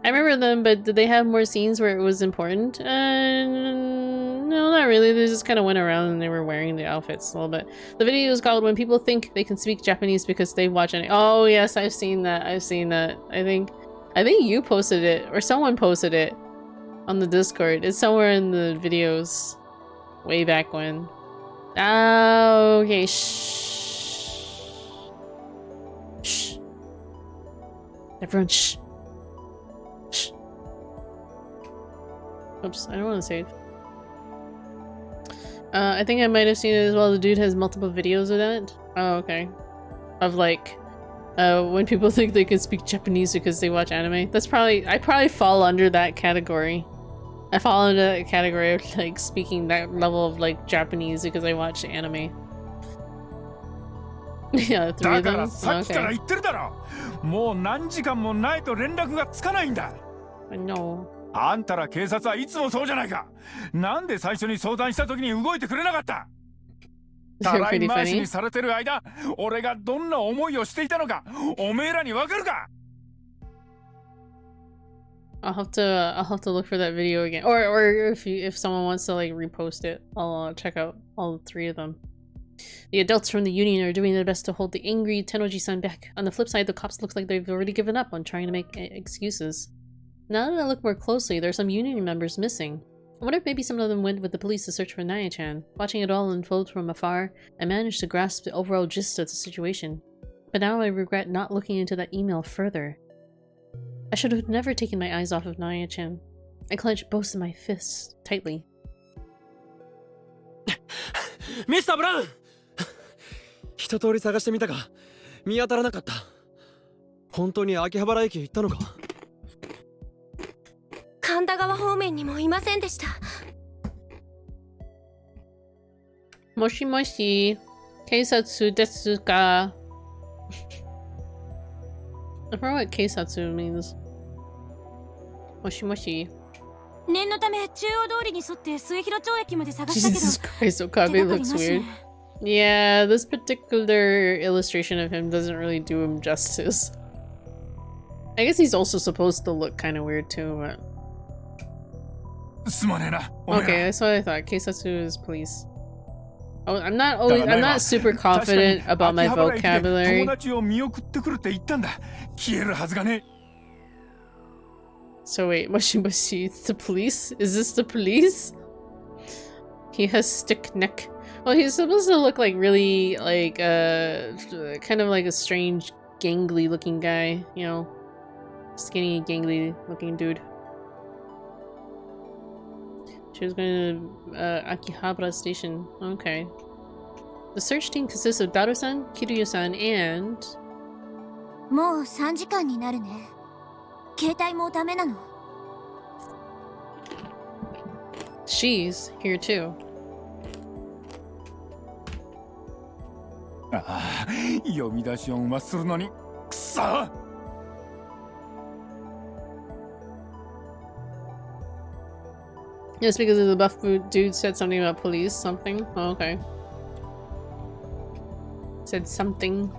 I remember them, but did they have more scenes where it was important? No, not really. They just kind of went around and they were wearing the outfits a little bit. The video is called When People Think They Can Speak Japanese Because They Watch Anime. Oh yes, I've seen that. I've seen that. I think you posted it, or someone posted it on the Discord. It's somewhere in the videos way back when. Oh, okay. Shh. Shh. Everyone, shh. Shh. Oops, I don't want to save. I think I might have seen it as well. The dude has multiple videos of that. Oh, okay. Of like, when people think they can speak Japanese because they watch anime. That's probably, I probably fall under that category. I fall into that category of like speaking that level of like Japanese because I watch anime. Yeah, 3 of them? Okay. I know. あんたら警察はいつもそうじゃないか。なんで最初に相談した時に動いてくれなかった。たらい回しにされてる間、俺がどんな思いをしていたのか、おめえらにわかるか。I'll have to look for that video again, or if someone wants to like repost it, I'll check out all 3 of them. The adults from the union are doing their best to hold the angry Tennoji-san back. On the flip side, the cops look like they've already given up on trying to make excuses. Now that I look more closely, there are some union members missing. I wonder if maybe some of them went with the police to search for Naya-chan. Watching it all unfold from afar, I managed to grasp the overall gist of the situation. But now I regret not looking into that email further. I should have never taken my eyes off of Naya-chan. I clenched both of my fists tightly. Mr. Brown! 一通り探してみたが見当たらなかった。本当に秋葉原駅へ行ったのか。神田川方面にもいませんでした。もしもし、警察ですか? I forgot what keisatsu means. もしもし。念のため中央通りに沿って末広町駅まで探したけど。Jesus Christ, Okabe looks weird. Yeah, this particular illustration of him doesn't really do him justice. I guess he's also supposed to look kind of weird too, but... Okay, that's what I thought. Keisatsu is police. Oh, I'm not super confident about my vocabulary. So wait, moshi, it's the police? Is this the police? He has stick neck. Well, he's supposed to look like really, like, kind of like a strange, gangly looking guy, you know? Skinny, gangly looking dude. She was going to Akihabara Station. Okay. The search team consists of Daro-san, Kiryu-san, and... もう3時間になるね。携帯もダメなの。She's here too. ああ、呼び出し音はするのに、くそ Yes, because the buff dude said something about police, something. Oh, okay. Said something.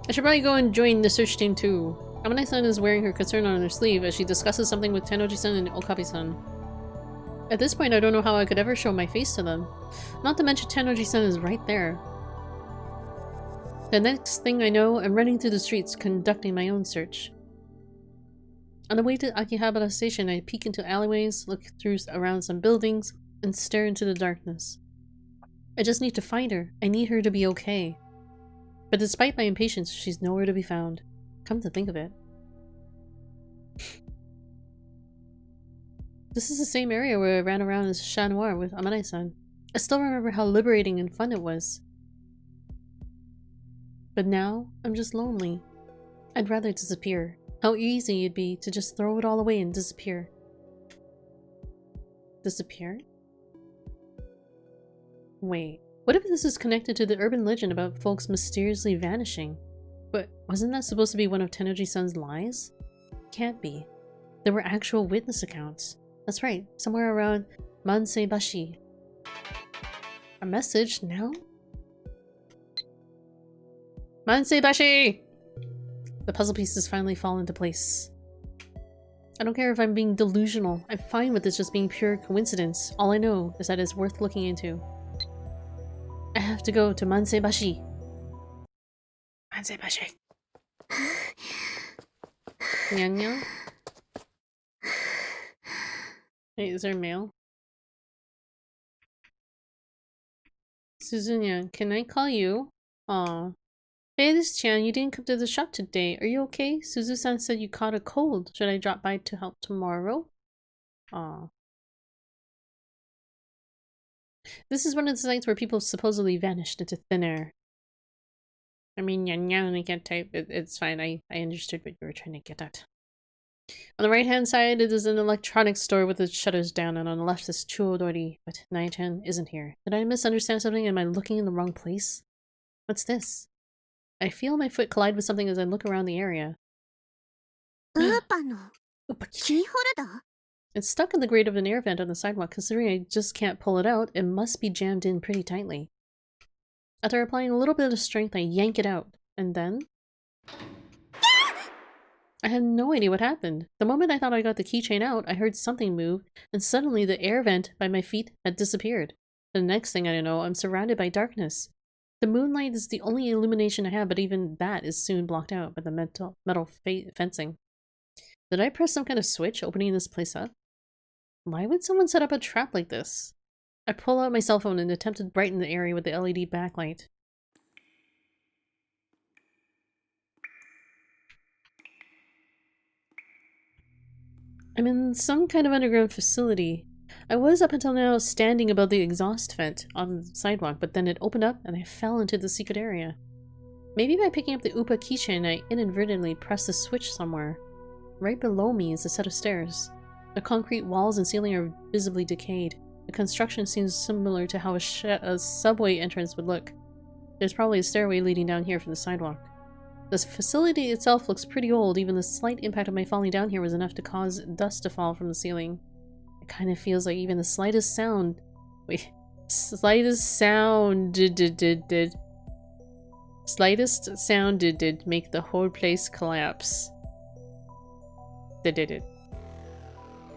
I should probably go and join the search team too. Amane-san is wearing her concern on her sleeve as she discusses something with Tennoji-san and Okabe-san. At this point, I don't know how I could ever show my face to them. Not to mention Tennoji-san is right there. The next thing I know, I'm running through the streets, conducting my own search. On the way to Akihabara Station, I peek into alleyways, look around some buildings, and stare into the darkness. I just need to find her. I need her to be okay. But despite my impatience, she's nowhere to be found. Come to think of it. This is the same area where I ran around as Chat Noir with Amane-san. I still remember how liberating and fun it was. But now, I'm just lonely. I'd rather disappear. How easy it'd be to just throw it all away and disappear. Disappear? Wait, what if this is connected to the urban legend about folks mysteriously vanishing? But wasn't that supposed to be one of Tennoji-san's lies? Can't be. There were actual witness accounts. That's right, somewhere around Manseibashi. A message now? Manseibashi! The puzzle pieces finally fall into place. I don't care if I'm being delusional. I'm fine with this just being pure coincidence. All I know is that it's worth looking into. I have to go to Manseibashi. Manseibashi. Nyan. Wait, is there mail? Suzunya, can I call you? Aw. Hey, this Chan, you didn't come to the shop today. Are you okay? Suzu-san said you caught a cold. Should I drop by to help tomorrow? Aw. This is one of the sites where people supposedly vanished into thin air. I mean, I can't type. It's fine. I understood what you were trying to get at. On the right-hand side, it is an electronics store with its shutters down, and on the left is Chuodori, but Nai-chan isn't here. Did I misunderstand something? Am I looking in the wrong place? What's this? I feel my foot collide with something as I look around the area. It's stuck in the grate of an air vent on the sidewalk. Considering I just can't pull it out, it must be jammed in pretty tightly. After applying a little bit of strength, I yank it out. And then... I had no idea what happened. The moment I thought I got the keychain out, I heard something move, and suddenly the air vent by my feet had disappeared. The next thing I know, I'm surrounded by darkness. The moonlight is the only illumination I have, but even that is soon blocked out by the metal fencing. Did I press some kind of switch opening this place up? Why would someone set up a trap like this? I pull out my cell phone and attempt to brighten the area with the LED backlight. I'm in some kind of underground facility. I was up until now standing above the exhaust vent on the sidewalk, but then it opened up and I fell into the secret area. Maybe by picking up the Upa keychain, I inadvertently pressed the switch somewhere. Right below me is a set of stairs. The concrete walls and ceiling are visibly decayed. The construction seems similar to how a subway entrance would look. There's probably a stairway leading down here from the sidewalk. The facility itself looks pretty old. Even the slight impact of my falling down here was enough to cause dust to fall from the ceiling. It kind of feels like even the slightest sound... Wait. Slightest sound did make the whole place collapse. Did.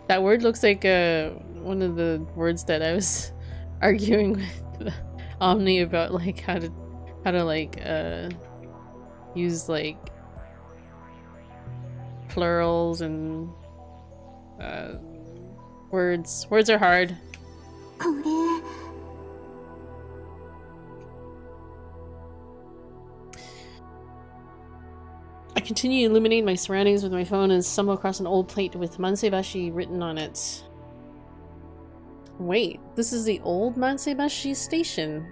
That word looks like one of the words that I was arguing with Omni about, like how to like use like plurals and words. Words are hard. I continue illuminating my surroundings with my phone and stumble across an old plate with Manseibashi written on it. Wait, this is the old Manseibashi station.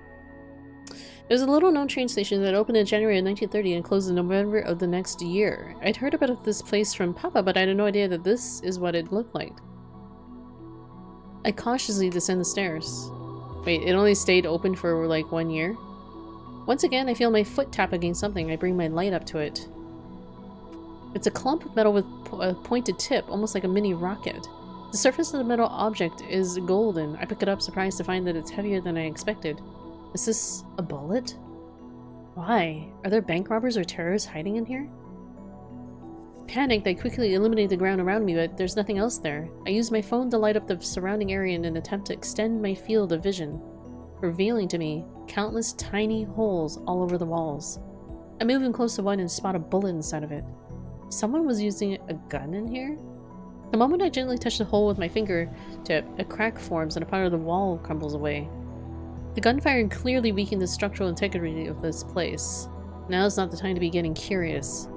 It was a little-known train station that opened in January of 1930 and closed in November of the next year. I'd heard about this place from Papa, but I had no idea that this is what it looked like. I cautiously descend the stairs. Wait, it only stayed open for like 1 year? Once again, I feel my foot tap against something. I bring my light up to it. It's a clump of metal with a pointed tip, almost like a mini rocket. The surface of the metal object is golden. I pick it up, surprised to find that it's heavier than I expected. Is this a bullet? Why? Are there bank robbers or terrorists hiding in here? Panicked, I quickly eliminate the ground around me, but there's nothing else there. I use my phone to light up the surrounding area in an attempt to extend my field of vision, revealing to me countless tiny holes all over the walls. I move in close to one and spot a bullet inside of it. Someone was using a gun in here? The moment I gently touch the hole with my finger tip, a crack forms and a part of the wall crumbles away. The gunfire clearly weakened the structural integrity of this place. Now is not the time to be getting curious.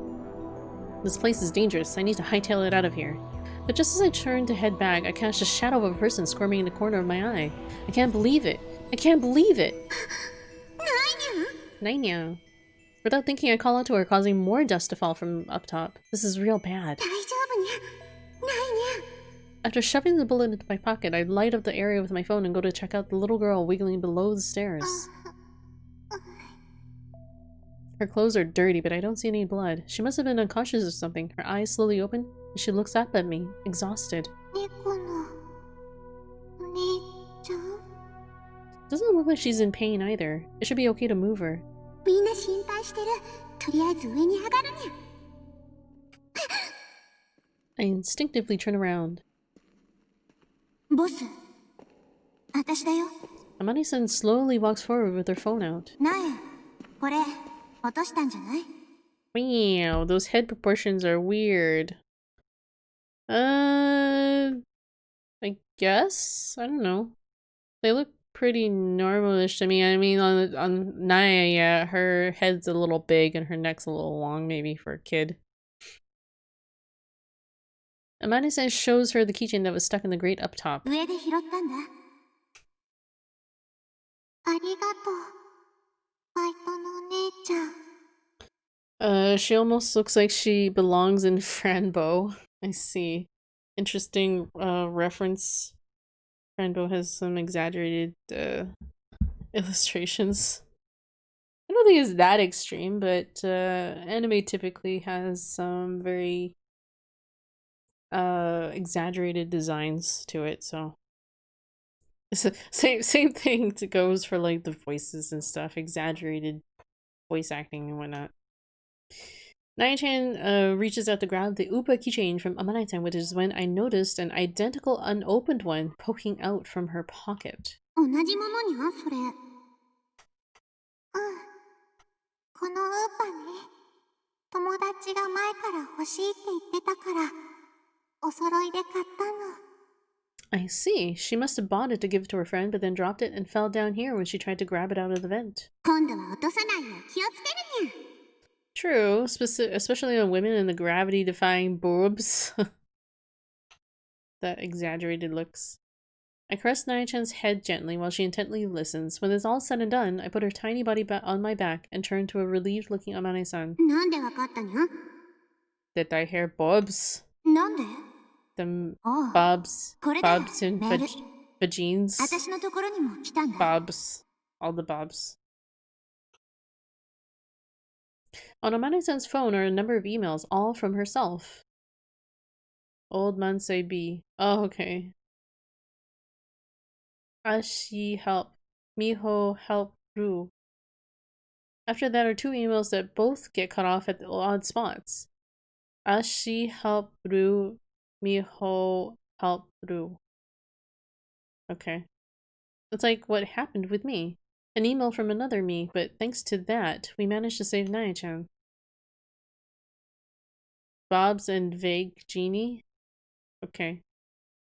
This place is dangerous. I need to hightail it out of here. But just as I turn to head back, I catch the shadow of a person squirming in the corner of my eye. I can't believe it. I can't believe it! Nanya. Without thinking, I call out to her, causing more dust to fall from up top. This is real bad. After shoving the bullet into my pocket, I light up the area with my phone and go to check out the little girl wiggling below the stairs. Her clothes are dirty, but I don't see any blood. She must have been unconscious or something. Her eyes slowly open, and she looks up at me, exhausted. Doesn't look like she's in pain either. It should be okay to move her. I instinctively turn around. Amane-san slowly walks forward with her phone out. Wow, those head proportions are weird. I guess? I don't know. They look pretty normalish to me. I mean, on Naya, yeah, her head's a little big and her neck's a little long, maybe for a kid. Amane-san shows her the keychain that was stuck in the grate up top. She almost looks like she belongs in Franbo. I see. Interesting reference. Franbo has some exaggerated illustrations. I don't think it's that extreme, but anime typically has some very exaggerated designs to it, so it's the same thing goes for like the voices and stuff, exaggerated voice acting and whatnot. Naya-chan reaches out to grab the Upa keychain from Amane-san, which is when I noticed an identical unopened one poking out from her pocket. I see. She must have bought it to give it to her friend, but then dropped it and fell down here when she tried to grab it out of the vent. True, especially on women and the gravity-defying boobs. That exaggerated looks. I caress Naya-chan's head gently while she intently listens. When it's all said and done, I put her tiny body on my back and turn to a relieved-looking Amane-san. Did I hear bobs? Them bobs and vagines. Bobs. All the bobs. On Amane-san's phone are a number of emails, all from herself. Old Mansei B. Oh, okay. Ashi help. Miho help Ru. After that are two emails that both get cut off at odd spots. Ashi help Ru. Miho help Ru. Okay. That's like what happened with me. An email from another me, but thanks to that, we managed to save Naya-chan. Bobs and vague genie? Okay.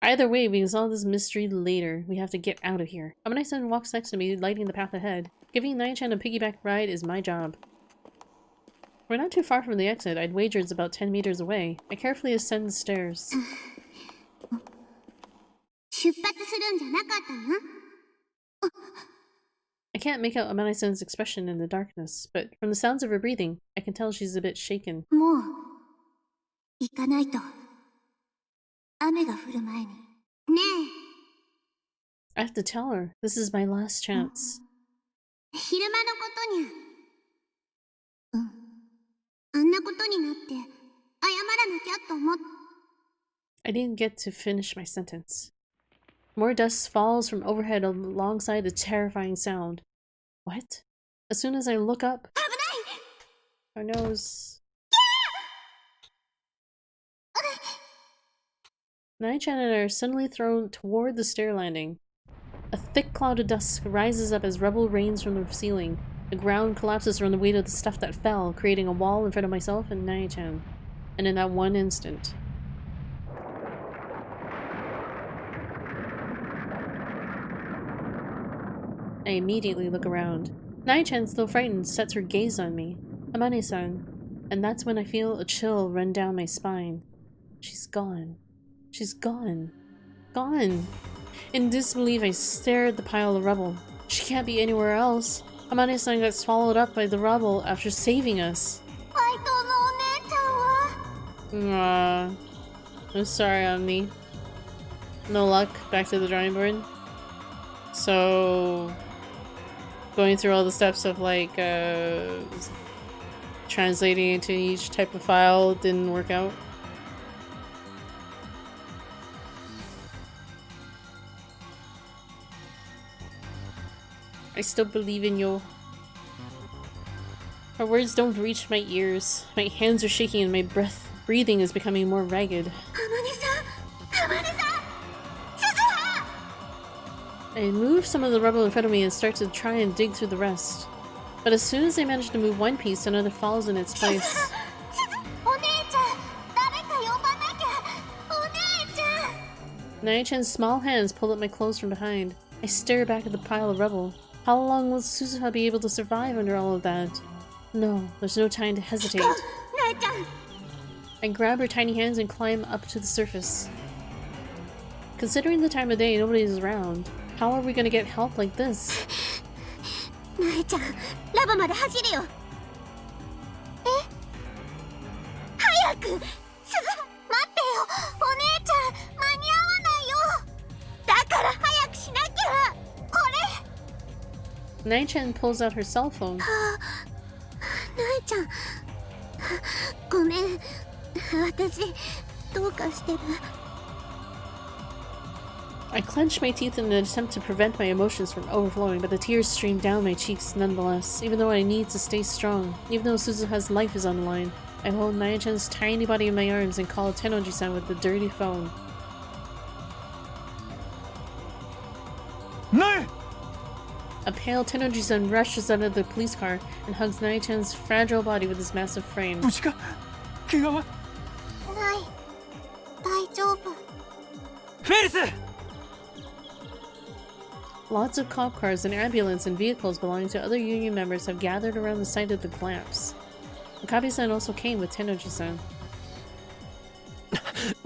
Either way, we can solve this mystery later. We have to get out of here. Amane-san walks next to me, lighting the path ahead. Giving Naya-chan a piggyback ride is my job. We're not too far from the exit. I'd wager it's about 10 meters away. I carefully ascend the stairs. I can't make out Amane-san's expression in the darkness, but from the sounds of her breathing, I can tell she's a bit shaken. I have to tell her. This is my last chance. I didn't get to finish my sentence. More dust falls from overhead alongside the terrifying sound. What? As soon as I look up, our nose. Nai-chan and I are suddenly thrown toward the stair landing. A thick cloud of dust rises up as rubble rains from the ceiling. The ground collapses from the weight of the stuff that fell, creating a wall in front of myself and Nai-chan. And in that one instant, I immediately look around. Nai-chan, still frightened, sets her gaze on me. Amane-san. And that's when I feel a chill run down my spine. She's gone. She's gone. Gone. In disbelief, I stare at the pile of rubble. She can't be anywhere else. Amane-san got swallowed up by the rubble after saving us. I'm sorry, Omni. No luck. Back to the drawing board. So, going through all the steps of like translating into each type of file didn't work out. I still believe in you. Her words don't reach my ears. My hands are shaking and my breathing is becoming more ragged. I move some of the rubble in front of me and start to try and dig through the rest. But as soon as I manage to move one piece, another falls in its place. Nai-chan's small hands pull up my clothes from behind. I stare back at the pile of rubble. How long will Suzuha be able to survive under all of that? No, there's no time to hesitate. I grab her tiny hands and climb up to the surface. Considering the time of day, nobody is around. How are we gonna get help like this? Nai-chan pulls out her cell phone. I clench my teeth in an attempt to prevent my emotions from overflowing, but the tears stream down my cheeks nonetheless, even though I need to stay strong. Even though Suzuha's life is on the line, I hold Nai-chan's tiny body in my arms and call Tennoji-san with the dirty phone. Nai! A pale Tennoji-san rushes out of the police car and hugs Nai-chan's fragile body with his massive frame. Faris! Lots of cop cars and ambulance and vehicles belonging to other union members have gathered around the site of the collapse. Okabe-san also came with Tennoji-san.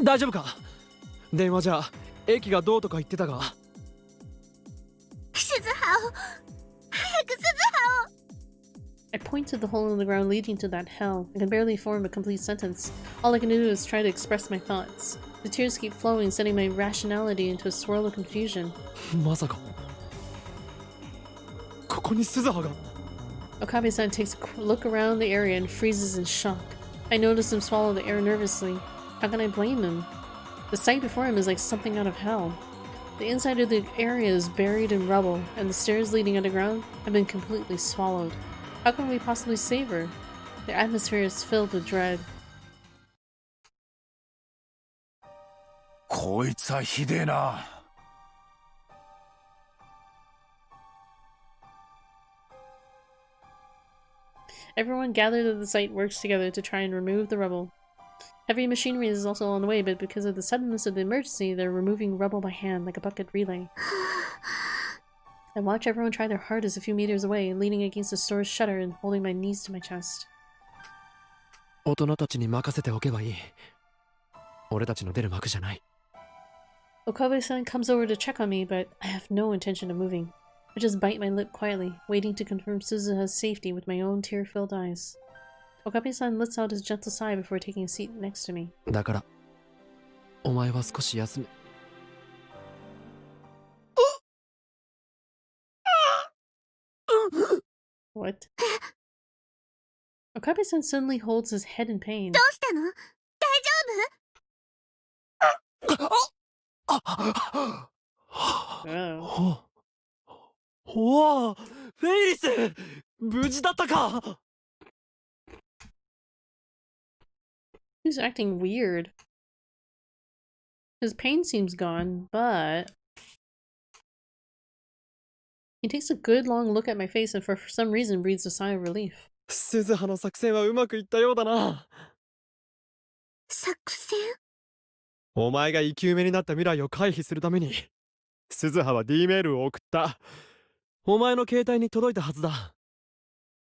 大丈夫か？電話じゃ駅がどうとか言ってたが。I point to the hole in the ground leading to that hell. I can barely form a complete sentence. All I can do is try to express my thoughts. The tears keep flowing, sending my rationality into a swirl of confusion. まさかここに鈴葉が。 Okabe-san takes a look around the area and freezes in shock. I notice him swallow the air nervously. How can I blame him? The sight before him is like something out of hell. The inside of the area is buried in rubble, and the stairs leading underground have been completely swallowed. How can we possibly save her? The atmosphere is filled with dread. こいつはひでえな。Everyone gathered at the site works together to try and remove the rubble. Heavy machinery is also on the way, but because of the suddenness of the emergency, they're removing rubble by hand like a bucket relay. I watch everyone try their hardest a few meters away, leaning against the store's shutter and holding my knees to my chest. 大人たちに任せておけばいい。俺たちの出る幕じゃない。Okabe-san comes over to check on me, but I have no intention of moving. I just bite my lip quietly, waiting to confirm Suzuha's safety with my own tear-filled eyes. Okabe-san lets out his gentle sigh before taking a seat next to me. だから、お前は少し休め。What? Okabe-san suddenly holds his head in pain. Oh. おお、フェイリス、無事だったか。 He's acting weird. His pain seems gone, but he takes a good long look at my face and for some reason breathes a sigh of relief. 鈴葉の作戦はうまくいったようだな。作戦？お前が生き埋めになった未来を回避するために、鈴葉は D メールを送った。お前の携帯に届いたはずだ。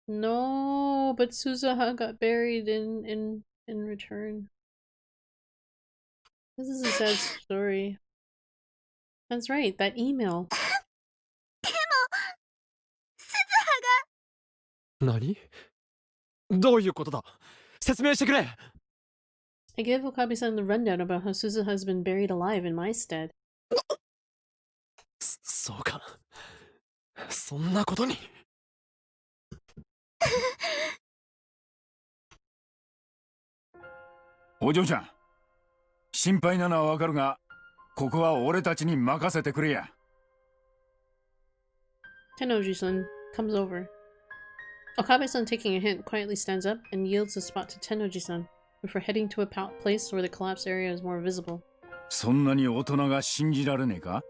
No, but Suzuha got buried in return. This is a sad story. That's right, that email. でも、鈴葉が。何？どういうことだ？説明してくれ。I gave Okabe-san the rundown about how Suzuha has been buried alive in my stead. そうか。そんなことに。お嬢ちゃん、心配なのはわかるが、ここは俺たちに任せてくれや。Tennoji-san comes over. Okabe-san, taking a hint, quietly stands up and yields the spot to Tennoji-san before heading to a place where the collapse area is more visible. そんなに大人が信じられねえか？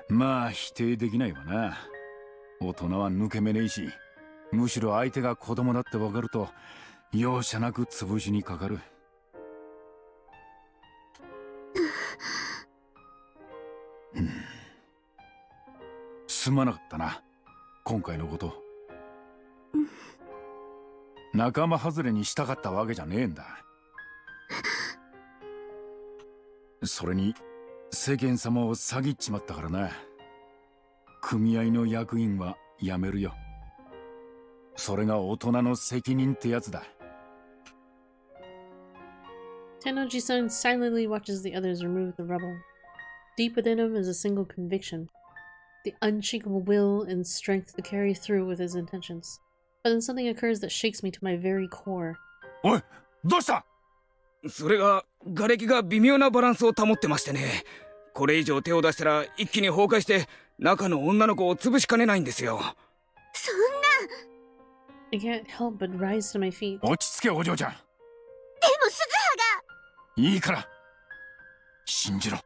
まあ否定できないわな。大人は抜け目ねえし、むしろ相手が子供だってわかると容赦なく潰しにかかる。すまなかったな、今回のこと。仲間外れにしたかったわけじゃねえんだ。それに世間様を詐欺っちまったからな。組合の役員は辞めるよ。それが大人の責任ってやつだ。Tennoji-san silently watches the others remove the rubble. Deep within him is a single conviction. The unshakable will and strength to carry through with his intentions. But then something occurs that shakes me to my very core. おい、どうした？それが、瓦礫が微妙なバランスを保ってましてね。これ以上手を出したら一気に崩壊して中の女の子を潰しかねないんですよ。そんな。I can't help but rise to my feet. 落ち着け、お嬢ちゃん。でも鈴葉が。いいから信じろ。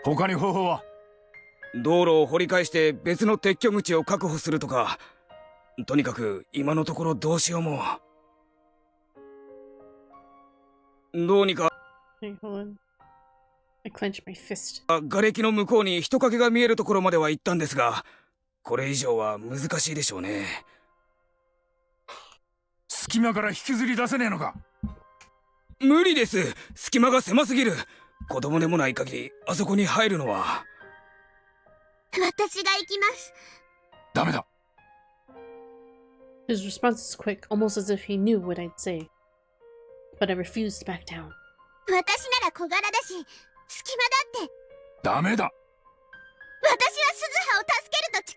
他に方法は？道路を掘り返して別の撤去口を確保するとか。とにかく今のところどうしようも。どうにか。Wait, hold on. I clench my fist. 瓦礫の向こうに人影が見えるところまでは行ったんですが、これ以上は難しいでしょうね。隙間から引きずり出せねえのか？無理です。隙間が狭すぎる。子供でもない限りあそこに入るのは。私が行きます。ダメだ。His response is quick, almost as if he knew what I'd say. But I refused to back down. 私なら小柄だし、隙間だって。ダメだ。私は鈴葉を助けると誓っ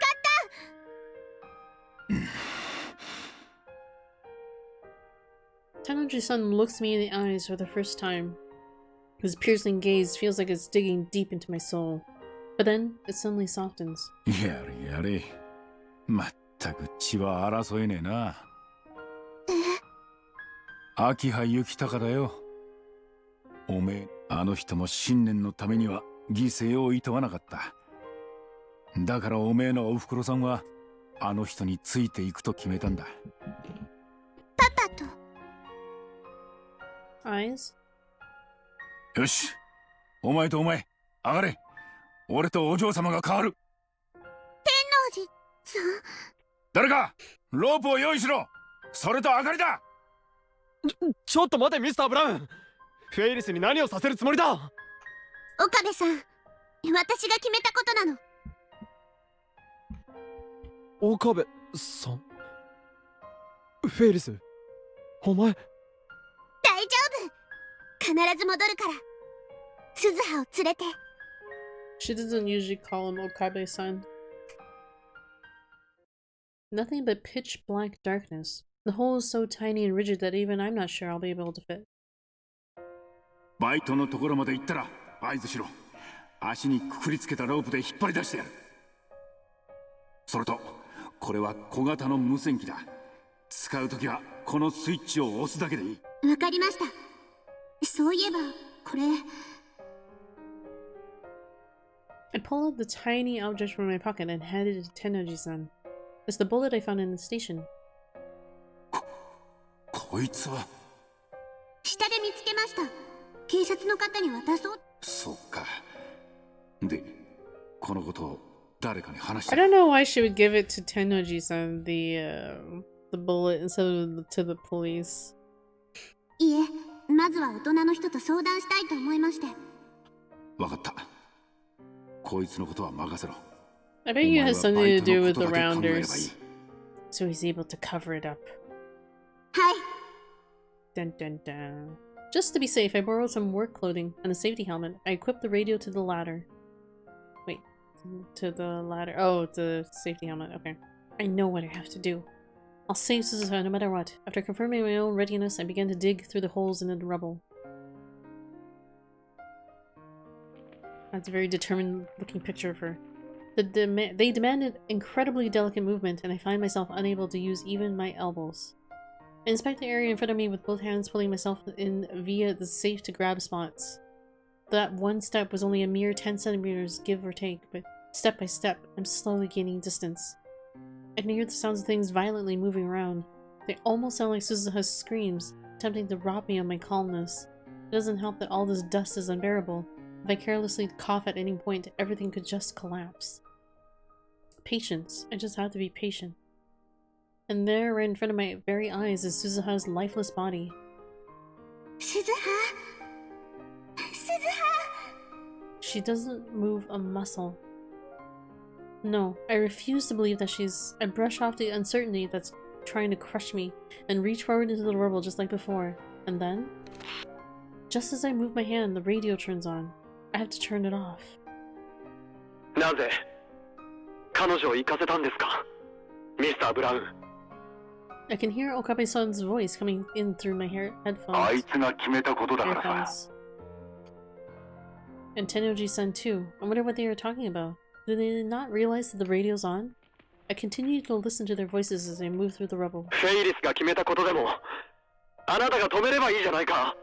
た。Tennoji-san looks me in the eyes for the first time. His piercing gaze feels like it's digging deep into my soul. But then, it suddenly softens. やれやれ。まったく血は争えねえな。秋葉行隆だよ。おめえ、あの人も信念のためには犠牲をいとわなかった。だからおめえのおふくろさんはあの人についていくと決めたんだ。パパと。Eyes? よし、お前とお前、上がれ。俺とお嬢様が変わる。天王寺さん。誰か、ロープを用意しろ。それと明かりだ。ちょっと待て、ミスター・ブラウン。フェイリスに何をさせるつもりだ？岡部さん、私が決めたことなの。岡部さん？フェイリス、お前。大丈夫。必ず戻るから。鈴葉を連れて。She doesn't usually call him Okabe-san. Nothing but pitch black darkness. The hole is so tiny and rigid that even I'm not sure I'll be able to fit. バイトのところまで行ったら合図しろ。足にくくりつけたロープで引っ張り出してやる。それとこれは小型の無線機だ。使うときはこのスイッチを押すだけでいい。わかりました。そういえばこれ。I pull out the tiny object from my pocket and handed it to Tennoji-san. It's the bullet I found in the station. こいつは。下で見つけました。警察の方に渡そう。そっか。で、このことを誰かに話し I た。 don't know why she would give it to Tennoji-san, the bullet, instead of to the police. いえ、まずは大人の人と相談したいと思いまして。わかった。こいつのことは任せろ。I bet you it has something to do with the rounders, so he's able to cover it up. はい。 Dun dun dun. Just to be safe, I borrowed some work clothing and a safety helmet. I equipped the radio to the ladder. Wait, to the ladder. Oh, the safety helmet. Okay. I know what I have to do. I'll save Suzuha no matter what. After confirming my own readiness, I began to dig through the holes in the rubble. That's a very determined looking picture of her. They demanded incredibly delicate movement, and I find myself unable to use even my elbows. I inspect the area in front of me with both hands, pulling myself in via the safe to grab spots. That one step was only a mere 10 centimeters, give or take, but step by step, I'm slowly gaining distance. I can hear the sounds of things violently moving around. They almost sound like Suzuha's screams, attempting to rob me of my calmness. It doesn't help that all this dust is unbearable. If I carelessly cough at any point, everything could just collapse. Patience. I just have to be patient. And there, right in front of my very eyes, is Suzuha's lifeless body. Suzuha? Suzuha? She doesn't move a muscle. No, I refuse to believe that she's... I brush off the uncertainty that's trying to crush me and reach forward into the rubble just like before. And then... just as I move my hand, the radio turns on. I have to turn it off. なぜ彼女を行かせたんですか、ミスター・ブラウン。 I can hear Okabe-san's voice coming in through my headphones. あいつが決めたことだからさ。 And Tennoji-san too. I wonder what they are talking about. Do they not realize that the radio's on? I continue to listen to their voices as I move through the rubble. フェイリスが決めたことでも、あなたが止めればいいじゃないか。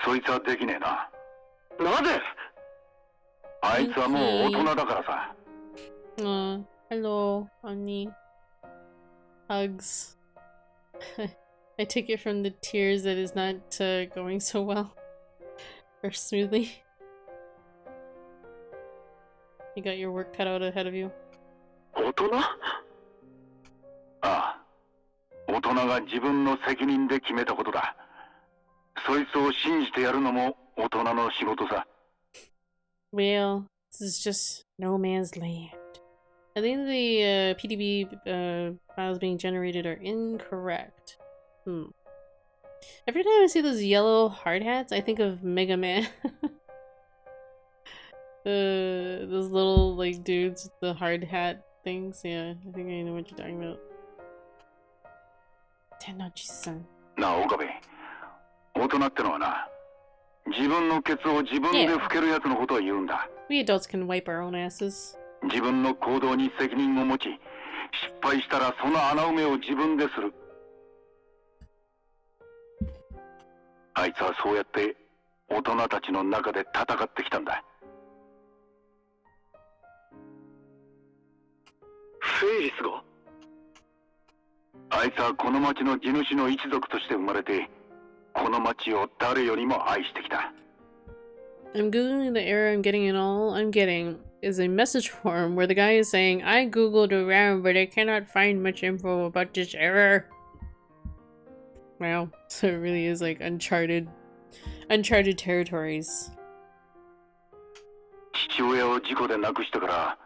そいつはできねえな。なぜ？あいつはもう大人だからさ。Hello, honey. Hugs. I take it from the tears that is not going so well. Or smoothly. You got your work cut out ahead of you. 大人？ああ。大人が自分の責任で決めたことだ。そいつを信じてやるのも大人の仕事さ。Well, this is just no man's land. I think the PDB files being generated are incorrect. Every time I see those yellow hard hats, I think of Mega Man. Those little like dudes with the hard hat things. Yeah, I think I know what you're talking about. Tennoji-san. なあ、岡部。大人ってのはな、自分のケツを自分で拭けるやつのことを言うんだ。We adults can wipe our own asses. 自分の行動に責任を持ち、失敗したらその穴埋めを自分でする。あいつはそうやって大人たちの中で戦ってきたんだ。フェイリスが？あいつはこの町の地主の一族として生まれて、この町を誰よりも愛してきた。I'm googling the error I'm getting, and all I'm getting is a message form where the guy is saying, I googled around but I cannot find much info about this error. Wow, so it really is like uncharted territories. 父親を事故で亡くしてから、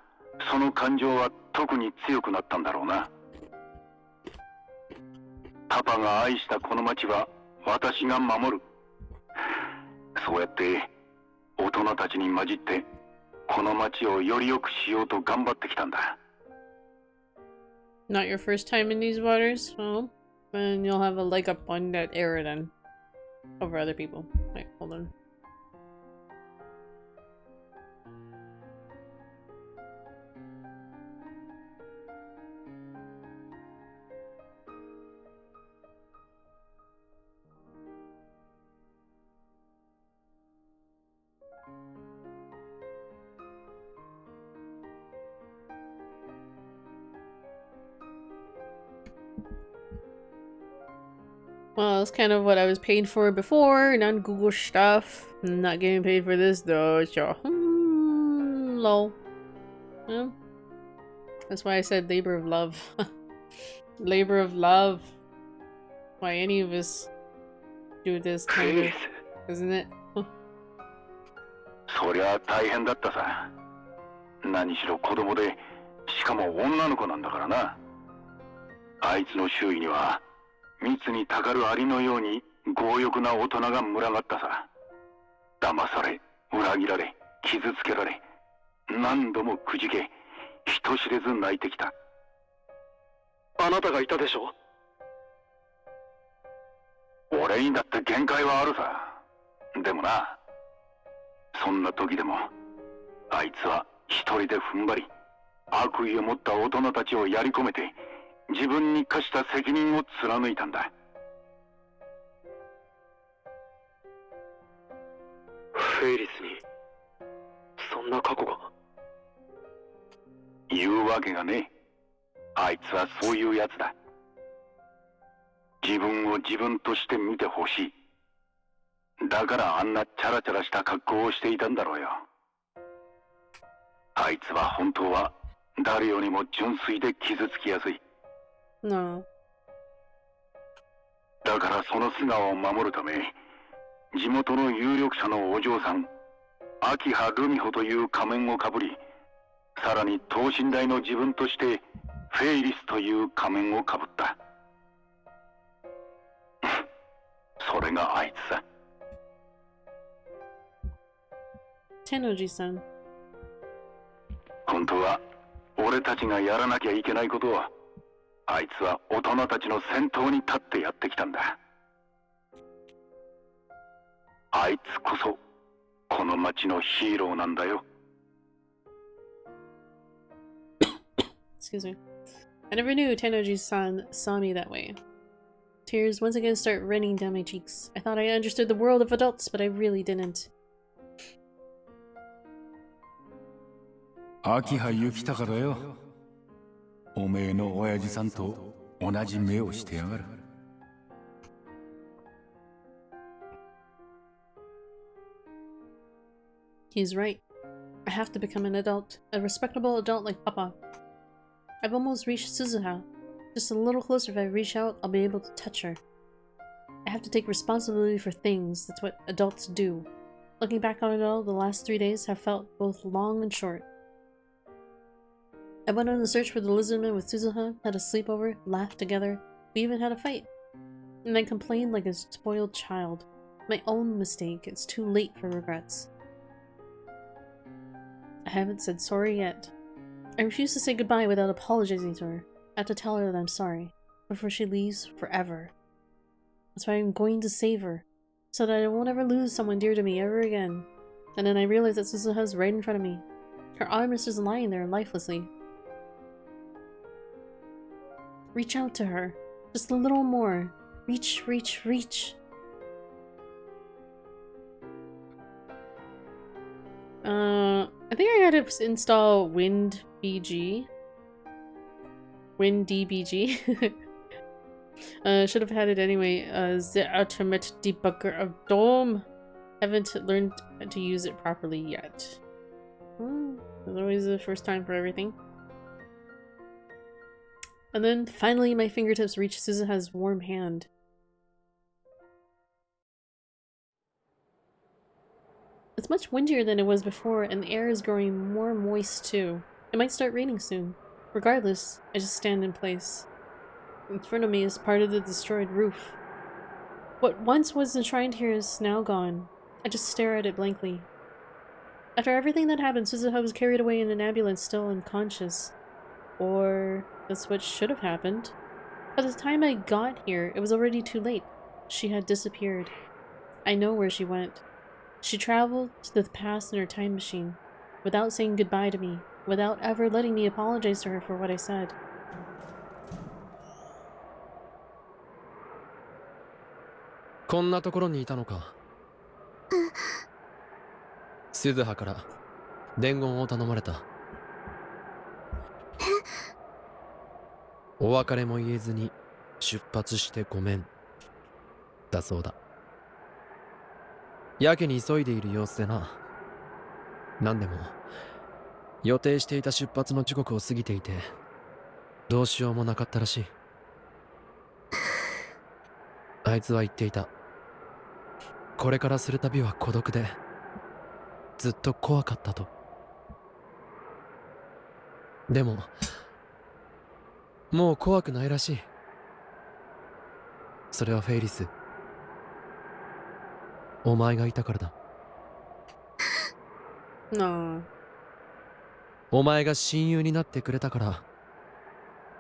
その感情は特に強くなったんだろうな。パパが愛したこの町は私が守る。そうやって大人たちに混じってこの町をより良くしようと頑張ってきたんだ。 Not your first time in these waters? Well, then you'll have a leg up on that era then. Over other people. Wait, hold on. Well, that's kind of what I was paid for before, non-Google stuff. I'm not getting paid for this though, so lol. Yeah. That's why I said labor of love. Labor of love. Why any of us do this kind of, isn't it? そりゃ大変だったさ。何しろ子供で、しかも女の子なんだからな。あいつの周囲には蜜にたかるアリのように強欲な大人が群がったさ。騙され、裏切られ、傷つけられ、何度もくじけ、人知れず泣いてきた。あなたがいたでしょ？俺にだって限界はあるさ。でもな、そんな時でもあいつは一人で踏ん張り、悪意を持った大人たちをやり込めて自分に課した責任を貫いたんだ。フェイリスにそんな過去が？言うわけがねえ。あいつはそういうやつだ。自分を自分として見てほしい。だからあんなチャラチャラした格好をしていたんだろうよ。あいつは本当は誰よりも純粋で傷つきやすい。No. だからその素顔を守るため、地元の有力者のお嬢さん、秋葉ルミホという仮面をかぶり、さらに等身大の自分としてフェイリスという仮面をかぶった。それがあいつさ。Tenoji-san. 本当は俺たちがやらなきゃいけないことを、あいつは大人たちの先頭に立ってやってきたんだ。あいつこそこの町のヒーローなんだよ。Excuse me. I never knew Tenoji-san saw me that way. Tears once again start running down my cheeks. I thought I understood the world of adults, but I really didn't. 秋葉幸隆だよ。おめえの親父さんと同じ目をしてやがる。He's right. I have to become an adult, a respectable adult like Papa. I've almost reached Suzuha. Just a little closer. If I reach out, I'll be able to touch her. I have to take responsibility for things. That's what adults do. Looking back on it all, the last 3 days have felt both long and short. I went on a search for the lizardman with Suzuha, had a sleepover, laughed together, we even had a fight. And I complained like a spoiled child. My own mistake. It's too late for regrets. I haven't said sorry yet. I refuse to say goodbye without apologizing to her. I have to tell her that I'm sorry, before she leaves forever. That's why I'm going to save her, so that I won't ever lose someone dear to me ever again. And then I realize that Suzuha's right in front of me. Her arm is just lying there lifelessly. Reach out to her. Just a little more. Reach, reach, reach. I think I had to install WinDBG. WinDBG. Should have had it anyway. The ultimate debugger of Dome. Haven't learned to use it properly yet. There's always the first time for everything. And then finally my fingertips reach Suzuha's warm hand. It's much windier than it was before, and the air is growing more moist too. It might start raining soon. Regardless, I just stand in place. In front of me is part of the destroyed roof. What once was enshrined here is now gone. I just stare at it blankly. After everything that happened, Suzuha was carried away in an ambulance, still unconscious. Or that's what should have happened. By the time I got here, it was already too late. She had disappeared. I know where she went. She traveled to the past in her time machine, without saying goodbye to me, without ever letting me apologize to her for what I said. こんなところにいたのか。鈴葉から伝言を頼まれた。お別れも言えずに出発してごめんだそうだ。やけに急いでいる様子でな。何でも予定していた出発の時刻を過ぎていてどうしようもなかったらしい。あいつは言っていた。これからする旅は孤独でずっと怖かったと。でももう怖くないらしい。それはフェイリス、お前がいたからだ。No. お前が親友になってくれたから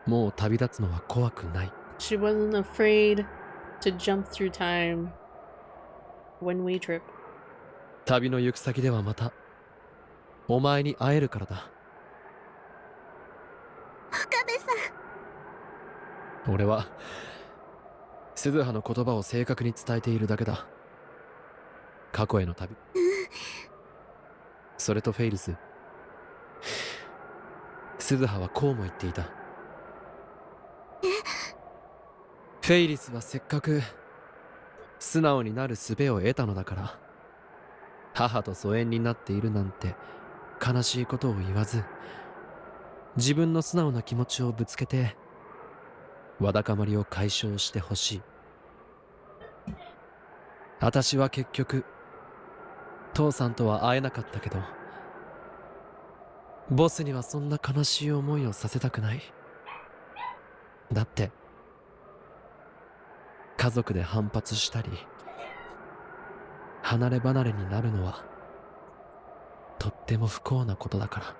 もう旅立つのは怖くない。 She wasn't afraid to jump through time when we trip. 旅の行く先ではまたお前に会えるからだ。岡部さん、俺は鈴葉の言葉を正確に伝えているだけだ。過去への旅。それとフェイリス、鈴葉はこうも言っていた。フェイリスはせっかく素直になる術を得たのだから母と疎遠になっているなんて悲しいことを言わず自分の素直な気持ちをぶつけてわだかまりを解消してほしい。私は結局父さんとは会えなかったけどボスにはそんな悲しい思いをさせたくない。だって家族で反発したり離れ離れになるのはとっても不幸なことだから。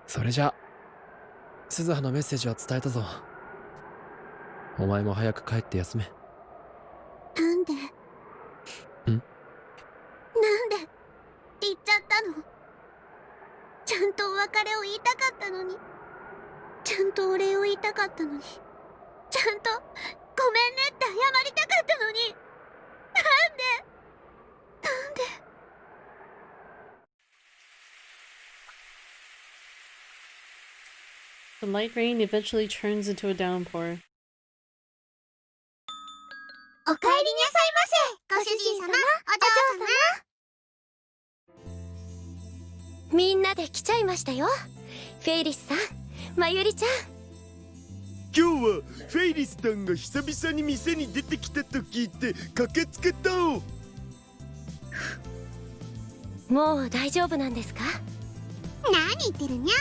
それじゃ鈴葉のメッセージは伝えたぞ。お前も早く帰って休め。なんで？なんで言っちゃったの？ちゃんとお別れを言いたかったのに、ちゃんとお礼を言いたかったのに、ちゃんとごめんねって謝りたかったのに、なんで The light rain eventually turns into a downpour. お帰りなさいませ、ご主人様、お嬢様。みんなで来ちゃいましたよ。フェイリスさん、まゆりちゃん。今日はフェイリスさんが久々に店に出てきたと聞いて駆けつけた。もう大丈夫なんですか？何言ってるにゃ。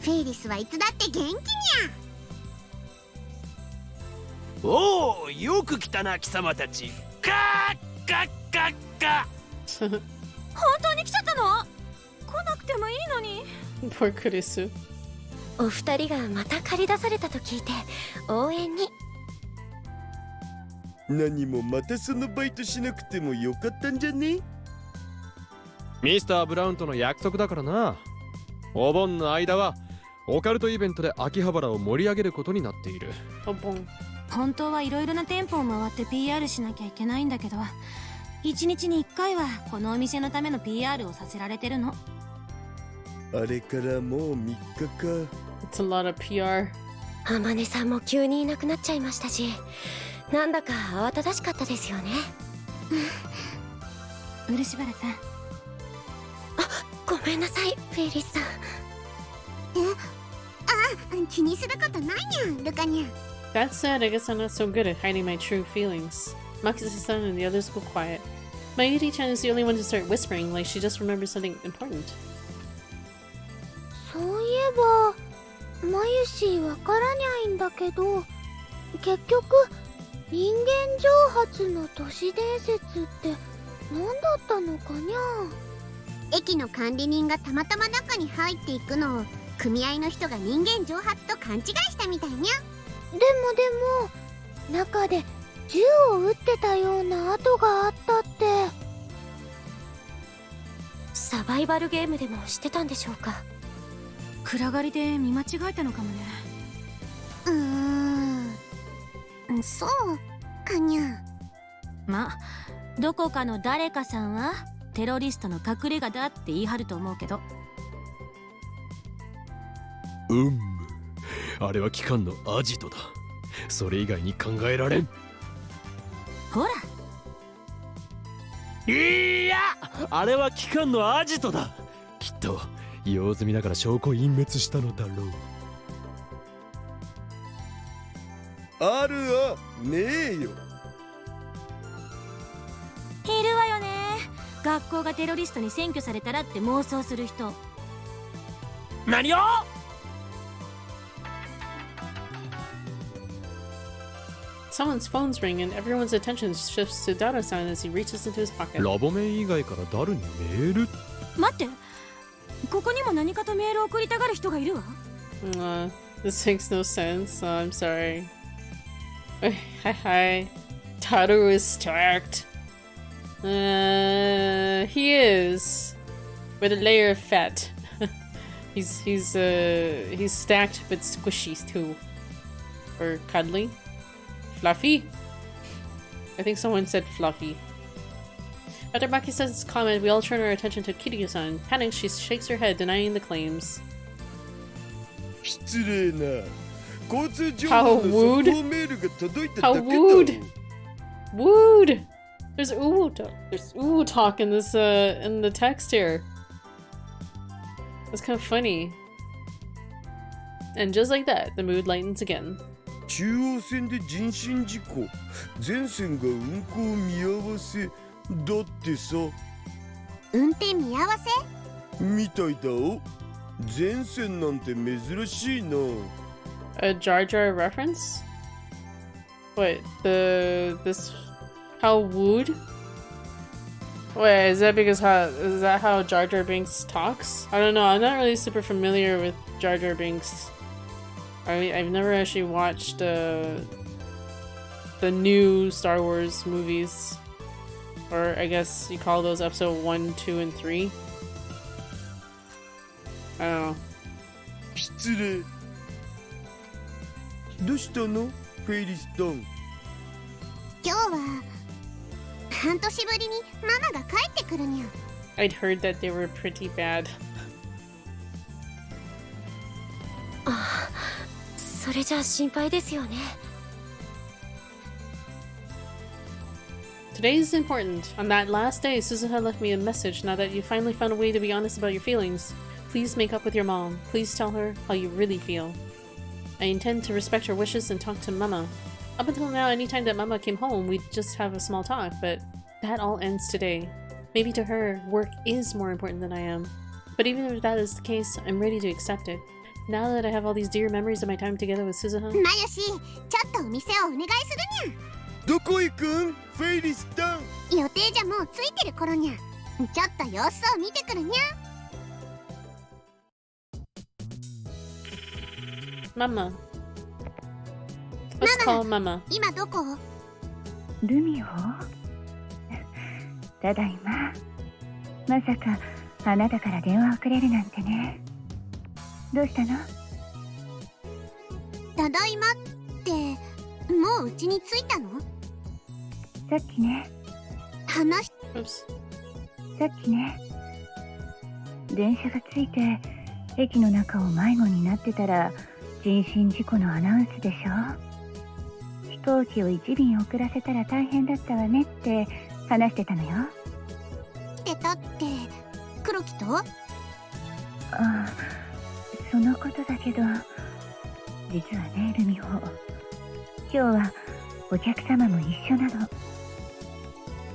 フェイリスはいつだって元気にゃ。おお、よく来たな貴様たち。カッカッカッカ。本当に来ちゃったの？来なくてもいいのに。Poor Kurisu. お二人がまた借り出されたと聞いて応援に。何もまたそのバイトしなくてもよかったんじゃね？ミスター・ブラウンとの約束だからな。お盆の間はオカルトイベントで秋葉原を盛り上げることになっている。お盆。本当はいろいろな店舗を回って PR しなきゃいけないんだけど、1日に1回はこのお店のための PR をさせられてるの。あれからもう3日か。 It's a lot of PR. あまねさんも急にいなくなっちゃいましたし、なんだか慌ただしかったですよね。漆原さん。ごめんなさい、フェイリスさん。気にすることないにゃ、ルカにゃ。 That said, I guess I'm not so good at hiding my true feelings. Makusa-san and the others go quiet. Mayuri-chan is the only one to start whispering, like she just remembers something important. そういえばまゆしわからにゃいんだけど、結局人間蒸発の都市伝説って何だったのかにゃ。駅の管理人がたまたま中に入っていくのを組合の人が人間蒸発と勘違いしたみたいにゃ。でも中で銃を撃ってたような跡があったって。サバイバルゲームでもしてたんでしょうか。暗がりで見間違えたのかもね。そうかにゃ。ま、どこかの誰かさんはテロリストの隠れ家だって言い張ると思うけど。あれは機関のアジトだ。それ以外に考えられん。ほら、いや、あれは機関のアジトだ。きっと用済みだから証拠隠滅したのだろう。あるわねえよ。いるわよね。学校がテロリストに占拠されたらって妄想する人。何をSomeone's phone's ring and everyone's attention shifts to Dado-san as he reaches into his pocket. ラボメン以外から誰にメール？待って、ここにも何かとメールを送りたがる人がいるわ。This makes no sense. I'm sorry. Hi. Taru is stacked. He is. With a layer of fat. he's stacked but squishy too. Or cuddly. Fluffy? I think someone said fluffy. After Maki says his comment, we all turn our attention to Kiryu-san. Panicked, she shakes her head, denying the claims. 失礼な。交通情報の速報メールが届いただけだ。Wooed! There's ooh talk in this in the text here. That's kind of funny. And just like that, the mood lightens again. 中央線で人身事故。全線が運行見合わせ。だってさ。運転見合わせ？みたいだお。全線なんて珍しいな。A Jar Jar reference? Wait, this how wooed? Wait, is that how Jar Jar Binks talks? I don't know. I'm not really super familiar with Jar Jar Binks. I've never actually watched the new Star Wars movies, or I guess you call those episode 1, 2, and 3. I don't know. 失礼。どうしたの？フェイリストン。今日は半年ぶりにママが帰ってくるにゃ。I'd heard that they were pretty bad. ああ、それじゃ心配ですよね。Today is important. On that last day, Suzuha left me a message. Now that you finally found a way to be honest about your feelings, please make up with your mom. Please tell her how you really feel. I intend to respect her wishes and talk to Mama. Up until now, anytime that Mama came home, we'd just have a small talk, but that all ends today. Maybe to her, work is more important than I am. But even if that is the case, I'm ready to accept it. Now that I have all these dear memories of my time together with Suzuha... まよし、ちょっとお店をお願いするにゃ。どこ行くん？フェイリストン。予定じゃもうついてる頃にゃ。ちょっと様子を見てくるにゃ。Mama. Let's call Mama. 今どこ？ルミオ？ただいま。まさかあなたから電話をくれるなんてね。どうしたの？ただいまってもう家に着いたの？さっきね。さっきね。電車が着いて駅の中を迷子になってたら人身事故のアナウンスでしょ。飛行機を1便遅らせたら大変だったわねって話してたのよ。来てたって黒木と？ああ、そのことだけど、実はね、ルミホ、今日はお客様も一緒なの。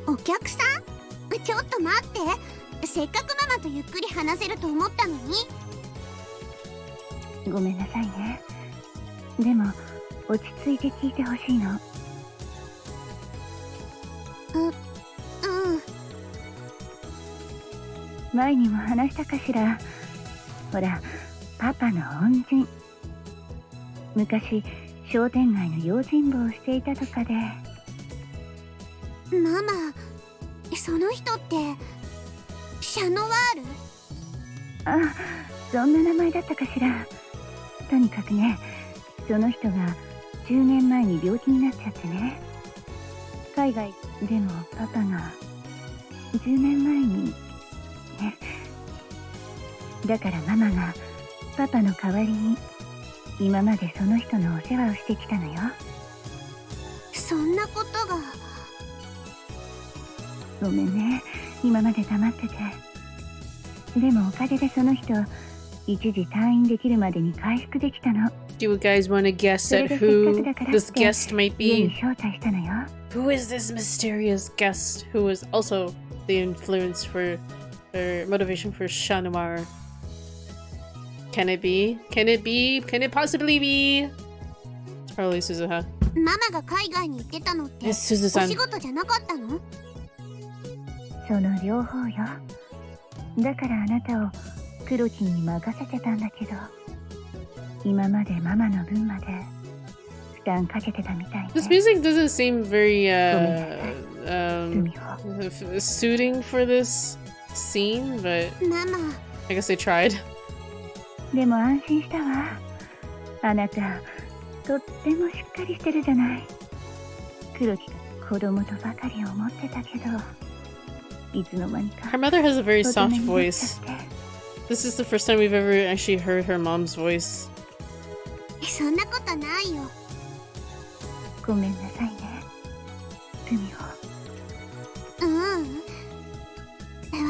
お客さん？ちょっと待って、せっかくママとゆっくり話せると思ったのに。ごめんなさいね。でも落ち着いて聞いてほしいの。前にも話したかしら。ほら、パパの恩人。昔、商店街の用心棒をしていたとかで。ママ、その人ってシャノワール？あ、そんな名前だったかしら。とにかくね、その人が10年前に病気になっちゃってね。海外でもパパが10年前にね。だからママがパパの代わりに今までその人のお世話をしてきたのよ。そんなことが。ごめんね、今まで黙ってて。でもおかげでその人一時退院できるまでに回復できたの。 Do you guys want to guess at who this guest might 家に be? 招待したのよ。 Who is this mysterious guest who was also the influence for or motivation for Chat Noir? Can it be? Can it be? Can it possibly be? It's probably Suzuha. ママが海外に行ってたのってお It's Suzu-san. 仕事じゃなかったの？その両方よ。だからあなたをクロチンに任せてたんだけど、今までママの分まで負担かけてたみたいね。 This music doesn't seem very Sumiho. suiting for this scene, but ママ、 I guess they tried. でも安心したわ。あなたとってもしっかりしてるじゃない。クロチ子供とばかり思ってたけど、いつの間にか Her mother has a very 大人 soft になっちゃ voice. って。 This is the first time we've ever actually heard her mom's voice. そんなことないよ。ごめんなさいね、スミホ。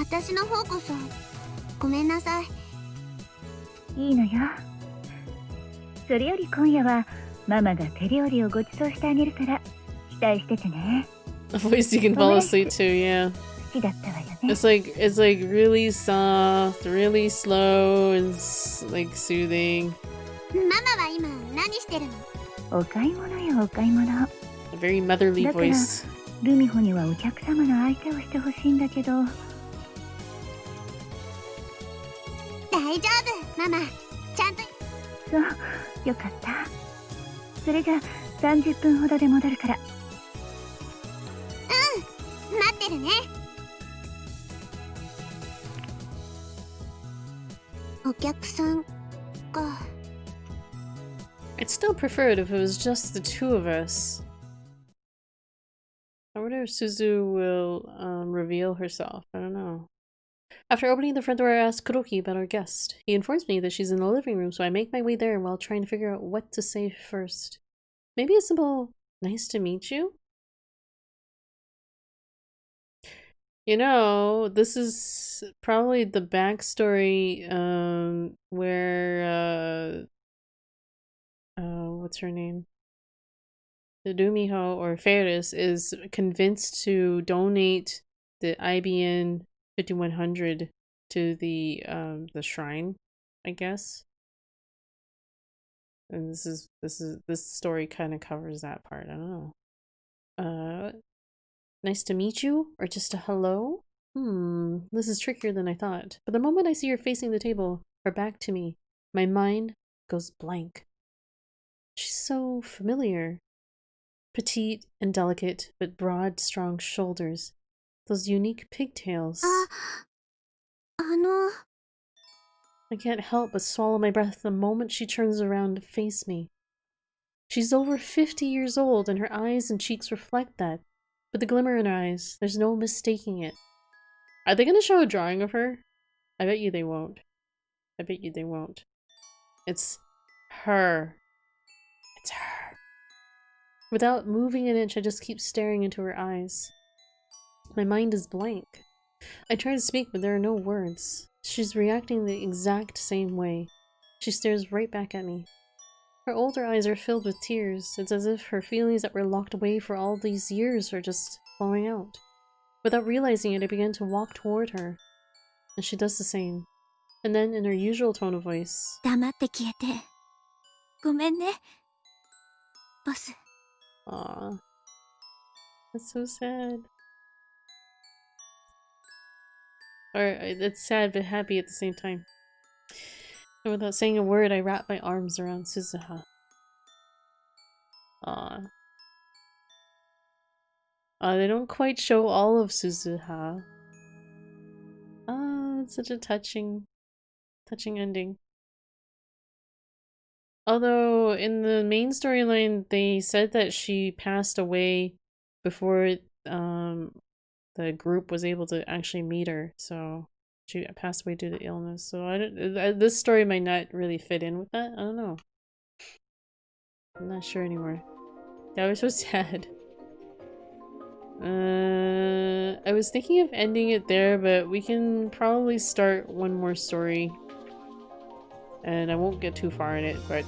私の方こそごめんなさい。いいのよ。それより今夜はママが手料理をご馳走してあげるから期待しててね。 A voice you can fall asleep to, yeah. 好きだったわよね。 It's like really soft, really slow, and like soothing. ママは今何してるの？お買い物よ、お買い物。 A very motherly だから voice. ルミホにはお客様の相手をしてほしいんだけど。大丈夫、ママ。ちゃんと。そう、よかった。それじゃあ30分ほどで戻るから。待ってるね。お客さんか。I'd still prefer it if it was just the two of us. I wonder if Suzu will reveal herself. I don't know. After opening the front door, I ask Kuroki about our guest. He informs me that she's in the living room, so I make my way there while trying to figure out what to say first. Maybe a simple, nice to meet you? You know, this is probably the backstory where what's her name? The Dumiho or Faris is convinced to donate the IBN 5100 to the shrine, I guess. And this story kind of covers that part. I don't know. Nice to meet you, or just a hello? This is trickier than I thought. But the moment I see her facing the table, her back to me, my mind goes blank. She's so familiar. Petite and delicate, but broad, strong shoulders. Those unique pigtails. I can't help but swallow my breath the moment she turns around to face me. She's over 50 years old, and her eyes and cheeks reflect that. But the glimmer in her eyes, there's no mistaking it. Are they gonna show a drawing of her? I bet you they won't. I bet you they won't. It's her. It's her. Without moving an inch, I just keep staring into her eyes. My mind is blank. I try to speak, but there are no words. She's reacting the exact same way. She stares right back at me. Her older eyes are filled with tears. It's as if her feelings that were locked away for all these years are just flowing out. Without realizing it, I begin to walk toward her. And she does the same. And then, in her usual tone of voice... 黙って消えて。ごめんね。ボス。 Aww. That's so sad. Or it's sad but happy at the same time. And without saying a word, I wrap my arms around Suzuha. Aww. They don't quite show all of Suzuha. It's such a touching ending. Although in the main storyline, they said that she passed away before the group was able to actually meet her. So she passed away due to illness. So this story might not really fit in with that. I don't know. I'm not sure anymore. That was so sad. I was thinking of ending it there, but we can probably start one more story. And I won't get too far in it, but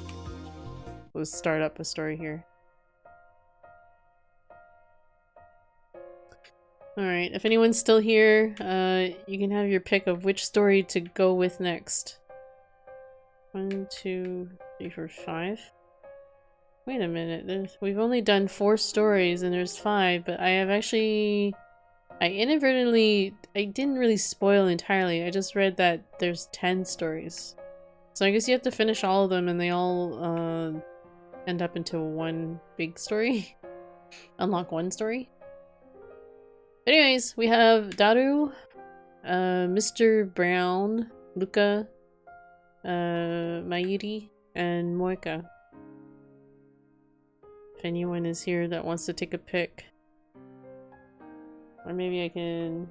we'll start up a story here. Alright, if anyone's still here, you can have your pick of which story to go with next. 1, 2, 3, 4, 5. Wait a minute, we've only done 4 stories and there's 5, but I have actually... I didn't really spoil entirely, I just read that there's 10 stories. So I guess you have to finish all of them and they all end up into one big story. Unlock one story. Anyways, we have Daru, Mr. Brown, Luca, Mayuri, and Moika. If anyone is here that wants to take a pick. Or maybe I can...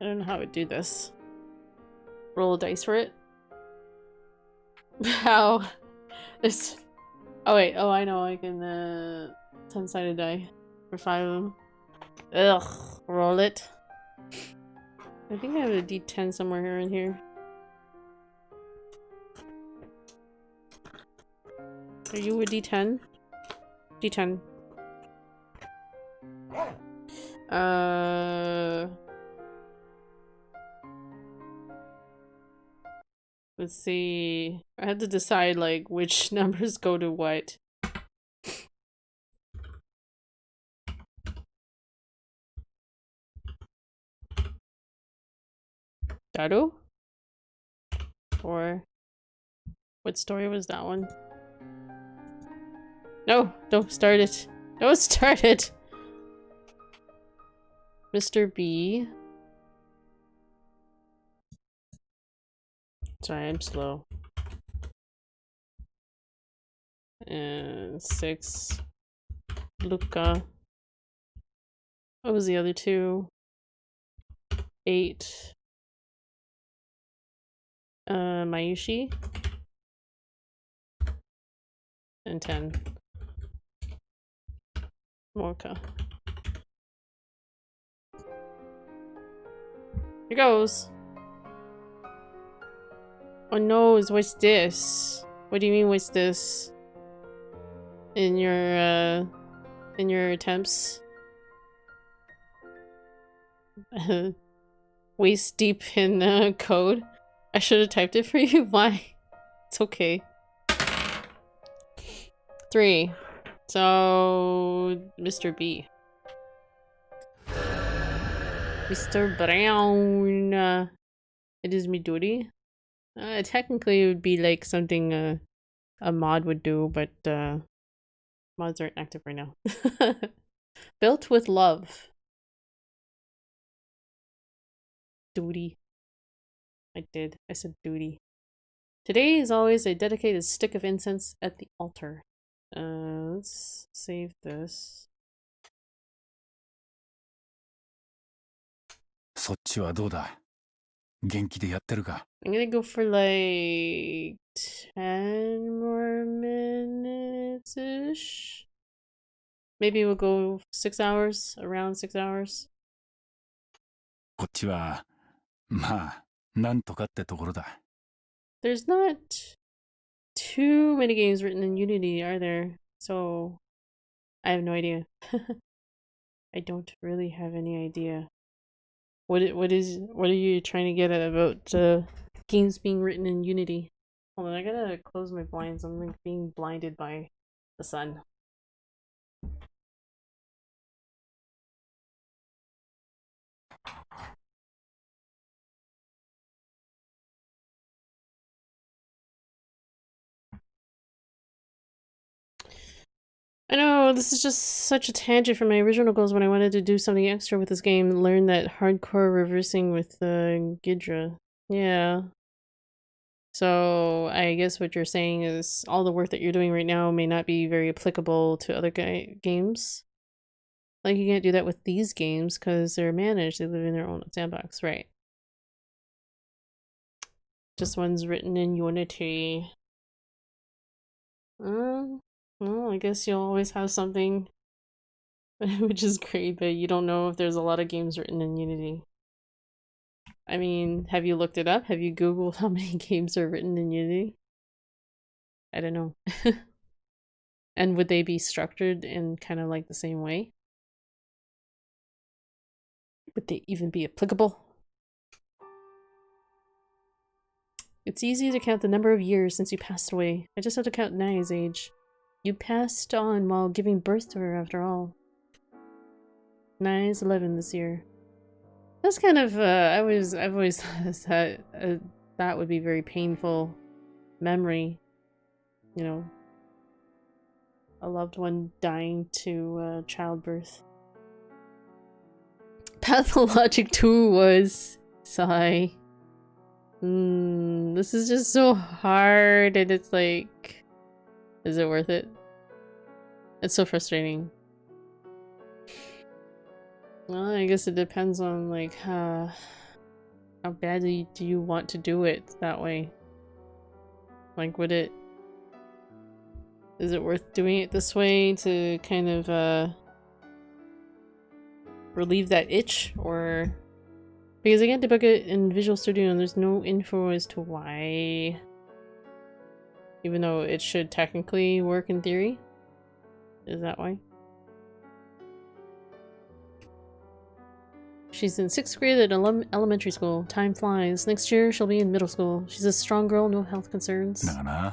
I don't know how I would do this. Roll a dice for it? How? There's... Oh wait, oh I know, I can 10-sided die for 5 of them. Ugh, roll it. I think I have a D10 somewhere here in here. Are you a D10? D10. Let's see. I had to decide like which numbers go to what. Daru? Or what story was that one? No, don't start it. Don't start it. Mr. B. Sorry, I'm slow. And 6. Luca. What was the other 2? 8. Mayushi. And 10. Morka. Here goes. Oh no, what's this? What do you mean what's this? In your attempts? Waist deep in code? I should have typed it for you. Why? It's okay. 3. So, Mr. B. Mr. Brown. It is Midori. Technically it would be like something a mod would do, but mods aren't active right now. Built with love. Duty. I did. I said duty. Today is always a dedicated stick of incense at the altar. Let's save this. そっちはどうだ? 元気でやってるか? I'm gonna go for like 10 more minutes-ish. Maybe we'll go 6 hours, around 6 hours. こっちはまあなんとかってところだ. There's not too many games written in Unity, are there? So I have no idea. I don't really have any idea. What are you trying to get at about games being written in Unity? Hold on, I gotta close my blinds. I'm like being blinded by the sun. Oh, this is just such a tangent from my original goals when I wanted to do something extra with this game. Learn that hardcore reversing with Gidra. Yeah. So I guess what you're saying is all the work that you're doing right now may not be very applicable to other games. Like you can't do that with these games because they're managed. They live in their own sandbox, right? Just one's written in Unity. Well, I guess you'll always have something, which is great, but you don't know if there's a lot of games written in Unity. I mean, have you looked it up? Have you Googled how many games are written in Unity? I don't know. And would they be structured in kind of like the same way? Would they even be applicable? It's easy to count the number of years since you passed away. I just have to count Nai's age. You passed on while giving birth to her, after all. Nai's 11 this year. That's kind of, I've always thought that would be a very painful memory. You know, a loved one dying to childbirth. Pathologic 2 was... Sigh. This is just so hard, and it's like... Is it worth it? It's so frustrating. Well, I guess it depends on like how badly do you want to do it that way. Like, is it worth doing it this way to kind of relieve that itch, or because I can't debug it in Visual Studio and there's no info as to why, even though it should technically work in theory. Is that why? She's in 6th grade at elementary school. Time flies. Next year, she'll be in middle school. She's a strong girl, no health concerns. Am I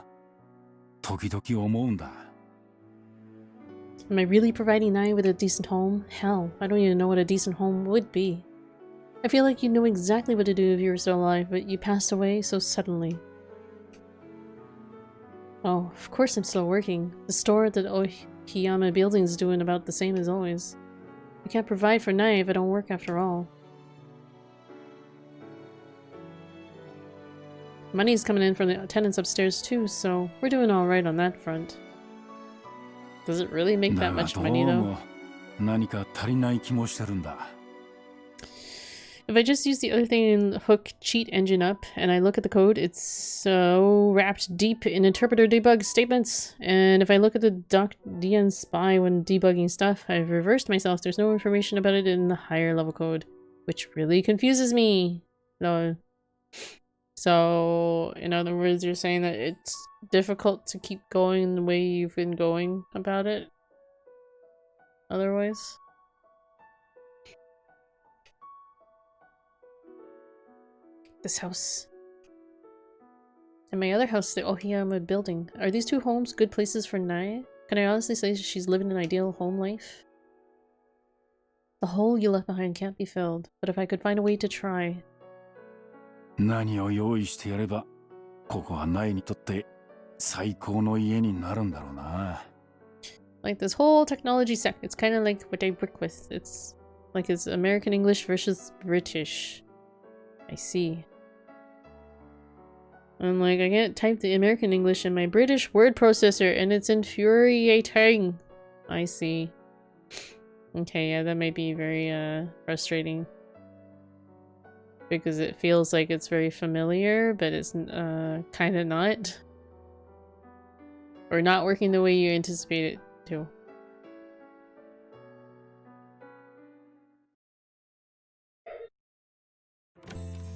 really providing Nai with a decent home? Hell, I don't even know what a decent home would be. I feel like you know exactly what to do if you were still alive, but you passed away so suddenly. Oh, of course I'm still working. The store at the Ohiyama building's doing about the same as always. I can't provide for Nai if I don't work after all. Money's coming in from the tenants upstairs too, so we're doing alright on that front. Does it really make that much money though? If I just use the other thing in the hook cheat engine up and I look at the code, it's so wrapped deep in interpreter debug statements. And if I look at the DN spy when debugging stuff, I've reversed myself. There's no information about it in the higher level code, which really confuses me. No. So, in other words, you're saying that it's difficult to keep going the way you've been going about it? Otherwise? This house. And my other house, the Ohiyama building. Are these two homes good places for Nai? Can I honestly say she's living an ideal home life? The hole you left behind can't be filled, but if I could find a way to try. Like this whole technology sec, it's kind of like what I work with. It's like it's American English versus British. I see. And like, I can't type the American English in my British word processor and it's infuriating. I see. Okay, yeah, that might be very frustrating. Because it feels like it's very familiar, but it's kind of not. Or not working the way you anticipate it to.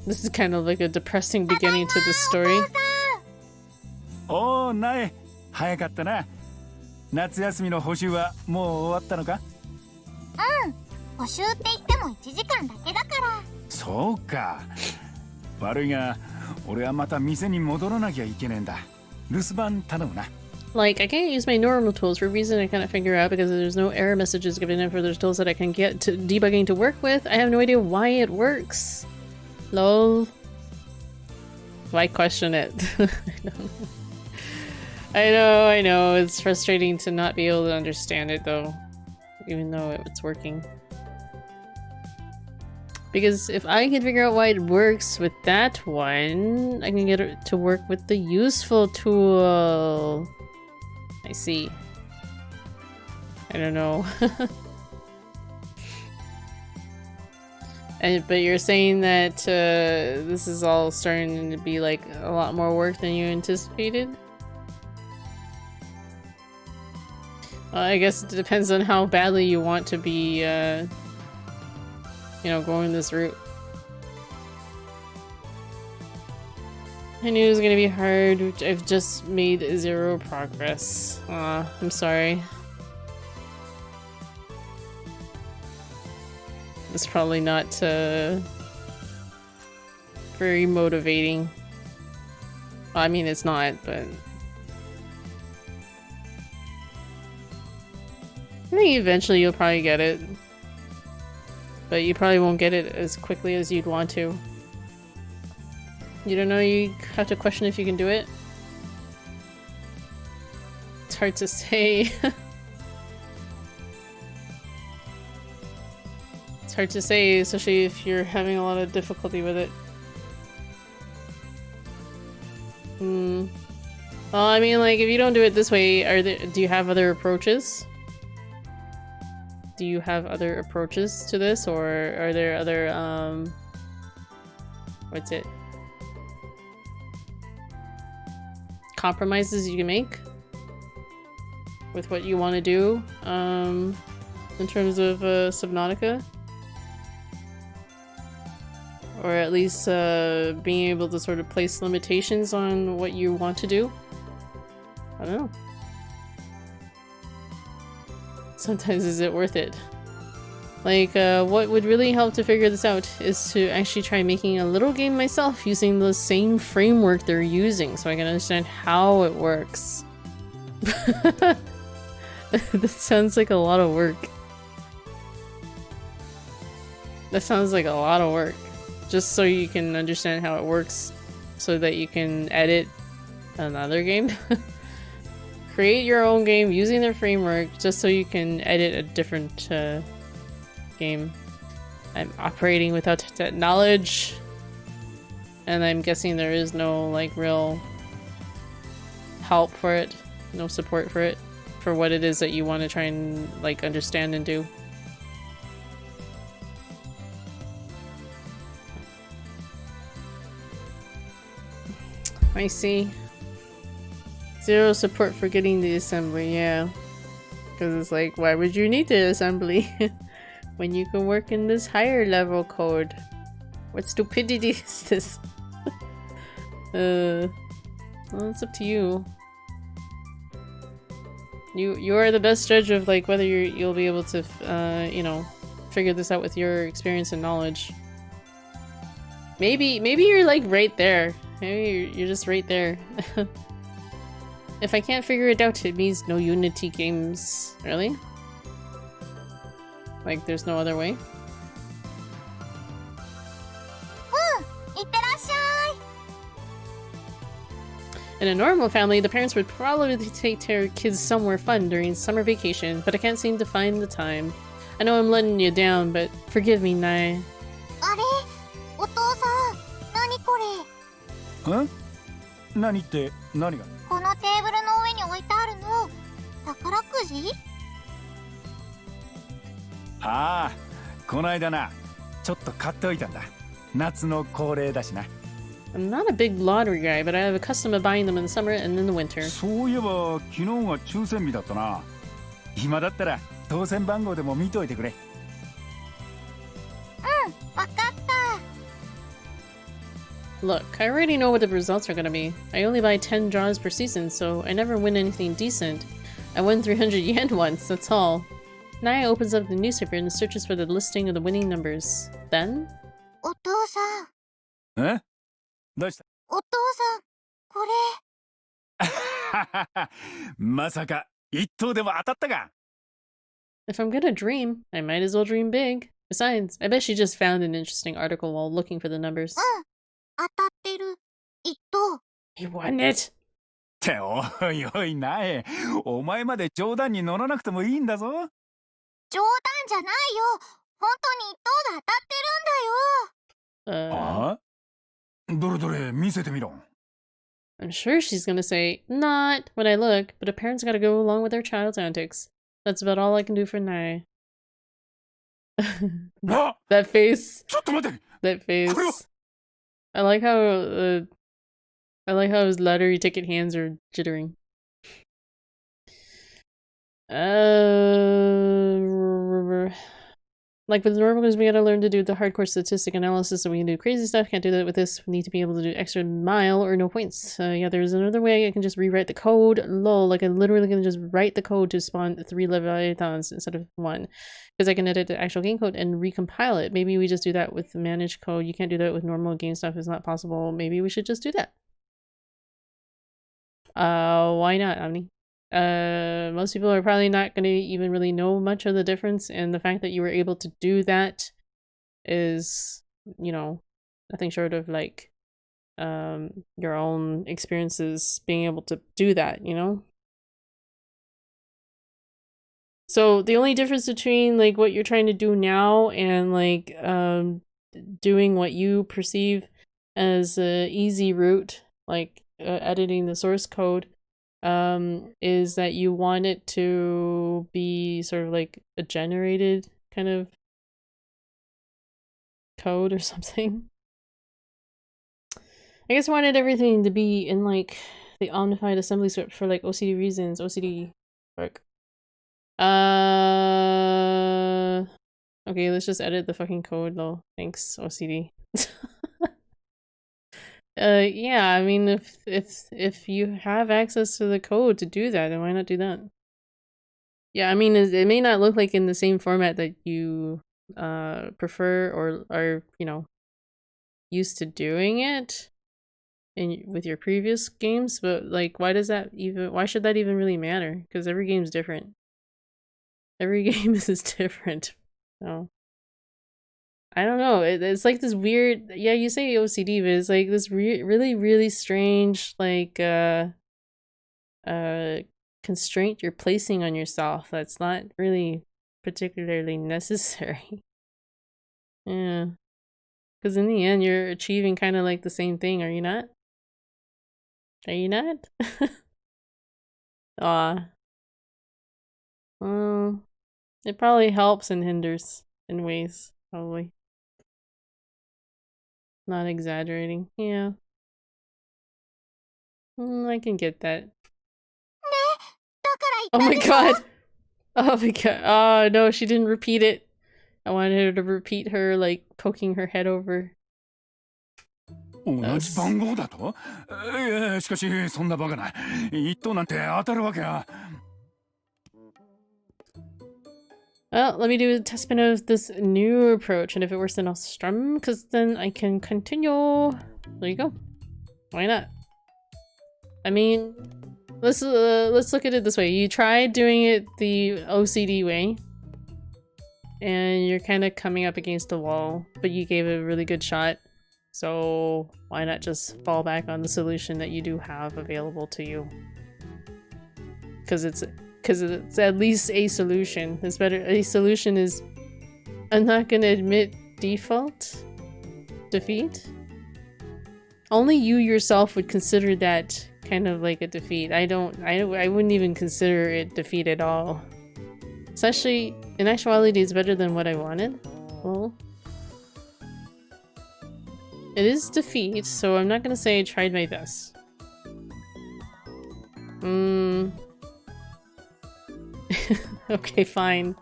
This is kind of like a depressing beginning to the story. Oh, Nai. 早かったな。夏休みの補習はもう終わったのか？うん。補習って言っても1時間だけだから。そうか。悪いが、俺はまた店に戻らなきゃいけねえんだ。留守番頼むな。Like, I can't use my normal tools for a reason I cannot figure out because there's no error messages given in for those tools that I can get to debugging to work with. I have no idea why it works. Lol. Why question it? I know. It's frustrating to not be able to understand it though, even though it's working. Because if I can figure out why it works with that one, I can get it to work with the useful tool. I see. I don't know. But you're saying that this is all starting to be like a lot more work than you anticipated? I guess it depends on how badly you want to be, you know, going this route. I knew it was gonna be hard. I've just made 0 progress. Aw, I'm sorry. It's probably not very motivating. Well, I mean, it's not, but I think eventually you'll probably get it. But you probably won't get it as quickly as you'd want to. You don't know, you have to question if you can do it? It's hard to say. It's hard to say, especially if you're having a lot of difficulty with it. Well, I mean, like, if you don't do it this way, do you have other approaches? Do you have other approaches to this, or are there other, what's it? Compromises you can make? With what you want to do, in terms of, Subnautica? Or at least, being able to sort of place limitations on what you want to do? I don't know. Sometimes is it worth it? Like, what would really help to figure this out is to actually try making a little game myself using the same framework they're using so I can understand how it works. That sounds like a lot of work. That sounds like a lot of work. Just so you can understand how it works so that you can edit another game. Create your own game using their framework just so you can edit a different game. I'm operating without that knowledge, and I'm guessing there is no like real help for it, no support for it, for what it is that you want to try and like understand and do. I see. 0 support for getting the assembly, yeah. Because it's like, why would you need the assembly when you can work in this higher level code? What stupidity is this? Well, it's up to you. You are the best judge of like whether you'll be able to, you know, figure this out with your experience and knowledge. Maybe you're like right there. Maybe you're just right there. If I can't figure it out, it means no Unity games. Really? Like, there's no other way? In a normal family, the parents would probably take their kids somewhere fun during summer vacation, but I can't seem to find the time. I know I'm letting you down, but forgive me, Nai. Huh? 何って何が? このテーブルの上に置いてあるの宝くじ？ああ、この間な、ちょっと買っておいたんだ。夏の恒例だしな。I'm not a big lottery guy, but I have a custom of buying them in the summer and in the winter. そういえば昨日が抽選日だったな。今だったら当選番号でも見といてくれ。わかった。Look, I already know what the results are gonna be. I only buy 10 draws per season, so I never win anything decent. I won 300 yen once, that's all. Naya opens up the newspaper and searches for the listing of the winning numbers. Then? お父さん。え？どうした？お父さん、これ。まさか一等でも当たったか？ If I'm gonna dream, I might as well dream big. Besides, I bet she just found an interesting article while looking for the numbers. 当たってる。一等。He won it! っておいおいなえ、お前まで冗談に乗らなくてもいいんだぞ。冗談じゃないよ。本当に一等が当たってるんだよ。あ？どれどれ見せてみろ。I'm sure she's gonna say, not when I look, but a parent's gotta go along with their child's antics. That's about all I can do for now. That face. That face. I like how his lottery ticket hands are jittering. Like with normal games, we gotta learn to do the hardcore statistic analysis, so we can do crazy stuff. Can't do that with this. We need to be able to do extra mile or no points. Yeah, there's another way. I can just rewrite the code. Lol, like I literally can just write the code to spawn 3 Leviathans instead of 1. Because I can edit the actual game code and recompile it. Maybe we just do that with managed code. You can't do that with normal game stuff. It's not possible. Maybe we should just do that. Why not, Omni? Most people are probably not going to even really know much of the difference, and the fact that you were able to do that is, you know, nothing short of like your own experiences being able to do that, you know? So the only difference between like what you're trying to do now and like doing what you perceive as a easy route, like editing the source code, is that you want it to be sort of like a generated kind of code or something. I guess I wanted everything to be in like the omnified assembly script for like OCD reasons, OCD work. Okay, let's just edit the fucking code though. Thanks, OCD. Yeah, I mean, if you have access to the code to do that, then why not do that? Yeah, I mean, it may not look like in the same format that you prefer or are, you know, used to doing it with your previous games, but like, why should that even really matter? Because every game's different. Every game is different. So I don't know. It's like this weird. Yeah, you say OCD, but it's like this really, really strange like constraint you're placing on yourself that's not really particularly necessary. Yeah, because in the end, you're achieving kind of like the same thing. Are you not? Are you not? Aw. Well, it probably helps and hinders in ways, probably. Not exaggerating, yeah. I can get that. Oh my god! Oh my god. Oh no, she didn't repeat it. I wanted her to repeat her, like, poking her head over. 同じ番号だと？しかしそんなバカな。一等なんて当たるわけは。Well, let me do a test spin of this new approach, and if it works, then I'll strum, because then I can continue. There you go. Why not? I mean, let's look at it this way. You tried doing it the OCD way, and you're kind of coming up against the wall, but you gave it a really good shot. So why not just fall back on the solution that you do have available to you? Because it's at least a solution. It's better. A solution is, I'm not gonna admit default defeat. Only you yourself would consider that kind of like a defeat. I wouldn't even consider it defeat at all. Especially, in actuality, it's better than what I wanted. Well, it is defeat, so I'm not gonna say I tried my best. Okay, fine.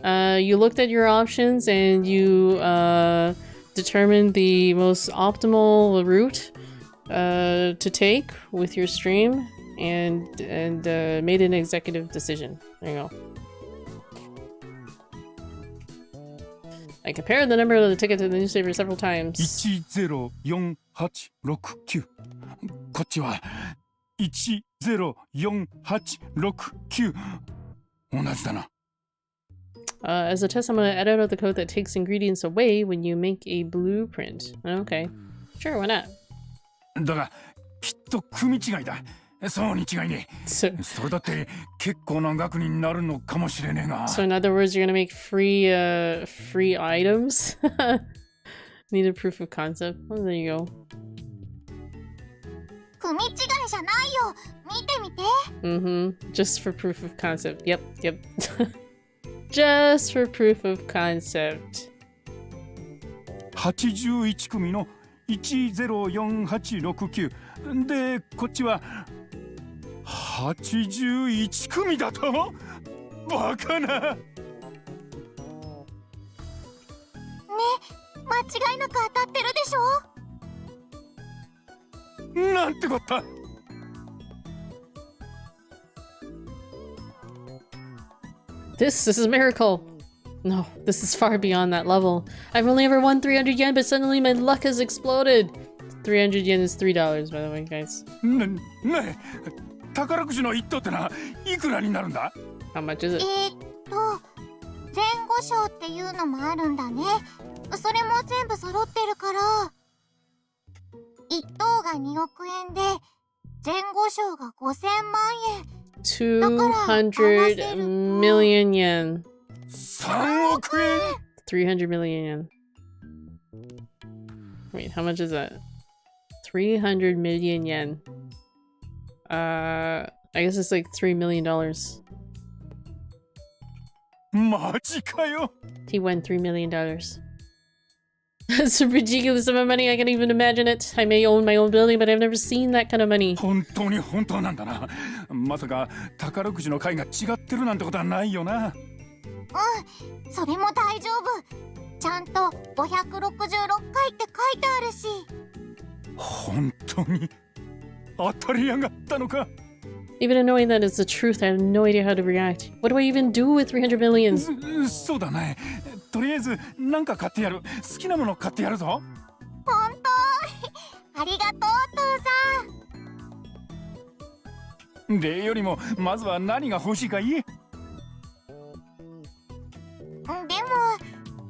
You looked at your options and you determined the most optimal route to take with your stream and made an executive decision. There you go. I compared the number of the ticket to the newspaper several times. 104869. こっちは104869. 同じだな。As a test, I'm gonna edit out the code that takes ingredients away when you make a blueprint. Okay. Sure, why not? だがきっと組違いだ。そうに違いねえ。それだって結構な額になるのかもしれねえが。So in other words, you're gonna make free items? Need a proof of concept? Well, there you go. 組違いじゃないよ。見てみて。Just for proof of concept. Yep. Just for proof of concept. 81組の104869で、こっちは81組だと？バカな。ね、間違いなく当たってるでしょ。なんてこった。This is a miracle. No, this is far beyond that level. I've only ever won 300 yen, but suddenly my luck has exploded. 300 yen is $3, by the way, guys. ねえ、宝くじの一等ってないくらになるんだ？ How much is it? 前後賞っていうのもあるんだね。それも全部揃ってるから。一等が2億円で、前後賞が5000万円。200 million yen. 3億円 300 million yen. Wait, how much is that? 300 million yen. I guess it's like $3 million. マジかよ。 He won $3 million. That's a ridiculous amount of money. I can't even imagine it. I may own my own building, but I've never seen that kind of money. 本当に本当なんだな。まさか宝くじの回が違ってるなんてことはないよな。それも大丈夫。ちゃんと566回って書いてあるし。本当に当たりやがったのか。 Even knowing that it's the truth, I have no idea how to react. What do I even do with 300 million? そうだね。とりあえずなんか買ってやる。好きなもの買ってやるぞ。本当ありがとう、父さん。礼よりもまずは何が欲しいか言え。でも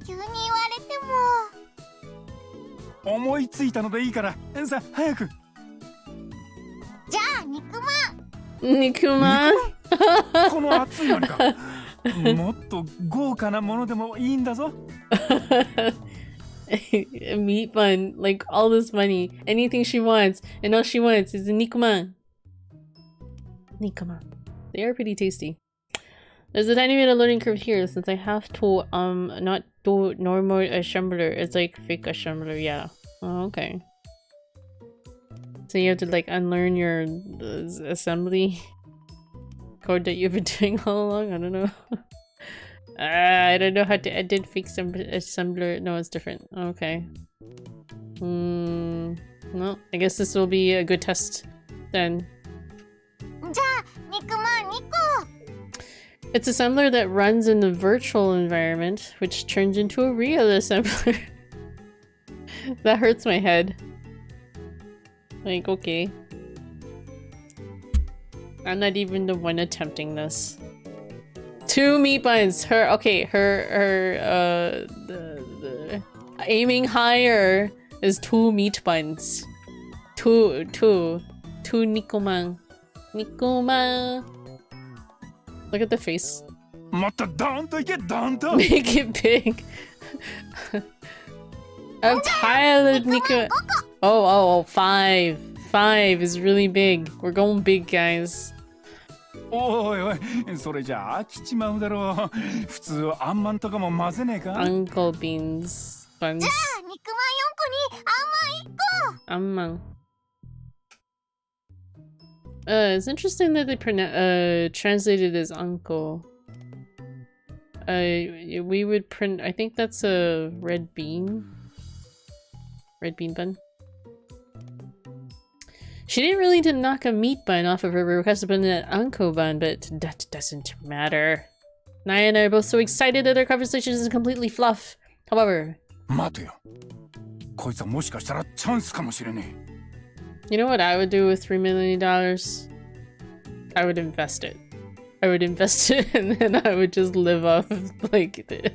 急に言われても。思いついたのでいいからさあ早く。じゃあ肉まん。肉まん。この熱いのにか。もっと豪華なものでもいいんだぞ。Meat bun, like all this money, anything she wants, and all she wants is a nikuman. Nikuman. They are pretty tasty. There's a tiny bit of learning curve here since I have to not do normal assembler. It's like fake assembler, yeah. Oh, okay. So you have to like unlearn your assembly code that you've been doing all along. I don't know. I don't know how to edit fake assembler. No, it's different. Okay. Well, I guess this will be a good test then. It's assembler that runs in the virtual environment, which turns into a real assembler. That hurts my head. Like, okay. I'm not even the one attempting this. 2 meat buns. The aiming higher is 2 meat buns. Two nikuman. Nikuman. Look at the face. Make it big. I'm tired of Niku. Oh, 5. 5 is really big. We're going big, guys. おいおい、それじゃあ飽きちまうだろう。普通あんまんとかも混ぜねえか。Uncle beans buns. じゃあ肉まん4個にあんまん1個。あんまん。It's interesting that they translated as uncle. We would print. I think that's a red bean. Red bean bun. She didn't really knock a meat bun off of her request to put in an unko bun, but that doesn't matter. Naya and I are both so excited that our conversation is completely fluff. However, 待てよ。こいつはもしかしたらチャンスかもしれねえ。 You know what I would do with $3 million? I would invest it. I would invest it and then I would just live off of, like, the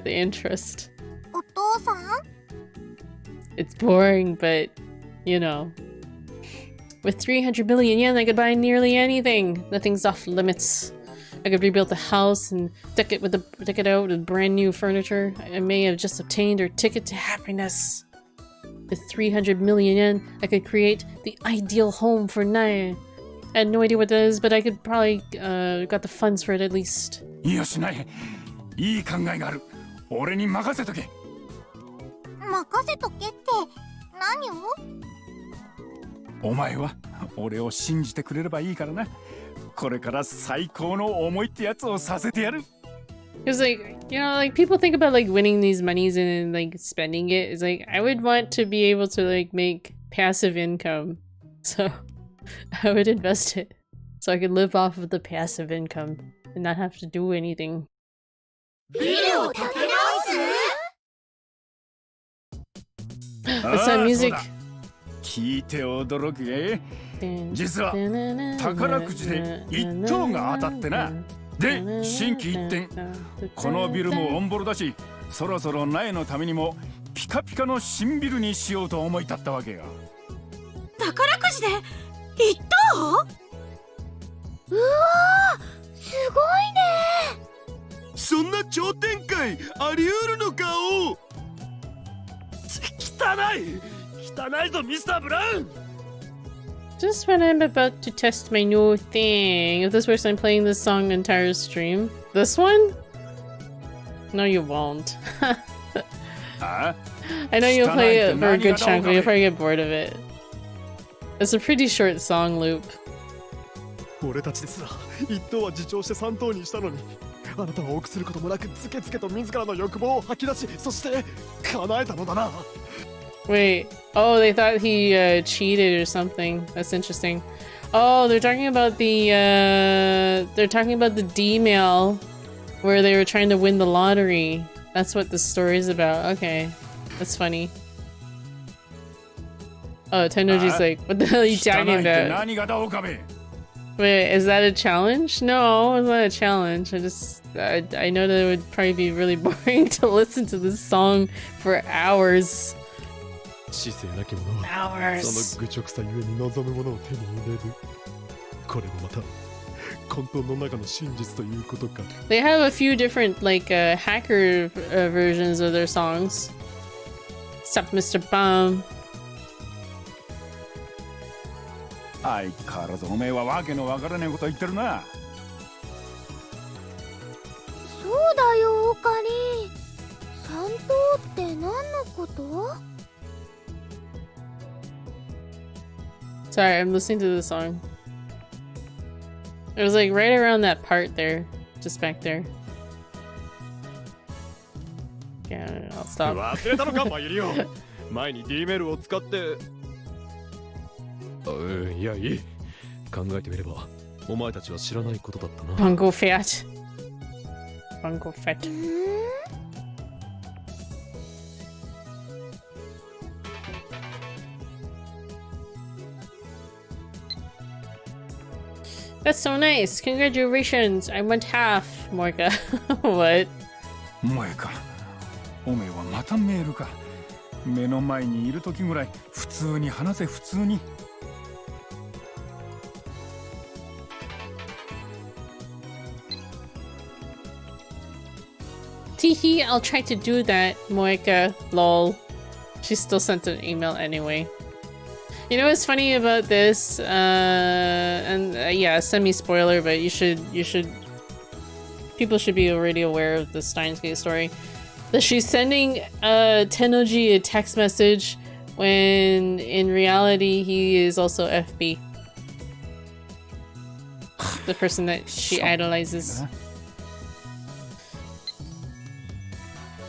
interest. お父さん? It's boring, but, you know. With 300 million yen, I could buy nearly anything. Nothing's off limits. I could rebuild the house and deck it out with brand new furniture. I may have just obtained our ticket to happiness. With 300 million yen, I could create the ideal home for Noir. I had no idea what that is, but I could probably got the funds for it at least. よしない。いい考えがある。俺に任せとけ。任せとけって何を？お前は俺を信じてくれればいいからな。これから最高の思いってやつをさせてやる。Because like, you know, like people think about like winning these monies and like spending it. It's like I would want to be able to like make passive income. So I would invest it so I could live off of the passive income and not have to do anything. ビルを建て直す？ What's that music? 聞いて驚くぜ。実は宝くじで1等が当たってな。で、心機一転、このビルもオンボロだし、そろそろ苗のためにもピカピカの新ビルにしようと思い立ったわけよ。宝くじで1等？うわー、すごいね。そんな超展開あり得るのかお。汚いぞミスターブラウン。 Just when I'm about to test my new thing. If this works, I'm playing this song entire stream. This one? No, you won't. I know you'll play it for a good chunk, but you'll probably get bored of it. It's a pretty short song loop. 俺たちですら一等は自重して三等にしたのに、あなたは臆することもなくつけつけと自らの欲望を吐き出し、そして叶えたのだな。 Wait. Oh, they thought he cheated or something. That's interesting. Oh, they're talking about the D-mail where they were trying to win the lottery. That's what the story is about. Okay. That's funny. Oh, Tennoji's like, what the hell are you talking about? Wait, is that a challenge? No, it's not a challenge. I know that it would probably be really boring to listen to this song for hours. 知性なき者はその愚直さゆえに望むものを手に入れる。これもまた混沌の中の真実ということか。 They have a few different like hacker versions of their songs. Sup, Mr. Bomb. 相変わらずおめえはわけのわからねえこと言ってるな。そうだよオカリン。三等って何のこと？ Sorry, I'm listening to the song. It was like right around that part there. Just back there. Yeah, I'll stop. 忘れたのかマユリオ。前に D メールを使って。いやいい。考えてみればお前たちは知らないことだったな。Bungo Fat. Bungo Fat. That's so nice. Congratulations. I went half, Morka. What? お前か。おめえはまたメールか。目の前にいる時ぐらい普通に話せ普通に。Teehee, I'll try to do that, Moika. Lol. She still sent an email anyway. You know what's funny about this? Yeah, semi-spoiler, but people should be already aware of the STEINS story. That she's sending Tennoji a text message when in reality he is also FB. The person that she idolizes.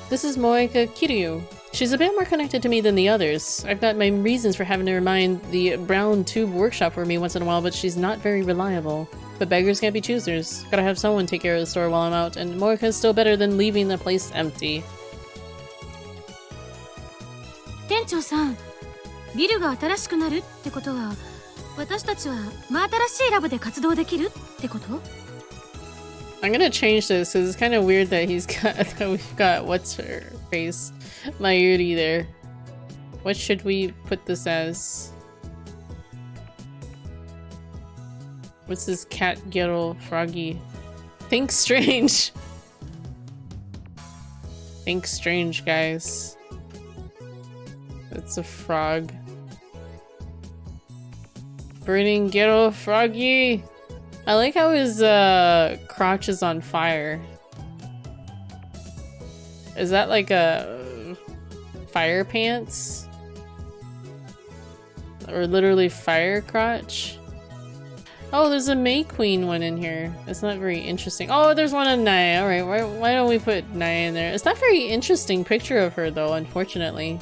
This is Moika Kiryu. She's a bit more connected to me than the others. I've got my reasons for having to remind the brown tube workshop for me once in a while, but she's not very reliable. But beggars can't be choosers. Gotta have someone take care of the store while I'm out, and Moika's still better than leaving the place empty. 店長さん、ビルが新しくなるってことは、私たちは真新しいラボで活動できるってこと？ I'm gonna change this because it's kind of weird that we've got what's her face, Mayuri there. What should we put this as? What's this cat ghetto froggy? Think strange. Think strange, guys. It's a frog. Burning ghetto froggy. I like how his crotch is on fire. Is that like a fire pants? Or literally fire crotch? Oh, there's a May Queen one in here. It's not very interesting. Oh, there's one on Naya. Alright, why don't we put Naya in there? It's not a very interesting picture of her though, unfortunately.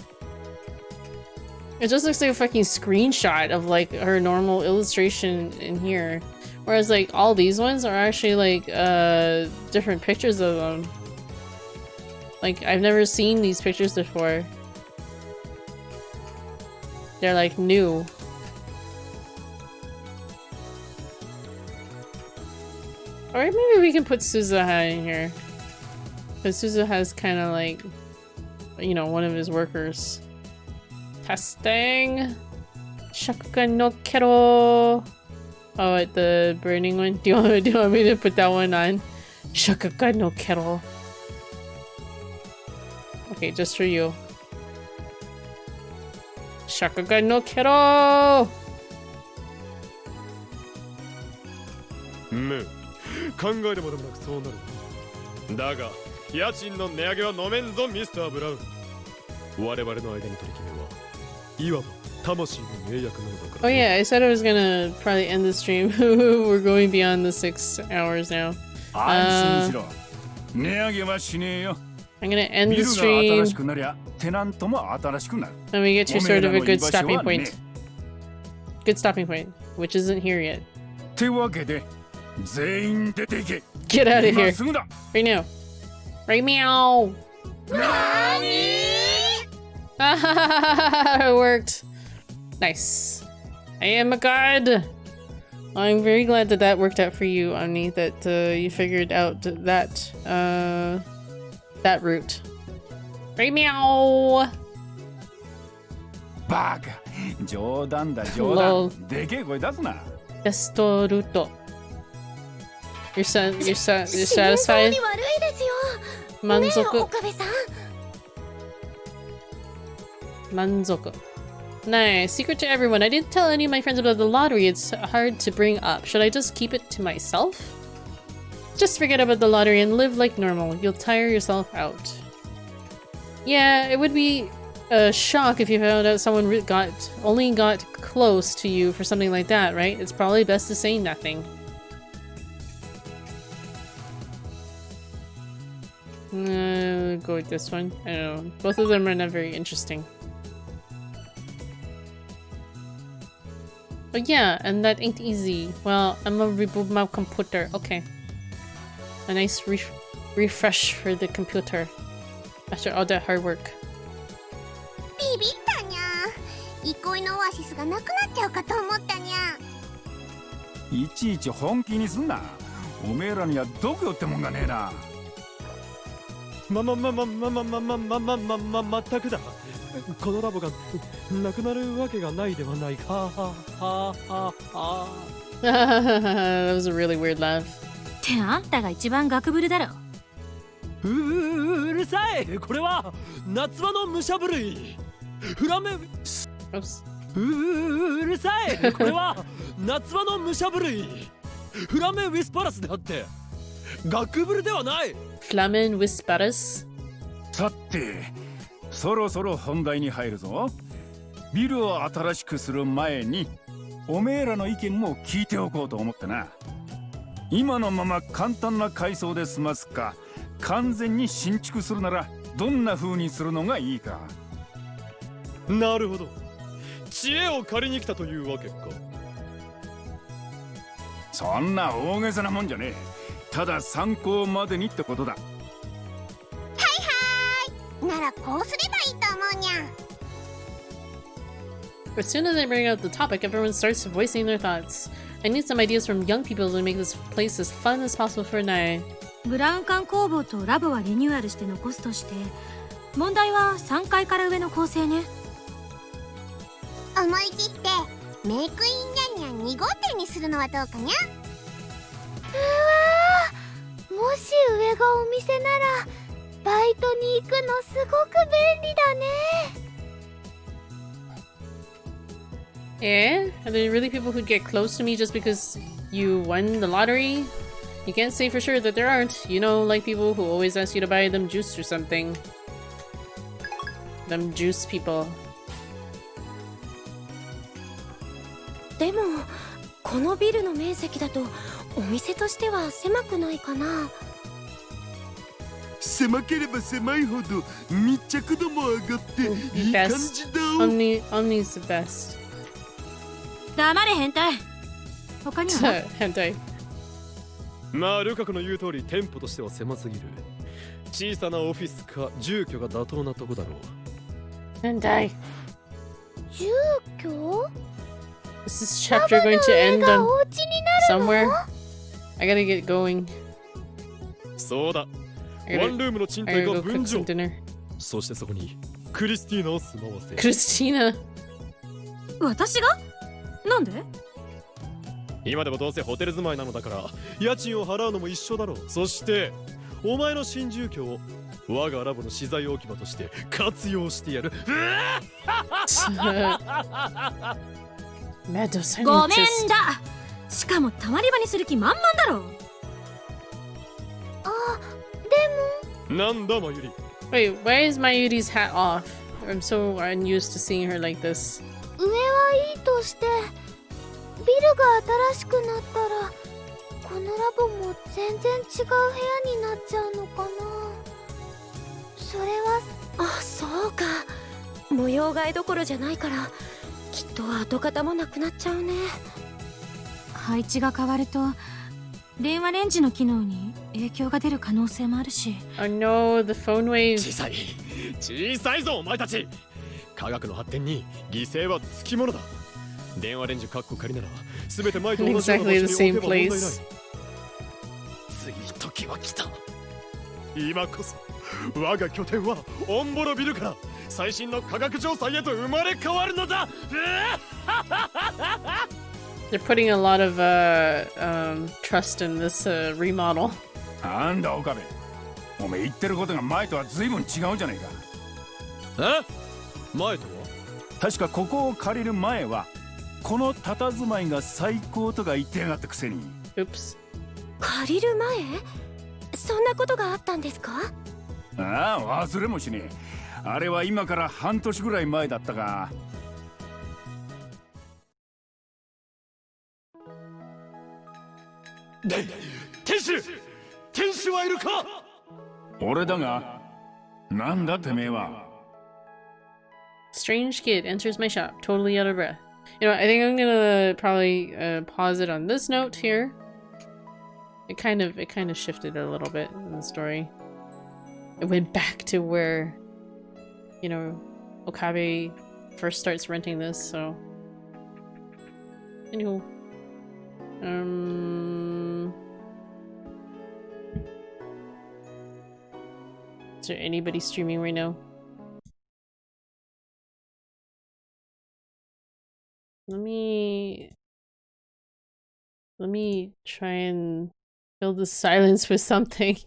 It just looks like a fucking screenshot of like her normal illustration in here. Whereas like all these ones are actually like different pictures of them. Like I've never seen these pictures before. They're like new. Alright, maybe we can put Suzuha in here. Because Suzuha's kind of like, you know, one of his workers. Testing. Shakugan no kero. Oh, at the burning one. Do you want me to put that one on? Shakugan no kero. Okay, just for you. Shakugan no kero. 考えるまでもなくそうなる。だが家賃の値上げは飲めんぞミスター・ブラウン。我々の間に取り決めはいわば魂の契約なのだから。 Oh yeah, I said I was gonna probably end the stream. We're going beyond the 6 hours now. 安心しろ。値上げはしねえよ。I'm gonna end the ビルが stream. 新しくなりゃテナントも新しくなる。 Then we get to sort of a good stopping point. Good stopping point, which isn't here yet. ってわけで全員出ていけ。 Get out of 今 here. すぐだ。 Right now. Right meow. It worked. Nice. I am a god. I'm very glad that that worked out for you, Omni, that you figured out that that route. Right meow. バカ。冗談だ冗談。でけえ声出すな。 Besto ruto. You're satisfied? 満足。満足. Nice. Secret to everyone. I didn't tell any of my friends about the lottery. It's hard to bring up. Should I just keep it to myself? Just forget about the lottery and live like normal. You'll tire yourself out. Yeah, it would be a shock if you found out someone only got close to you for something like that, right? It's probably best to say nothing. Go with this one. I don't know. Both of them are not very interesting. But yeah, and that ain't easy. Well, I'm gonna reboot my computer. Okay. A nice refresh for the computer after all that hard work. ビビったにゃ。憩いのオアシスがなくなっちゃうかと思ったにゃ。いちいち本気にすんな。おめえらには度胸ってもんがねえな。全くだ。このラボがなくなるわけがないではないか。That was a really weird laugh. ってあんたが一番ガクブルだろ。うるさい。これは夏場の武者震い。フラメ。うるさい。これは夏場の武者震い。フラメウィスパラスであって。ガクブルではない。Flamen Whisperas. さて、そろそろ本題に入るぞ。ビルを新しくする前に、おめえらの意見も聞いておこうと思ってな。今のまま簡単な改装で済ますか、完全に新築するならどんな風にするのがいいか。なるほど。知恵を借りに来たというわけか。そんな大げさなもんじゃねえ。ただ参考までにってことだ。はいはい。ならこうすればいいと思うにゃ。As soon as I bring up the topic, everyone starts voicing their thoughts. I need some ideas from young people to make this place as fun as possible for Nae. ブラウン管工房とラボはリニューアルして残すとして、問題は3階から上の構成ね。思い切ってメイクインニャンニャン2号店にするのはどうかにゃ。もし上がお店ならバイトに行くのすごく便利だね。Eh? Are there really people who'd get close to me just because you won the lottery? You can't say for sure that there aren't. You know, like people who always ask you to buy them juice or something. Them juice people. でもこのビルの面積だとお店としては狭くないかな。狭ければ狭いほど密着度も上がっていい感じだ。Omni's the best. 黙れ変態。他には変態。まあルカ子の言う通り店舗としては狭すぎる。小さなオフィスか住居が妥当なとこだろう。変態。住居 Is this chapter going to end on somewhere? I gotta get going. そうだ。ワンルームの賃貸が分譲。そしてそこにクリスティーナを住まわせ。クリスティーナ。私が？なんで？今でもどうせホテル住まいなのだから家賃を払うのも一緒だろう。そしてお前の新住居を我がラボの資材置き場として活用してやる。ごめんだ。しかもたまり場にする気満々だろ。あ、でもなんだマユリ。 Wait, why is Mayuri's hat off? I'm so unused to seeing her like this. 上はいいとしてビルが新しくなったらこのラボも全然違う部屋になっちゃうのかな。それは。あ、そうか。模様替えどころじゃないからきっと跡形もなくなっちゃうね。配置が変わると電話レンジの機能に影響が出る可能性もあるし。Oh no, the phone wave. 小さいぞお前たち。科学の発展に犠牲はつきものだ。電話レンジカッコ仮なら全て前と同じような場所に置けば問題ない。次時は来た。今こそ我が拠点はオンボロビルから最新の科学城塞へと生まれ変わるのだ。They're putting a lot of trust in this remodel. なんだ岡部、おめえ言ってることが前とは随分違うじゃねえか。前とは？確かここを借りる前はこの佇まいが最高とか言ってやがったくせに。Oops. 借りる前？そんなことがあったんですか？ああ、忘れもしねえ。あれは今から半年ぐらい前だったが。店主はいるか？俺だが、なんだてめえは。Strange kid enters my shop, totally out of breath. You know, I think I'm gonna probably pause it on this note here. It kind of shifted a little bit in the story. It went back to where, you know, Okabe first starts renting this, so. Anywho. Is there anybody streaming right now? Let me try and fill the silence with something.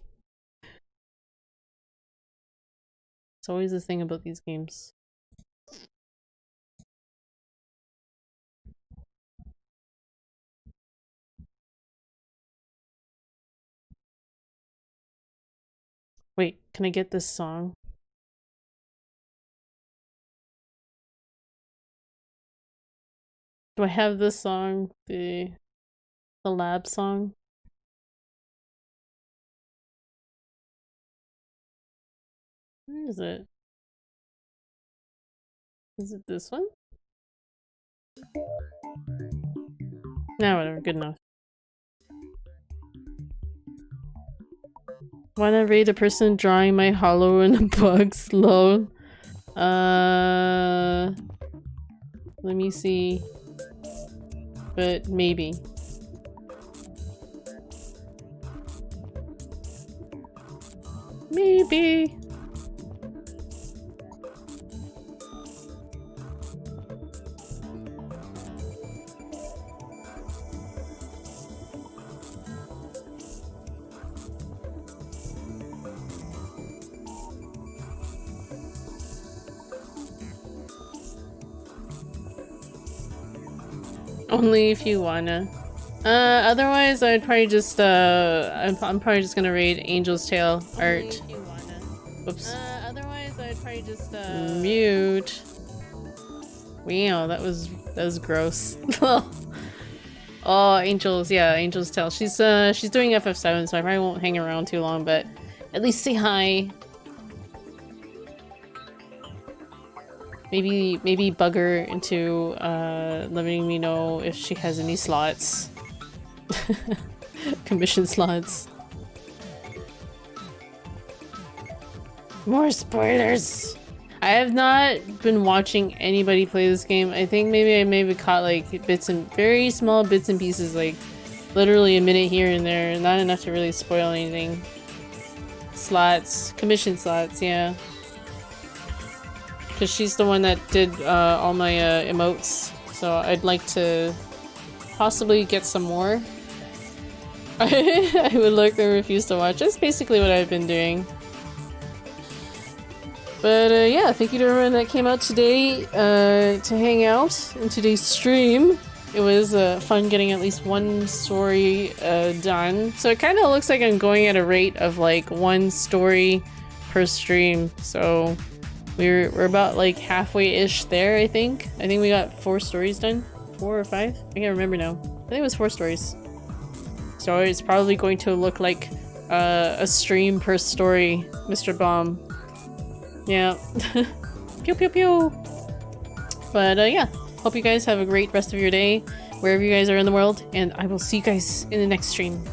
It's always the thing about these games. Wait, can I get this song? Do I have this song? The lab song? Where is it? Is it this one? Nah, whatever, good enough. Wanna rate a person drawing my hollow and a bug slow? Let me see. But maybe. Maybe. Only if you wanna. Otherwise I'd probably just I'm probably just gonna raid Angel's Tale art. Whoops. Otherwise I'd probably just mute. Wow, that was gross. Oh, Angel's Tale. She's doing FF7, so I probably won't hang around too long, but at least say hi. Maybe bug her into letting me know if she has any slots. Commission slots. More spoilers! I have not been watching anybody play this game. I think maybe I maybe caught like very small bits and pieces, like literally a minute here and there, not enough to really spoil anything. Slots. Commission slots, yeah. Because she's the one that did all my emotes, so I'd like to possibly get some more. I would look and refuse to watch. That's basically what I've been doing. But yeah, thank you to everyone that came out today to hang out in today's stream. It was fun getting at least one story done. So it kind of looks like I'm going at a rate of like one story per stream. So we're about like halfway-ish there, I think. I think we got 4 stories done. 4 or 5? I can't remember now. I think it was 4 stories. So it's probably going to look like a stream per story, Mr. Bomb. Yeah. Pew pew pew! But yeah, hope you guys have a great rest of your day, wherever you guys are in the world, and I will see you guys in the next stream.